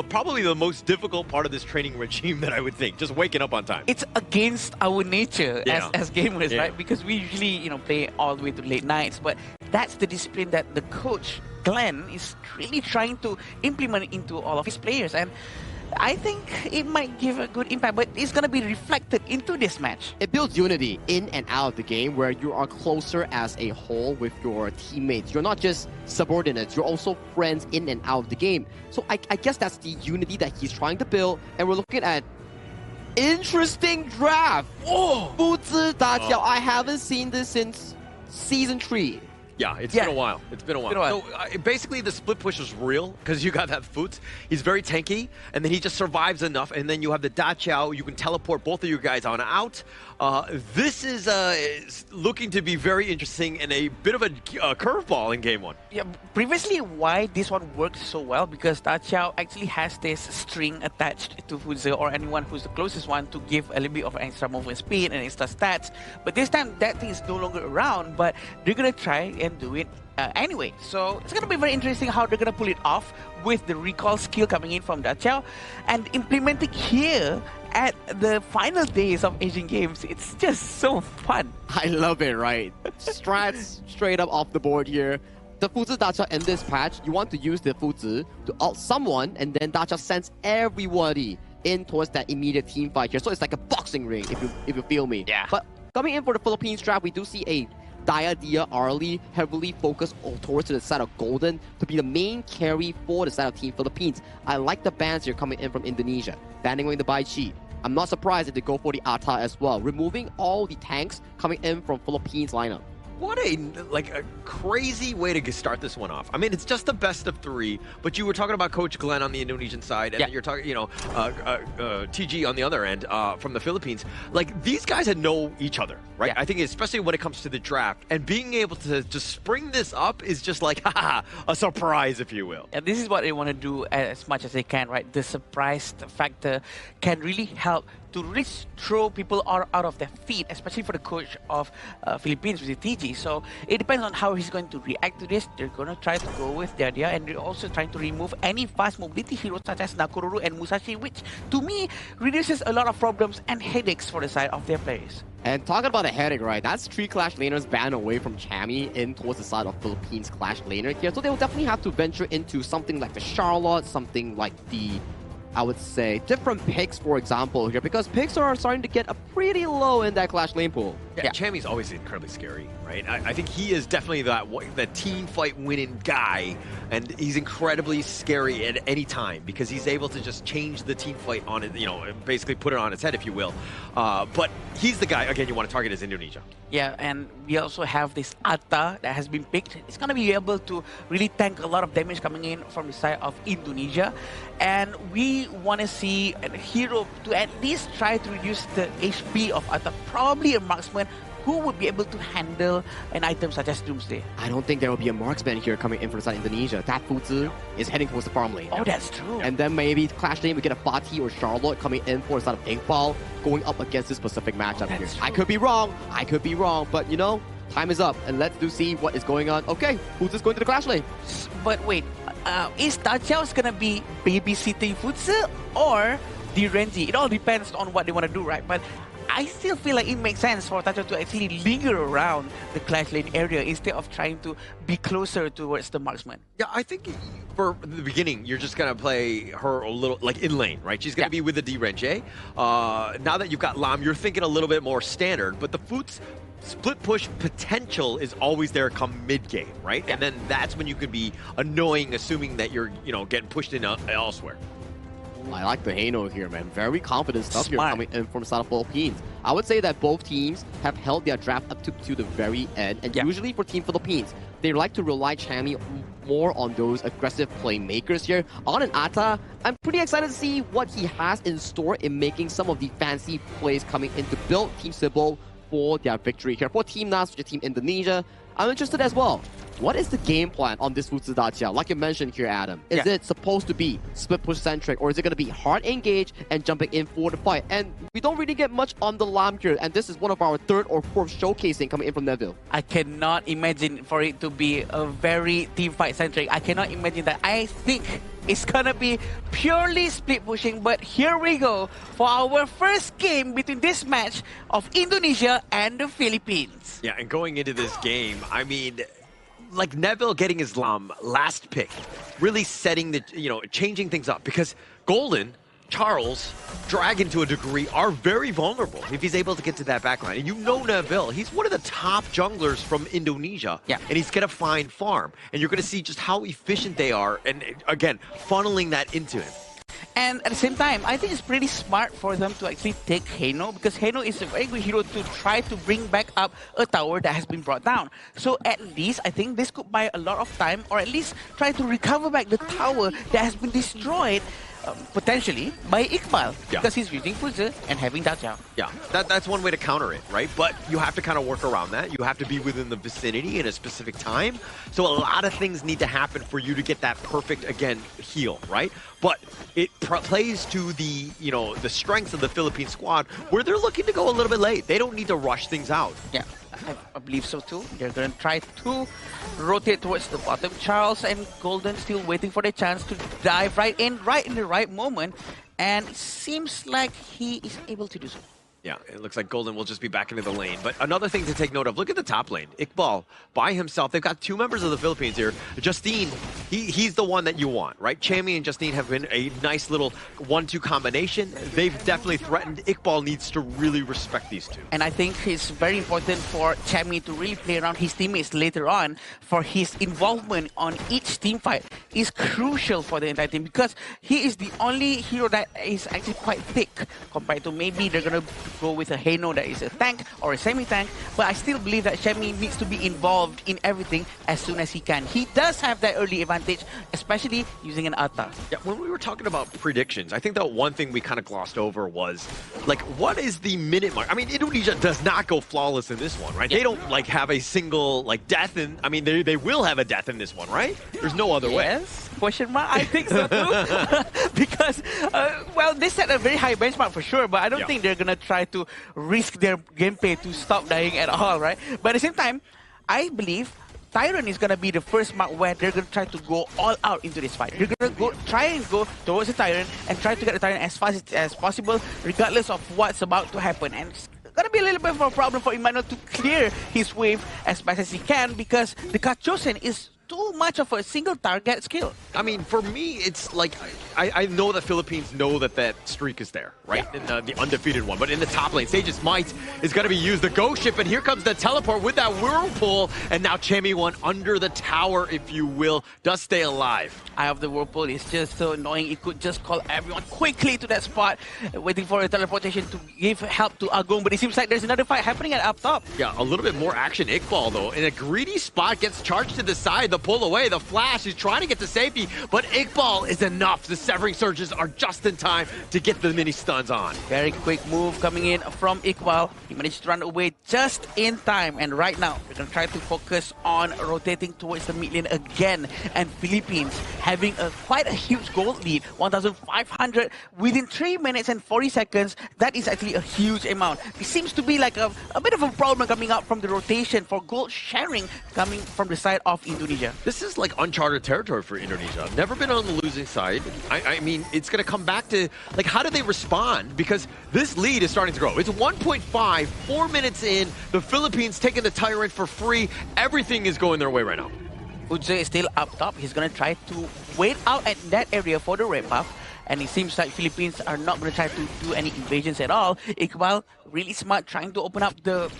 probably the most difficult part of this training regime that I would think, just waking up on time. It's against our nature as gamers, right? Because we usually, play all the way to late nights, but that's the discipline that the coach, Glenn, is really trying to implement into all of his players. And I think it might give a good impact, but it's going to be reflected into this match. It builds unity in and out of the game where you are closer as a whole with your teammates. You're not just subordinates, you're also friends in and out of the game. So I guess that's the unity that he's trying to build, and we're looking at interesting draft. Oh, Fuzi Daqiao. I haven't seen this since Season 3. Yeah, it's been a while. It's been a while. So basically, the split push is real because you got that Fuzi. He's very tanky, and then he just survives enough. And then you have the Daqiao. You can teleport both of you guys on out. This is looking to be very interesting and a bit of a curveball in game one. Yeah, previously, why this one worked so well because Daqiao actually has this string attached to Fuzi or anyone who's the closest one to give a little bit of extra movement speed and extra stats. But this time, that thing is no longer around. But they're gonna try and do it anyway. So it's going to be very interesting how they're going to pull it off with the recall skill coming in from Daqiao and implementing here at the final days of Asian Games. It's just so fun. I love it, right? Strats straight up off the board here. The Fuzi Daqiao in this patch, you want to use the Fuzi to ult someone, and then Daqiao sends everybody in towards that immediate team fight here. So it's like a boxing ring, if you feel me. Yeah. But coming in for the Philippines draft, we do see a Dia Arlie heavily focused towards the side of Golden to be the main carry for the side of Team Philippines. I like the bans here coming in from Indonesia. Banning away the Bai Chi. I'm not surprised if they go for the Atta as well. Removing all the tanks coming in from Philippines lineup. What a crazy way to start this one off. I mean, it's just the best of three, but you were talking about Coach Glenn on the Indonesian side, and then you're talking, TG on the other end from the Philippines. Like, these guys know each other, right? Yeah. I think especially when it comes to the draft, and being able to just spring this up is just like, a surprise, if you will. And this is what they want to do as much as they can, right? The surprise factor can really help to really throw people out of their feet, especially for the coach of Philippines, which is TG. So it depends on how he's going to react to this. They're going to try to go with the idea, and they're also trying to remove any fast mobility heroes such as Nakoruru and Musashi, which to me reduces a lot of problems and headaches for the side of their players. And talking about a headache, right? That's 3 Clash laners banned away from Chami in towards the side of Philippines Clash laner here. So they will definitely have to venture into something like the Charlotte, something like the, I would say, different picks, for example, here, because picks are starting to get a pretty low in that Clash lane pool. Yeah, Chami's always incredibly scary, right? I think he is definitely that team fight winning guy, and he's incredibly scary at any time because he's able to just change the team fight on it, basically put it on its head, if you will. But he's the guy, again, you want to target is Indonesia. Yeah, and we also have this Atta that has been picked. It's going to be able to really tank a lot of damage coming in from the side of Indonesia. And we want to see a hero to at least try to reduce the HP of Atta. Probably a marksman who would be able to handle an item such as Doomsday. I don't think there will be a marksman here coming in from the side of Indonesia. That Fuzi is heading towards the farm lane. Oh, that's true. And then maybe Clash lane, we get a Fatih or Charlotte coming in for the side of Iqbal, going up against this specific matchup here. True. I could be wrong, but time is up, and let's see what is going on. Okay, Fuzi's going to the Clash lane. But wait, is Daqiao's gonna be babysitting Fuzi or the Renji? It all depends on what they want to do, right? But I still feel like it makes sense for Daqiao to actually linger around the Clash lane area instead of trying to be closer towards the marksman. Yeah, I think for the beginning, you're just going to play her a little, like in lane, right? She's going to be with the D-Renji. Now that you've got Lam, you're thinking a little bit more standard, but the Fuzi split push potential is always there come mid-game, right? And then that's when you could be annoying, assuming that you're, getting pushed in elsewhere. I like the Hano here, man. Very confident stuff here coming in from the side of Philippines. I would say that both teams have held their draft up to the very end. And usually for Team Philippines, they like to rely Chammy more on those aggressive playmakers here. On an Ata, I'm pretty excited to see what he has in store in making some of the fancy plays coming in to build Team Cebu for their victory here. For Team NAS, which is Team Indonesia, I'm interested as well. What is the game plan on this Futsu Dacia? Like you mentioned here, Adam. Is it supposed to be split push centric, or is it going to be hard engage and jumping in for the fight? And we don't really get much on the Lam here, and this is one of our third or fourth showcasing coming in from Neville. I cannot imagine for it to be a very team fight centric. I cannot imagine that. I think it's gonna be purely split pushing, but here we go for our first game between this match of Indonesia and the Philippines. Yeah, and going into this game, I mean, like Neville getting his last pick, really setting the, changing things up, because Golden, Charles, Dragon to a degree are very vulnerable if he's able to get to that backline. And you know Neville, he's one of the top junglers from Indonesia. Yeah. And he's going to find farm. And you're going to see just how efficient they are. And again, funneling that into him. And at the same time, I think it's pretty smart for them to actually take Heino, because Heino is a very good hero to try to bring back up a tower that has been brought down. So at least I think this could buy a lot of time, or at least try to recover back the tower that has been destroyed potentially by Iqbal, because he's using Fuzi and having Dacia. Yeah, that's one way to counter it, right? But you have to kind of work around that. You have to be within the vicinity at a specific time. So a lot of things need to happen for you to get that perfect, again, heal, right? But it plays to the, the strengths of the Philippine squad, where they're looking to go a little bit late. They don't need to rush things out. Yeah, I believe so too. They're going to try to rotate towards the bottom. Charles and Golden still waiting for the chance to dive right in the right moment. And it seems like he is able to do so. Yeah, it looks like Golden will just be back into the lane. But another thing to take note of, look at the top lane. Iqbal, by himself, they've got two members of the Philippines here. Justine, he's the one that you want, right? Chammy and Justine have been a nice little 1-2 combination. They've definitely threatened. Iqbal needs to really respect these two. And I think it's very important for Chammy to really play around his teammates later on, for his involvement on each team fight is crucial for the entire team, because he is the only hero that is actually quite thick compared to maybe they're going to go with a Heino that is a tank or a semi-tank, but I still believe that Chammy needs to be involved in everything as soon as he can. He does have that early advantage, especially using an Ata. Yeah, when we were talking about predictions, I think that one thing we kind of glossed over was, like, what is the minute mark? I mean, Indonesia does not go flawless in this one, right? Yeah. They don't, like, have a single, like, death in... I mean, they will have a death in this one, right? There's no other way. Yes? Question mark? I think so too. Because, well, they set a very high benchmark for sure, but I don't think they're going to try to risk their gameplay to stop dying at all, right? But at the same time, I believe Tyrant is going to be the first map where they're going to try to go all out into this fight. They're going to try and go towards the Tyrant and try to get the Tyrant as fast as possible, regardless of what's about to happen. And it's going to be a little bit of a problem for Emmanuel to clear his wave as fast as he can, because the Kachosen is too much of a single target skill. I mean, for me, it's like, I know the Philippines know that streak is there, right? Yeah. In the undefeated one. But in the top lane, Sage's Might is going to be used. The Ghost Ship, and here comes the teleport with that Whirlpool. And now Chammy one under the tower, if you will, does stay alive. Eye of the Whirlpool is just so annoying. It could just call everyone quickly to that spot, waiting for a teleportation to give help to Agong. But it seems like there's another fight happening at up top. Yeah, a little bit more action. Iqbal, though, in a greedy spot, gets charged to the side. The pull away, the flash, he's trying to get to safety, but Iqbal is enough. The Severing Surges are just in time to get the mini stuns on. Very quick move coming in from Iqbal. He managed to run away just in time, and right now we're going to try to focus on rotating towards the mid lane again, and Philippines having quite a huge gold lead, 1,500 within 3 minutes and 40 seconds. That is actually a huge amount. It seems to be like a bit of a problem coming up from the rotation for gold sharing coming from the side of Indonesia. This is like uncharted territory for Indonesia. Never been on the losing side. I mean, it's going to come back to, like, how do they respond? Because this lead is starting to grow. It's 1.5, 4 minutes in. The Philippines taking the Tyrant for free. Everything is going their way right now. Fuzi is still up top. He's going to try to wait out at that area for the red buff. And it seems like Philippines are not going to try to do any invasions at all. Iqbal, really smart, trying to open up the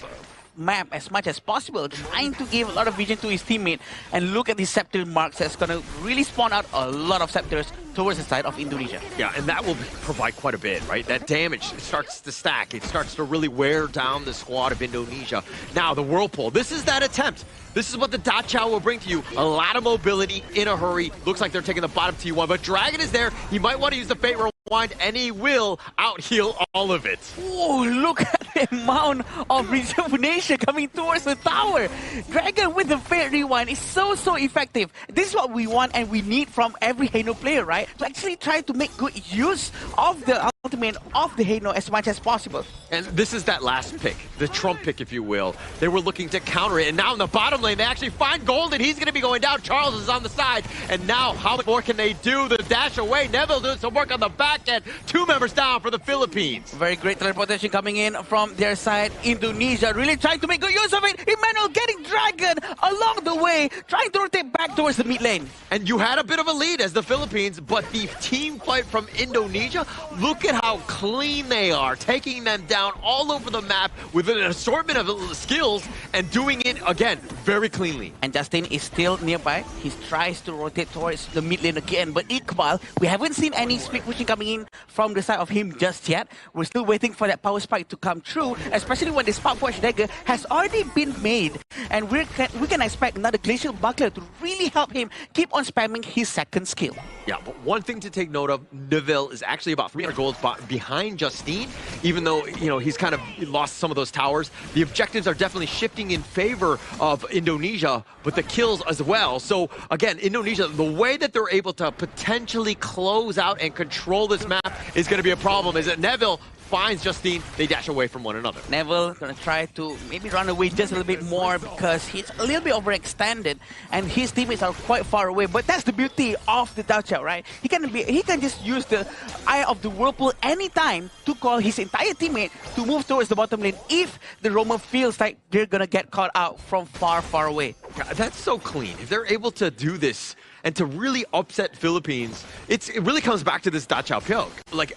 map as much as possible, trying to give a lot of vision to his teammate. And look at these scepter marks. That's going to really spawn out a lot of scepters towards the side of Indonesia. Yeah, and that will provide quite a bit, right? That damage starts to stack. It starts to really wear down the squad of Indonesia. Now, the Whirlpool, this is that attempt. This is what the Dachau will bring to you. A lot of mobility in a hurry. Looks like they're taking the bottom T1, but Dragon is there. He might want to use the Fate Rewind, and he will out-heal all of it. Oh, look at the amount of rejuvenation coming towards the tower. Dragon with the Fate Rewind is so effective. This is what we want and we need from every Hano player, right? To actually try to make good use of the ultimate of the Hano as much as possible. And this is that last pick, the Trump pick, if you will. They were looking to counter it, and now in the bottom lane, they actually find Golden. He's going to be going down. Charles is on the side, and now how much more can they do? The dash away. Neville doing some work on the back end. 2 members down for the Philippines. Very great teleportation coming in from their side. Indonesia really trying to make good use of it. Emmanuel getting Dragon along the way, trying to rotate back towards the mid lane. And you had a bit of a lead as the Philippines, but the team fight from Indonesia, look at how clean they are, taking them down all over the map with an assortment of skills and doing it, again, very cleanly. And Justin is still nearby. He tries to rotate towards the mid lane again, but Iqbal, we haven't seen any split pushing coming in from the side of him just yet. We're still waiting for that power spike to come true, especially when the Spark Forge dagger has already been made. And we can expect another Glacial Buckler to really help him keep on spamming his second skill. Yeah, but one thing to take note of, Neville is actually about 300 gold behind Justine, even though, you know, he's kind of lost some of those towers. The objectives are definitely shifting in favor of Indonesia, but the kills as well. So, again, Indonesia, the way that they're able to potentially close out and control this map is going to be a problem, is that Neville finds Justine, they dash away from one another. Neville gonna try to maybe run away just a little bit more because he's a little bit overextended and his teammates are quite far away. But that's the beauty of the Dachau, right? He can just use the Eye of the Whirlpool anytime to call his entire teammate to move towards the bottom lane if the Roamer feels like they're gonna get caught out from far away. Yeah, that's so clean. If they're able to do this and to really upset Philippines, it really comes back to this Dachau Pyok. Like,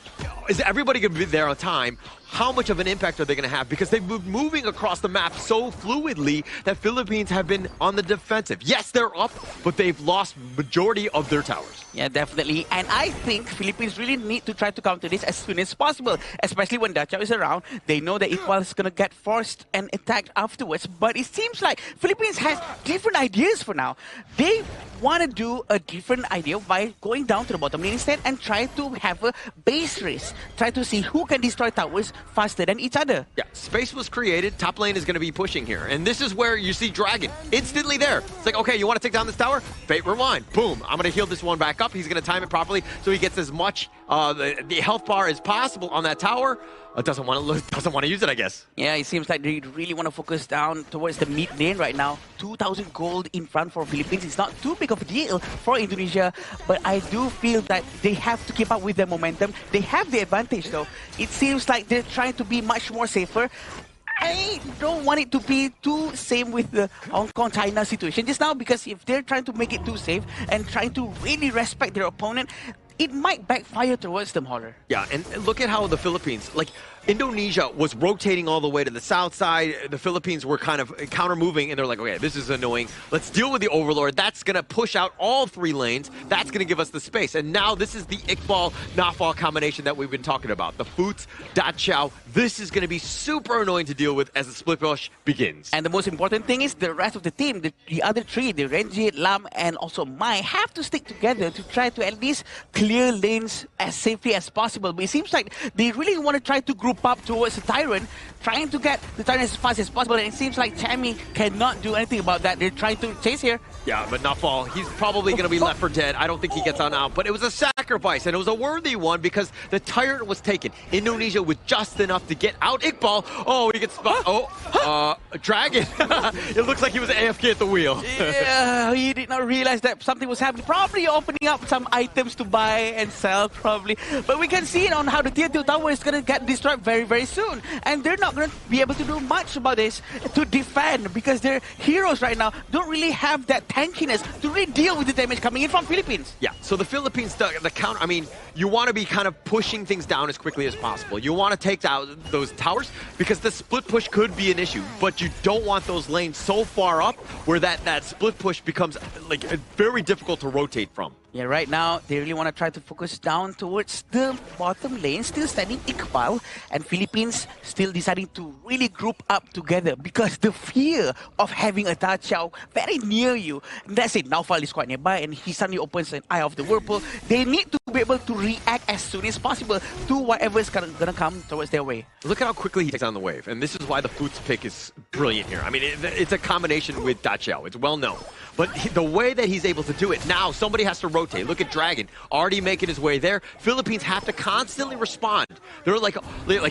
is everybody going to be there on time? How much of an impact are they going to have? Because they've been moving across the map so fluidly that Philippines have been on the defensive. Yes, they're up, but they've lost majority of their towers. Yeah, definitely. And I think Philippines really need to try to counter this as soon as possible, especially when Dachau is around. They know that Iqbal is going to get forced and attacked afterwards. But it seems like Philippines has different ideas for now. They want to do a different idea by going down to the bottom lane instead and try to have a base race. Try to see who can destroy towers faster than each other. Yeah, space was created. Top lane is going to be pushing here. And this is where you see Dragon instantly there. It's like, okay, you want to take down this tower? Fate Rewind. Boom. I'm going to heal this one back up. He's going to time it properly so he gets as much the health bar as possible on that tower. Doesn't want to use it, I guess. Yeah, it seems like they really want to focus down towards the mid lane right now. 2,000 gold in front for Philippines. It's not too big of a deal for Indonesia, but I do feel that they have to keep up with their momentum. They have the advantage though. It seems like they're trying to be much more safer. I don't want it to be too same with the Hong Kong-China situation just now, because if they're trying to make it too safe and trying to really respect their opponent, it might backfire towards them, Holler. Yeah, and look at how the Philippines, like, Indonesia was rotating all the way to the south side. The Philippines were kind of counter-moving, and they're like, okay, this is annoying. Let's deal with the Overlord. That's going to push out all 3 lanes. That's going to give us the space. And now this is the Iqbal, Nafal combination that we've been talking about. The Foots, Dachau. This is going to be super annoying to deal with as the split push begins. And the most important thing is the rest of the team, the other 3, the Renjit, Lam, and also Mai, have to stick together to try to at least clear lanes as safely as possible. But it seems like they really want to try to group up towards the Tyrant, trying to get the Tyrant as fast as possible, and it seems like Chammy cannot do anything about that. They're trying to chase here. Yeah, but Nafal, he's probably going to be left for dead. I don't think he gets on out, but it was a sacrifice, and it was a worthy one because the Tyrant was taken. Indonesia with just enough to get out Iqbal. Oh, he gets spot. Dragon. It looks like he was AFK at the wheel. Yeah, he did not realize that something was happening. Probably opening up some items to buy buy and sell probably. But we can see on how the tier 2 tower is going to get destroyed very, very soon. And they're not going to be able to do much about this to defend because their heroes right now don't really have that tankiness to really deal with the damage coming in from Philippines. Yeah, so the Philippines, the counter, I mean, you want to be kind of pushing things down as quickly as possible. You want to take out those towers because the split push could be an issue, but you don't want those lanes so far up where that split push becomes like very difficult to rotate from. Yeah, right now, they really want to try to focus down towards the bottom lane, still standing Iqbal, and Philippines still deciding to really group up together because the fear of having a Da Chao very near you, that's it, Naufal is quite nearby and he suddenly opens an Eye of the Whirlpool. They need to be able to react as soon as possible to whatever is going to come towards their way. Look at how quickly he takes on the wave, and this is why the Foots pick is brilliant here. I mean, it's a combination with Da Chao, it's well known. But the way that he's able to do it, now somebody has to rotate. Look at Dragon, already making his way there. Philippines have to constantly respond. They're like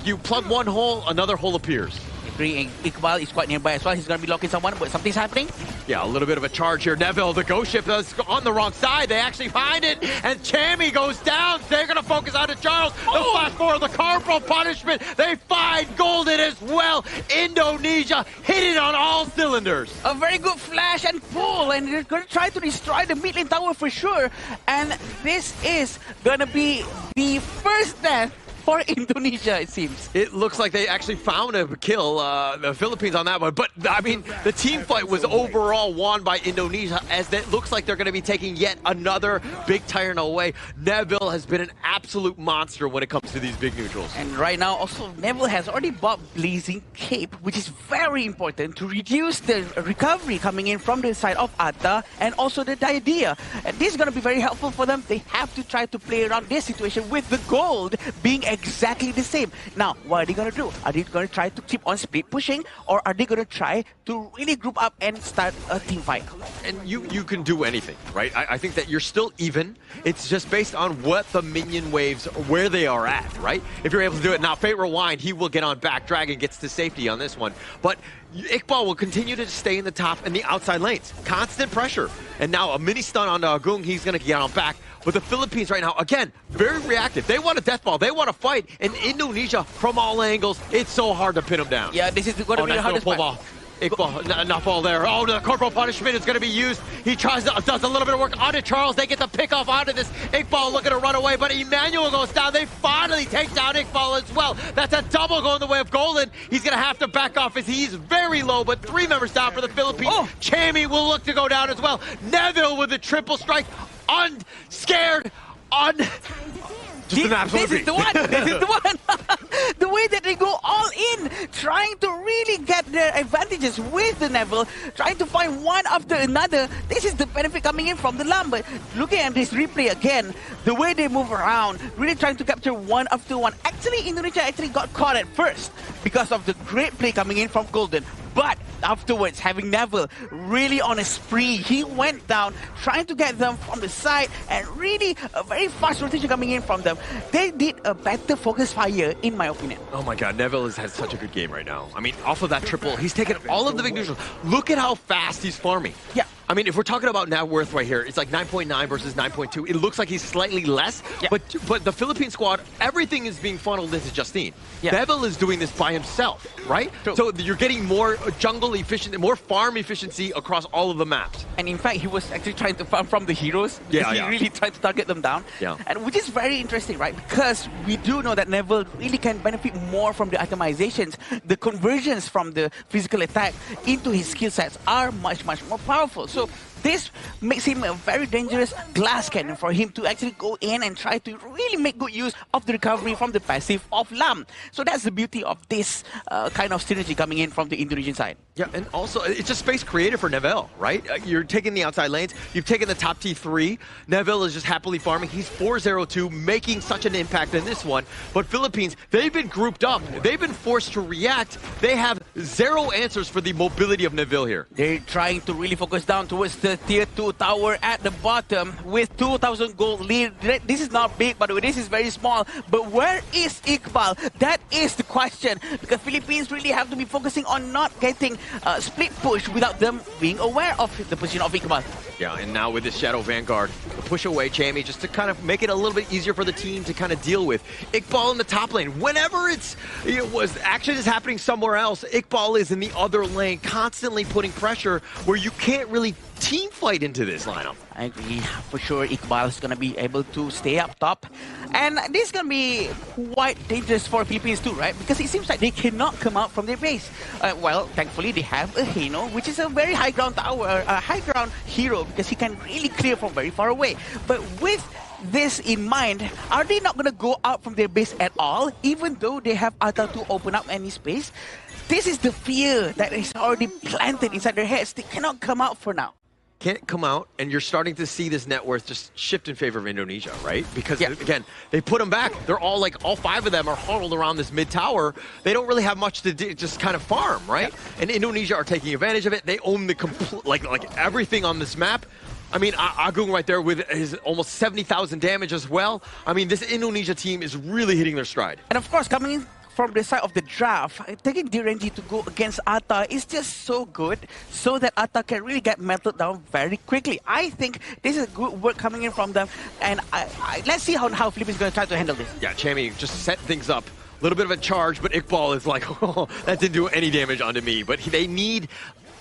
you plug one hole, another hole appears. Iqbal is quite nearby as well. He's going to be locking someone, but something's happening. Yeah, a little bit of a charge here. Neville, the ghost ship, is on the wrong side. They actually find it, and Chammy goes down. They're going to focus on Charles. The flash forward, the corporal punishment. They find Golden as well. Indonesia hitting on all cylinders. A very good flash and pull, and they're going to try to destroy the mid lane tower for sure. And this is going to be the first death for Indonesia, it seems. It looks like they actually found a kill, the Philippines on that one. But, I mean, the team fight was overall won by Indonesia, as it looks like they're going to be taking yet another big Tyrant away. Neville has been an absolute monster when it comes to these big neutrals. And right now, also, Neville has already bought Blazing Cape, which is very important to reduce the recovery coming in from the side of Atta and also the Diadea. And this is going to be very helpful for them. They have to try to play around this situation with the gold being exactly the same. Now, what are they going to do? Are they going to try to keep on split pushing, or are they going to try to really group up and start a team fight? And you can do anything, right? I think that you're still even. It's just based on what the minion waves, where they are at, right? If you're able to do it. Now, Fate Rewind, he will get on back. Dragon gets to safety on this one. But Iqbal will continue to stay in the top and the outside lanes. Constant pressure. And now a mini stun on Agung, he's going to get on back. But the Philippines right now, again, very reactive. They want a death ball. They want to fight. And Indonesia, from all angles, it's so hard to pin them down. Yeah, this is going to be the hardest part. Iqbal, not fall there. Oh, the corporal punishment is going to be used. He does a little bit of work onto Charles. They get the pick off onto this. Iqbal looking to run away, but Emmanuel goes down. They finally take down Iqbal as well. That's a double going the way of Golden. He's going to have to back off as he's very low, but 3 members down for the Philippines. Oh. Chammy will look to go down as well. Neville with a triple strike. Unscared. This is the one. This is the one. The way that they go all in, trying to really get their advantages with the Neville, trying to find one after another. This is the benefit coming in from the Lamb. But looking at this replay again, the way they move around, really trying to capture one after one. Actually, Indonesia actually got caught at first because of the great play coming in from Golden. But afterwards, having Neville really on a spree, he went down, trying to get them from the side, and really a very fast rotation coming in from them. They did a better focus fire, in my opinion. Oh my god, Neville has had such a good game right now. I mean, off of that triple, he's taken all of the big neutrals. Look at how fast he's farming. Yeah. I mean, if we're talking about net worth right here, it's like 9.9 versus 9.2. It looks like he's slightly less, yeah. But the Philippine squad, everything is being funneled into Justine. Yeah. Neville is doing this by himself, right? True. So you're getting more jungle efficiency, more farm efficiency across all of the maps. And in fact, he was actually trying to farm from the heroes. Yeah, he really tried to target them down. Yeah. And which is very interesting, right? Because we do know that Neville really can benefit more from the itemizations. The conversions from the physical attack into his skill sets are much, much more powerful. So this makes him a very dangerous glass cannon for him to actually go in and try to really make good use of the recovery from the passive of Lam. So that's the beauty of this kind of synergy coming in from the Indonesian side. Yeah, and also it's just space created for Neville, right? You're taking the outside lanes, you've taken the top T3. Neville is just happily farming. He's 4-0-2, making such an impact in this one. But Philippines, they've been grouped up. They've been forced to react. They have zero answers for the mobility of Neville here. They're trying to really focus down towards the tier 2 tower at the bottom with 2,000 gold lead. This is not big, by the way, this is very small. But where is Iqbal? That is the question, because Philippines really have to be focusing on not getting split push without them being aware of the position position of Iqbal. Yeah, and now with the Shadow Vanguard, the push away Chammy just to kind of make it a little bit easier for the team to kind of deal with. Iqbal in the top lane. Whenever action is happening somewhere else, Iqbal is in the other lane, constantly putting pressure where you can't really team fight into this lineup. I agree. For sure, Iqbal is going to be able to stay up top. And this is going to be quite dangerous for Philippines too, right? Because it seems like they cannot come out from their base. Well, thankfully, they have a Hino, which is a very high ground tower, a high ground hero, because he can really clear from very far away. But with this in mind, are they not going to go out from their base at all, even though they have Ata to open up any space? This is the fear that is already planted inside their heads. They cannot come out for now. Can't come out, and you're starting to see this net worth just shift in favor of Indonesia, right? Because again, they put them back. They're all like, all 5 of them are huddled around this mid tower. They don't really have much to do, just kind of farm, right? And Indonesia are taking advantage of it. They own the complete, like everything on this map. I mean, Agung right there with his almost 70,000 damage as well. I mean, this Indonesia team is really hitting their stride. And of course, coming in from the side of the draft, taking DRNG to go against Ata is just so good, so that Ata can really get melted down very quickly. I think this is good work coming in from them, and let's see how Philippines is going to try to handle this. Yeah, Chammy just set things up. A little bit of a charge, but Iqbal is like, oh, that didn't do any damage onto me. But they need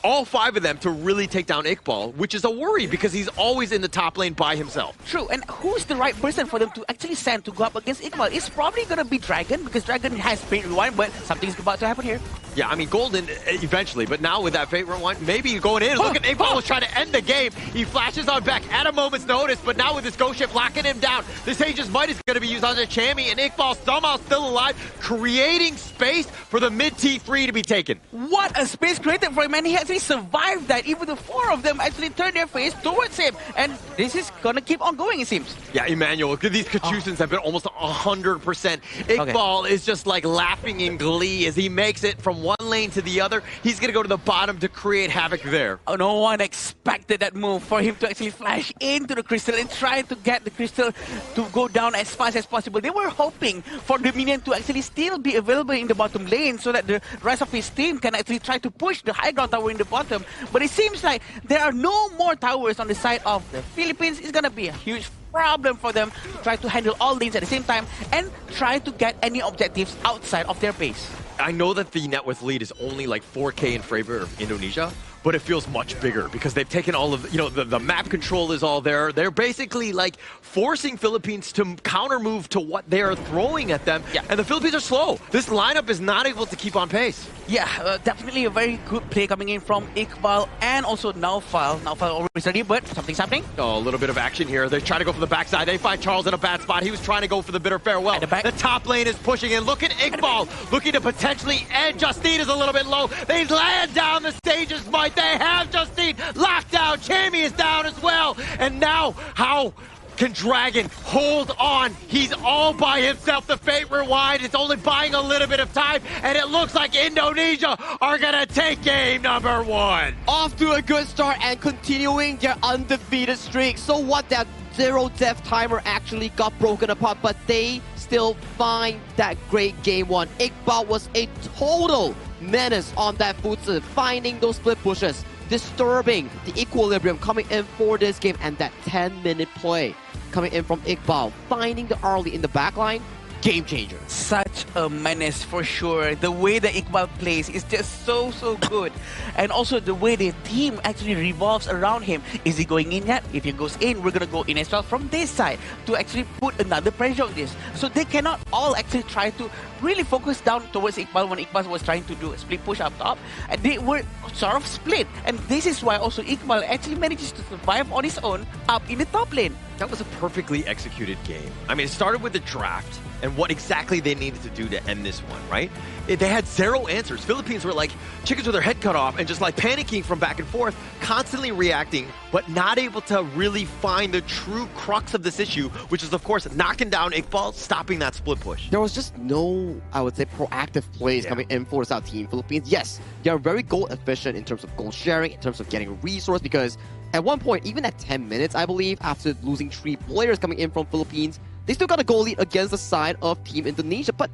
all 5 of them to really take down Iqbal, which is a worry because he's always in the top lane by himself. True, and who's the right person for them to actually send to go up against Iqbal? It's probably going to be Dragon, because Dragon has Fate Rewind, but something's about to happen here. Yeah, I mean, Golden eventually, but now with that Fate Rewind, maybe going in. Look at Iqbal was trying to end the game. He flashes on back at a moment's notice, but now with this Ghost Shift locking him down, this Aegis Might is going to be used on the Chammy, and Iqbal somehow still alive, creating space for the mid T3 to be taken. What a space created for him, and he actually survived that. Even the 4 of them actually turned their face towards him, and this is going to keep on going, it seems. Yeah, Emmanuel, these Kachusans have been almost 100%. Iqbal is just like laughing in glee as he makes it from one lane to the other. He's going to go to the bottom to create havoc there. Oh, no one expected that move, for him to actually flash into the crystal and try to get the crystal to go down as fast as possible. They were hoping for the minion to actually still be available in the bottom lane so that the rest of his team can actually try to push the high ground tower in the bottom. But it seems like there are no more towers on the side of the Philippines. It's going to be a huge problem for them to try to handle all lanes at the same time and try to get any objectives outside of their base. I know that the net worth lead is only like 4K in favor of Indonesia, but it feels much bigger because they've taken all of, the map control is all there. They're basically like forcing Philippines to counter move to what they are throwing at them. Yeah. And the Philippines are slow. This lineup is not able to keep on pace. Yeah, definitely a very good play coming in from Iqbal and also Naufal. Naufal always ready, but something's happening. Oh, a little bit of action here. They're trying to go for the backside. They find Charles in a bad spot. He was trying to go for the bitter farewell. The top lane is pushing in. Look at Iqbal looking to potentially end. Justine is a little bit low. They land down the stages, Mike. They have Justine locked down. Chammy is down as well. And now, how can Dragon hold on? He's all by himself. The Fate Rewind is only buying a little bit of time, and it looks like Indonesia are gonna take game number 1. Off to a good start and continuing their undefeated streak. So what, that 0 death timer actually got broken apart, but they still find that great game 1. Iqbal was a total menace on that Futsu, finding those split pushes, disturbing the equilibrium coming in for this game, and that 10-minute play coming in from Iqbal, finding the early in the backline. Game changer. Such a menace for sure. The way that Iqbal plays is just so good. And also the way the team actually revolves around him. Is he going in yet? If he goes in, we're going to go in as well from this side to actually put another pressure on this. So they cannot all actually try to really focus down towards Iqbal when Iqbal was trying to do a split push up top. And they were sort of split. And this is why also Iqbal actually manages to survive on his own up in the top lane. That was a perfectly executed game. I mean, it started with the draft and what exactly they needed to do to end this one, right? They had 0 answers. Philippines were like chickens with their head cut off and just like panicking from back and forth, constantly reacting, but not able to really find the true crux of this issue, which is, of course, knocking down Iqbal, stopping that split push. There was just no, I would say, proactive plays coming in for this team. Philippines, yes, they are very goal efficient in terms of goal sharing, in terms of getting resource, because at one point, even at 10 minutes, I believe, after losing 3 players coming in from Philippines, they still got a goal lead against the side of Team Indonesia. But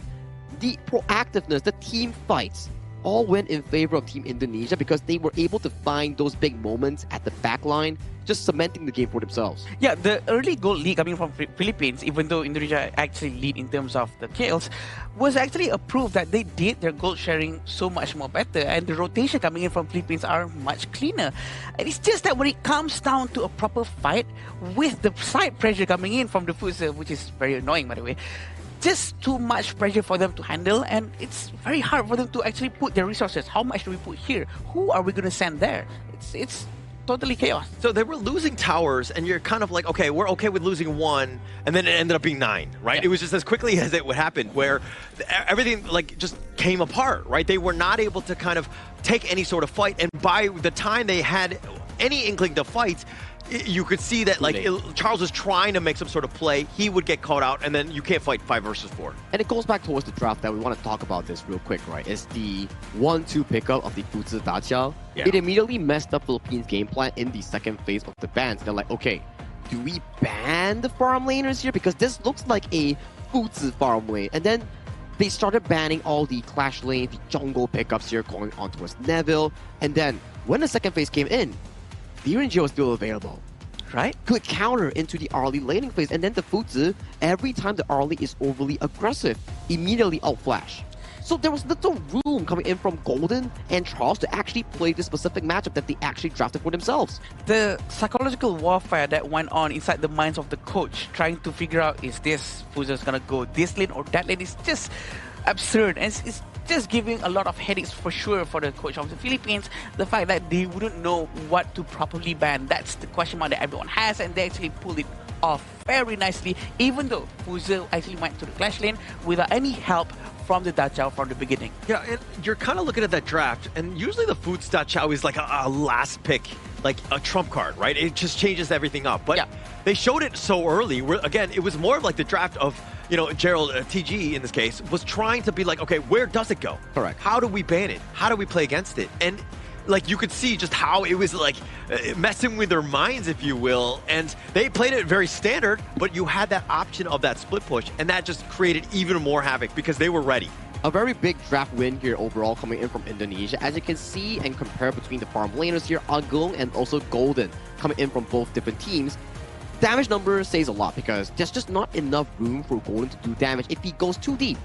the proactiveness, the team fights, all went in favor of Team Indonesia because they were able to find those big moments at the back line, just cementing the game for themselves. Yeah, the early goal lead coming from Philippines, even though Indonesia actually lead in terms of the kills, was actually a proof that they did their goal sharing so much more better, and the rotation coming in from Philippines are much cleaner. And it's just that when it comes down to a proper fight, with the side pressure coming in from the Futsal, which is very annoying by the way, just too much pressure for them to handle, and it's very hard for them to actually put their resources. How much do we put here? Who are we going to send there? It's totally chaos. So they were losing towers, and you're kind of like, okay, we're okay with losing 1, and then it ended up being 9, right? Yeah. It was just as quickly as it would happen, where everything like just came apart, right? They were not able to kind of take any sort of fight, and by the time they had any inkling to fight, you could see that like Charles was trying to make some sort of play. He would get caught out, and then you can't fight 5 versus 4. And it goes back towards the draft that we want to talk about this real quick, right? It's the 1-2 pickup of the Futsal Daqiao. Yeah. It immediately messed up Philippines' game plan in the second phase of the bans. They're like, okay, do we ban the farm laners here? Because this looks like a Futsal farm lane. And then they started banning all the clash lane, the jungle pickups here going on towards Neville. And then when the second phase came in, Direnji was still available, right? Could counter into the early laning phase, and then the Futsal, every time the early is overly aggressive, immediately outflash. So there was little room coming in from Golden and Charles to actually play this specific matchup that they actually drafted for themselves. The psychological warfare that went on inside the minds of the coach, trying to figure out, is this Futsal gonna go this lane or that lane, is just absurd, and it's just giving a lot of headaches for sure for the coach of the Philippines. The fact that they wouldn't know what to properly ban, that's the question mark that everyone has, and they actually pulled it off very nicely, even though Futsal actually went to the clash lane without any help from the Daqiao from the beginning. Yeah, and you're kind of looking at that draft, and usually the Futs Daqiao is like a last pick, like a trump card, right? It just changes everything up. But they showed it so early, where again, it was more of like the draft of, you know, Gerald, TG in this case, was trying to be like, okay, where does it go? Correct. How do we ban it? How do we play against it? And like you could see just how it was like messing with their minds, if you will. And they played it very standard, but you had that option of that split push, and that just created even more havoc because they were ready. A very big draft win here overall coming in from Indonesia. As you can see and compare between the farm laners here, Agung and also Golden coming in from both different teams. Damage number says a lot because there's just not enough room for Golden to do damage if he goes too deep.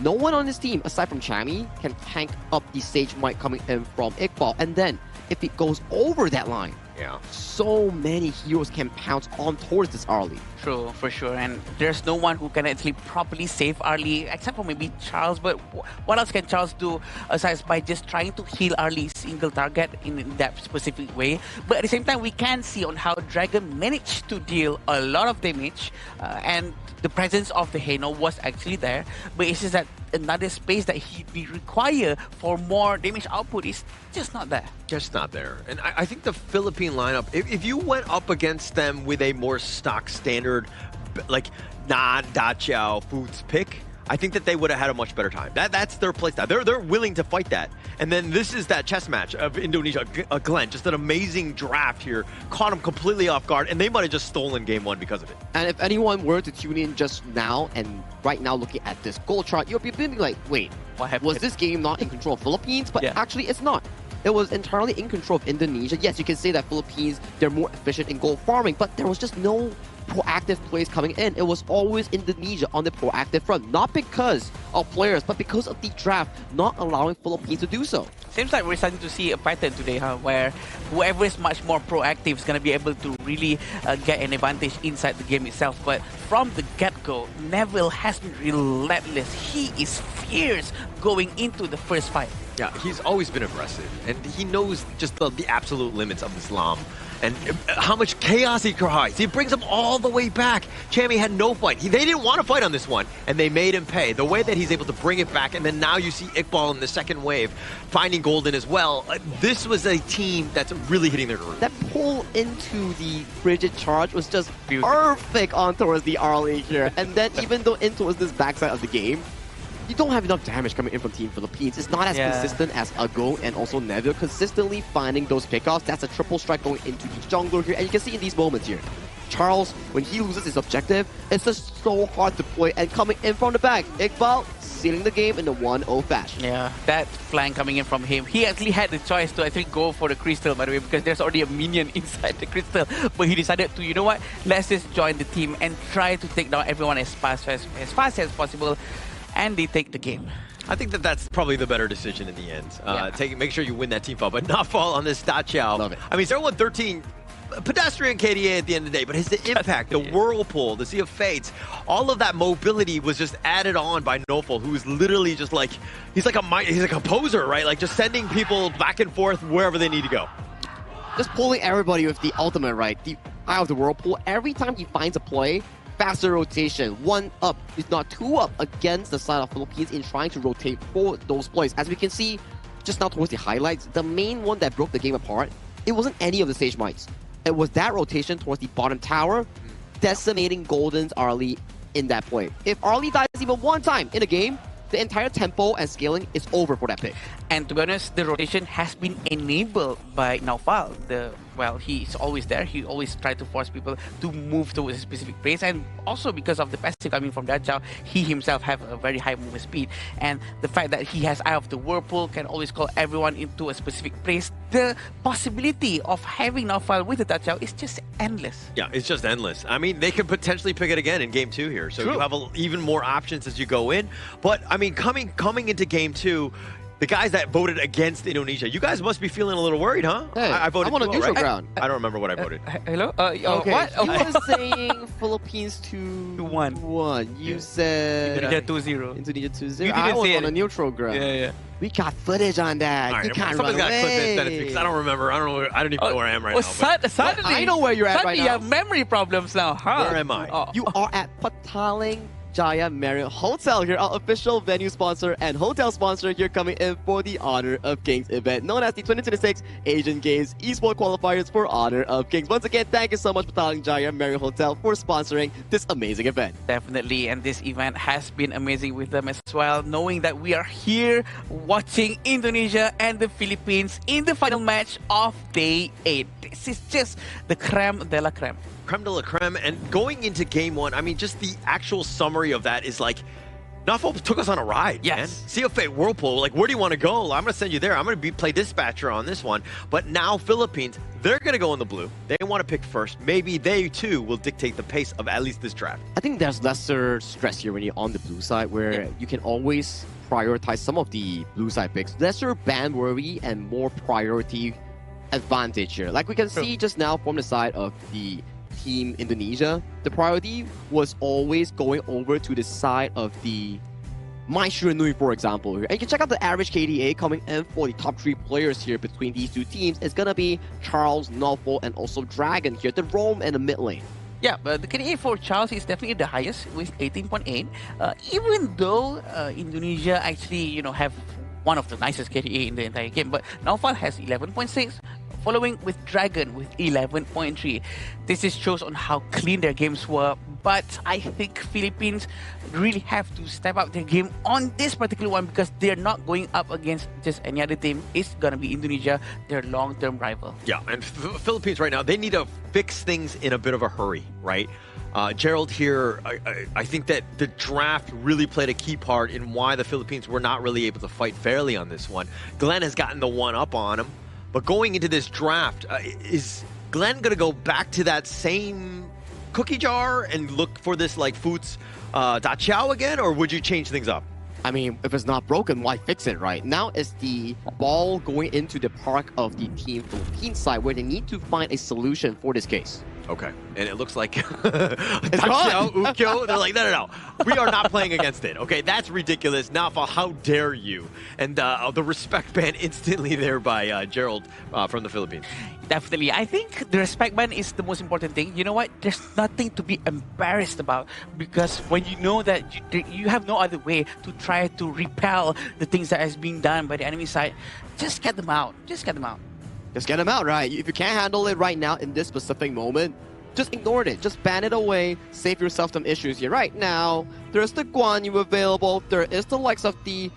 No one on this team, aside from Chami, can tank up the Sage Might coming in from Iqbal. And then, if it goes over that line, so many heroes can pounce on towards this early. True, for sure. And there's no one who can actually properly save early, except for maybe Charles. But what else can Charles do aside by just trying to heal early single target in that specific way? But at the same time, we can see on how Dragon managed to deal a lot of damage, and the presence of the Heno was actually there. But it's just that another space that he'd require for more damage output is just not there. Just not there. And I think the Philippine lineup, if you went up against them with a more stock standard, like non-Daqiao Foods pick, I think that they would have had a much better time. That's their playstyle. They're willing to fight that. And then this is that chess match of Indonesia. Glenn, just an amazing draft here. Caught them completely off guard, and they might have just stolen game 1 because of it. And if anyone were to tune in just now and right now looking at this goal chart, you'll be like, wait, what happened? Was this game not in control of Philippines? But actually, it's not. It was entirely in control of Indonesia. Yes, you can say that Philippines, they're more efficient in goal farming, but there was just no proactive plays coming in. It was always Indonesia on the proactive front, not because of players, but because of the draft not allowing Philippines to do so. Seems like we're starting to see a pattern today, where whoever is much more proactive is going to be able to really get an advantage inside the game itself. But from the get-go, Neville has been relentless. He is fierce going into the first fight. Yeah, he's always been aggressive, and he knows just the absolute limits of Islam and how much chaos he creates. He brings them all the way back. Chami had no fight. They didn't want to fight on this one, and they made him pay. The way that he's able to bring it back, and then now you see Iqbal in the second wave, finding Golden as well. This was a team that's really hitting their groove. That pull into the frigid charge was just perfect on towards the early here. And then even though in towards this backside of the game, you don't have enough damage coming in from Team Philippines. It's not as consistent as Agung and also Neville consistently finding those pickoffs. That's a triple strike going into the jungler here. And you can see in these moments here, Charles, when he loses his objective, it's just so hard to play. And coming in from the back, Iqbal sealing the game in the 1-0 fashion. Yeah, that flank coming in from him. He actually had the choice to, I think, go for the crystal, by the way, because there's already a minion inside the crystal. But he decided to, you know what, let's just join the team and try to take down everyone as fast as possible. And they take the game. I think that's probably the better decision in the end. Make sure you win that team fight, but not fall on this Da Chao. Love it. I mean, 0-13. Pedestrian KDA at the end of the day, but his impact, the whirlpool, the Sea of Fates, all of that mobility was just added on by Noful, who is literally just like, he's like a composer, right? Like just sending people back and forth wherever they need to go. Just pulling everybody with the ultimate, right? The Eye of the Whirlpool. Every time he finds a play, faster rotation, 1 up, if not 2 up against the side of Philippines in trying to rotate for those plays. As we can see just now towards the highlights, the main one that broke the game apart, it wasn't any of the stage mites. It was that rotation towards the bottom tower, decimating Golden's Arlie in that play. If Arlie dies even one time in a game, the entire tempo and scaling is over for that pick. And to be honest, the rotation has been enabled by Naufal. Well, he's always there. He always tries to force people to move towards a specific place. And also because of the passive coming from Da Chao, he himself have a very high movement speed. And the fact that he has Eye of the Whirlpool, can always call everyone into a specific place. The possibility of having Naufal with the Da Chao is just endless. Yeah, it's just endless. I mean, they could potentially pick it again in Game 2 here. So you have even more options as you go in. But, I mean, coming into Game 2, the guys that voted against Indonesia, you guys must be feeling a little worried, huh? Hey, I voted I'm on a neutral ground. I don't remember what I voted. Hello? Okay, What? you were saying Philippines 2-1. You said Indonesia 2-0. Indonesia 2-0. You didn't I was say on it. a neutral ground. Yeah. We got footage on that. All right, you can't run someone's got to clip this, send it to me, away. because I don't remember. I don't even know where I am right now. Suddenly, I know where you're at right you now. have memory problems now, huh? Where am I? You are at Petaling Jaya Marriott Hotel here, our official venue sponsor and hotel sponsor here, coming in for the Honor of Kings event, known as the 2026 Asian Games Esports Qualifiers for Honor of Kings. Once again, thank you so much, Petaling Jaya Marriott Hotel, for sponsoring this amazing event. Definitely, and this event has been amazing with them as well, knowing that we are here watching Indonesia and the Philippines in the final match of Day 8. This is just the creme de la creme. Creme de la creme. And going into Game 1, I mean, just the actual summary of that is like, Nafo took us on a ride, man. Sea of Fate Whirlpool, like, where do you want to go? I'm going to send you there. I'm going to play dispatcher on this one. But now Philippines, they're going to go in the blue. They want to pick first. Maybe they, too, will dictate the pace of at least this draft. I think there's lesser stress here when you're on the blue side, where you can always prioritize some of the blue side picks. Lesser ban worry and more priority advantage here. Like we can see just now from the side of the Team Indonesia, the priority was always going over to the side of the Maestro Nui, for example. And you can check out the average KDA coming in for the top 3 players here between these two teams. It's gonna be Charles, Nofo, and also Dragon here, the roam and the mid lane. Yeah, but the KDA for Charles is definitely the highest with 18.8. Even though Indonesia actually, have one of the nicest KDA in the entire game, but Naufal has 11.6. Following with Dragon with 11.3. This just shows on how clean their games were, but I think Philippines really have to step up their game on this particular one, because they're not going up against just any other team. It's gonna be Indonesia, their long-term rival. Yeah, and Philippines right now, they need to fix things in a bit of a hurry, right? Gerald here, I think that the draft really played a key part in why the Philippines were not really able to fight fairly on this one. Glenn has gotten the one up on him. But going into this draft, is Glenn going to go back to that same cookie jar and look for this like Foots Da Chao again, or would you change things up? I mean, if it's not broken, why fix it, right? Now is the ball going into the park of the Team Philippines side, where they need to find a solution for this case. Okay, and it looks like Da Chao, Ukyo, they're like, no. We are not playing against it. Okay, that's ridiculous. Nafa, how dare you? And the respect ban instantly there by Gerald from the Philippines. Definitely. I think the respect ban is the most important thing. You know what? There's nothing to be embarrassed about, because when you know that you have no other way to try to repel the things that is being done by the enemy side, just get them out. Just get them out. Just get them out, right? If you can't handle it right now in this specific moment, just ignore it. Just ban it away. Save yourself some issues here. Right now, there's the Guan Yu available. There is the likes of the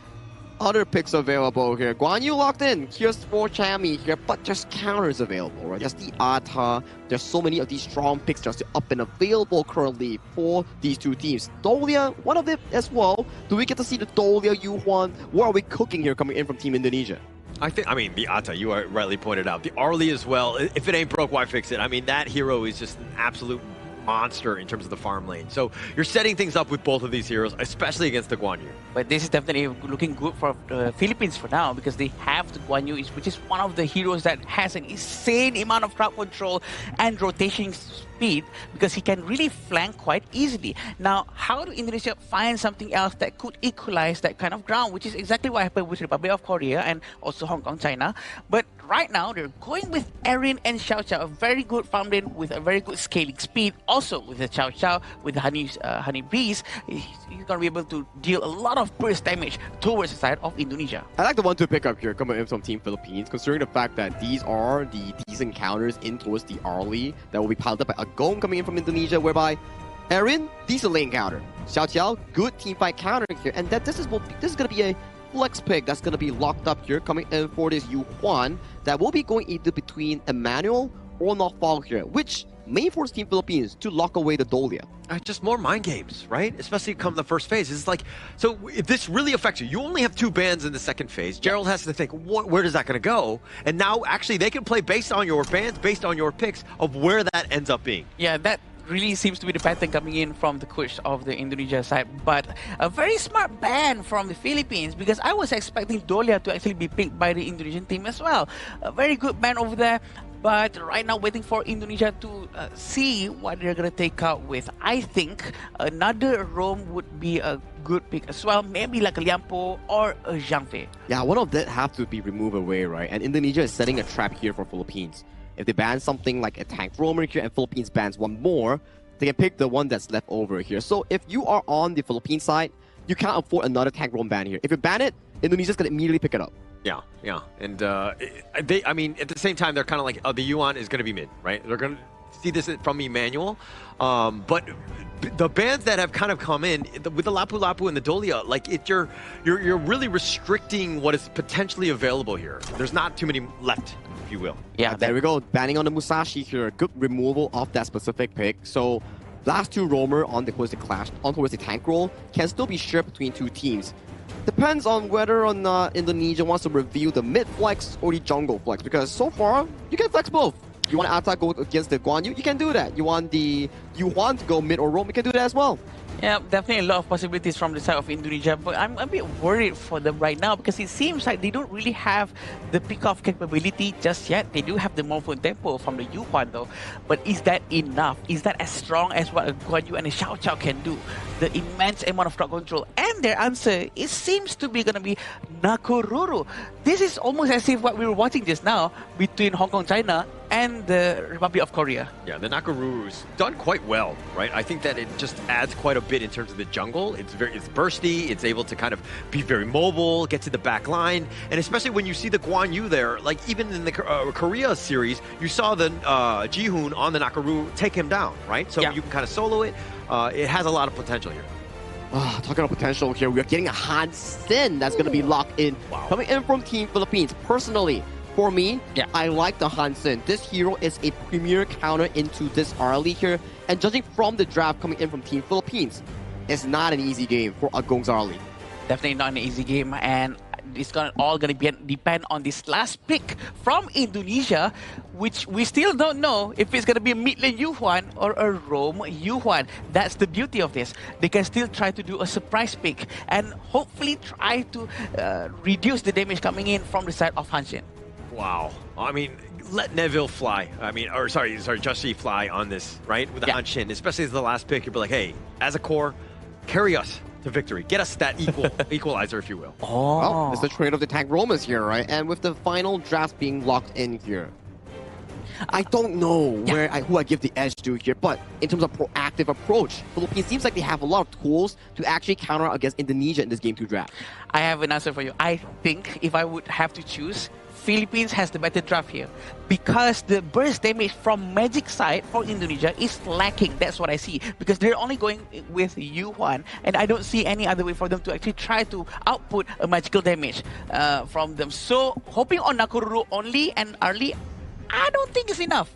other picks available here. Guan Yu locked in. Here's for Chami here, but there's counters available, right? There's the Ata. There's so many of these strong picks just up and available currently for these two teams. Dolia, one of it as well. Do we get to see the Dolia Yuhuan? What are we cooking here coming in from Team Indonesia? I mean, the Ata, you rightly pointed out. The Arlie as well. If it ain't broke, why fix it? I mean, that hero is just an absolute monster in terms of the farm lane. So you're setting things up with both of these heroes, especially against the Guan Yu. But this is definitely looking good for the Philippines for now because they have the Guan Yu, which is one of the heroes that has an insane amount of crowd control and rotation speed because he can really flank quite easily. Now, how do Indonesia find something else that could equalize that kind of ground, which is exactly what happened with Republic of Korea and also Hong Kong, China. But right now, they're going with Erin and Xiao Xiao, a very good farm lane with a very good scaling speed. Also, with the Xiao Xiao, with the Honey Bees, he's going to be able to deal a lot of burst damage towards the side of Indonesia. I like the one to pick up here coming in from Team Philippines, considering the fact that these are the decent counters in towards the Arlie that will be piled up by Agong coming in from Indonesia, whereby Erin, decent lane counter. Xiao Xiao, good team fight counter here, and that this is going to be a flex pick that's going to be locked up here coming in for this Yu Huan that will be going either between Emmanuel or Nofal here, which may force Team Philippines to lock away the Dolia. Just more mind games, right? Especially come the first phase. It's like, so if this really affects you, you only have 2 bans in the second phase. Gerald has to think, where is that going to go? And now, actually, they can play based on your bans, based on your picks of where that ends up being. Yeah, that really seems to be the pattern coming in from the coach of the Indonesia side. But a very smart ban from the Philippines because I was expecting Dolia to actually be picked by the Indonesian team as well. A very good ban over there. But right now, waiting for Indonesia to see what they're going to take out with. I think another Rome would be a good pick as well. Maybe like a Liampo or a Zhang Fei. Yeah, one of that have to be removed away, right? And Indonesia is setting a trap here for Philippines. If they ban something like a tank roamer here and Philippines bans one more, they can pick the one that's left over here. So if you are on the Philippine side, you can't afford another tank roam ban here. If you ban it, Indonesia's going to immediately pick it up. Yeah. And I mean, at the same time, they're kind of like, the Yuan is going to be mid, right? They're going to see this from Emmanuel. But the bans that have kind of come in with the Lapu Lapu and the Dolia, like you're really restricting what is potentially available here. There's not too many left, if you will. Yeah, there we go. Banning on the Musashi here. Good removal of that specific pick. So last 2 roamer on towards the clash, on towards the tank roll can still be shared between 2 teams. Depends on whether or not Indonesia wants to reveal the mid flex or the jungle flex, because so far you can flex both. You want Ata go against the Guan Yu, you can do that. You want the Yuhuan to go mid or roam, you can do that as well. Yeah, definitely a lot of possibilities from the side of Indonesia, but I'm a bit worried for them right now because it seems like they don't really have the pick-off capability just yet. They do have the movement tempo from the Yuhuan though, but is that enough? Is that as strong as what a Guan Yu and a Xiao Xiao can do? The immense amount of crowd control, and their answer, it seems to be gonna be Nakoruru. This is almost as if what we were watching just now between Hong Kong, China and the Republic of Korea. Yeah, the Nakaruru's done quite well, right? I think that it just adds quite a bit in terms of the jungle. It's bursty, it's able to kind of be very mobile, get to the back line, and especially when you see the Guan Yu there, like even in the Korea series, you saw the Jihoon on the Nakaruru take him down, right? So you can kind of solo it. It has a lot of potential here. Talking about potential here, we are getting a Han Sin that's going to be locked in. Coming in from Team Philippines. Personally, for me, I like the Han Sin. This hero is a premier counter into this Arlie here. And judging from the draft coming in from Team Philippines, it's not an easy game for Agong's Arlie. Definitely not an easy game, and it's all going to depend on this last pick from Indonesia, which we still don't know if it's going to be a mid lane Yuhuan or a roam Yuhuan. That's the beauty of this. They can still try to do a surprise pick and hopefully try to reduce the damage coming in from the side of Hanshin. Wow. I mean, let Neville fly. I mean, or sorry, Joshi fly on this, right? With the Hanshin, especially as the last pick, you'd be like, hey, as a core, carry us to victory. Get us that equalizer, if you will. Well, it's the trade of the tank Romans here, right? And with the final draft being locked in here. I don't know who I give the edge to here, but in terms of proactive approach, Philippines seems like they have a lot of tools to actually counter against Indonesia in this Game 2 draft. I have an answer for you. I think if I would have to choose, Philippines has the better draft here because the burst damage from Magic side for Indonesia is lacking. That's what I see because they're only going with Yuhuan, and I don't see any other way for them to actually try to output a magical damage from them. So hoping on Nakoruru only and early, I don't think it's enough.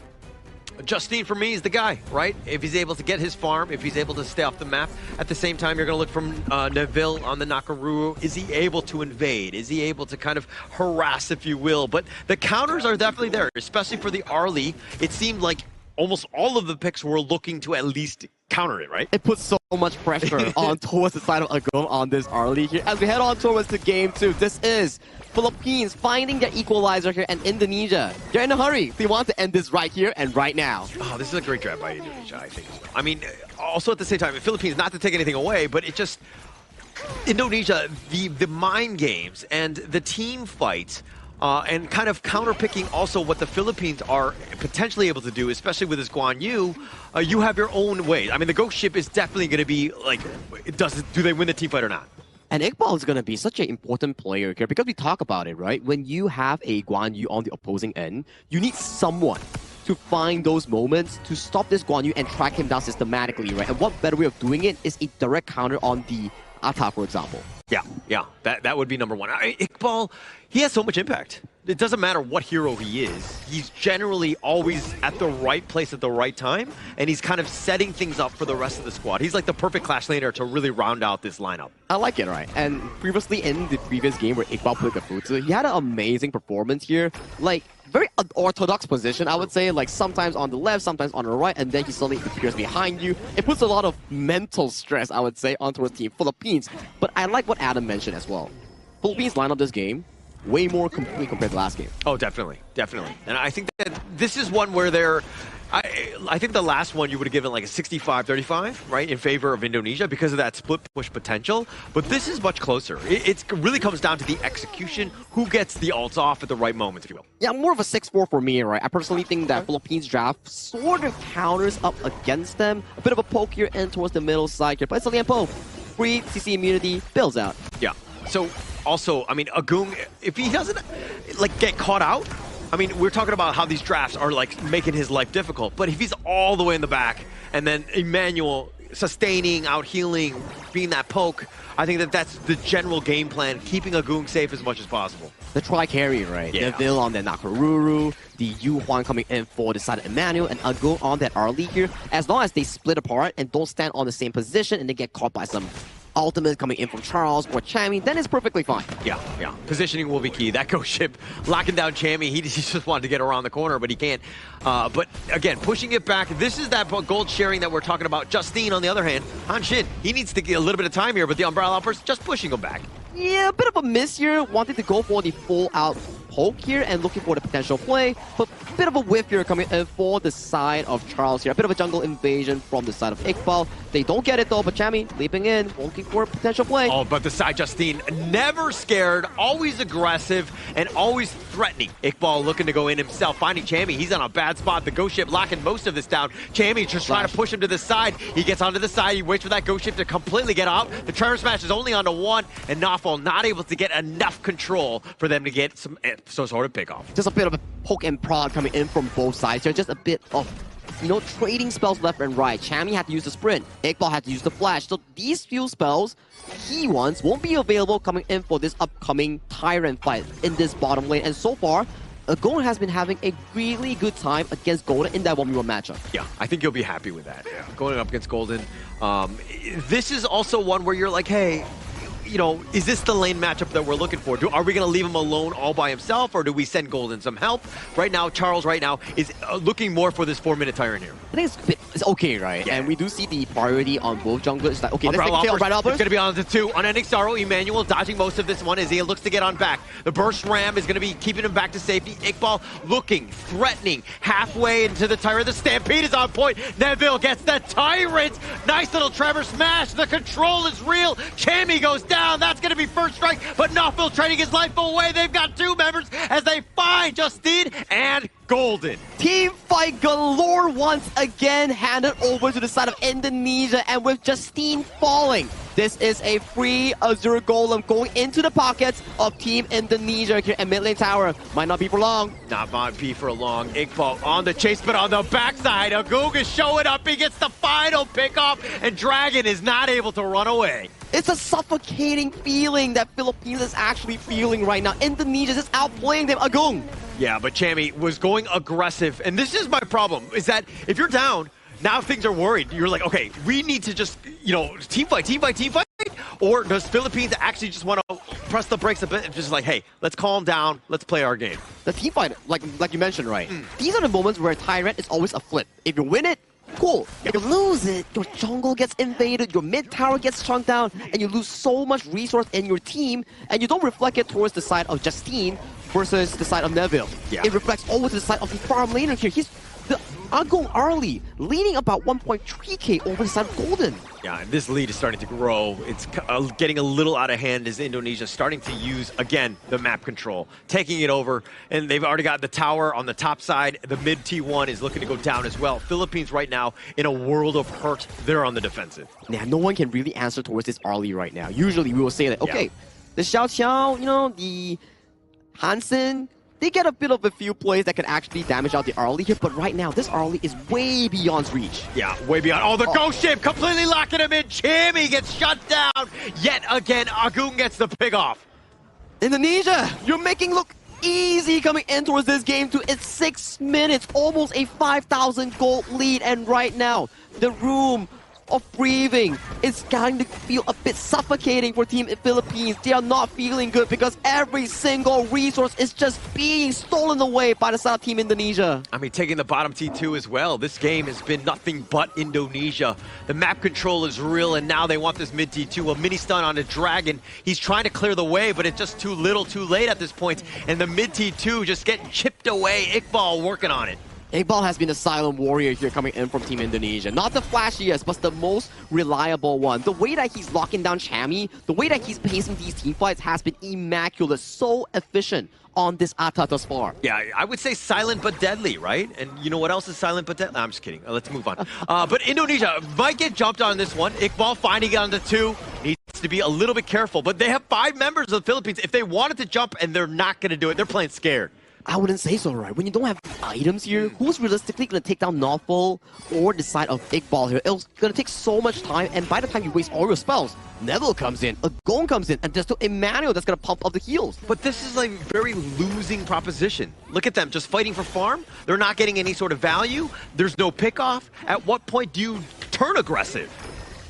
Justine, for me, is the guy, right? If he's able to get his farm, if he's able to stay off the map, at the same time, you're going to look from Neville on the Nakoruru. Is he able to invade? Is he able to kind of harass, if you will? But the counters are definitely there, especially for the Arlie. It seemed like almost all of the picks were looking to at least counter it, right? It puts so much pressure on towards the side of Agum on this Arlie here. As we head on towards the Game 2, this is Philippines finding their equalizer here, and Indonesia, they're in a hurry. They want to end this right here and right now. Oh, this is a great draft by Indonesia, I think, as well. I mean, also at the same time, the Philippines, not to take anything away, but it just... Indonesia, the mind games and the team fights, and kind of counter-picking also what the Philippines are potentially able to do, especially with this Guan Yu, you have your own way. I mean, the Ghost Ship is definitely going to be like, do they win the team fight or not? And Iqbal is going to be such an important player here because we talk about it, right? When you have a Guan Yu on the opposing end, you need someone to find those moments to stop this Guan Yu and track him down systematically, right? And what better way of doing it is a direct counter on the Ata, for example. Yeah, that would be number one. Iqbal, he has so much impact. It doesn't matter what hero he is. He's generally always at the right place at the right time, and he's kind of setting things up for the rest of the squad. He's like the perfect Clash laner to really round out this lineup. I like it, right? And previously in the previous game where Iqbal played the Futsu, he had an amazing performance here. Like, very orthodox position, I would say, like sometimes on the left, sometimes on the right, and then he suddenly appears behind you. It puts a lot of mental stress, I would say, onto his team, Philippines. But I like what Adam mentioned as well. Philippines line up this game way more complete compared to last game. Oh, definitely. And I think that this is one where they're... I think the last one you would have given like a 65-35, right, in favor of Indonesia because of that split push potential. But this is much closer. It really comes down to the execution, who gets the ults off at the right moment, if you will. Yeah, more of a 6-4 for me, right? I personally think that Philippines draft sort of counters up against them. A bit of a poke here in towards the middle side here. But it's a Lianpo. Free CC immunity, builds out. Yeah. So, also, I mean, Agung, if he doesn't, like, get caught out, I mean, we're talking about how these drafts are, like, making his life difficult. But if he's all the way in the back, and then Emmanuel sustaining, out-healing, being that poke, I think that that's the general game plan, keeping Agung safe as much as possible. The tri-carry, right? Yeah. Neville on the Nakoruru, the Yuhuan coming in for the side of Emmanuel, and Agung on that Arlie here. As long as they split apart and don't stand on the same position and they get caught by some ultimate coming in from Charles or Chammy, then it's perfectly fine. Yeah. Positioning will be key. That Ghost Ship locking down Chammy, he just wanted to get around the corner, but he can't. But again, pushing it back, this is that gold sharing that we're talking about. Justine, on the other hand, Han Shin, he needs to get a little bit of time here, but the Umbrella Outburst just pushing him back. Yeah, a bit of a miss here. Wanted to go for the full-out poke here and looking for the potential play, but a bit of a whiff here coming in for the side of Charles here. A bit of a jungle invasion from the side of Iqbal. They don't get it though, but Chammy leaping in, looking for a potential play. Oh, but the side Justine, never scared, always aggressive, and always threatening. Iqbal looking to go in himself, finding Chammy. He's on a bad spot. The Ghost Ship locking most of this down. Chammy just trying to push him to the side. He gets onto the side. He waits for that Ghost Ship to completely get out. The Tremor Smash is only onto one, and Nafal not able to get enough control for them to get some sort of pick off. Just a bit of a poke and prod coming in from both sides here. Just a bit of, trading spells left and right. Chammy had to use the sprint. Iqbal had to use the flash. So these few spells, key ones, won't be available coming in for this upcoming Tyrant fight in this bottom lane. And so far, Golden has been having a really good time against Golden in that 1v1 matchup. Yeah, I think you'll be happy with that. Yeah. Going up against Golden. This is also one where you're like, hey, is this the lane matchup that we're looking for? Are we going to leave him alone all by himself, or do we send Golden some help? Right now, Charles is looking more for this 4-minute Tyrant here. I think it's okay, right? Yeah. And we do see the priority on both junglers. It's like, okay, let's take Umbrella Outburst. It's going to be on the 2. Unending Sorrow, Emmanuel dodging most of this one as he looks to get on back. The Burst Ram is going to be keeping him back to safety. Iqbal looking, threatening, halfway into the Tyrant. The Stampede is on point. Neville gets the Tyrant. Nice little Trevor Smash. The control is real. Chammy goes down. down. That's going to be first strike, but Knoxville trading his life away. They've got two members as they find Justine and Golden. Team fight galore once again handed over to the side of Indonesia, and with Justine falling, this is a free Azure Golem going into the pockets of Team Indonesia here at mid lane tower. Might not be for long. Not might be for long. Iqbal on the chase, but on the backside, Agung is showing up. He gets the final pick off, and Dragon is not able to run away. It's a suffocating feeling that Philippines is actually feeling right now. Indonesia is outplaying them. Agung. Yeah, but Chammy was going aggressive, and this is my problem, is that if you're down, now things are worried. You're like, okay, we need to just, team fight, or does Philippines actually just want to press the brakes a bit and just like, hey, let's calm down, let's play our game? The team fight, like you mentioned, right? These are the moments where Tyrant is always a flip. If you win it, cool. If you lose it, your jungle gets invaded, your mid tower gets shrunk down, and you lose so much resource in your team, and you don't reflect it towards the side of Justine versus the side of Neville. Yeah. It reflects over to the side of the farm laner here. He's the Agung early, leading about 1.3k over the side of Golden. Yeah, and this lead is starting to grow. It's getting a little out of hand as Indonesia starting to use, again, the map control, taking it over, and they've already got the tower on the top side. The mid T1 is looking to go down as well. Philippines right now, in a world of hurt, they're on the defensive. Yeah, no one can really answer towards this early right now. Usually we will say that, okay, the Xiao Qiao, the Hansen, they get a bit of a few plays that can actually damage out the early here, but right now, this early is way beyond reach. Yeah, way beyond. Oh, the ghost ship completely locking him in. Chammy gets shut down. Yet again, Agung gets the pick off. Indonesia, you're making look easy coming in towards this game too. It's 6 minutes, almost a 5,000 gold lead, and right now, the room of breathing is starting to feel a bit suffocating for Team Philippines. They are not feeling good because every single resource is just being stolen away by the side of Team Indonesia. I mean, taking the bottom T2 as well. This game has been nothing but Indonesia. The map control is real, and now they want this mid T2. A mini stun on a Dragon. He's trying to clear the way, but it's just too little, too late at this point. And the mid T2 just getting chipped away. Iqbal working on it. Iqbal has been a silent warrior here coming in from Team Indonesia. Not the flashiest, but the most reliable one. The way that he's locking down Chammy, the way that he's pacing these team fights has been immaculate. So efficient on this Ata thus far. Yeah, I would say silent but deadly, right? And you know what else is silent but deadly? I'm just kidding. Let's move on. But Indonesia might get jumped on this one. Iqbal finding it on the 2. Needs to be a little bit careful. But they have 5 members of the Philippines. If they wanted to jump and they're not going to do it, they're playing scared. I wouldn't say so, right? When you don't have items here, who's realistically going to take down Novel or the side of Iqbal here? It's going to take so much time, and by the time you waste all your spells, Neville comes in, Agung comes in, and there's still Emmanuel that's going to pump up the heals. But this is a very losing proposition. Look at them, just fighting for farm. They're not getting any sort of value. There's no pickoff. At what point do you turn aggressive?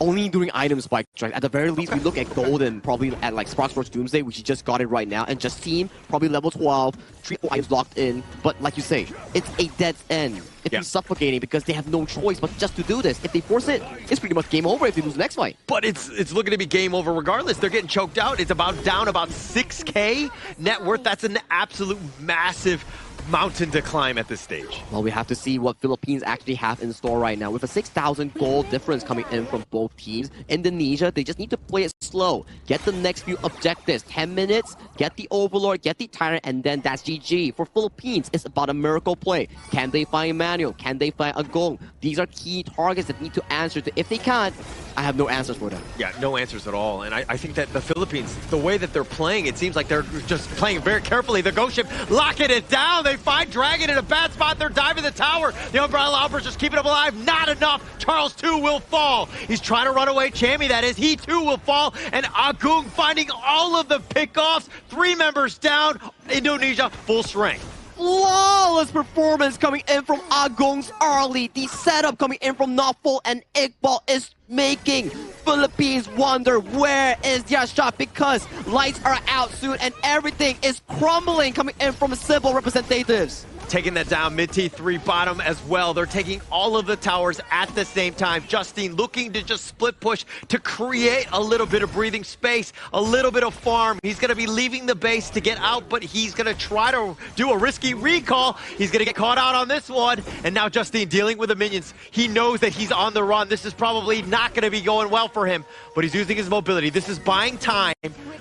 Only during item spike strike. At the very least, we look at Golden probably at like Sparks Doomsday, which he just got it right now, and Justine probably level 12, 3 items locked in. But like you say, it's a dead end. It's suffocating because they have no choice but just to do this. If they force it, it's pretty much game over if they lose the next fight. But it's looking to be game over regardless. They're getting choked out. It's down about 6k net worth. That's an absolute massive mountain to climb at this stage. Well, we have to see what Philippines actually have in store right now. With a 6,000 gold difference coming in from both teams, Indonesia, they just need to play it slow. Get the next few objectives. 10 minutes, get the Overlord, get the Tyrant, and then that's GG. For Philippines, it's about a miracle play. Can they find Manuel? Can they find Agung? These are key targets that need to answer to. If they can't, I have no answers for them. Yeah, no answers at all. And I think that the Philippines, the way that they're playing, it seems like they're just playing very carefully. The Ghost Ship locking it down. They find Dragon in a bad spot. They're diving the tower. The Umbrella Alpers just keeping him alive. Not enough. Charles too will fall. He's trying to run away. Chammy, that is. He too will fall. And Agung finding all of the pickoffs. 3 members down. Indonesia full strength. Flawless performance coming in from Agung's early. The setup coming in from Notful and Iqbal is making Philippines wonder where is their shot, because lights are out soon and everything is crumbling coming in from civil representatives. taking that down. Mid T3 bottom as well. They're taking all of the towers at the same time. Justine looking to just split push to create a little bit of breathing space, a little bit of farm. He's going to be leaving the base to get out, but he's going to try to do a risky recall. He's going to get caught out on this one. And now Justine dealing with the minions. He knows that he's on the run. This is probably not going to be going well for him, but he's using his mobility. This is buying time.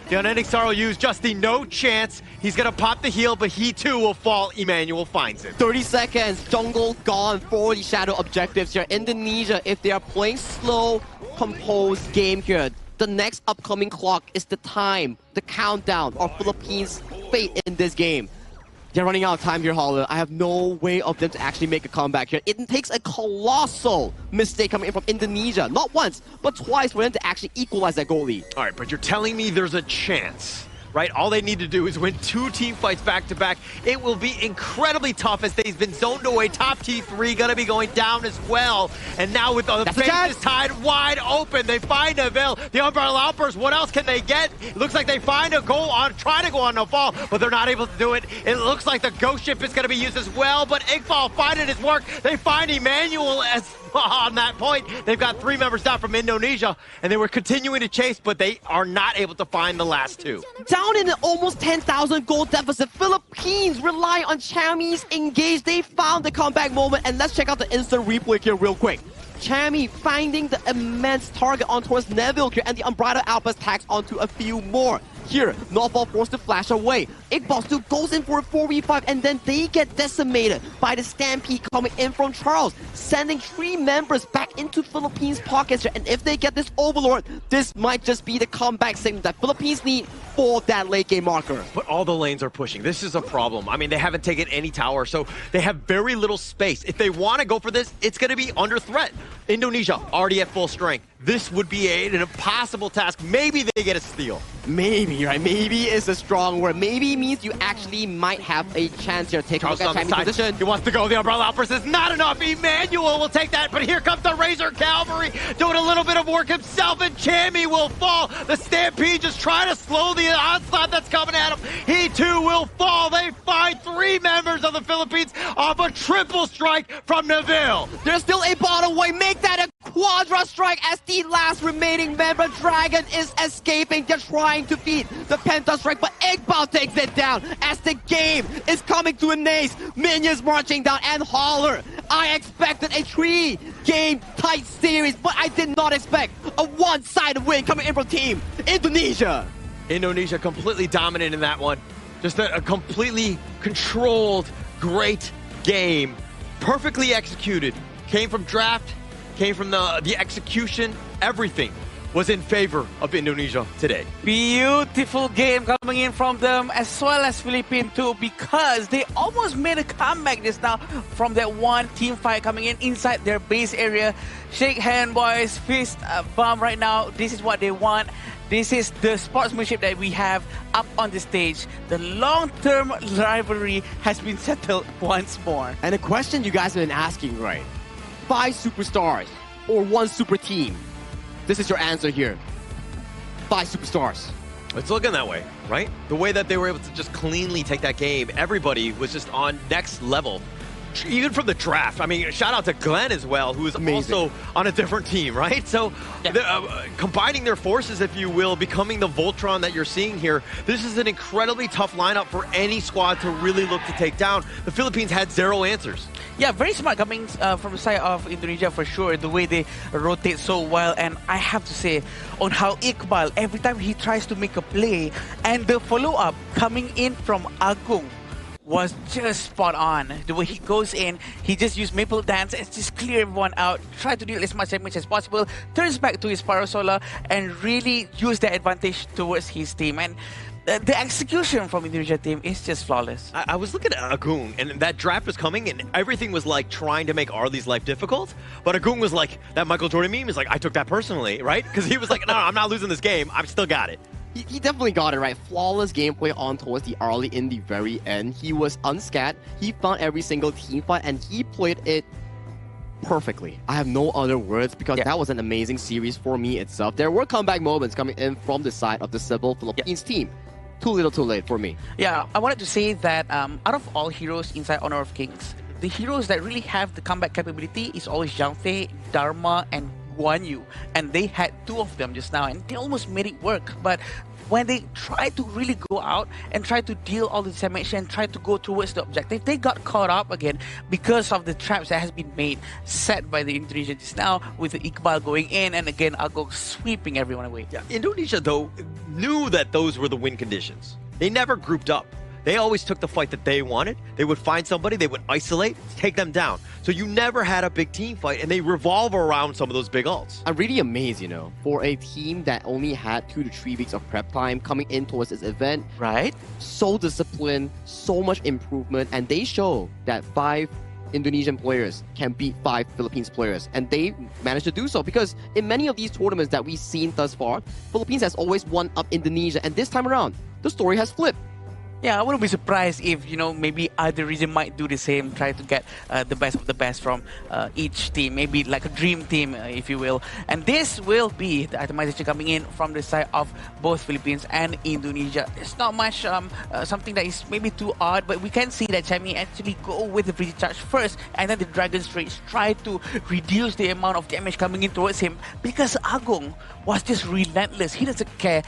The unending star will use Justine, no chance. He's going to pop the heal, but he too will fall. Emmanuel finds it. 30 seconds, jungle gone for the shadow objectives here. Indonesia, if they are playing slow, composed game here, the next upcoming clock is the time, the countdown of Philippines' fate in this game. They're running out of time here, Holler. I have no way of them to actually make a comeback here. It takes a colossal mistake coming in from Indonesia. Not once, but twice for them to actually equalize that goal lead. All right, but you're telling me there's a chance, right? All they need to do is win 2 team fights back to back. It will be incredibly tough as they've been zoned away. Top T3 gonna be going down as well. And now with the faces tied wide open, they find a Veil. The Umbrella Outburst, what else can they get? It looks like they find a goal on, trying to go on no fall, but they're not able to do it. It looks like the Ghost Ship is gonna be used as well, but Iqbal finding his work. They find Emmanuel as on that point. They've got 3 members down from Indonesia, and they were continuing to chase, but they are not able to find the last 2. Down in an almost 10,000 goal deficit, Philippines rely on Chami's engage. They found the comeback moment, and let's check out the instant replay here real quick. Chami finding the immense target on towards Neville here, and the Unbridled Outburst tags onto a few more. Here, Northball forced to flash away. Iqbal still goes in for a 4v5, and then they get decimated by the Stampede coming in from Charles, sending 3 members back into Philippines' pockets here. And if they get this Overlord, this might just be the comeback signal that Philippines need for that late game marker. But all the lanes are pushing. This is a problem. I mean, they haven't taken any tower, so they have very little space. If they want to go for this, it's going to be under threat. Indonesia already at full strength. This would be an impossible task. Maybe they get a steal. Maybe, right? Maybe is a strong word. Maybe means you actually might have a chance here. Take a look at Chami's position. He wants to go. The Umbrella Outburst is not enough. Emmanuel will take that, but here comes the Razor Cavalry doing a little bit of work himself, and Chami will fall. The Stampede just trying to slow the onslaught that's coming at him. He too will fall. They find 3 members of the Philippines off a triple strike from Neville. There's still a bottom way. Make that a quadra strike as the last remaining member. Dragon is escaping. They're trying to feed the Penta strike, but Iqbal takes it down as the game is coming to an ace. Minions marching down, and Holler. I expected a 3-game tight series, but I did not expect a one-sided win coming in from Team Indonesia. Indonesia completely dominant in that one. Just a completely controlled, great game. Perfectly executed. Came from draft, came from the execution, everything was in favor of Indonesia today. Beautiful game coming in from them, as well as Philippines too, because they almost made a comeback just now from that one team fight coming in inside their base area. Shake hand, boys, fist bump right now. This is what they want. This is the sportsmanship that we have up on the stage. The long-term rivalry has been settled once more. And a question you guys have been asking, right? 5 superstars or 1 super team? This is your answer here. 5 superstars. It's looking that way, right? The way that they were able to just cleanly take that game, everybody was just on next level. Even from the draft. I mean, shout out to Glenn as well, who is also on a different team, right? So combining their forces, if you will, becoming the Voltron that you're seeing here, this is an incredibly tough lineup for any squad to really look to take down. The Philippines had 0 answers. Yeah, very smart coming from the side of Indonesia for sure, the way they rotate so well. And I have to say, on how Iqbal, every time he tries to make a play, and the follow-up coming in from Agung was just spot on. The way he goes in, he just used Maple Dance and just clear everyone out, try to deal as much damage as possible, turns back to his Parasola, and really use that advantage towards his team. And the execution from Indonesia team is just flawless. I was looking at Agung, and that draft was coming, and everything was like trying to make Arlie's life difficult. But Agung was like, that Michael Jordan meme is like, I took that personally, right? Because he was like, no, I'm not losing this game. I've still got it. He definitely got it right. Flawless gameplay on towards the Arlie in the very end. He was unscat. He found every single team fight, and he played it perfectly. I have no other words because that was an amazing series for me itself. There were comeback moments coming in from the side of the Civil Philippines team. too little too late for me. Yeah, I wanted to say that out of all heroes inside Honor of Kings, the heroes that really have the comeback capability is always Zhang Fei, Dharma, and Guan Yu. And they had 2 of them just now, and they almost made it work. But when they tried to really go out and try to deal all the damage and try to go towards the objective, they got caught up again because of the traps that has been set by the Indonesian just now, with the Iqbal going in and again Agong sweeping everyone away. Yeah, Indonesia, though, knew that those were the win conditions. They never grouped up. They always took the fight that they wanted. They would find somebody, they would isolate, take them down. So you never had a big team fight, and they revolve around some of those big ults. I'm really amazed, for a team that only had 2 to 3 weeks of prep time coming in towards this event. Right? So disciplined, so much improvement, and they show that 5 Indonesian players can beat 5 Philippines players, and they managed to do so because in many of these tournaments that we've seen thus far, Philippines has always won up Indonesia, and this time around, the story has flipped. Yeah, I wouldn't be surprised if, maybe other region might do the same, try to get the best of the best from each team, maybe like a dream team, if you will. And this will be the itemization coming in from the side of both Philippines and Indonesia. It's not much something that is maybe too odd, but we can see that Chami actually go with the Breezy Charge first, and then the Dragon Rage try to reduce the amount of damage coming in towards him because Agong was just relentless. He doesn't care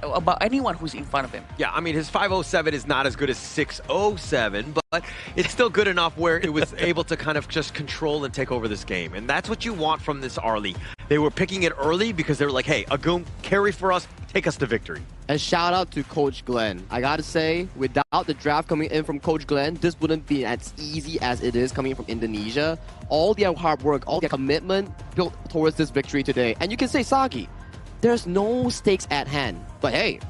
about anyone who's in front of him. Yeah, I mean, his 507 is not as good as 607, but it's still good enough where it was able to kind of just control and take over this game. And that's what you want from this Arlie. They were picking it early because they were like, hey, Agong, carry for us, take us to victory. And shout out to Coach Glenn. I gotta say, without the draft coming in from Coach Glenn, this wouldn't be as easy as it is coming in from Indonesia. All their hard work, all their commitment built towards this victory today. And you can say, Sagi, there's no stakes at hand. But hey,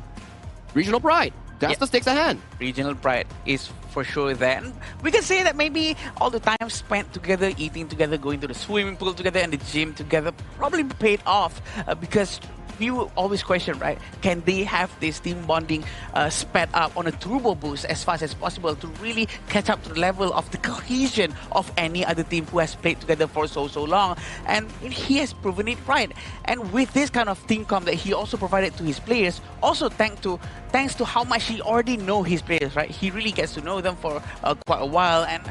regional pride. That's the stakes at hand. Regional pride is for sure there. And we can say that maybe all the time spent together, eating together, going to the swimming pool together and the gym together probably paid off because we will always question, right? Can they have this team bonding sped up on a turbo boost as fast as possible to really catch up to the level of the cohesion of any other team who has played together for so long? And he has proven it right. And with this kind of team comp that he also provided to his players, also thanks to how much he already know his players, right? He really gets to know them for quite a while, and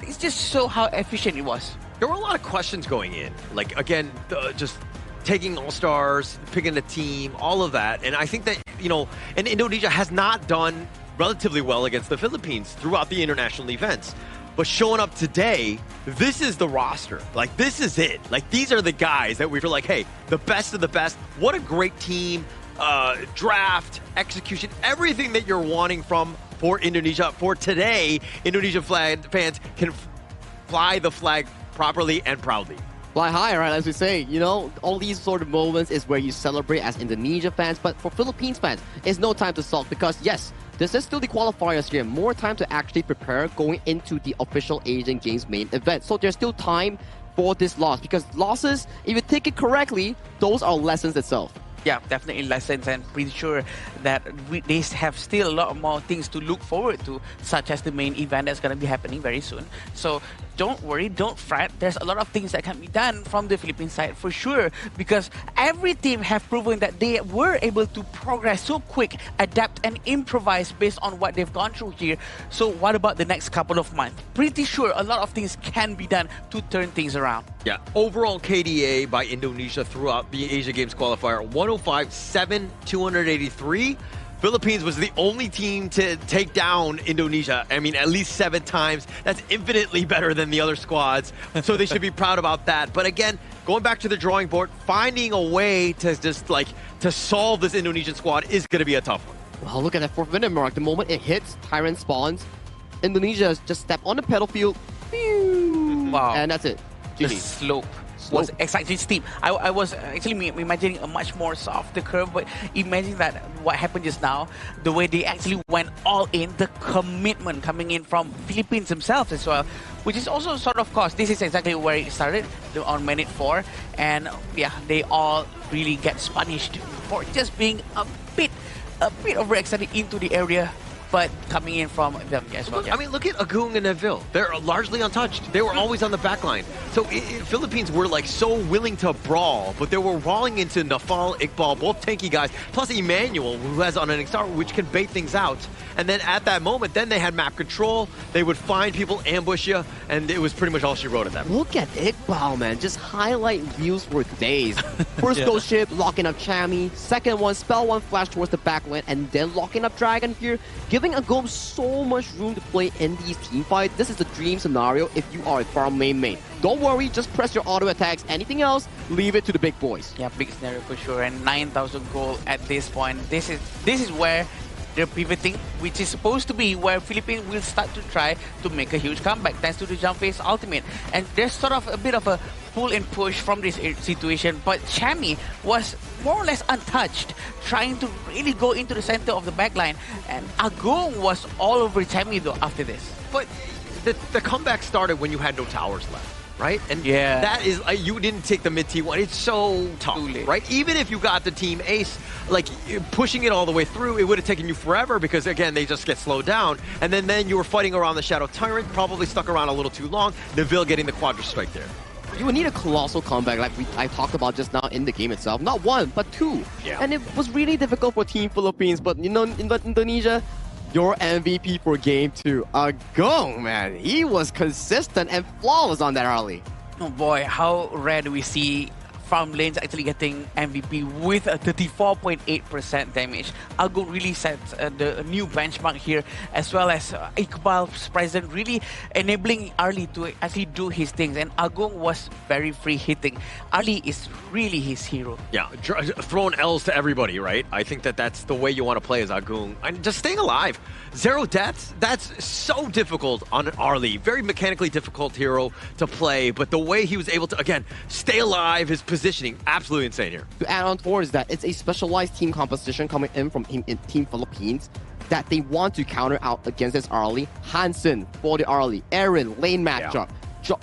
it's just so how efficient it was. There were a lot of questions going in. Like, again, just taking all-stars, picking a team, all of that. And I think that, and Indonesia has not done relatively well against the Philippines throughout the international events. But showing up today, this is the roster. Like, this is it. Like, these are the guys that we feel like, hey, the best of the best. What a great team. Draft, execution, everything that you're wanting for Indonesia. For today, Indonesian fans can fly the flag properly and proudly. Fly high, right? As we say, all these sort of moments is where you celebrate as Indonesia fans, but for Philippines fans, it's no time to sulk because yes, this is still the qualifiers here. More time to actually prepare going into the official Asian Games main event. So there's still time for this loss because losses, if you take it correctly, those are lessons itself. Yeah, definitely lessons, and pretty sure that they have still a lot more things to look forward to, such as the main event that's going to be happening very soon. So don't worry, don't fret. There's a lot of things that can be done from the Philippine side for sure, because every team have proven that they were able to progress so quick, adapt and improvise based on what they've gone through here. So what about the next couple of months? Pretty sure a lot of things can be done to turn things around. Yeah, overall KDA by Indonesia throughout the Asia Games qualifier, 105-7-283. Philippines was the only team to take down Indonesia. I mean, at least 7 times. That's infinitely better than the other squads. So they should be proud about that. But again, going back to the drawing board, finding a way to just to solve this Indonesian squad is going to be a tough one. Well, look at that 4th minute mark. The moment it hits, Tyrant spawns. Indonesia just step on the pedal field. Wow. And that's it. The slope was exactly steep. I was actually imagining a much more softer curve, but imagine that what happened just now, the way they actually went all in, the commitment coming in from Philippines themselves as well, which is also sort of course, this is exactly where it started on minute 4, and yeah, they all really get punished for just being a bit overextended into the area but coming in from them as well. I mean, look at Agung and Neville. They're largely untouched. They were always on the back line. So Philippines were like so willing to brawl, but they were brawling into Nafal, Iqbal, both tanky guys, plus Emmanuel, who has on an star, which can bait things out. And then at that moment, then they had map control. They would find people, ambush you, and it was pretty much all she wrote at that point. Look at Iqbal, man. Just highlight reels for days. First ghost ship, locking up Chami. Second one, spell one flash towards the back line, and then locking up Dragon here, giving Agum so much room to play in these team fights. This is the dream scenario if you are a farm main. Don't worry, just press your auto attacks. Anything else, leave it to the big boys. Yeah, big scenario for sure. And 9,000 gold at this point. This is where they're pivoting, which is supposed to be where Philippines will start to try to make a huge comeback thanks to the jump phase ultimate. And there's sort of a bit of a pull and push from this situation, but Chami was more or less untouched, trying to really go into the center of the backline, and Agung was all over Chami though after this. But the comeback started when you had no towers left. Right? And yeah, that is, you didn't take the mid T1. It's so tough, right? Even if you got the team ace, like pushing it all the way through, it would have taken you forever because again, they just get slowed down. And then you were fighting around the Shadow Tyrant, probably stuck around a little too long. Neville getting the Quadra Strike there. You would need a colossal comeback like I talked about just now in the game itself. Not one, but two. Yeah. And it was really difficult for Team Philippines, but you know, in Indonesia, your MVP for game 2, Agong, man. He was consistent and flawless on that early. Oh boy, how rare do we see farm lanes actually getting MVP with a 34.8% damage. Agong really sets the new benchmark here, as well as Iqbal's presence really enabling Arlie to actually do his things. And Agong was very free hitting. Arlie is really his hero. Yeah, throwing L's to everybody, right? I think that's the way you want to play as Agong. And just staying alive. 0 deaths, that's so difficult on Arlie. Very mechanically difficult hero to play, but the way he was able to, again, stay alive, his positioning, absolutely insane here. To add on towards that, it's a specialized team composition coming in from Team Philippines that they want to counter out against this Arlie. Hansen for the Arlie, Aaron, lane matchup,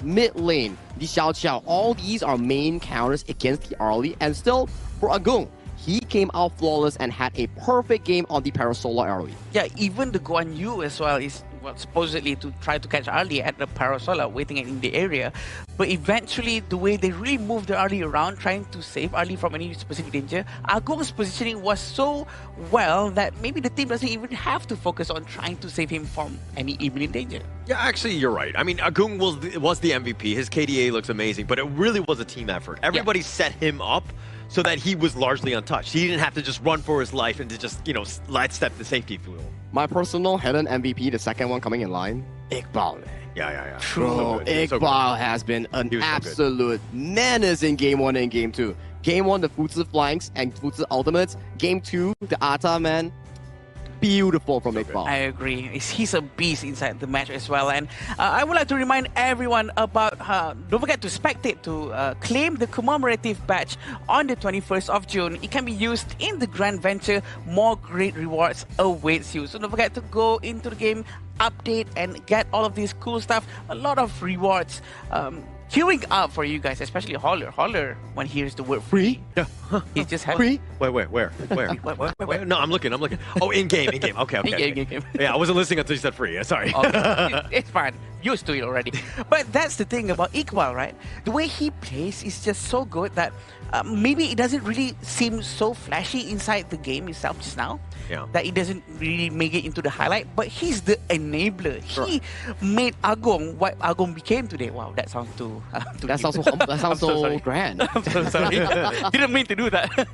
mid lane, the Xiao Xiao, all these are main counters against the Arlie, and still for Agong, he came out flawless and had a perfect game on the Parasolar Arlie. Yeah, even the Guan Yu as well is supposedly to try to catch Arlie at the Parasolar, waiting in the area. But eventually, the way they really moved the Arlie around, trying to save Arlie from any specific danger, Agong's positioning was so well that maybe the team doesn't even have to focus on trying to save him from any imminent danger. Yeah, actually, you're right. I mean, Agong was the MVP. His KDA looks amazing, but it really was a team effort. Everybody set him up so that he was largely untouched. He didn't have to just run for his life and to just, you know, sidestep the safety, if you will. My personal hidden MVP, the second one coming in line, Iqbal. Yeah. Bro, Iqbal has been an absolute menace in Game 1 and Game 2. Game 1, the Futsu flanks and Futsu ultimates. Game 2, the Ata, man. Beautiful from Iqbal. I agree. He's a beast inside the match as well. And I would like to remind everyone about, don't forget to spectate to claim the commemorative badge on the 21st of June. It can be used in the Grand Venture. More great rewards awaits you. So don't forget to go into the game, update, and get all of this cool stuff. A lot of rewards queuing up for you guys, especially Holler. Holler, when he hears the word free, he's just happy. Free? Wait, where? No, I'm looking. Oh, in-game. Okay. In-game. Yeah, I wasn't listening until you said free. Sorry. It's fine. Used to it already. But that's the thing about Iqbal, right? The way he plays is just so good that maybe it doesn't really seem so flashy inside the game itself just now. Yeah. That it doesn't really make it into the highlight, but he's the enabler. He made Agong what Agong became today. Wow, that sounds too. That sounds so grand. I'm so sorry. Didn't mean to do that.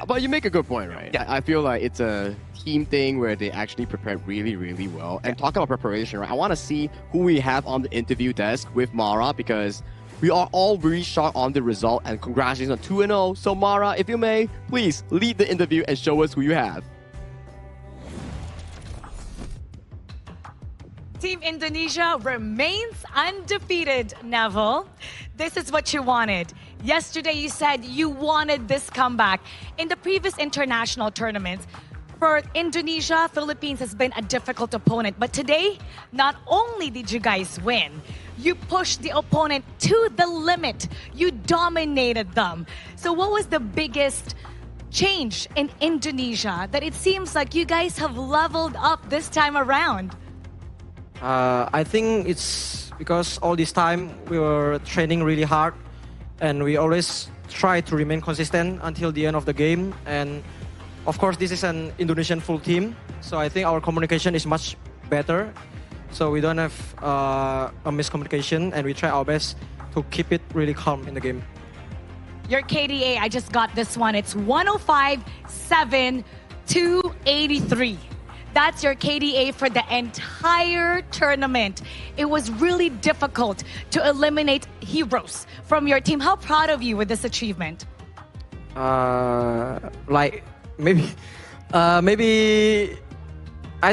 but you make a good point, right? Yeah. I feel like it's a team thing where they actually prepared really, really well. And talk about preparation, right? I want to see who we have on the interview desk with Mara because we are all very shocked on the result and congratulations on 2-0. So Mara, if you may, please lead the interview and show us who you have. Team Indonesia remains undefeated, Neville. This is what you wanted. Yesterday you said you wanted this comeback. In the previous international tournaments, for Indonesia, Philippines has been a difficult opponent. But today, not only did you guys win, you pushed the opponent to the limit. You dominated them. So what was the biggest changed in Indonesia that it seems like you guys have leveled up this time around? I think it's because all this time we were training really hard and we always try to remain consistent until the end of the game. And of course, this is an Indonesian full team, so I think our communication is much better. So we don't have a miscommunication and we try our best to keep it really calm in the game. Your KDA, I just got this one. It's 105-7-283. That's your KDA for the entire tournament. It was really difficult to eliminate heroes from your team. How proud of you with this achievement? Like maybe I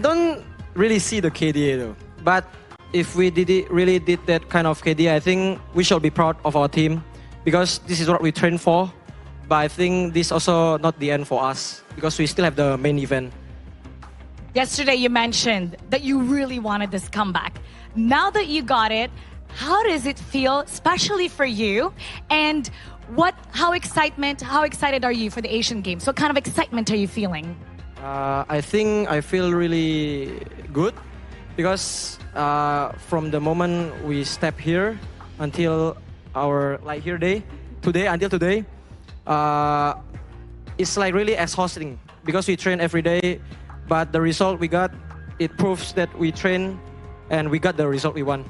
don't really see the KDA though. But if we really did that kind of KDA, I think we should be proud of our team because this is what we train for. But I think this also not the end for us because we still have the main event. Yesterday you mentioned that you really wanted this comeback. Now that you got it, how does it feel, especially for you? And how excited are you for the Asian Games? What kind of excitement are you feeling? I think I feel really good because from the moment we step here until our today, it's like really exhausting because we train every day. But the result we got, it proves that we train and we got the result we want.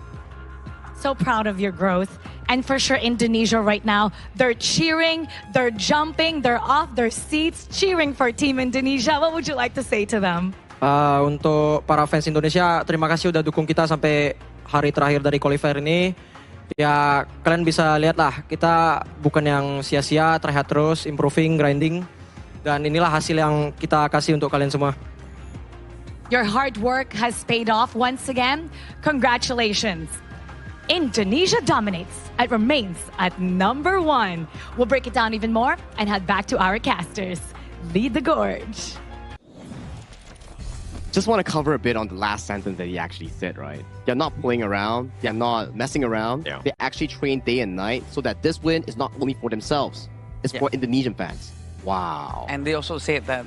So proud of your growth. And for sure, Indonesia right now, they're cheering, they're jumping, they're off their seats, cheering for Team Indonesia. What would you like to say to them? Untuk para fans Indonesia, terima kasih udah dukung kita sampai hari terakhir dari qualifier ini. Ya, kalian bisa lihat lah, kita bukan yang sia-sia, try hard terus, improving, grinding. Dan inilah hasil yang kita kasih untuk kalian semua. Your hard work has paid off once again. Congratulations. Indonesia dominates and remains at #1. We'll break it down even more and head back to our casters. Lead the gorge. Just want to cover a bit on the last sentence that he actually said, right? They're not playing around. They're not messing around. Yeah. They actually train day and night so that this win is not only for themselves. It's for Indonesian fans. Wow. And they also said that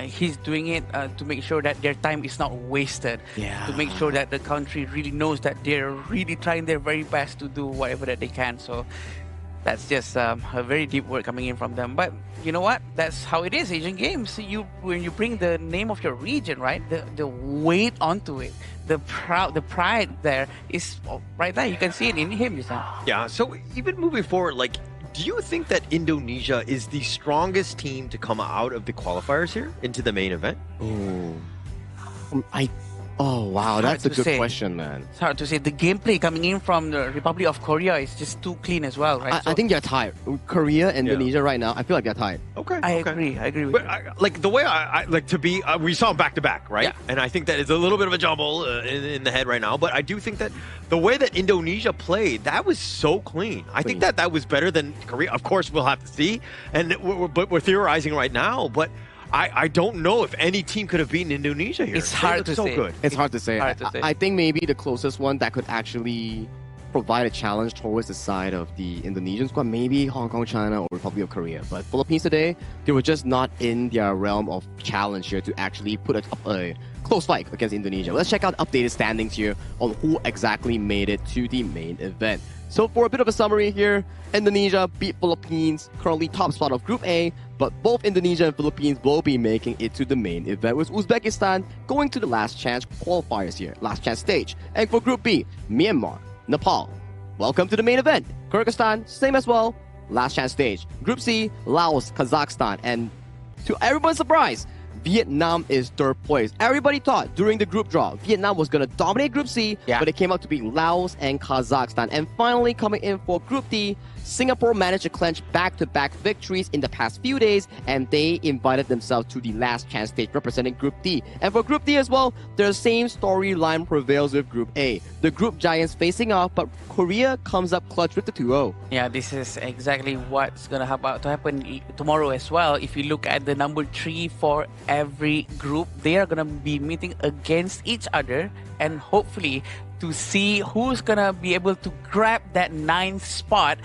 he's doing it to make sure that their time is not wasted. Yeah. To make sure that the country really knows that they're really trying their very best to do whatever that they can. So that's just a very deep word coming in from them. But you know what? That's how it is, Asian Games. When you bring the name of your region, right? The weight onto it, the pride there is right there. You can see it in him. Yeah. So even moving forward, like, do you think that Indonesia is the strongest team to come out of the qualifiers here into the main event? Oh, wow, that's a good question, man. It's hard to say. The gameplay coming in from the Republic of Korea is just too clean as well, right? I think they're tied. Korea, Indonesia right now, I feel like they're tied. Okay. I agree with but you. Like the way I like to be, we saw them back to back, right? Yeah. And I think that is a little bit of a jumble in the head right now. But I do think that the way that Indonesia played, that was so clean. I think that was better than Korea. Of course, we'll have to see. And we're theorizing right now, but I don't know if any team could have beaten Indonesia here. It's hard to say. Good. It's hard to say. I think maybe the closest one that could actually provide a challenge towards the side of the Indonesian squad, maybe Hong Kong, China, or Republic of Korea. But Philippines today, they were just not in their realm of challenge here to actually put a close fight against Indonesia. Let's check out updated standings here on who exactly made it to the main event. So for a bit of a summary here, Indonesia beat Philippines, currently top spot of Group A, but both Indonesia and Philippines will be making it to the main event, with Uzbekistan going to the last chance qualifiers here, last chance stage. And for Group B, Myanmar, Nepal, welcome to the main event. Kyrgyzstan, same as well, last chance stage. Group C, Laos, Kazakhstan, and to everyone's surprise, Vietnam is third place. Everybody thought during the group draw, Vietnam was going to dominate Group C, but it came out to be Laos and Kazakhstan. And finally, coming in for Group D, Singapore managed to clinch back-to-back victories in the past few days, and they invited themselves to the last chance stage representing Group D. And for Group D as well, the same storyline prevails with Group A. The group giants facing off, but Korea comes up clutch with the 2-0. Yeah, this is exactly what's going to happen tomorrow as well. If you look at the number 3 for every group, they are going to be meeting against each other, and hopefully to see who's going to be able to grab that 9th spot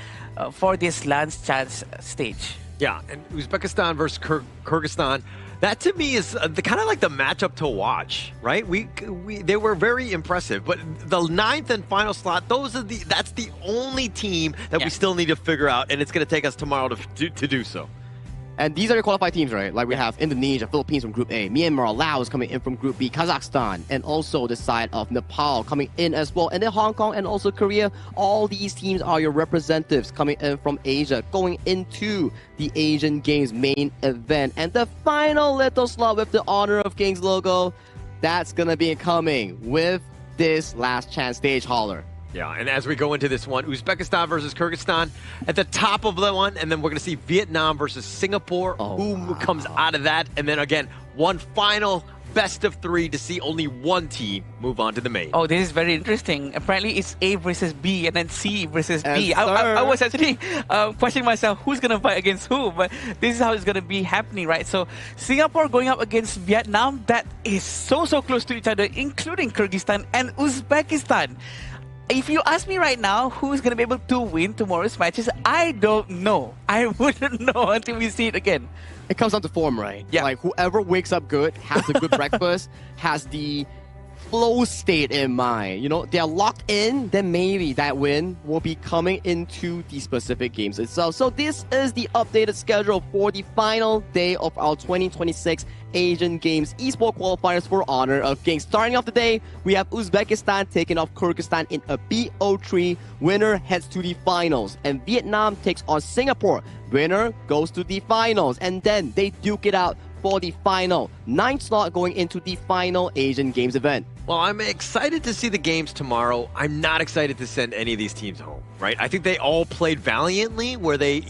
for this last chance stage. Yeah, and Uzbekistan versus Kyrgyzstan. That to me is kind of like the matchup to watch, right? They were very impressive, but the 9th and final slot, that's the only team that we still need to figure out, and it's going to take us tomorrow to do so. And these are your qualified teams, right? Like we have Indonesia, Philippines from Group A, Myanmar, Laos coming in from Group B, Kazakhstan, and also the side of Nepal coming in as well. And then Hong Kong and also Korea. All these teams are your representatives coming in from Asia, going into the Asian Games main event. And the final little slot with the Honor of Kings logo, that's going to be coming with this last chance stage hauler. Yeah, and as we go into this one, Uzbekistan versus Kyrgyzstan at the top of the one, and then we're going to see Vietnam versus Singapore. Who comes out of that? And then again, one final best of 3 to see only one team move on to the main. Oh, this is very interesting. Apparently, it's A versus B and then C versus B. I was actually questioning myself, who's going to fight against who? But this is how it's going to be happening, right? So Singapore going up against Vietnam, that is so close to each other, including Kyrgyzstan and Uzbekistan. If you ask me right now who's going to be able to win tomorrow's matches, I don't know. I wouldn't know until we see it again. It comes down to form, right? Yeah. Like whoever wakes up good, has a good breakfast, has the flow state in mind. You know, they're locked in, then maybe that win will be coming into the specific games itself. So this is the updated schedule for the final day of our 2026 Asian Games Esports qualifiers for Honor of Kings. Starting off the day, we have Uzbekistan taking off Kyrgyzstan in a BO3. Winner heads to the finals. And Vietnam takes on Singapore. Winner goes to the finals. And then they duke it out for the final 9th slot going into the final Asian Games event. Well, I'm excited to see the games tomorrow. I'm not excited to send any of these teams home, right? I think they all played valiantly where they,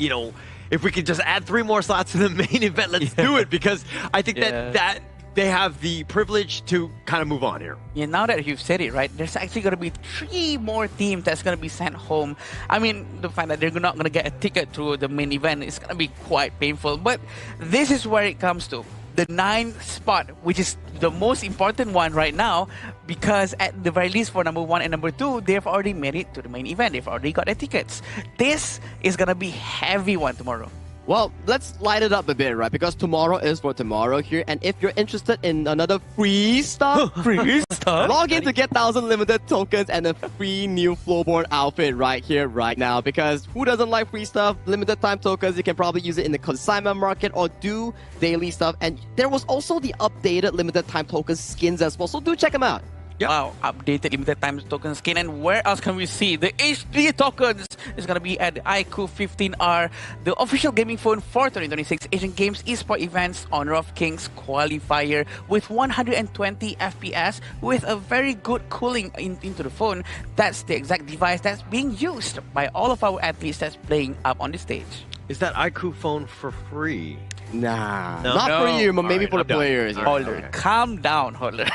if we could just add 3 more slots to the main event, let's do it, because I think that they have the privilege to kind of move on here. Yeah, now that you've said it, right, there's actually going to be 3 more teams that's going to be sent home. I mean, the fact that they're not going to get a ticket to the main event is going to be quite painful. But this is where it comes to. The 9th spot, which is the most important one right now, because at the very least for number 1 and number 2, they've already made it to the main event. They've already got their tickets. This is going to be heavy one tomorrow. Well, let's light it up a bit, right? Because tomorrow is for tomorrow here. And if you're interested in another free stuff, log in to get 1,000 limited tokens and a free new floorboard outfit right here, right now. Because who doesn't like free stuff? Limited time tokens, you can probably use it in the consignment market or do daily stuff. And there was also the updated limited time token skins as well. So do check them out. Yep. Wow, updated limited time token skin. And where else can we see the HD tokens? Is going to be at the iQOO 15R, the official gaming phone for 2026 Asian Games Esports Events Honor of Kings qualifier with 120 FPS with a very good cooling into the phone. That's the exact device that's being used by all of our athletes that's playing up on the stage. Is that iQOO phone for free? Nah, not for you, but maybe for the players. Holder, calm down, Holder.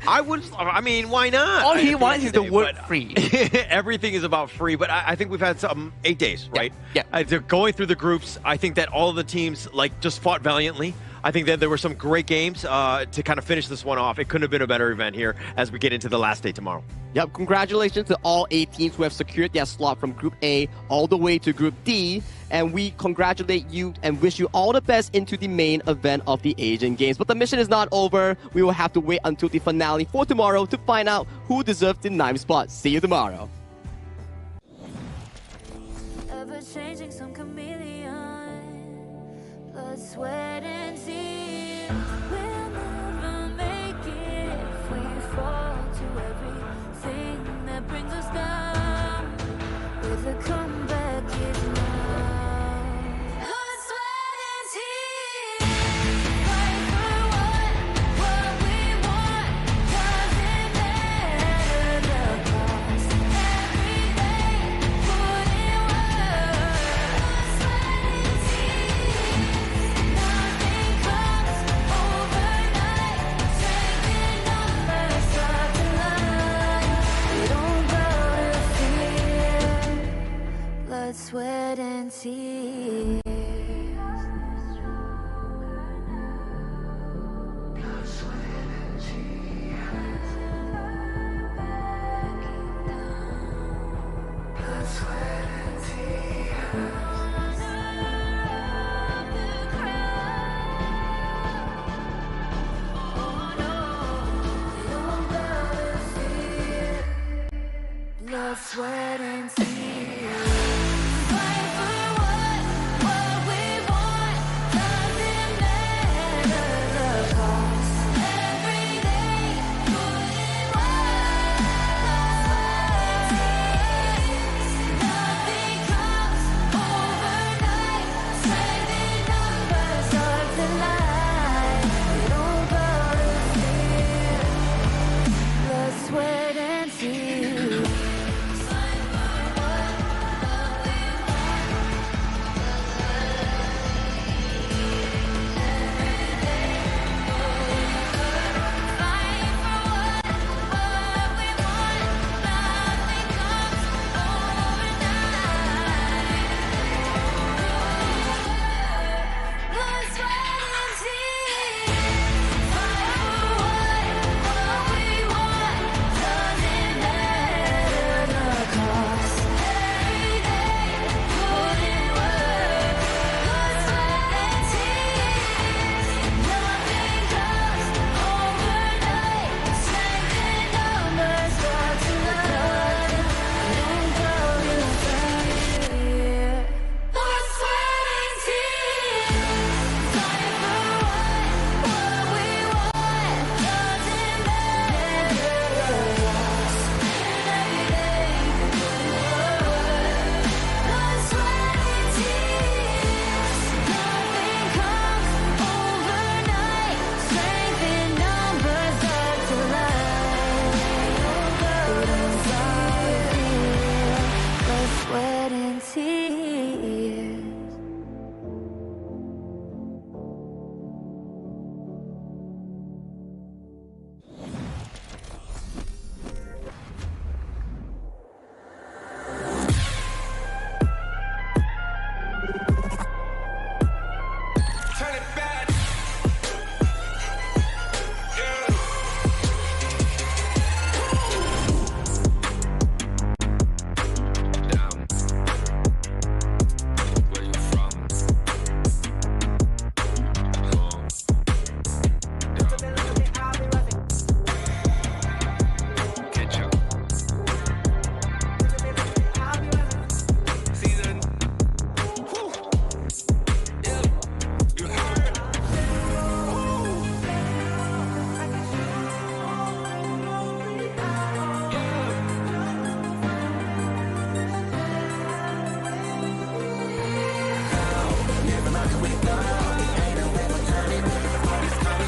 I mean, why not? All he wants is the word free. Everything is about free, but I think we've had some 8 days, right? Yeah. Going through the groups, I think that all of the teams just fought valiantly. I think that there were some great games to kind of finish this one off. It couldn't have been a better event here as we get into the last day tomorrow. Yep, congratulations to all 8 teams who have secured their slot from Group A all the way to Group D. And we congratulate you and wish you all the best into the main event of the Asian Games. But the mission is not over. We will have to wait until the finale for tomorrow to find out who deserves the 9th spot. See you tomorrow. Ever changing, some chameleon. Blood, sweat, and tears. We'll never make it if we fall to everything that brings us down. With a comeback is now. Blood, sweat, and tears. Fight for what we want. Doesn't matter the cost. Every day, put in work. Blood, sweat, and tears. Nothing comes overnight. Strength in numbers start to line. We don't bow to fear. Blood, sweat, and tears.